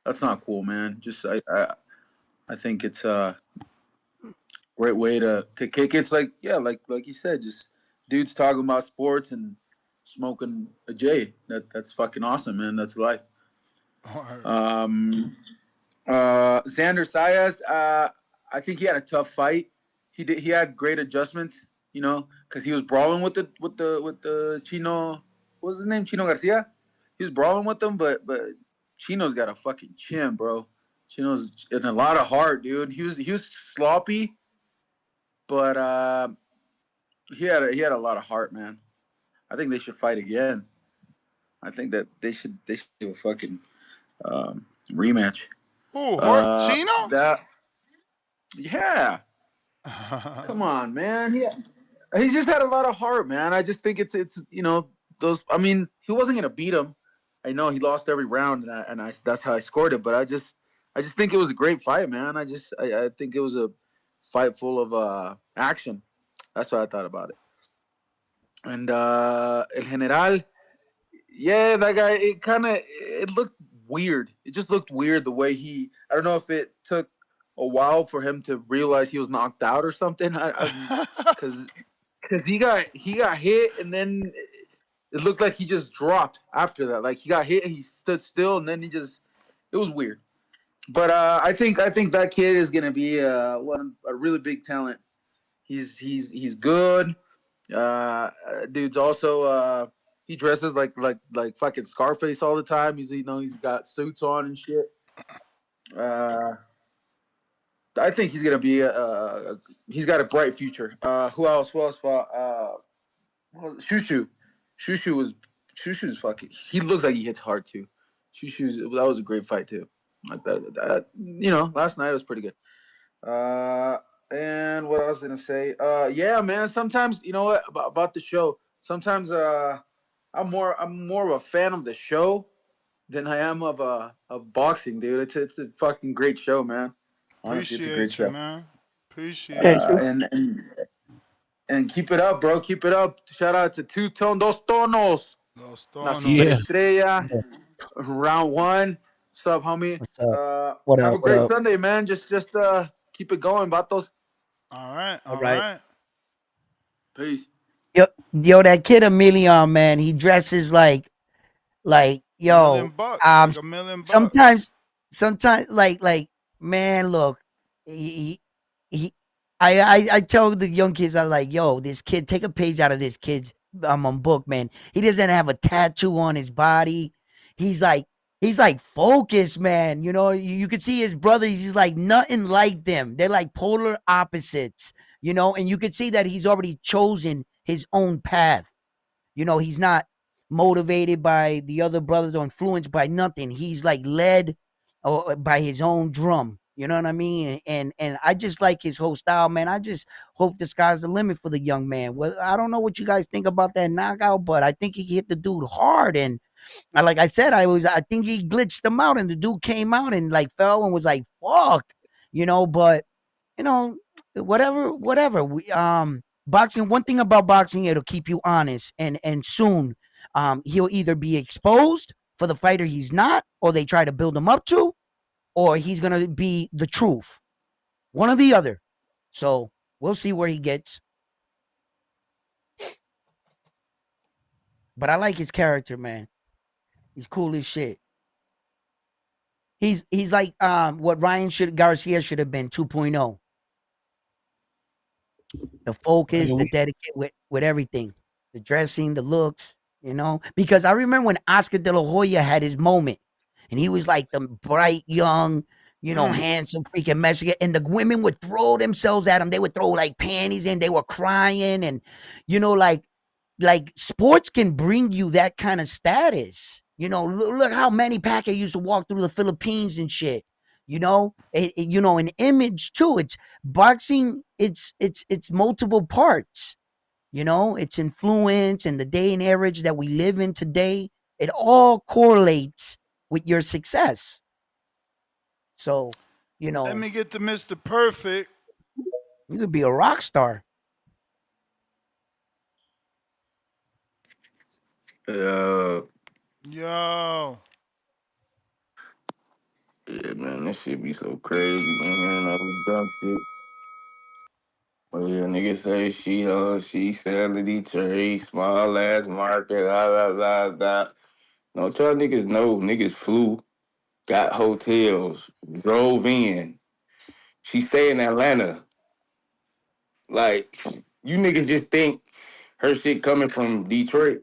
that's not cool, man. Just I think it's a great way to kick. It's like like you said, just dudes talking about sports and smoking a J. That's fucking awesome, man. That's life. Xander Zayas, I think he had a tough fight. He had great adjustments, you know, because he was brawling with the Chino. What was his name? Chino Garcia. He was brawling with them, but Chino's got a fucking chin, bro. Chino's in a lot of heart, dude. He was sloppy, but he had a lot of heart, man. I think they should fight again. I think that they should do a fucking rematch. Ooh, Chino? Yeah. Come on, man. Yeah. He just had a lot of heart, man. I just think it's those. I mean, he wasn't gonna beat him. I know he lost every round, and I that's how I scored it. But I just think it was a great fight, man. I think it was a fight full of action. That's what I thought about it. And El General, yeah, that guy. It looked weird. It just looked weird the way he. I don't know if it took a while for him to realize he was knocked out or something. Because he got hit and then it looked like he just dropped after that. Like he got hit, he stood still, and then it was weird. But I think that kid is gonna be a really big talent. He's good. Dude's also he dresses like fucking Scarface all the time. He's got suits on and shit. I think he's gonna be he's got a bright future. Who else? Fought? Shushu. Shushu's fucking. He looks like he hits hard too. That was a great fight too. Last night was pretty good. And what I was gonna say, yeah, man. Sometimes you know what about the show. Sometimes I'm more of a fan of the show than I am of boxing, dude. It's a fucking great show, man. Honestly, it's a great Appreciate you, show. man. Appreciate you. And keep it up, bro. Keep it up. Shout out to Two Tone Dos Tonos. Dos La Tonos. Super Yeah. Estrella. Round 1. What's up, homie? What's up? Have a great Sunday, man. Just keep it going, vatos. All right. All All right. right. Peace. Yo, that kid Emiliano, man, he dresses like $1 yo. million bucks. Like $1 million bucks. Sometimes, like, man, look, he I tell the young kids, I like, yo, this kid, take a page out of this kid's book, man. He doesn't have a tattoo on his body. He's like focused, man. You could see his brothers. He's like nothing like them. They're like polar opposites, and you could see that he's already chosen his own path. He's not motivated by the other brothers or influenced by nothing. He's like led by his own drum. You know what I mean? And I just like his whole style, man. I just hope the sky's the limit for the young man. Well, I don't know what you guys think about that knockout, but I think he hit the dude hard. And like I said, I think he glitched him out, and the dude came out and like fell and was like, "Fuck," But whatever. Boxing. One thing about boxing, it'll keep you honest, and soon, he'll either be exposed for the fighter he's not, or they try to build him up to, or he's gonna be the truth. One or the other. So we'll see where he gets. But I like his character, man. He's cool as shit. He's like what Garcia should have been 2.0. The focus, the dedicate with everything, the dressing, the looks, because I remember when Oscar De La Hoya had his moment, and he was like the bright, young, handsome freaking Mexican, and the women would throw themselves at him. They would throw like panties in, they were crying, and like sports can bring you that kind of status. Look how Manny Pacquiao used to walk through the Philippines and shit. An image too. It's boxing. It's multiple parts. It's influence and the day and age that we live in today. It all correlates with your success. So, Let me get to Mr. Perfect. You could be a rock star. Yo. Yeah, Man, this shit be so crazy, man. All this dumb shit. Oh yeah, niggas say she selling Detroit, small ass market, da. Don't y'all niggas know niggas flew, got hotels, drove in. She stay in Atlanta. Like, you niggas just think her shit coming from Detroit.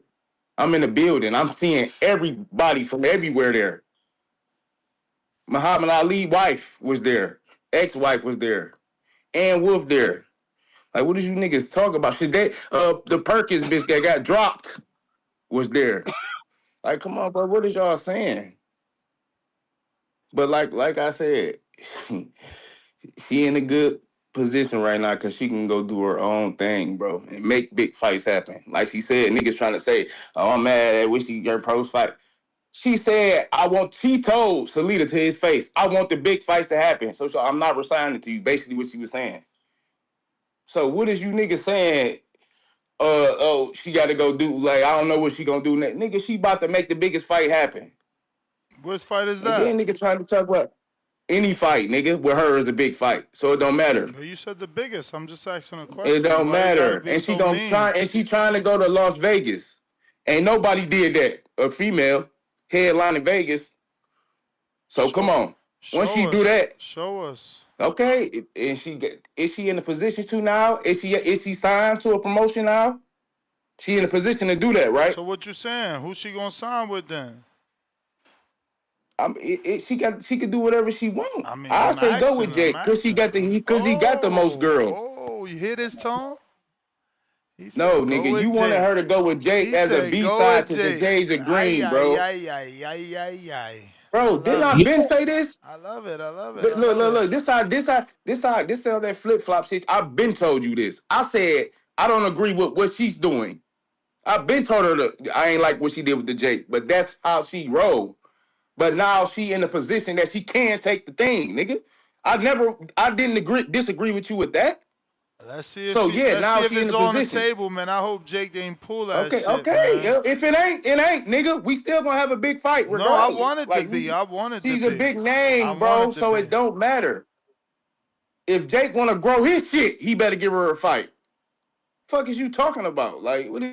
I'm in the building. I'm seeing everybody from everywhere there. Muhammad Ali wife was there. Ex-wife was there. Ann Wolf there. Like, what did you niggas talk about? Shit, the Perkins bitch that got dropped was there. Like, come on, bro. What is y'all saying? But like I said, she in a good position right now because she can go do her own thing, bro, and make big fights happen. Like she said, niggas trying to say, "Oh, I'm mad at wish she her pros fight." She said, she told Salita to his face, I want the big fights to happen. So I'm not resigning to you. Basically what she was saying. So what is you niggas saying? Oh, she got to go do, like, I don't know what she going to do next. Nigga, she about to make the biggest fight happen. Which fight is And that? then niggas trying to talk about any fight, nigga, with her is a big fight. So it don't matter. But you said the biggest. I'm just asking a question. It don't Why you gotta matter. be And she so gonna mean? try, and she trying to go to Las Vegas. Ain't nobody did that. A female headline in Vegas. So come on. Once she do that, show us. Okay, and is she in a position to now? Is she signed to a promotion now? She in a position to do that, right? So what you saying? Who she gonna sign with then? She could do whatever she wants. I mean, I I'm say go with asking. Jake because he got the most girls. Oh, you hear this tone? He No, said, nigga, go with you wanted Jake. her to go with Jake He as a said, B go side with to the Jake. Jades of Green, Ay, bro. ay, ay, ay, ay, ay. Bro, didn't I been say this? I love it. I love it. Look. This how that flip flop shit. I've been told you this. I said I don't agree with what she's doing. I've been told her I ain't like what she did with the Jake, but that's how she rolled. But now she in a position that she can take the thing, nigga. I didn't disagree with you with that. Let's see if So she. yeah, Let's now see if she in it's a on the position. table, man. I hope Jake didn't pull that Okay, shit, man. If it ain't, nigga. We still gonna have a big fight regardless. No, I want it like, to be. I want it to be. She's a big name, bro. So it don't matter. If Jake wanna grow his shit, he better give her a fight. Fuck is you talking about? Like, what?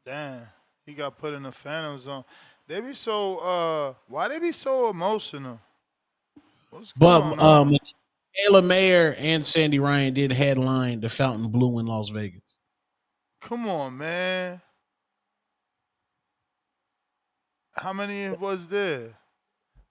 Damn, he got put in the Phantom Zone. They be so. Why they be so emotional? What's going But on? Michaela Mayer and Sandy Ryan did headline the Fountain Blue in Las Vegas. Come on, man. How many was there?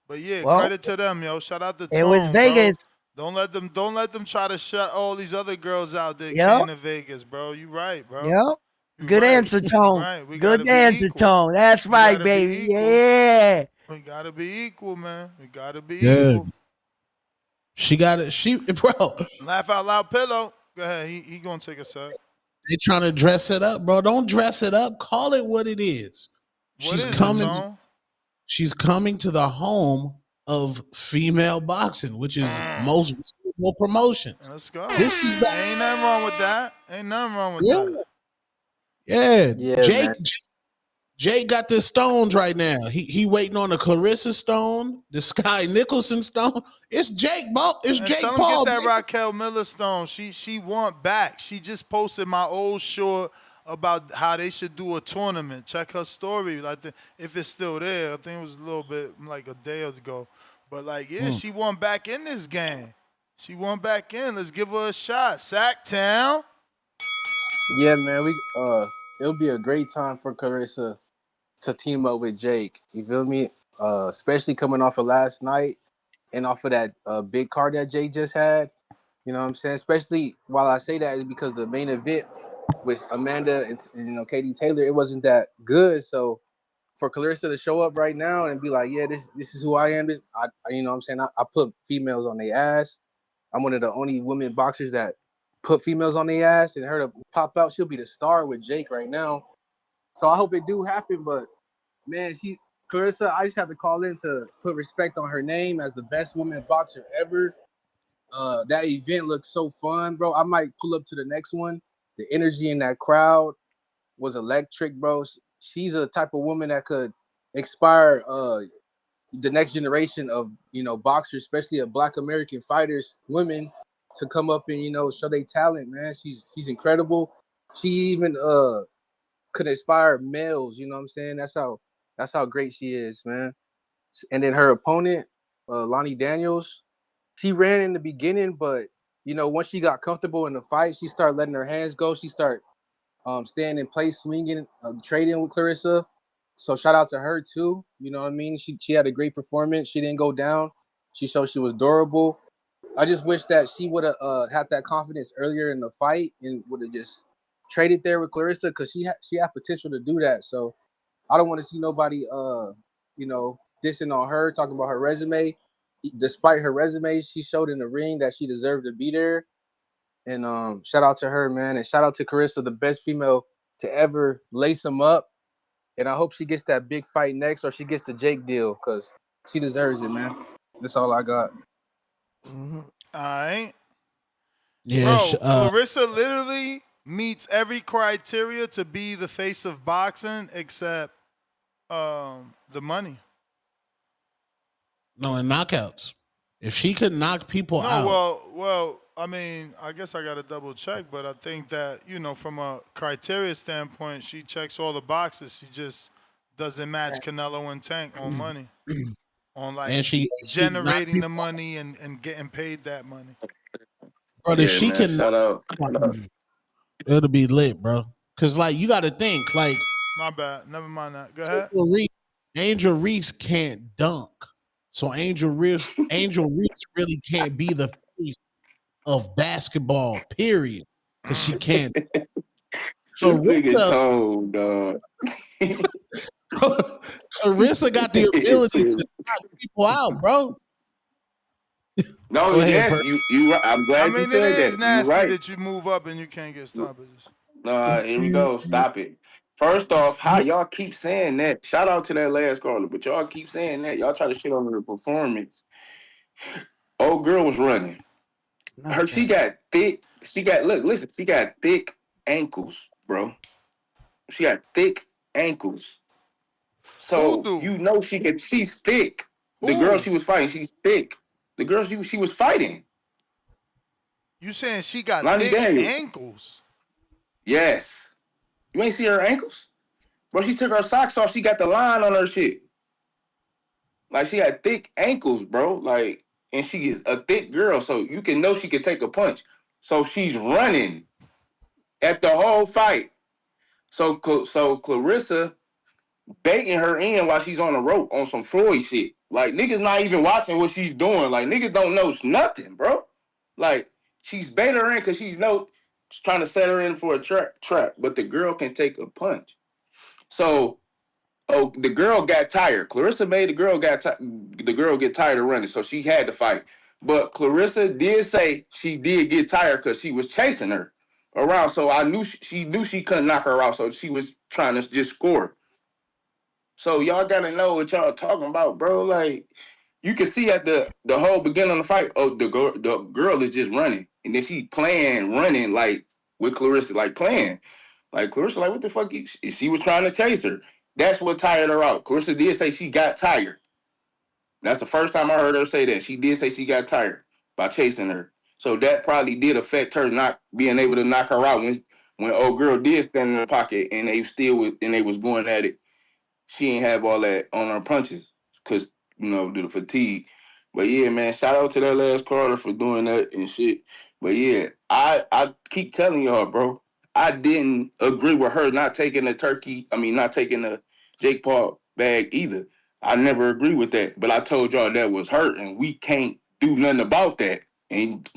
But yeah, Well, credit to them, yo. Shout out to Tone, it was Vegas. bro. Don't let them try to shut all these other girls out that Yep. came to Vegas, bro. You right, bro. Yep. You Good right. answer, Tone. Right. We Good gotta be answer, equal. Tone. That's We right, gotta be baby. equal. Yeah. We gotta be equal, man. We gotta be Yeah. equal. She got it. Bro. Laugh out loud, pillow. Go ahead. He gonna take a sec. They trying to dress it up, bro. Don't dress it up. Call it what it is. She's coming to the home of female boxing, which is most valuable promotions. Let's go. Ain't nothing wrong with that. Ain't nothing wrong with that. Yeah. Jake got the stones right now. He waiting on the Claressa stone, the Sky Nicholson stone. It's Jake, it's Jake Tell him Paul. get that Raquel Miller stone. She want back. She just posted my old short about how they should do a tournament. Check her story. Like if it's still there. I think it was a little bit like a day ago. But like, yeah, she want back in this game. She want back in. Let's give her a shot. Sacktown. Yeah, man. It'll be a great time for Claressa to team up with Jake. You feel me? Especially coming off of last night and off of that big card that Jake just had. You know what I'm saying? Especially while I say that is because the main event with Amanda and Katie Taylor, it wasn't that good. So for Claressa to show up right now and be like, yeah, this is who I am. You know what I'm saying? I put females on their ass. I'm one of the only women boxers that put females on their ass, and her to pop out, she'll be the star with Jake right now. So I hope it do happen, but man, Claressa, I just have to call in to put respect on her name as the best woman boxer ever. That event looked so fun, bro. I might pull up to the next one. The energy in that crowd was electric, bro. She's a type of woman that could inspire the next generation of boxers, especially of Black American fighters, women, to come up and show their talent, man. She's incredible. She even could inspire males. You know what I'm saying? That's how great she is, man. And then her opponent, Lonnie Daniels, she ran in the beginning, but once she got comfortable in the fight, she started letting her hands go. She started staying in place, swinging, trading with Claressa. So shout out to her too. You know what I mean? She had a great performance. She didn't go down. She showed she was durable. I just wish that she would have had that confidence earlier in the fight and would have just traded there with Claressa because she had potential to do that. So I don't want to see nobody dissing on her, talking about her resume. Despite her resume, she showed in the ring that she deserved to be there. And shout out to her, man. And shout out to Claressa, the best female to ever lace him up. And I hope she gets that big fight next, or she gets the Jake deal, because she deserves it, man. That's all I got. All right. Yeah, Bro, Claressa literally meets every criteria to be the face of boxing except the money. no, in knockouts. If she could knock people No, out, well, I mean, I guess I got to double check, but I think that, from a criteria standpoint, she checks all the boxes. She just doesn't match Canelo and Tank on money, on like and she knock generating the people, money and getting paid that money. bro. If Yeah, she man. can, Shout out. it'll be lit, bro. Cause like you got to think, like My bad. Never mind that. Go ahead. Angel Reese can't dunk, so Angel Reese really can't be the face of basketball. Period, because she can't. This nigga told, dog. Claressa got the ability to knock people out, bro. No, Go ahead, yes, you. I'm glad you It said is that. You're nasty right. that you move up and you can't get stoppages. Here we go. Stop it. First off, how y'all keep saying that? Shout out to that last caller, but y'all keep saying that. Y'all try to shit on the performance. Old girl was running. She got thick. She got listen. She got thick ankles, bro. She got thick ankles. So she can. She's thick. The girl she was fighting, she's thick. The girl she was fighting. You saying she got Lonnie thick Daniels. ankles? Yes. You ain't see her ankles? Bro, she took her socks off. She got the line on her shit. Like, she had thick ankles, bro. Like, and she is a thick girl, so you can know she can take a punch. So she's running at the whole fight. So Claressa baiting her in while she's on the rope on some Floyd shit. Like, niggas not even watching what she's doing. Like, niggas don't know nothing, bro. Like, she's baiting her in because she's trying to set her in for a trap. But the girl can take a punch. So, the girl got tired. Claressa made the girl get tired of running, so she had to fight. But Claressa did say she did get tired because she was chasing her around. So I knew she knew she couldn't knock her out. So she was trying to just score. So y'all gotta know what y'all talking about, bro. Like, you can see at the whole beginning of the fight, the girl is just running, and then she running like with Claressa, like playing. Like, Claressa, like, what the fuck? She was trying to chase her. That's what tired her out. Claressa did say she got tired. That's the first time I heard her say that. She did say she got tired by chasing her. So that probably did affect her not being able to knock her out when old girl did stand in the pocket and they was going at it. She ain't have all that on her punches because, due to fatigue. But yeah, man, shout out to that last Carter for doing that and shit. But yeah, I keep telling y'all, bro, I didn't agree with her not taking not taking the Jake Paul bag either. I never agree with that. But I told y'all that was her, and we can't do nothing about that. And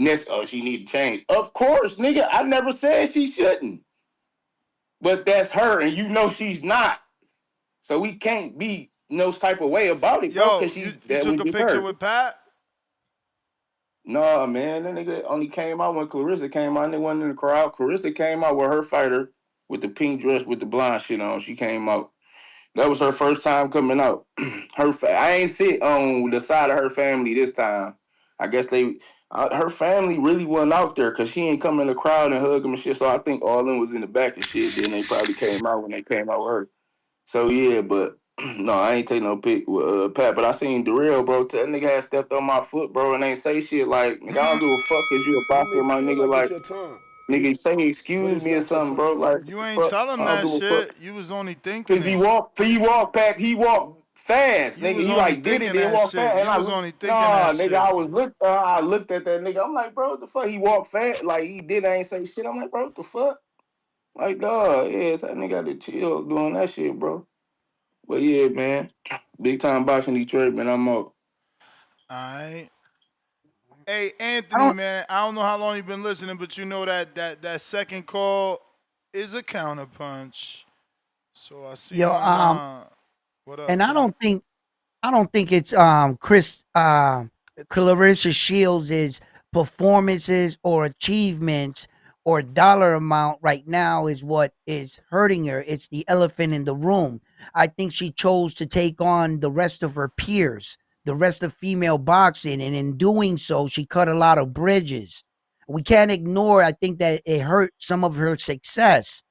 she need to change. Of course, nigga, I never said she shouldn't. But that's her, and she's not. So we can't be no type of way about it, bro, because you took a picture with Pat? No, man, that nigga only came out when Claressa came out. They wasn't in the crowd. Claressa came out with her fighter with the pink dress with the blonde shit on. She came out. That was her first time coming out. I ain't sit on the side of her family this time. I guess her family really wasn't out there because she ain't come in the crowd and hug them and shit. So I think all of them was in the back and shit. Then they probably came out when they came out with her. So yeah, but no, I ain't take no pic with Pat. But I seen Darrell, bro. That nigga had stepped on my foot, bro, and ain't say shit like, nigga, I don't give a fuck because you a boxer, my nigga. Like, nigga, say excuse me or something, bro. Like, You ain't fuck, tell him I don't that give a fuck. shit. You was only thinking Cause it. he walked fast, You nigga. was He only like did it, thinking then that walk shit. fast. And You was only thinking nah, that nigga, shit. I looked at that nigga. I'm like, bro, what the fuck? He walked fast, like he did. I ain't say shit. I'm like, bro, what the fuck? Like, dog, yeah, that nigga got to chill doing that shit, bro. But yeah, man, big time boxing Detroit, man. I'm up. Alright. Hey, Anthony, man, I don't know how long you've been listening, but you know that second call is a counterpunch. So I see Yo, on what up? and I King? don't think I don't think it's Clarissa Shields' performances or achievements or dollar amount right now is what is hurting her. It's the elephant in the room. I think she chose to take on the rest of her peers, the rest of female boxing, and in doing so, she cut a lot of bridges. We can't ignore, I think that it hurt some of her success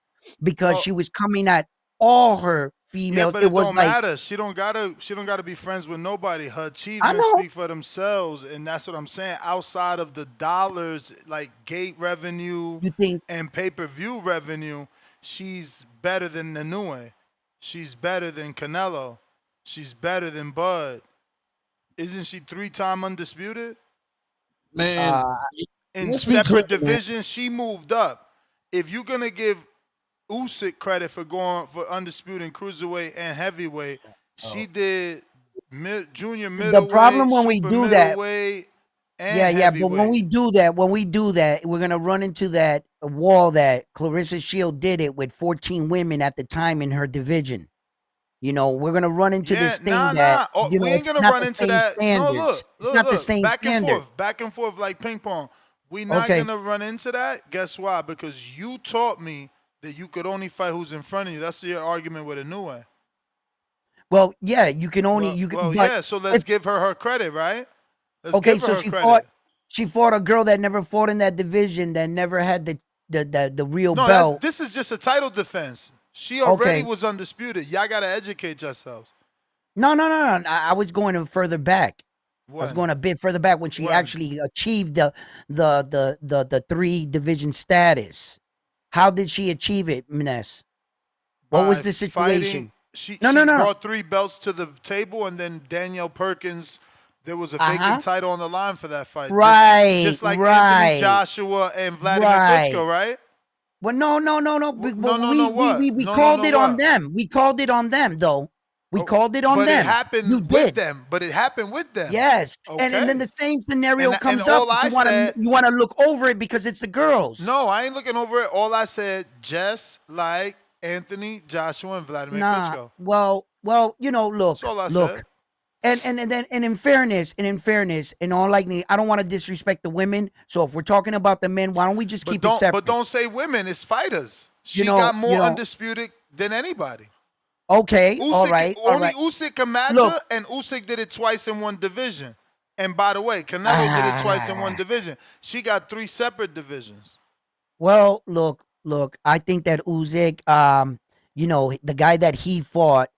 because Well, she was coming at all her yeah, females. but It it was don't like, matter. She don't gotta be friends with nobody. Her I achievements know. speak for themselves, and that's what I'm saying. Outside of the dollars, like gate revenue You think and pay-per-view revenue, she's better than Nanue. She's better than Canelo. She's better than Bud. Isn't she 3-time undisputed? Man, uh In let's be clear, separate man. divisions, she moved up. If you're gonna give Usyk credit for going for undisputed in cruiserweight and heavyweight, she did junior the problem middleweight, when we super do that, middleweight, yeah, and yeah, but heavyweight. when we do that, we're gonna run into that wall that Clarissa Shield did it with 14 women at the time in her division. You know, we're gonna run into Yeah, this thing nah, that, nah. Oh, you we know, ain't it's gonna not run the into same that. No, standards. look, It's look, not the look. same standard. Back and forth like ping pong. We not Okay. gonna run into that. Guess why? Because you taught me that you could only fight who's in front of you. That's your argument with Inoue. Well, yeah, you can only you can, Well, but yeah. So let's if give her credit, right? Let's okay, give so her her credit. she fought a girl that never fought in that division, that never had the real No, belt. this is just a title defense. She already Okay. was undisputed. Y'all gotta educate yourselves. No, no, no, no. I was going further back. I was When? going a bit further back when she When? actually achieved the 3 division status. How did she achieve it, Mines? What was By the fighting. situation? She No, no, she no, no. brought 3 belts to the table, and then Danielle Perkins. There was a vacant Uh-huh. title on the line for that fight. Right, Just like Anthony right, Joshua and Vladimir right. Klitschko, right? Well, no, no, no, no. No, no, no. What? We No, no, called no. it on What? them. We called it on them, though. We Oh, called it on but it them. You happened with did. them. But it happened with them. Yes. And then Okay. the same scenario And comes up, all but I said, you wanna look over it because it's the girls. no, I ain't looking over it. All I said, just like Anthony Joshua and Vladimir Nah. Klitschko. Well, you know, That's look, all I look. said. And in fairness, in all likelihood, I don't want to disrespect the women. So if we're talking about the men, why don't we just keep it separate? But don't say women. It's fighters. You She got know. more undisputed than anybody. Okay, all right, all Only right. Usyk can match Look, her, and Usyk did it twice in one division. And by the way, Canelo did it twice in one division. She got 3 separate divisions. well, look. I think that Usyk, you know, the guy that he fought,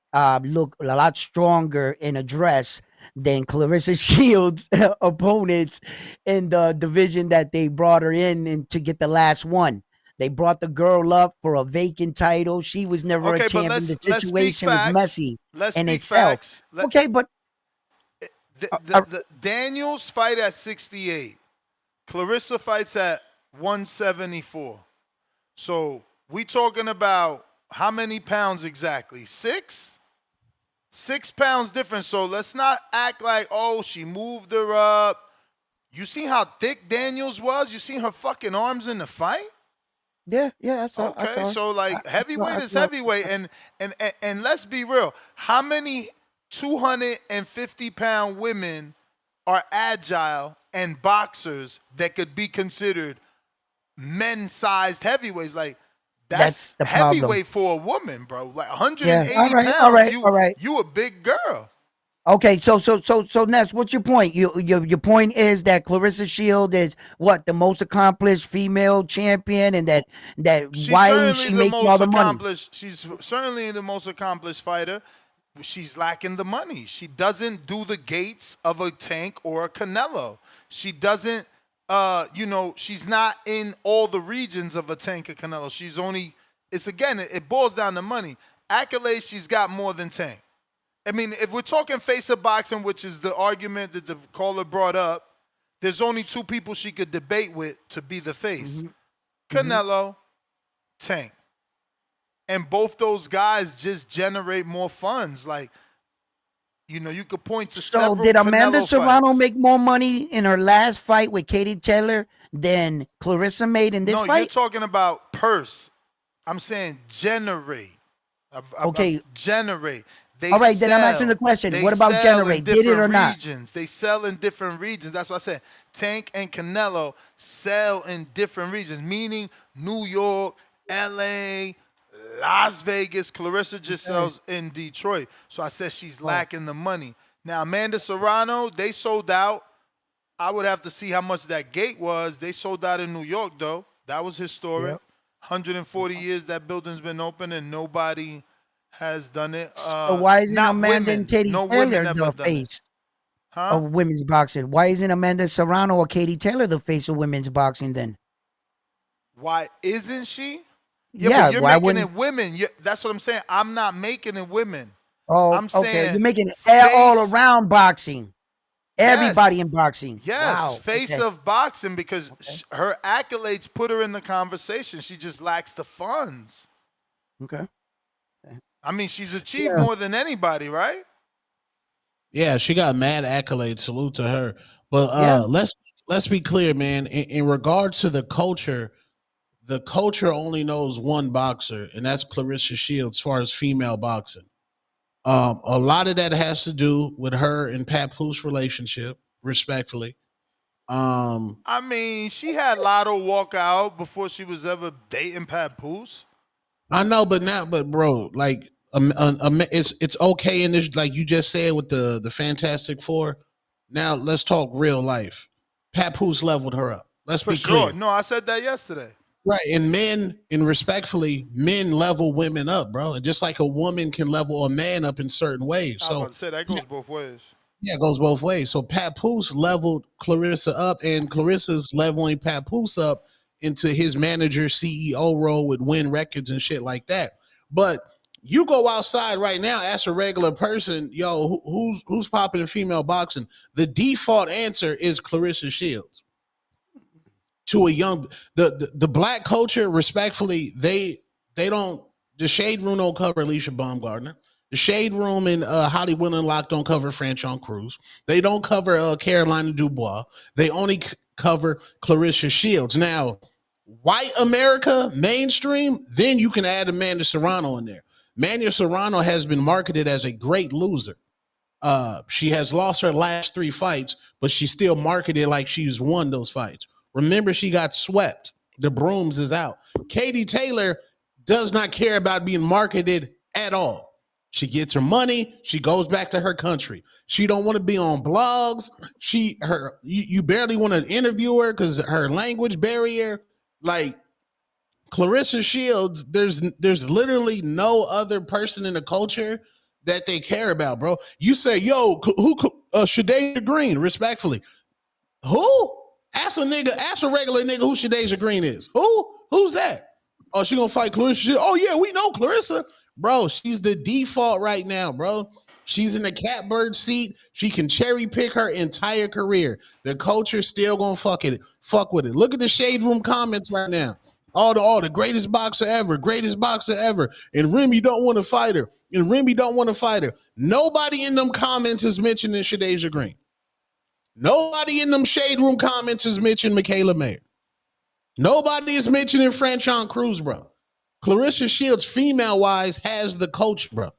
looked a lot stronger in a dress than Clarissa Shields' opponents in the division that they brought her in and to get the last one. They brought the girl up for a vacant title. She was never a Okay, but champion. The let's speak situation was facts. messy Let's in speak itself. facts. Okay, but The Daniels fight at 68. Clarissa fights at 174. So we talking about how many pounds exactly? 6? 6 pounds difference. So let's not act like, oh, she moved her up. You see how thick Daniels was? You see her fucking arms in the fight? yeah, I saw. I Okay, saw. so like heavyweight I is saw. heavyweight, and let's be real. How many 250-pound women are agile and boxers that could be considered men-sized heavyweights? Like That's that's the problem. heavyweight for a woman, bro. Like Yeah. 180 All right. pounds, All right. you a big girl. Okay, so Ness, what's your point? Your point is that Clarissa Shield is what, the most accomplished female champion, and that She's why certainly she the making all most the money? accomplished. She's certainly the most accomplished fighter. She's lacking the money. She doesn't do the gates of a Tank or a Canelo. She doesn't, she's not in all the regions of a Tank or Canelo. She's only, it boils down to money. Accolades, she's got more than Tank. I mean, if we're talking face of boxing, which is the argument that the caller brought up, there's only 2 people she could debate with to be the face. Canelo, Tank. And both those guys just generate more funds. Like, you could point to So several did Amanda Canelo Serrano fights. make more money in her last fight with Katie Taylor than Clarissa made in this No, you're fight? talking about purse. I'm saying generate. Okay. Generate. They All right, then I'm asking the sell. question. They What about sell in generate? Get it or different not? regions. They sell in different regions. That's what I said. Tank and Canelo sell in different regions, meaning New York, LA, Las Vegas. Clarissa just sells in Detroit. So I said she's lacking the money. Now, Amanda Serrano, they sold out. I would have to see how much that gate was. They sold out in New York, though. That was historic. 140 years that building's been open and nobody has done it. So why isn't Not Amanda women. and Katie No women Taylor ever the done it. face Huh? of women's boxing? Why isn't Amanda Serrano or Katie Taylor the face of women's boxing then? Why isn't she? Yeah, Yeah, but you're why making wouldn't? it women. That's what I'm saying. I'm not making it women. Oh, I'm okay. saying You're making it all face. around boxing. Everybody Yes. in boxing. Yes, Wow. face Okay. of boxing because her accolades put her in the conversation. She just lacks the funds. Okay. I mean, she's achieved Yeah. more than anybody, right? Yeah, she got mad accolades. Salute to her. But Yeah. let's be clear, man. In regards to the culture only knows one boxer, and that's Clarissa Shields. As far as female boxing, a lot of that has to do with her and Papoose relationship. Respectfully, I mean, she had Lotto walk out before she was ever dating Papoose. I know, but bro, like, it's okay in this, like you just said with the Fantastic Four. Now let's talk real life. Papoose leveled her up. Let's For be sure. clear. No, I said that yesterday. Right. And respectfully, men level women up, bro. And just like a woman can level a man up in certain ways. I was So about to say that goes both ways. yeah, it goes both ways. So Papoose leveled Clarissa up, and Clarissa's leveling Papoose up into his manager CEO role with win records and shit like that. But you go outside right now, ask a regular person, yo, who's popping in female boxing? The default answer is Clarissa Shields. To a young the black culture, respectfully, they don't, the shade room don't cover Alicia Baumgartner. The shade room in Hollywood Unlocked don't cover Franchon Cruz. They don't cover Carolina Dubois. They only cover Clarissa Shields. Now, white America mainstream, then you can add Amanda Serrano in there. Amanda Serrano has been marketed as a great loser. She has lost her last 3 fights, but she's still marketed like she's won those fights. Remember, she got swept. The brooms is out. Katie Taylor does not care about being marketed at all. She gets her money. She goes back to her country. She don't want to be on blogs. You barely want to interview her because her language barrier. Like Clarissa Shields, there's literally no other person in the culture that they care about, bro. You say, yo, who Shadeja Green, respectfully. Who? Ask a regular nigga who Shadeja Green is. Who's that? Oh, she gonna fight Clarissa. Oh yeah, we know Clarissa. Bro, she's the default right now, bro. She's in the catbird seat. She can cherry pick her entire career. The culture still gonna fuck with it. Look at the shade room comments right now. All the greatest boxer ever, And Remy don't want to fight her. Nobody in them comments is mentioning Shadeja Green. Nobody in them shade room comments is mentioning Michaela Mayer. Nobody is mentioning Franchon Cruz, bro. Clarissa Shields, female-wise, has the coach, bro.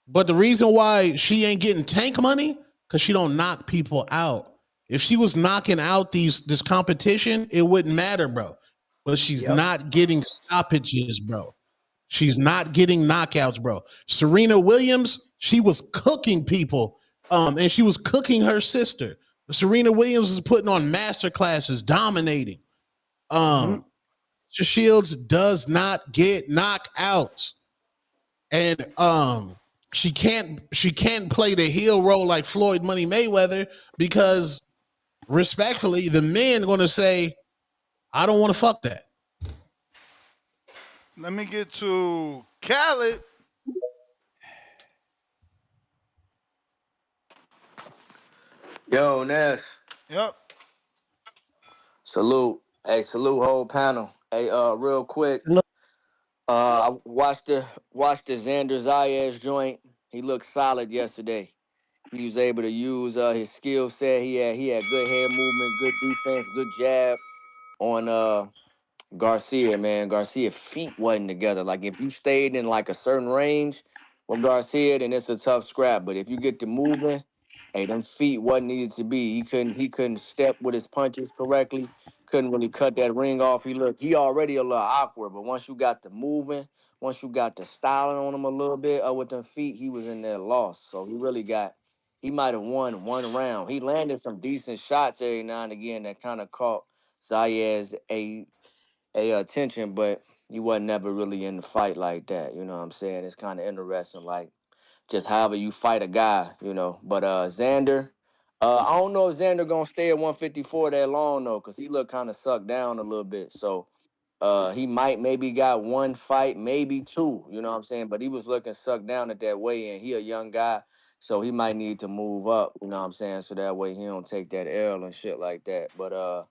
But the reason why she ain't getting tank money, because she don't knock people out. If she was knocking out this competition, it wouldn't matter, bro. But she's not getting stoppages, bro. She's not getting knockouts, bro. Serena Williams, she was cooking people, and she was cooking her sister. Serena Williams was putting on master classes, dominating. Shields does not get knockouts, and she can't play the heel role like Floyd Money Mayweather because, respectfully, the men are going to say, I don't want to fuck that. Let me get to Khaled. Yo, Ness. Yep. Salute. Hey, salute whole panel. Hey, real quick. I watched the Xander Zayas joint. He looked solid yesterday. He was able to use his skill set. He had good head movement, good defense, good jab on Garcia, man. Garcia feet wasn't together. Like if you stayed in like a certain range with Garcia, then it's a tough scrap. But if you get to moving, hey, them feet wasn't needed to be. He couldn't step with his punches correctly. Couldn't really cut that ring off. He already a little awkward, but once you got to moving, once you got to styling on him a little bit with them feet, he was in there lost. So he might have won one round. He landed some decent shots every now and again that kind of caught Zayas a attention, but he wasn't never really in the fight like that. You know what I'm saying? It's kind of interesting, like just however you fight a guy, you know. But Xander, I don't know if Xander gonna stay at 154 that long though, cause he looked kind of sucked down a little bit. So he might maybe got one fight, maybe two. You know what I'm saying? But he was looking sucked down at that weight, and he a young guy. So he might need to move up, you know what I'm saying? So that way he don't take that L and shit like that. But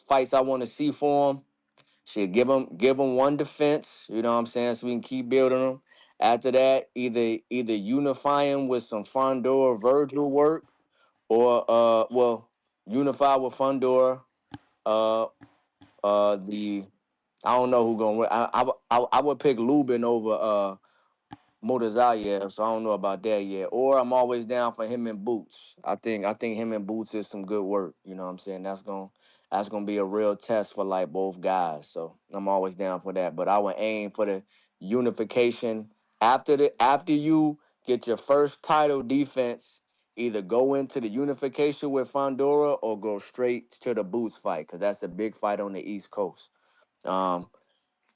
fights I want to see for him. Shit, give him one defense, you know what I'm saying, so we can keep building them. After that, either unify him with some Fondor Virgil work, or unify with Fondor. Uh, the I don't know who gonna win. I would pick Lubin over Motazayev, so I don't know about that yet. Or I'm always down for him and Boots. I think him and Boots is some good work. You know what I'm saying? That's gonna be a real test for like both guys. So I'm always down for that. But I would aim for the unification after you get your first title defense. Either go into the unification with Fondora or go straight to the Boots fight, because that's a big fight on the East Coast. Um,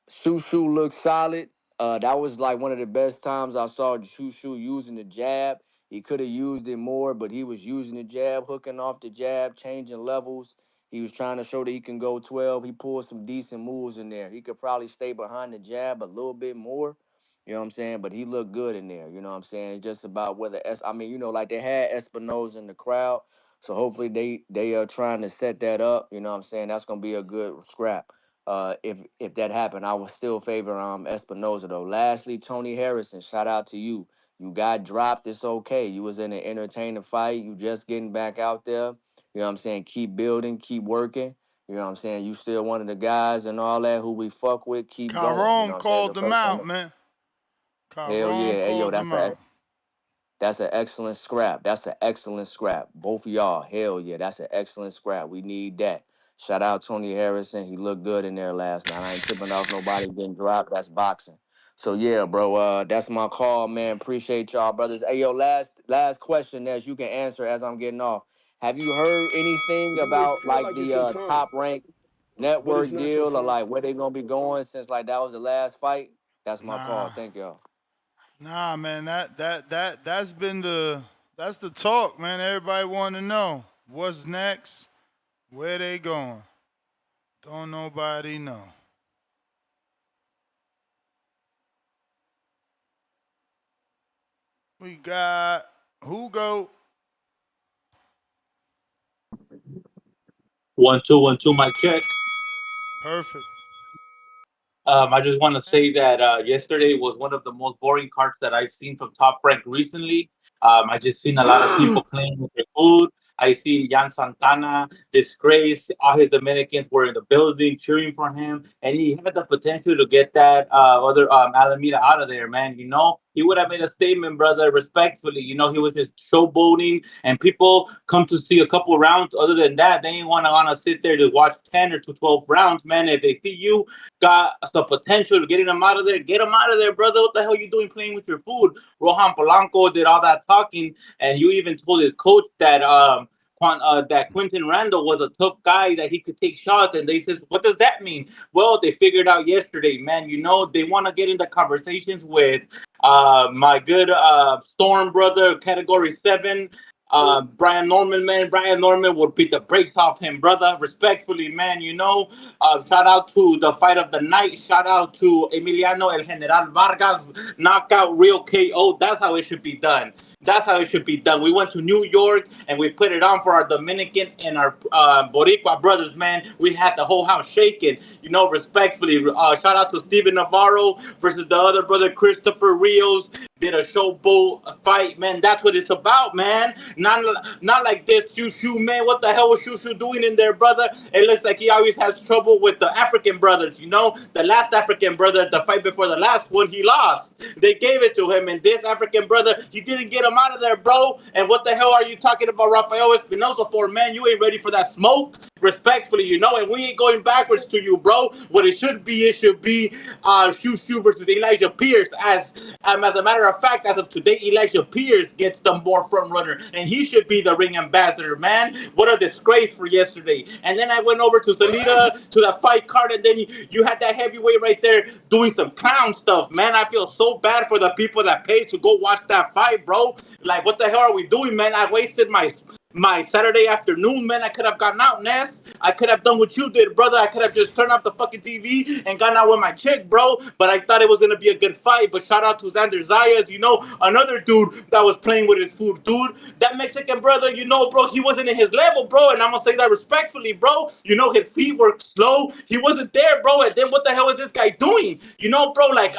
Shushu looked solid. That was like one of the best times I saw Shushu using the jab. He could have used it more, but he was using the jab, hooking off the jab, changing levels. He was trying to show that he can go 12. He pulled some decent moves in there. He could probably stay behind the jab a little bit more. You know what I'm saying? But he looked good in there. You know what I'm saying? It's just about whether like they had Espinoza in the crowd. So hopefully they are trying to set that up. You know what I'm saying? That's gonna be a good scrap. If that happened, I would still favor Espinoza though. Lastly, Tony Harrison, shout out to you. You got dropped. It's okay. You was in an entertaining fight. You just getting back out there. You know what I'm saying? Keep building, keep working. You know what I'm saying? You still one of the guys and all that who we fuck with. Keep going. You know Caron what I'm saying? called The them first time. out, man. Hell Caron yeah. Hey yo, called them out. that's an excellent scrap. That's an excellent scrap. Both of y'all, hell yeah, that's an excellent scrap. We need that. Shout out Tony Harrison. He looked good in there last night. I ain't tripping off nobody getting dropped. That's boxing. So yeah, bro. That's my call, man. Appreciate y'all, brothers. Hey yo, last question as you can answer as I'm getting off. Have you heard anything Do it about feel like like it's the your time, top rank but it's network not your deal, or time? like where they gonna be going since like that was the last fight? That's my Nah, call. Thank y'all. nah, man. That's the talk, man. Everybody want to know what's next, where they going. Don't nobody know. We got Hugo. 1 2 1 2. My check. Perfect. I just want to say that yesterday was one of the most boring cards that I've seen from Top Rank recently. I just seen a lot of people playing with their food. I seen Jan Santana disgrace. All his Dominicans were in the building cheering for him, and he had the potential to get that other Alameda out of there, man. You know, he would have made a statement, brother, respectfully. You know, he was just showboating, and people come to see a couple rounds. Other than that, they ain't want to sit there to watch 10 or 12 rounds, man. If they see you got the potential of getting them out of there, get them out of there, brother. What the hell you doing playing with your food? Rohan Polanco did all that talking, and you even told his coach that that Quinton Randall was a tough guy, that he could take shots, and they said, what does that mean? Well, they figured out yesterday, man. You know, they want to get into conversations with my good Storm brother, Category 7, Brian Norman, man. Brian Norman would beat the brakes off him, brother. Respectfully, man. You know, shout out to the fight of the night. Shout out to Emiliano El General Vargas. Knockout, real KO. That's how it should be done. That's how it should be done. We went to New York and we put it on for our Dominican and our Boricua brothers, man. We had the whole house shaking. You know, respectfully. Shout out to Steven Navarro versus the other brother, Christopher Rios. did a showboat fight, man. That's what it's about, man. Not like this, Shushu, man. What the hell was Shushu doing in there, brother? It looks like he always has trouble with the African brothers, you know? The last African brother, the fight before the last one, he lost. They gave it to him, and this African brother, he didn't get him out of there, bro. And what the hell are you talking about Rafael Espinosa for, man? You ain't ready for that smoke? Respectfully, you know, and we ain't going backwards to you, bro. What it should be Shushu versus Elijah Pierce. As a matter of fact, as of today, Elijah Pierce gets the more front runner, and he should be the ring ambassador, man. What a disgrace for yesterday. And then I went over to Salida to the fight card, and then you had that heavyweight right there doing some clown stuff, man. I feel so bad for the people that paid to go watch that fight, bro. Like, what the hell are we doing, man? I wasted my Saturday afternoon, man. I could have gotten out, Ness. I could have done what you did, brother. I could have just turned off the fucking TV and gone out with my chick, bro. But I thought it was going to be a good fight. But shout out to Xander Zayas, you know, another dude that was playing with his food, dude. That Mexican brother, you know, bro, he wasn't in his level, bro. And I'm going to say that respectfully, bro. You know, his feet were slow. He wasn't there, bro. And then what the hell is this guy doing? You know, bro, like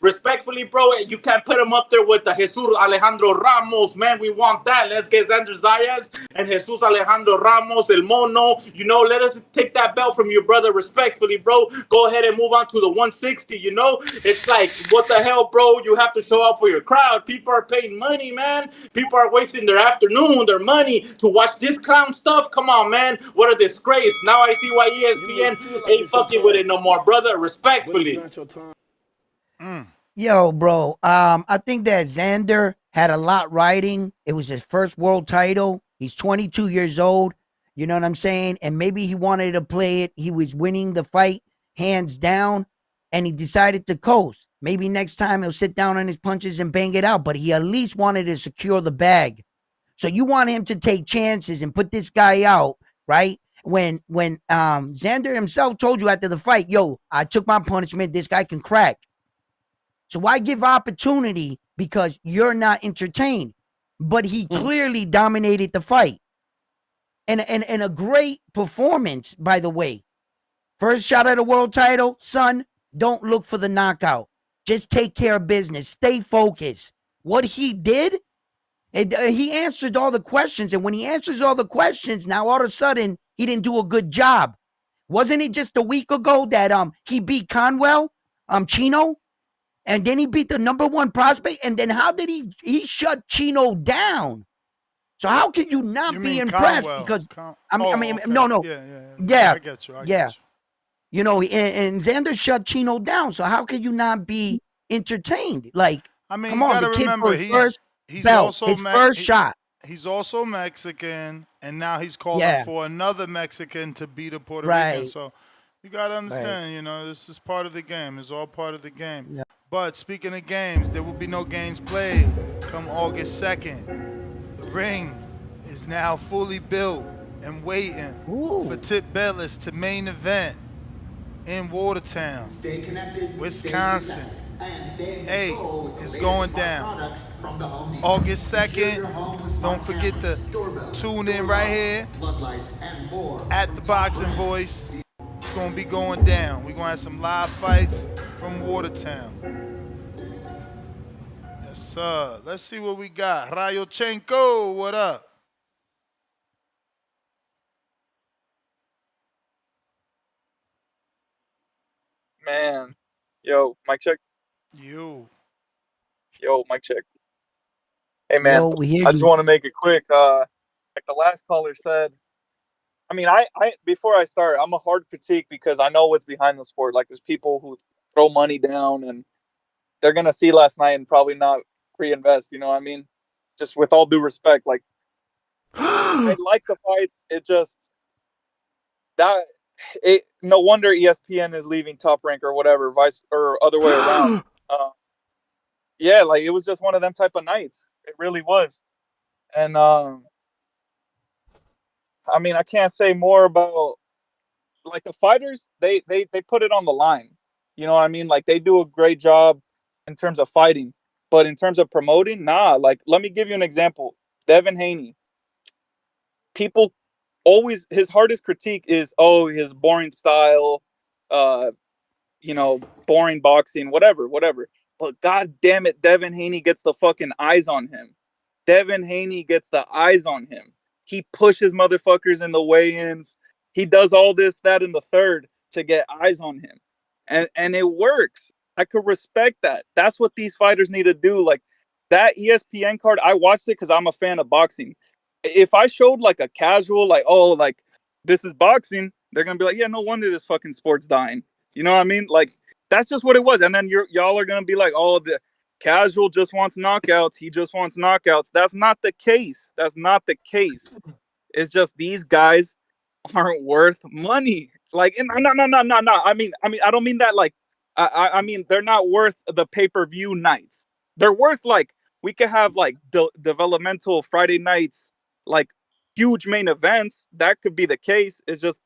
respectfully, bro, you can't put him up there with the Jesus Alejandro Ramos, man. We want that. Let's get Xander Zayas and Jesus Alejandro Ramos, El Mono. You know, let us take that belt from your brother respectfully, bro. Go ahead and move on to the 160, you know? It's like, what the hell, bro? You have to show up for your crowd. People are paying money, man. People are wasting their afternoon, their money to watch this clown stuff. Come on, man. What a disgrace. Now I see why ESPN ain't fucking with it no more, brother. Respectfully. Yo, bro. I think that Xander had a lot riding. It was his first world title. He's 22 years old. You know what I'm saying? And maybe he wanted to play it. He was winning the fight hands down, and he decided to coast. Maybe next time he'll sit down on his punches and bang it out, but he at least wanted to secure the bag. So you want him to take chances and put this guy out, right? When Xander himself told you after the fight, yo, I took my punishment. This guy can crack. So why give opportunity because you're not entertained? But he clearly dominated the fight. And a great performance, by the way. First shot at a world title, son, don't look for the knockout. Just take care of business. Stay focused. What he did, he answered all the questions. And when he answers all the questions, now all of a sudden, he didn't do a good job. Wasn't it just a week ago that he beat Conwell, Chino? And then he beat the number one prospect. And then how did he shut Chino down? So how can you not be impressed? Conwell. Because Okay. no. Yeah. I get you. You know, and Xander shut Chino down. So how can you not be entertained? Like, I mean, come you on, gotta the kid remember, for his first belt, his first shot. He's also Mexican, and now he's calling for another Mexican to beat a Puerto Rican. So you gotta understand, you know, this is part of the game. It's all part of the game. Yeah. But speaking of games, there will be no games played come August 2nd. The ring is now fully built and waiting for Tip Bellis to main event in Watertown, Wisconsin. Hey, it's going down. August 2nd. Don't forget to tune in right here at the Boxing Voice. It's going to be going down. We're going to have some live fights from Watertown. Yes, sir. Let's see what we got. Rayochenko, what up? Man, yo, mic check. Yo, mic check. Hey, man, Yo, we hear I just you. want to make it quick. Like the last caller said, I mean, I before I start, I'm a hard critique because I know what's behind the sport. Like, there's people who throw money down and they're gonna see last night and probably not reinvest. You know what I mean? Just with all due respect, like I like the fight. It just no wonder ESPN is leaving Top Rank or whatever, vice or other way around. Yeah, like it was just one of them type of nights. It really was. And I mean, I can't say more about like the fighters. They put it on the line. You know what I mean? Like they do a great job in terms of fighting, but in terms of promoting, nah. Like let me give you an example. Devin Haney. People always his hardest critique is his boring style, you know, boring boxing, whatever. but god damn it, Devin Haney gets the fucking eyes on him. Devin Haney gets the eyes on him. He pushes motherfuckers in the weigh-ins. He does all this, that, and the third to get eyes on him. And it works. I could respect that. That's what these fighters need to do. Like that ESPN card, I watched it because I'm a fan of boxing. If I showed like a casual, like, oh, like this is boxing, they're gonna be like, yeah, no wonder this fucking sport's dying. You know what I mean? Like that's just what it was. And then y'all are gonna be like, oh, the casual just wants knockouts. He just wants knockouts. That's not the case. That's not the case. It's just these guys aren't worth money. Like, no. I mean, I don't mean that. Like, I mean they're not worth the pay-per-view nights. They're worth like we could have like developmental Friday nights, like huge main events. That could be the case. It's just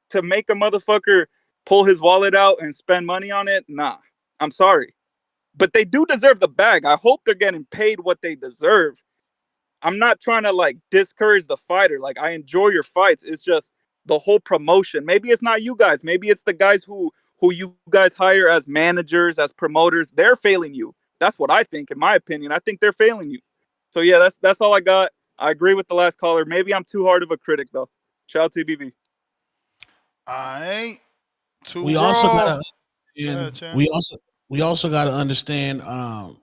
to make a motherfucker pull his wallet out and spend money on it. Nah, I'm sorry. But they do deserve the bag. I hope they're getting paid what they deserve. I'm not trying to like discourage the fighter. Like I enjoy your fights. It's just the whole promotion. Maybe it's not you guys. Maybe it's the guys who you guys hire as managers, as promoters. They're failing you. That's what I think, in my opinion. I think they're failing you. So yeah, that's all I got. I agree with the last caller. Maybe I'm too hard of a critic though. Shout out to BB. I ain't too We raw. also gotta Yeah, we also gotta understand,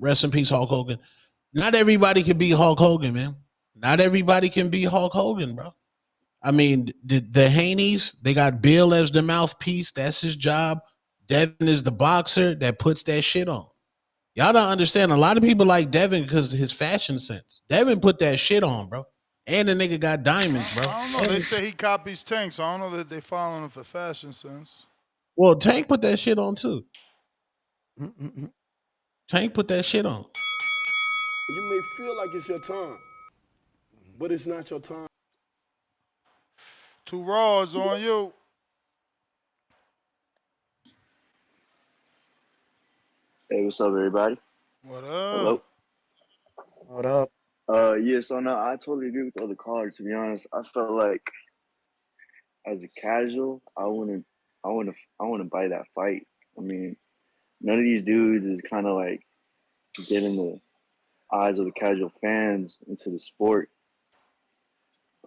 rest in peace, Hulk Hogan. Not everybody can be Hulk Hogan, man. Not everybody can be Hulk Hogan, bro. I mean, the Haneys, they got Bill as the mouthpiece. That's his job. Devin is the boxer that puts that shit on. Y'all don't understand. A lot of people like Devin because of his fashion sense. Devin put that shit on, bro. And the nigga got diamonds, bro. I don't know. They say he copies Tank, so I don't know that they following him for fashion sense. Well, Tank put that shit on too. Tank put that shit on. You may feel like it's your time, but it's not your time. Too raw is on you. Hey, what's up, everybody? What up? Hello. What up? Yeah, so no, I totally agree with the other caller. To be honest, I felt like as a casual, I want to buy that fight. I mean, none of these dudes is kind of like getting the eyes of the casual fans into the sport.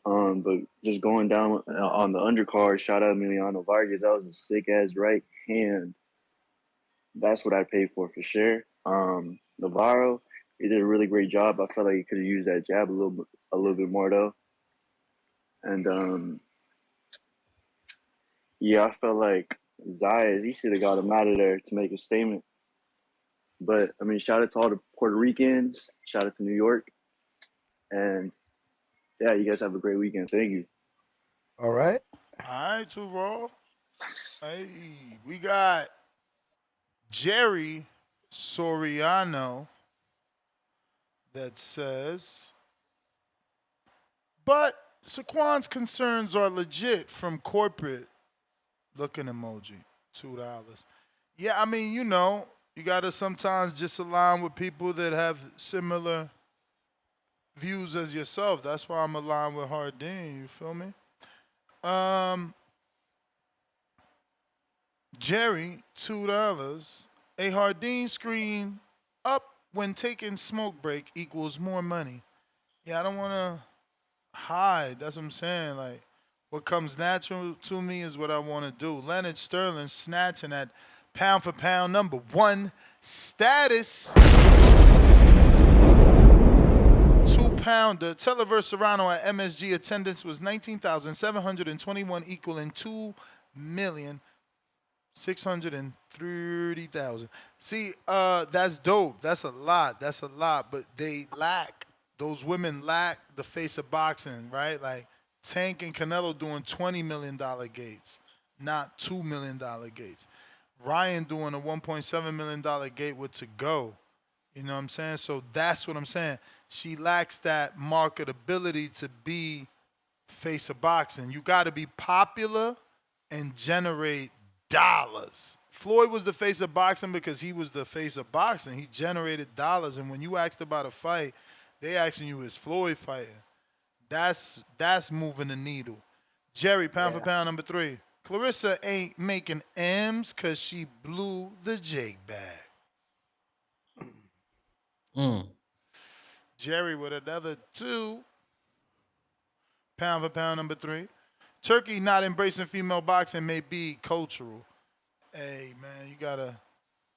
But just going down on the undercard, shout out Emiliano Vargas. That was a sick ass right hand. That's what I paid for sure. Navarro, he did a really great job. I felt like he could have used that jab a little bit more though. And yeah, I felt like Zayas, he should have got him out of there to make a statement. But I mean, shout out to all the Puerto Ricans. Shout out to New York. And yeah, you guys have a great weekend. Thank you. All right. All right, too raw. Hey, we got Jerry Soriano that says, but Saquon's concerns are legit from corporate looking emoji, $2. Yeah, I mean, you know, you got to sometimes just align with people that have similar views as yourself. That's why I'm aligned with Hardin, you feel me? Jerry, $2. A Hardin screen up when taking smoke break equals more money. Yeah, I don't want to hide. That's what I'm saying. Like, what comes natural to me is what I want to do. Leonard Sterling snatching at pound for pound number 1 status. 2-pounder. Televerse Serrano at MSG attendance was 19,721, equaling 2,630,000. See, that's dope. That's a lot. That's a lot. But they lack. Those women lack the face of boxing, right? Like Tank and Canelo doing $20 million gates, not $2 million gates. Ryan doing a $1.7 million gate with To Go. You know what I'm saying? So that's what I'm saying. She lacks that marketability to be face of boxing. You got to be popular and generate dollars. Floyd was the face of boxing because he was the face of boxing. He generated dollars. And when you asked about a fight, they asking you, is Floyd fighting? That's moving the needle. Jerry, pound for pound, number 3. Claressa ain't making M's because she blew the Jake bag. Jerry with another 2. Pound for pound number 3. Turkey not embracing female boxing may be cultural. Hey, man, you got to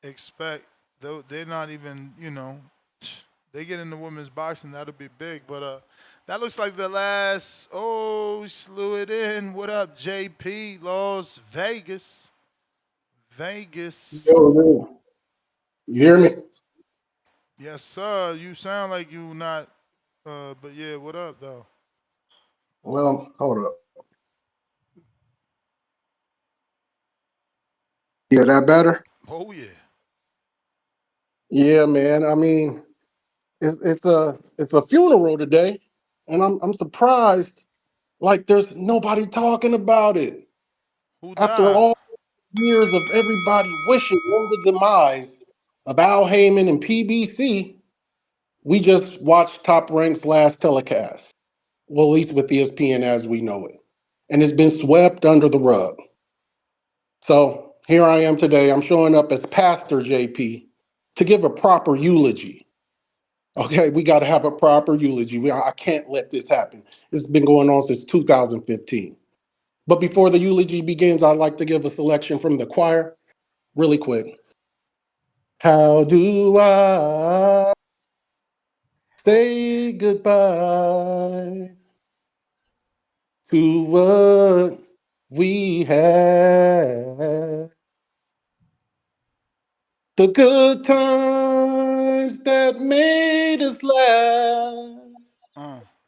expect, though they're not even, they get into women's boxing, that'll be big. But that looks like the last, we slew it in. What up, JP? Las Vegas. Vegas. Yo, you hear me? Yes, sir. You sound like you not, but yeah, what up, though? Well, hold up. Yeah, that better? Oh, yeah. Yeah, man. I mean, it's a funeral today, and I'm surprised. Like, there's nobody talking about it. Who After died? all years of everybody wishing on the demise of Al Heyman and PBC, we just watched Top Rank's last telecast. Well, at least with ESPN as we know it, and it's been swept under the rug. So here I am today. I'm showing up as Pastor JP to give a proper eulogy. Okay, we got to have a proper eulogy. I can't let this happen. This has been going on since 2015. But before the eulogy begins, I'd like to give a selection from the choir really quick. How do I say goodbye to what we had? The good times that made us laugh,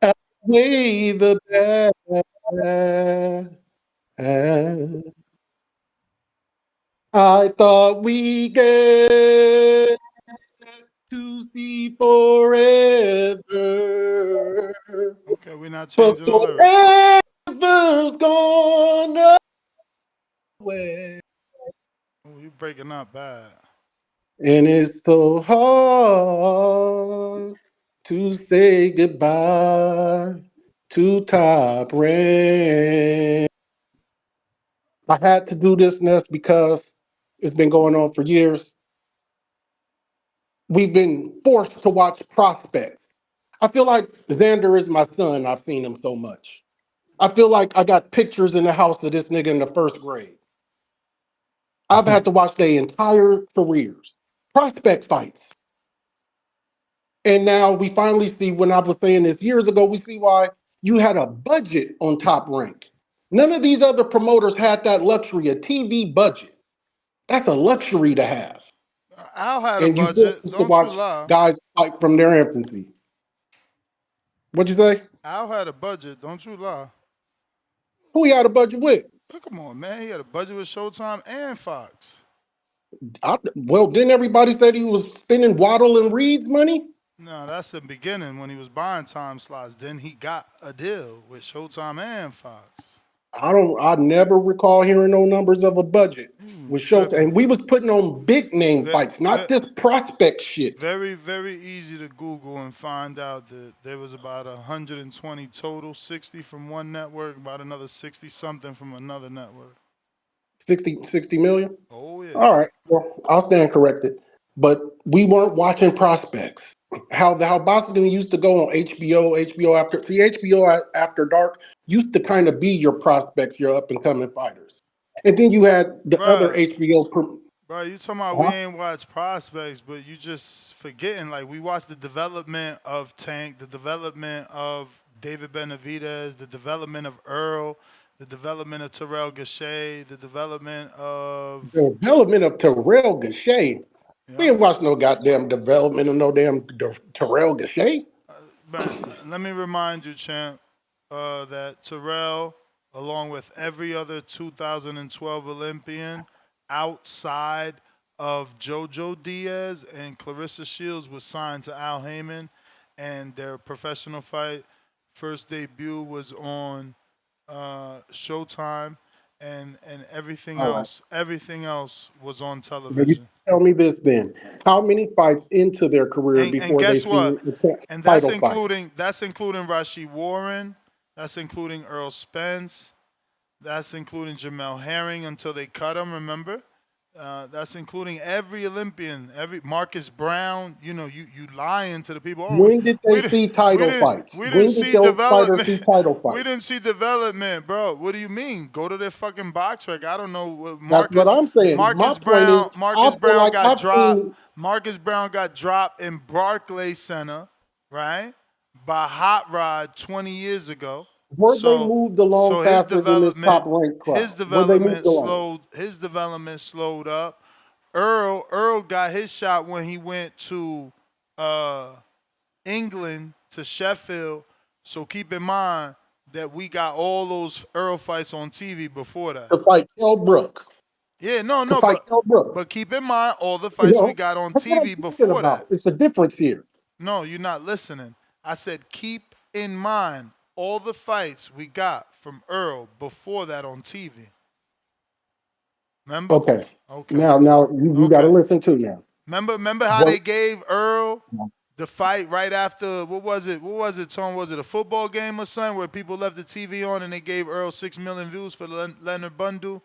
outweigh the bad. I thought we get to see forever, Okay, we're not but changing the lyrics. forever's gone away. Oh, you breaking up bad. And it's so hard to say goodbye to Top Rank. I had to do this, Ness, because it's been going on for years. We've been forced to watch prospects. I feel like Xander is my son. I've seen him so much. I feel like I got pictures in the house of this nigga in the first grade. I've had to watch their entire careers. Prospect fights. And now we finally see, when I was saying this years ago, we see why you had a budget on Top Rank. None of these other promoters had that luxury, a TV budget. That's a luxury to have. Al had a And you forced budget. us to Don't you watch lie. guys fight from their infancy. What'd you say? Al had a budget. Don't you lie. Who he had a budget with? Oh, come on, man. He had a budget with Showtime and Fox. Well, didn't everybody say he was spending Waddle and Reed's money? No, that's the beginning when he was buying time slots. Then he got a deal with Showtime and Fox. I never recall hearing no numbers of a budget with Showtime. And we was putting on big name fights, not this prospect shit. Very, very easy to Google and find out that there was about 120 total, 60 from one network, about another 60 something from another network. 60 million? Oh, yeah. All right. Well, I'll stand corrected. But we weren't watching prospects. How boxing used to go on HBO After Dark used to kind of be your prospects, your up and coming fighters. And then you had the other HBO. Bro, you talking about we ain't watch prospects, but you just forgetting. Like, we watched the development of Tank, the development of David Benavidez, the development of Earl, the development of Terrell Gachet, the development of Terrell Gachet. We ain't watched no goddamn development of no damn Terrell Gachet. But let me remind you, champ, that Terrell, along with every other 2012 Olympian outside of JoJo Diaz and Claressa Shields, was signed to Al Heyman, and their professional fight first debut was on Showtime, and everything else, everything else was on television. You tell me this then: how many fights into their career And before guess they what? see And title fight? that's including Rashid Warren, that's including Earl Spence, that's including Jamel Herring until they cut him. Remember, That's including every Olympian, every Marcus Brown. You know, you lying to the people. Oh, When did they see title fights? we didn't When did see those fighters development. see title We fights? didn't see development, bro. What do you mean? Go to their fucking box rec. I don't know. What That's what I'm saying. My point is, I Marcus feel Brown like got I've dropped. seen Marcus Brown got dropped in Barclays Center, right? By Hot Rod 20 years ago. were they So moved along his faster than this top development ranked his crowd? Were they moved development along? slowed up. Earl got his shot when he went to uh, England to Sheffield. So keep in mind that we got all those Earl fights on TV before that. To fight Kell Brook. Yeah, no, To no, fight Kell Brook. but keep in mind all the You fights we know, got on that's what I'm TV talking before about. that. It's a difference here. No, you're not listening. I said keep in mind all the fights we got from Earl before that on TV. Remember? Okay. Okay. Now you got to Okay. listen to now. Remember how What? they gave Earl the fight right after what was it? What was it, Tom? Was it a football game or something where people left the TV on and they gave Earl 6 million views for Leonard Bundu?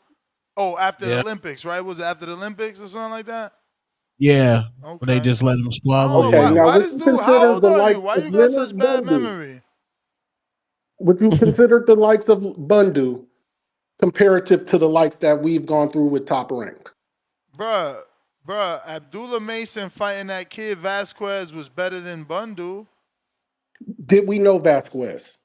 Oh, after the Yeah. Olympics, right? Was it after the Olympics or something like that? Yeah. But they Okay. just let him I don't squabble. know Okay. Yeah. Now, why would this you dude. How consider old the are you? likes Why of you got such Leonard bad Bundu? memory, Would you consider the likes of Bundu comparative to the likes that we've gone through with top rank? bruh? Bruh, Abdullah Mason fighting that kid Vasquez was better than Bundu. Did we know Vasquez?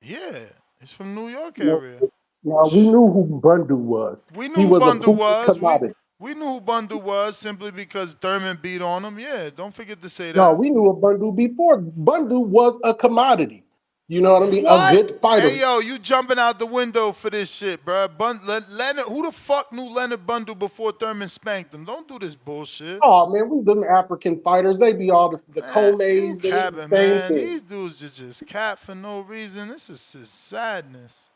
Yeah, he's from New York No. area. Now we knew who Bundu was. We knew He who was a Bundu proven was. commodity. We knew who Bundu was simply because Thurman beat on him. Yeah, don't forget to say No, that. we knew of Bundu before. Bundu was a commodity. You know what I mean? A What? good fighter. Hey yo, you jumping out the window for this shit, bro. Leonard, who the fuck knew Leonard Bundu before Thurman spanked him? Don't do this bullshit. Oh man, we them African fighters. They be all the Man, you Coleys. They the capping, same man. thing. These dudes just cap for no reason. This is just sadness.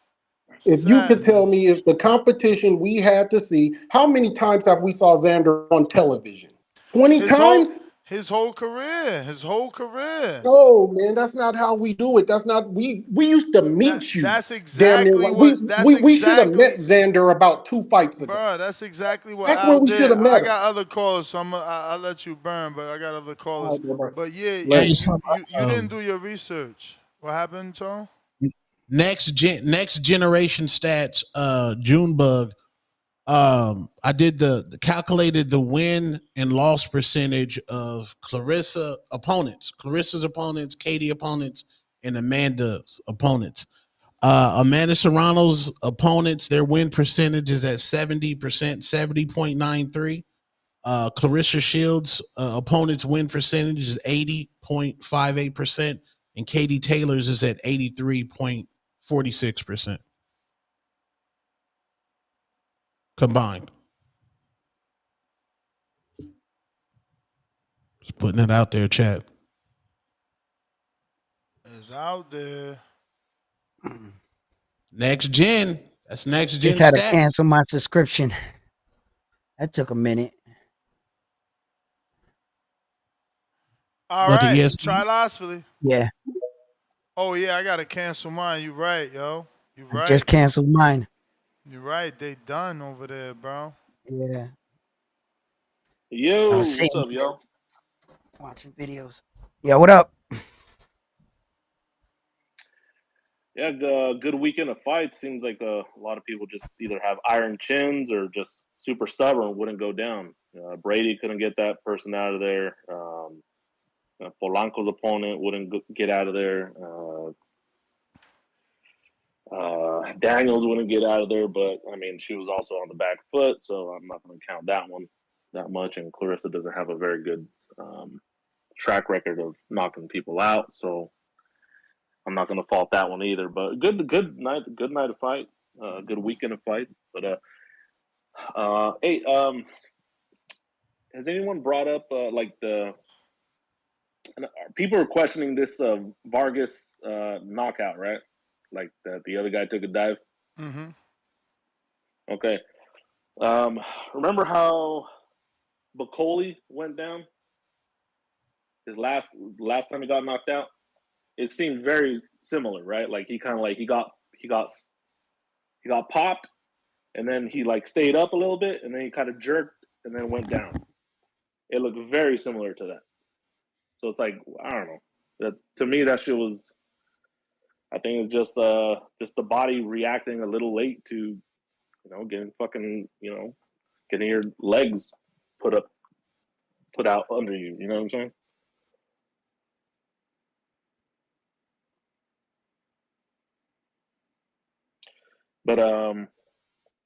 If you could tell me Sadness. if the competition we had to see, how many times have we saw Xander on television? 20 His whole times? his whole career. His whole career. No, man, that's not how we do it. That's not we used to meet you That's damn near exactly like what that's we should have met exactly Xander about 2 fights ago. Bro, that's exactly what That's where Al we should did. have I met him. got other callers, so I'll let you burn, but I got other All callers. right, bro. But yeah, Later. Hey, so, you didn't do your research. What happened, Tom? next generation stats, Junebug. I did the calculated the win and loss percentage of Clarissa's opponents, Katie opponents, and Amanda's opponents. Amanda Serrano's opponents, their win percentage is at 70%, 70.93. Clarissa Shields' opponent's win percentage is 80.58%, and Katie Taylor's is at 83.46% combined. Just putting it out there, chat. It's out there. Next gen. That's next gen Just had to stats. cancel my subscription. That took a minute. All But right, yes, trilosphily. Yeah, Oh yeah, I gotta cancel mine. You right, yo. You I right. just canceled mine. You right. They done over there, bro. Yeah, I Yo, was what's sitting up, y'all? watching videos. Yeah, what up? Yeah, the good weekend of fights. Seems like a lot of people just either have iron chins or just super stubborn, wouldn't go down. Brady couldn't get that person out of there. Polanco's opponent wouldn't get out of there. Daniels wouldn't get out of there, but I mean, she was also on the back foot, so I'm not going to count that one that much. And Claressa doesn't have a very good track record of knocking people out, so I'm not going to fault that one either. But good night of fights, good weekend of fights. But hey, has anyone brought up like people are questioning this Vargas knockout, right? Like the other guy took a dive. Mm-hmm. Okay. Remember how Bacoli went down? His last time he got knocked out? It seemed very similar, right? Like he got popped and then he like stayed up a little bit and then he kind of jerked and then went down. It looked very similar to that. So it's like, I don't know. That to me, that shit was. I think it's just the body reacting a little late to, getting fucking, getting your legs put out under you. You know what I'm saying? But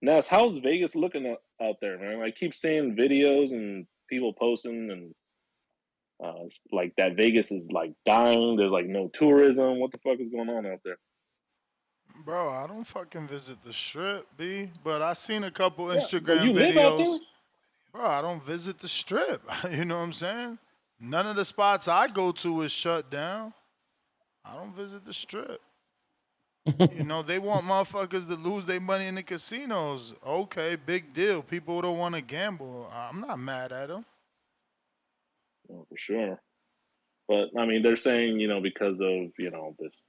Ness, how's Vegas looking out there, man? I keep seeing videos and people posting and like that Vegas is like dying. There's like no tourism. What the fuck is going on out there? Bro, I don't fucking visit the strip, B. But I seen a couple But Instagram you live out there? videos. Bro, I don't visit the strip. You know what I'm saying? None of the spots I go to is shut down. I don't visit the strip. They want motherfuckers to lose their money in the casinos. Okay, big deal. People don't want to gamble. I'm not mad at them. Oh, for sure. But I mean, they're saying, because of, this,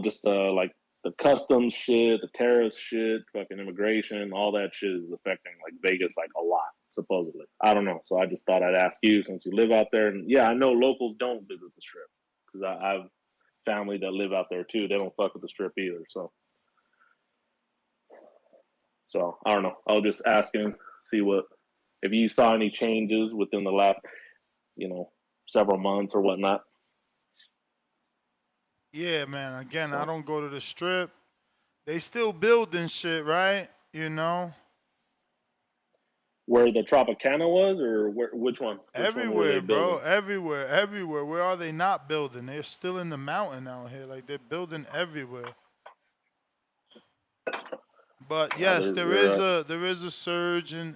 just like the customs shit, the tariffs shit, fucking immigration, all that shit is affecting like Vegas like a lot, supposedly. I don't know. So I just thought I'd ask you since you live out there. And yeah, I know locals don't visit the strip because I've family that live out there too. They don't fuck with the strip either. So I don't know. I was just asking, see if you saw any changes within the last, several months or whatnot. Yeah, man. Again, I don't go to the strip. They still building shit, right? Where the Tropicana was, or which one? Everywhere, bro. Everywhere. Where are they not building? They're still in the mountain out here. Like they're building everywhere. But yes, there is a surge in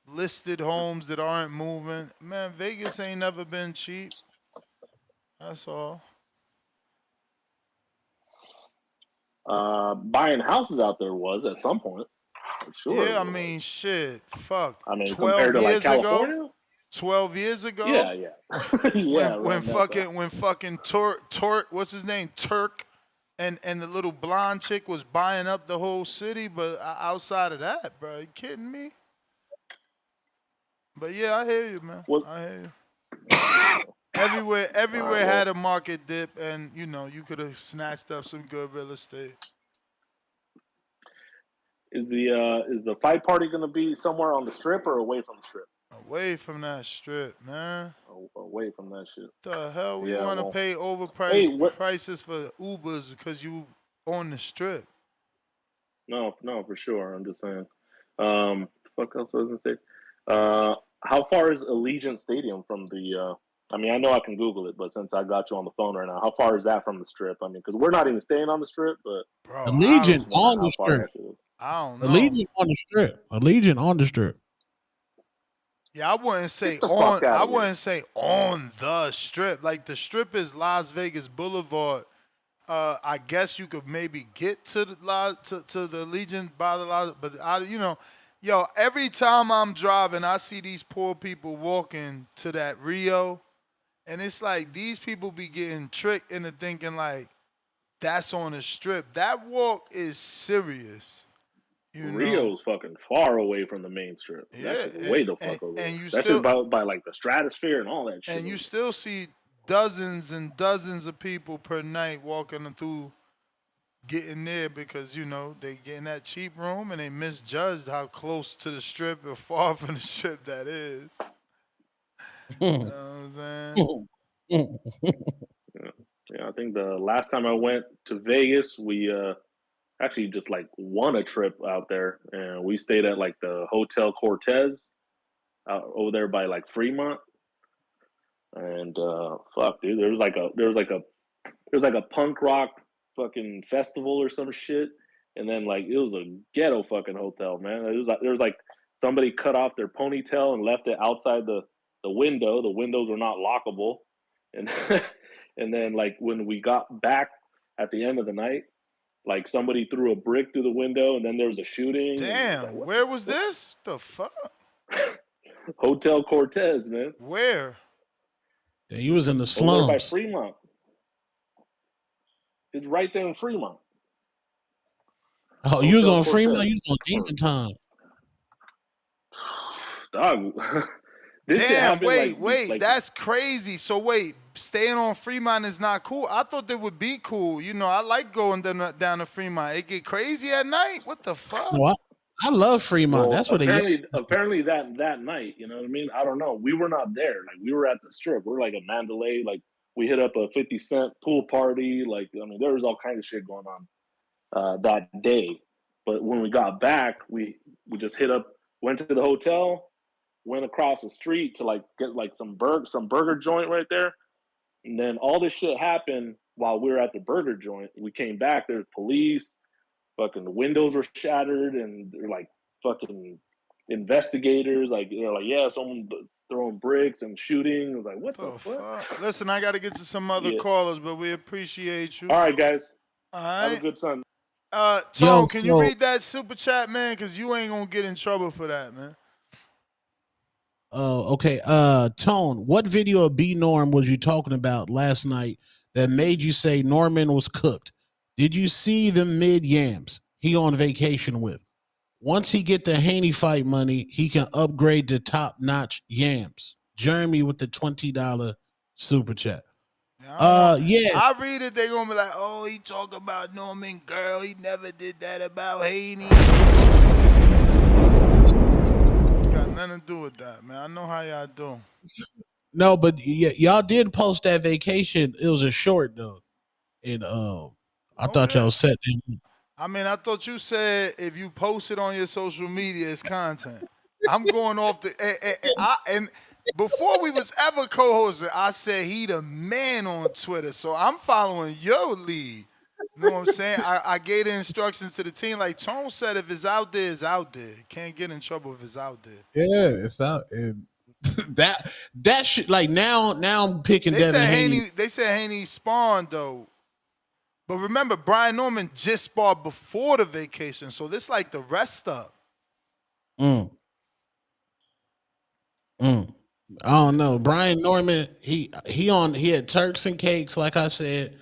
listed homes that aren't moving. Man, Vegas ain't never been cheap. That's all. Buying houses out there was at some point. Sure. Yeah, I mean, shit. Fuck. I mean, 12 compared to like years California. ago. 12 years ago. Yeah. Yeah. when fucking Turk, what's his name? Turk, and the little blonde chick was buying up the whole city. But outside of that, bro, you kidding me? But yeah, I hear you, man. I hear you. Everywhere had a market dip, and you could have snatched up some good real estate. Is the fight party going to be somewhere on the strip or away from the strip? Away from that strip, man. Away from that shit. The hell we want to pay overpriced prices for Ubers because you on the strip? No, for sure. I'm just saying. Fuck else was I gonna say? How far is Allegiant Stadium from the? I mean, I know I can Google it, but since I got you on the phone right now, how far is that from the strip? I mean, because we're not even staying on the strip, but Allegiant on the strip. I don't know. Allegiant on the strip. Allegiant on the strip. Yeah, I wouldn't say on. I wouldn't say on the strip. Like the strip is Las Vegas Boulevard. I guess you could maybe get to the Allegiant by the Las, but every time I'm driving, I see these poor people walking to that Rio, and it's like these people be getting tricked into thinking like that's on the strip. That walk is serious. Rio's fucking far away from the main strip. Yeah, that's way the fuck over. And you that's still just by like the stratosphere and all that shit. And you still see dozens and dozens of people per night walking through, getting there because they get in that cheap room and they misjudged how close to the strip or far from the strip that is. You know what I'm saying? Yeah, I think the last time I went to Vegas, we actually just like won a trip out there, and we stayed at like the Hotel Cortez over there by like Fremont. And fuck, dude, there was like a punk rock fucking festival or some shit, and then like it was a ghetto fucking hotel, man. There was like somebody cut off their ponytail and left it outside the window. The windows were not lockable, and and then like when we got back at the end of the night, like somebody threw a brick through the window, and then there was a shooting. Damn, like, where was this? The fuck? Hotel Cortez, man. Where? Yeah, he was in the Over there by slums. Fremont. It's right there in Fremont. Oh, you was on Fremont? You was on Demon Time. dog. This shit Damn, happened wait, that's crazy. So wait, staying on Fremont is not cool. I thought that would be cool. You know, I like going down to Fremont. It get crazy at night. What the fuck? No, I love Fremont. Well, That's what they. apparently that night, you know what I mean? I don't know. We were not there. Like we were at the strip. We're like at Mandalay. Like we hit up a 50 Cent pool party. Like I mean, there was all kinds of shit going on that day. But when we got back, we just went to the hotel, went across the street to like get like some burger joint right there, and then all this shit happened while we were at the burger joint. We came back. There's police. Fucking the windows were shattered, and they're like fucking investigators. Like they're like, yeah, someone throwing bricks and shooting. I was like, what the fuck? Listen, I got to get to some other callers, but we appreciate you. All right, guys. All Have right. a good Sunday. Tone, can you read that super chat, man? Because you ain't gonna get in trouble for that, man. Oh, okay. Tone, what video of B Norm was you talking about last night that made you say Norman was cooked? Did you see the mid yams he on vacation with? Once he get the Haney fight money, he can upgrade to top notch yams. Jeremy with the $20 super chat. Yeah. I read it. They gonna be like, oh, he talk about Norman girl. He never did that about Haney. Got nothing to do with that, man. I know how y'all do. No, but y'all did post that vacation. It was a short though, and I thought y'all set. I mean, I thought you said if you post it on your social media, it's content. I'm going off the and before we was ever co-hosting, I said he the man on Twitter, so I'm following your lead. You know what I'm saying? I gave the instructions to the team. Like Tone said, if it's out there, it's out there. Can't get in trouble if it's out there. Yeah, it's out. And that shit. Like now I'm picking Devin Haney. They said Haney spawned though. But remember, Brian Norman just sparred before the vacation, so this like the rest up. I don't know. Brian Norman, he had Turks and Cakes, like I said.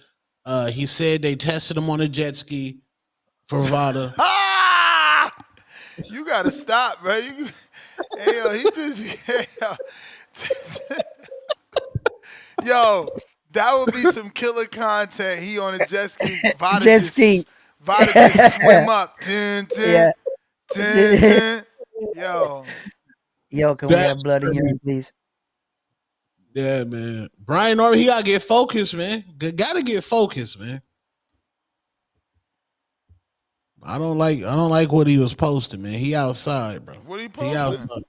He said they tested him on a jet ski for Vada. You gotta stop, bro. He just yo. That would be some killer content. He on a jet ski. Vada just swim up. Dun, dun, dun, dun. Yo, can we have blood in here, please? Yeah, man. Brian Norman, he gotta get focused, man. Gotta get focused, man. I don't like what he was posting, man. He outside, bro. What are you posting? He outside.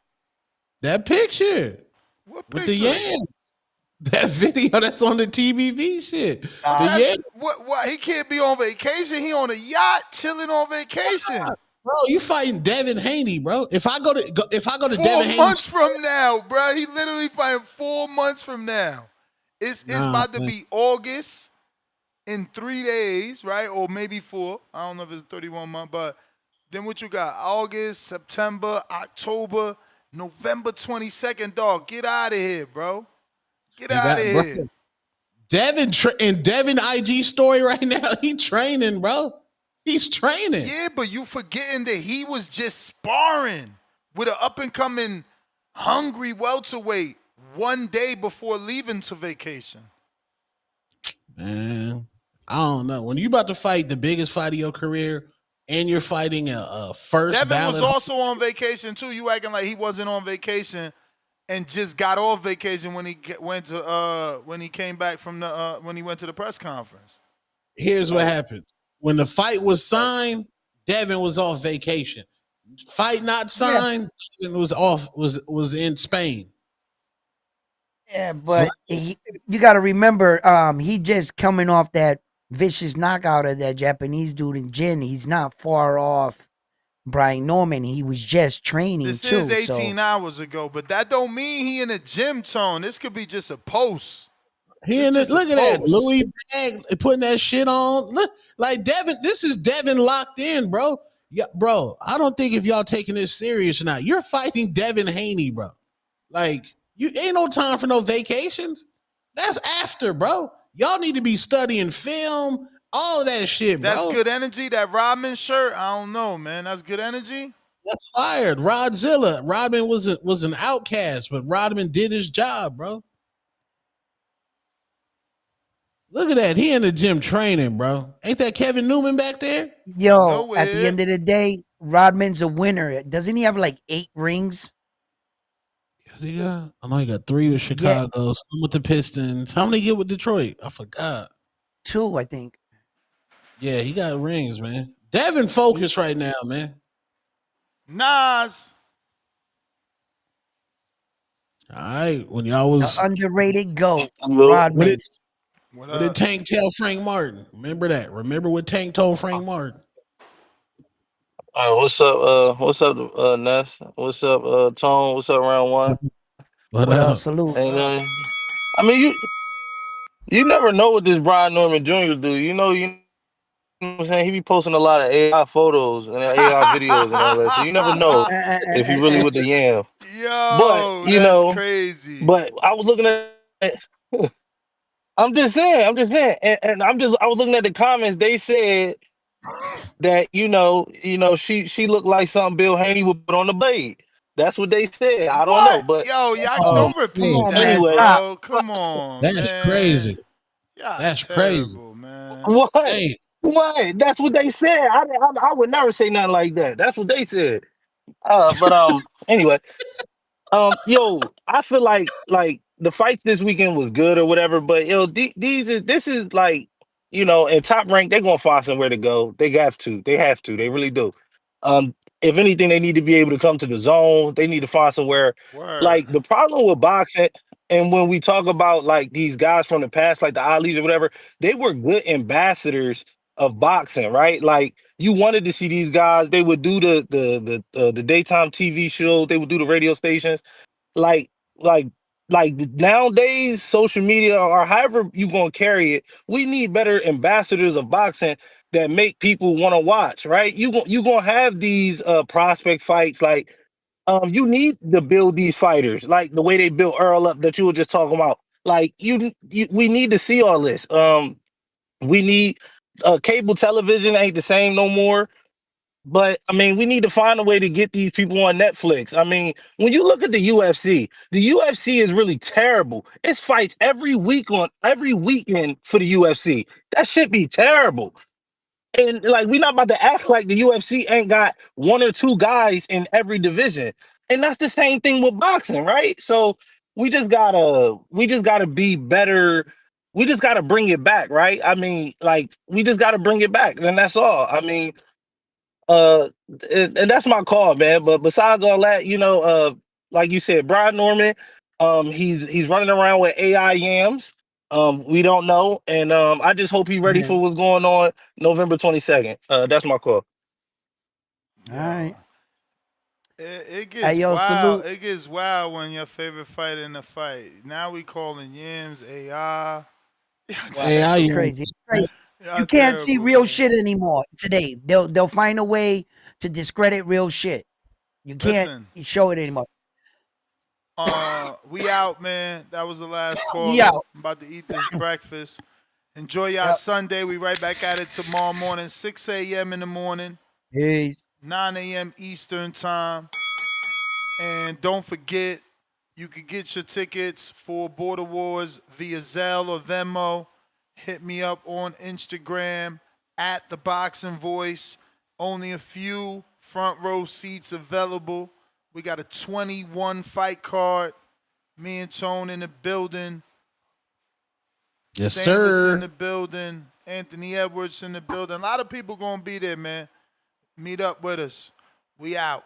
That picture. What with picture? The yams. That video that's on the TBV shit. What? He can't be on vacation. He on a yacht, chilling on vacation. Bro, you fighting Devin Haney, bro. If I go to Devin Haney 4 months from now, bro. He literally fighting 4 months from now. It's about to be August in 3 days, right? Or maybe 4. I don't know if it's 31 month, but then what you got? August, September, October, November 22nd, dog. Get out of here, bro. Get out of here. Bro. Devin IG story right now. He training, bro. He's training. Yeah, but you forgetting that he was just sparring with an up and coming hungry welterweight 1 day before leaving to vacation. Man, I don't know. When you about to fight the biggest fight of your career and you're fighting a first Devin ballot. was also on vacation too. You acting like he wasn't on vacation and just got off vacation when he went to when he came back from the when he went to the press conference. Here's what happened. When the fight was signed, Devin was off vacation. Fight not signed, Devin was off was in Spain. Yeah, but you got to remember, he just coming off that vicious knockout of that Japanese dude in Jin. He's not far off Brian Norman. He was just training This too. is 18 hours ago, but that don't mean he in a gym, Tone. This could be just a post. He in it. Look at that Louis bag putting that shit on. Look, like Devin. This is Devin locked in, bro. Yeah, bro. I don't think if y'all taking this serious or not. You're fighting Devin Haney, bro. Like you ain't no time for no vacations. That's after, bro. Y'all need to be studying film, all of that shit, bro. That's good energy. That Rodman shirt, I don't know, man. That's good energy. That's fired. Rodzilla. Rodman was an outcast, but Rodman did his job, bro. Look at that. He in the gym training, bro. Ain't that Kevin Newman back there? Yo, at the end of the day, Rodman's a winner. Doesn't he have like 8 rings? Yeah, I know he got 3 with Chicago, some with the Pistons. How many get with Detroit? I forgot. 2, I think. Yeah, he got rings, man. Devin focus right now, man. Nas. All right, when y'all was The underrated GOAT, what Rodman. did Tank tell Frank Martin? Remember that? Remember what Tank told Frank Martin? What's up? What's up, Ness? What's up, Tone? What's up, round one? What up? Salute. And, I mean, you never know what this Brian Norman Jr. do. You know what I'm saying? He be posting a lot of AI photos and AI videos and all that. So you never know if he really with the yam. Yo, But that's crazy. But I was looking at. I'm just saying, and I was looking at the comments. They said that she looked like something Bill Haney would put on the blade. That's what they said. I don't know, but Yo, y'all don't repeat that, anyway, bro. Come on, That's man. crazy. Y'all That's terrible, crazy. man. What? Hey. What? That's what they said. I would never say nothing like that. That's what they said. But anyway, yo, I feel like the fights this weekend was good or whatever, but yo, this is like, in Top Rank, they're gonna find somewhere to go. They have to. They really do. If anything, they need to be able to come to the zone. They need to find somewhere. Like the problem with boxing, and when we talk about like these guys from the past, like the Ali's or whatever, they were good ambassadors of boxing, right? Like you wanted to see these guys. They would do the daytime TV show. They would do the radio stations. Like like like nowadays, social media or however you gonna carry it, we need better ambassadors of boxing that make people want to watch, right? You gonna have these prospect fights, like you need to build these fighters like the way they built Earl up that you were just talking about. Like we need to see all this. We need cable television ain't the same no more. But I mean, we need to find a way to get these people on Netflix. I mean, when you look at the UFC is really terrible. It's fights every weekend for the UFC. That should be terrible. And like, we're not about to act like the UFC ain't got 1 or 2 guys in every division. And that's the same thing with boxing, right? So we just gotta be better. We just gotta bring it back, right? I mean, like, we just gotta bring it back, and that's all. I mean, uh, and that's my call, man. But besides all that, like you said, Brian Norman, he's running around with AI yams. We don't know, and I just hope he's ready for what's going on November 22nd. That's my call. All right. It gets yo, wild. salute. It gets wild when your favorite fighter in the fight. Now we calling yams AI. AI Crazy. Y'all You can't see terrible, real man. shit anymore today. They'll find a way to discredit real shit. You can't show it anymore. We out, man. That was the last call. We out. I'm about to eat this breakfast. Enjoy y'all Sunday. We right back at it tomorrow morning, 6 a.m. in the morning. Peace. 9 a.m. Eastern time. And don't forget, you can get your tickets for Border Wars via Zelle or Venmo. Hit me up on Instagram at The Boxing Voice. Only a few front row seats available. We got a 21 fight card. Me and Tone in the building. Yes, Stainless sir. in the building. Anthony Edwards in the building. A lot of people gonna be there, man. Meet up with us. We out.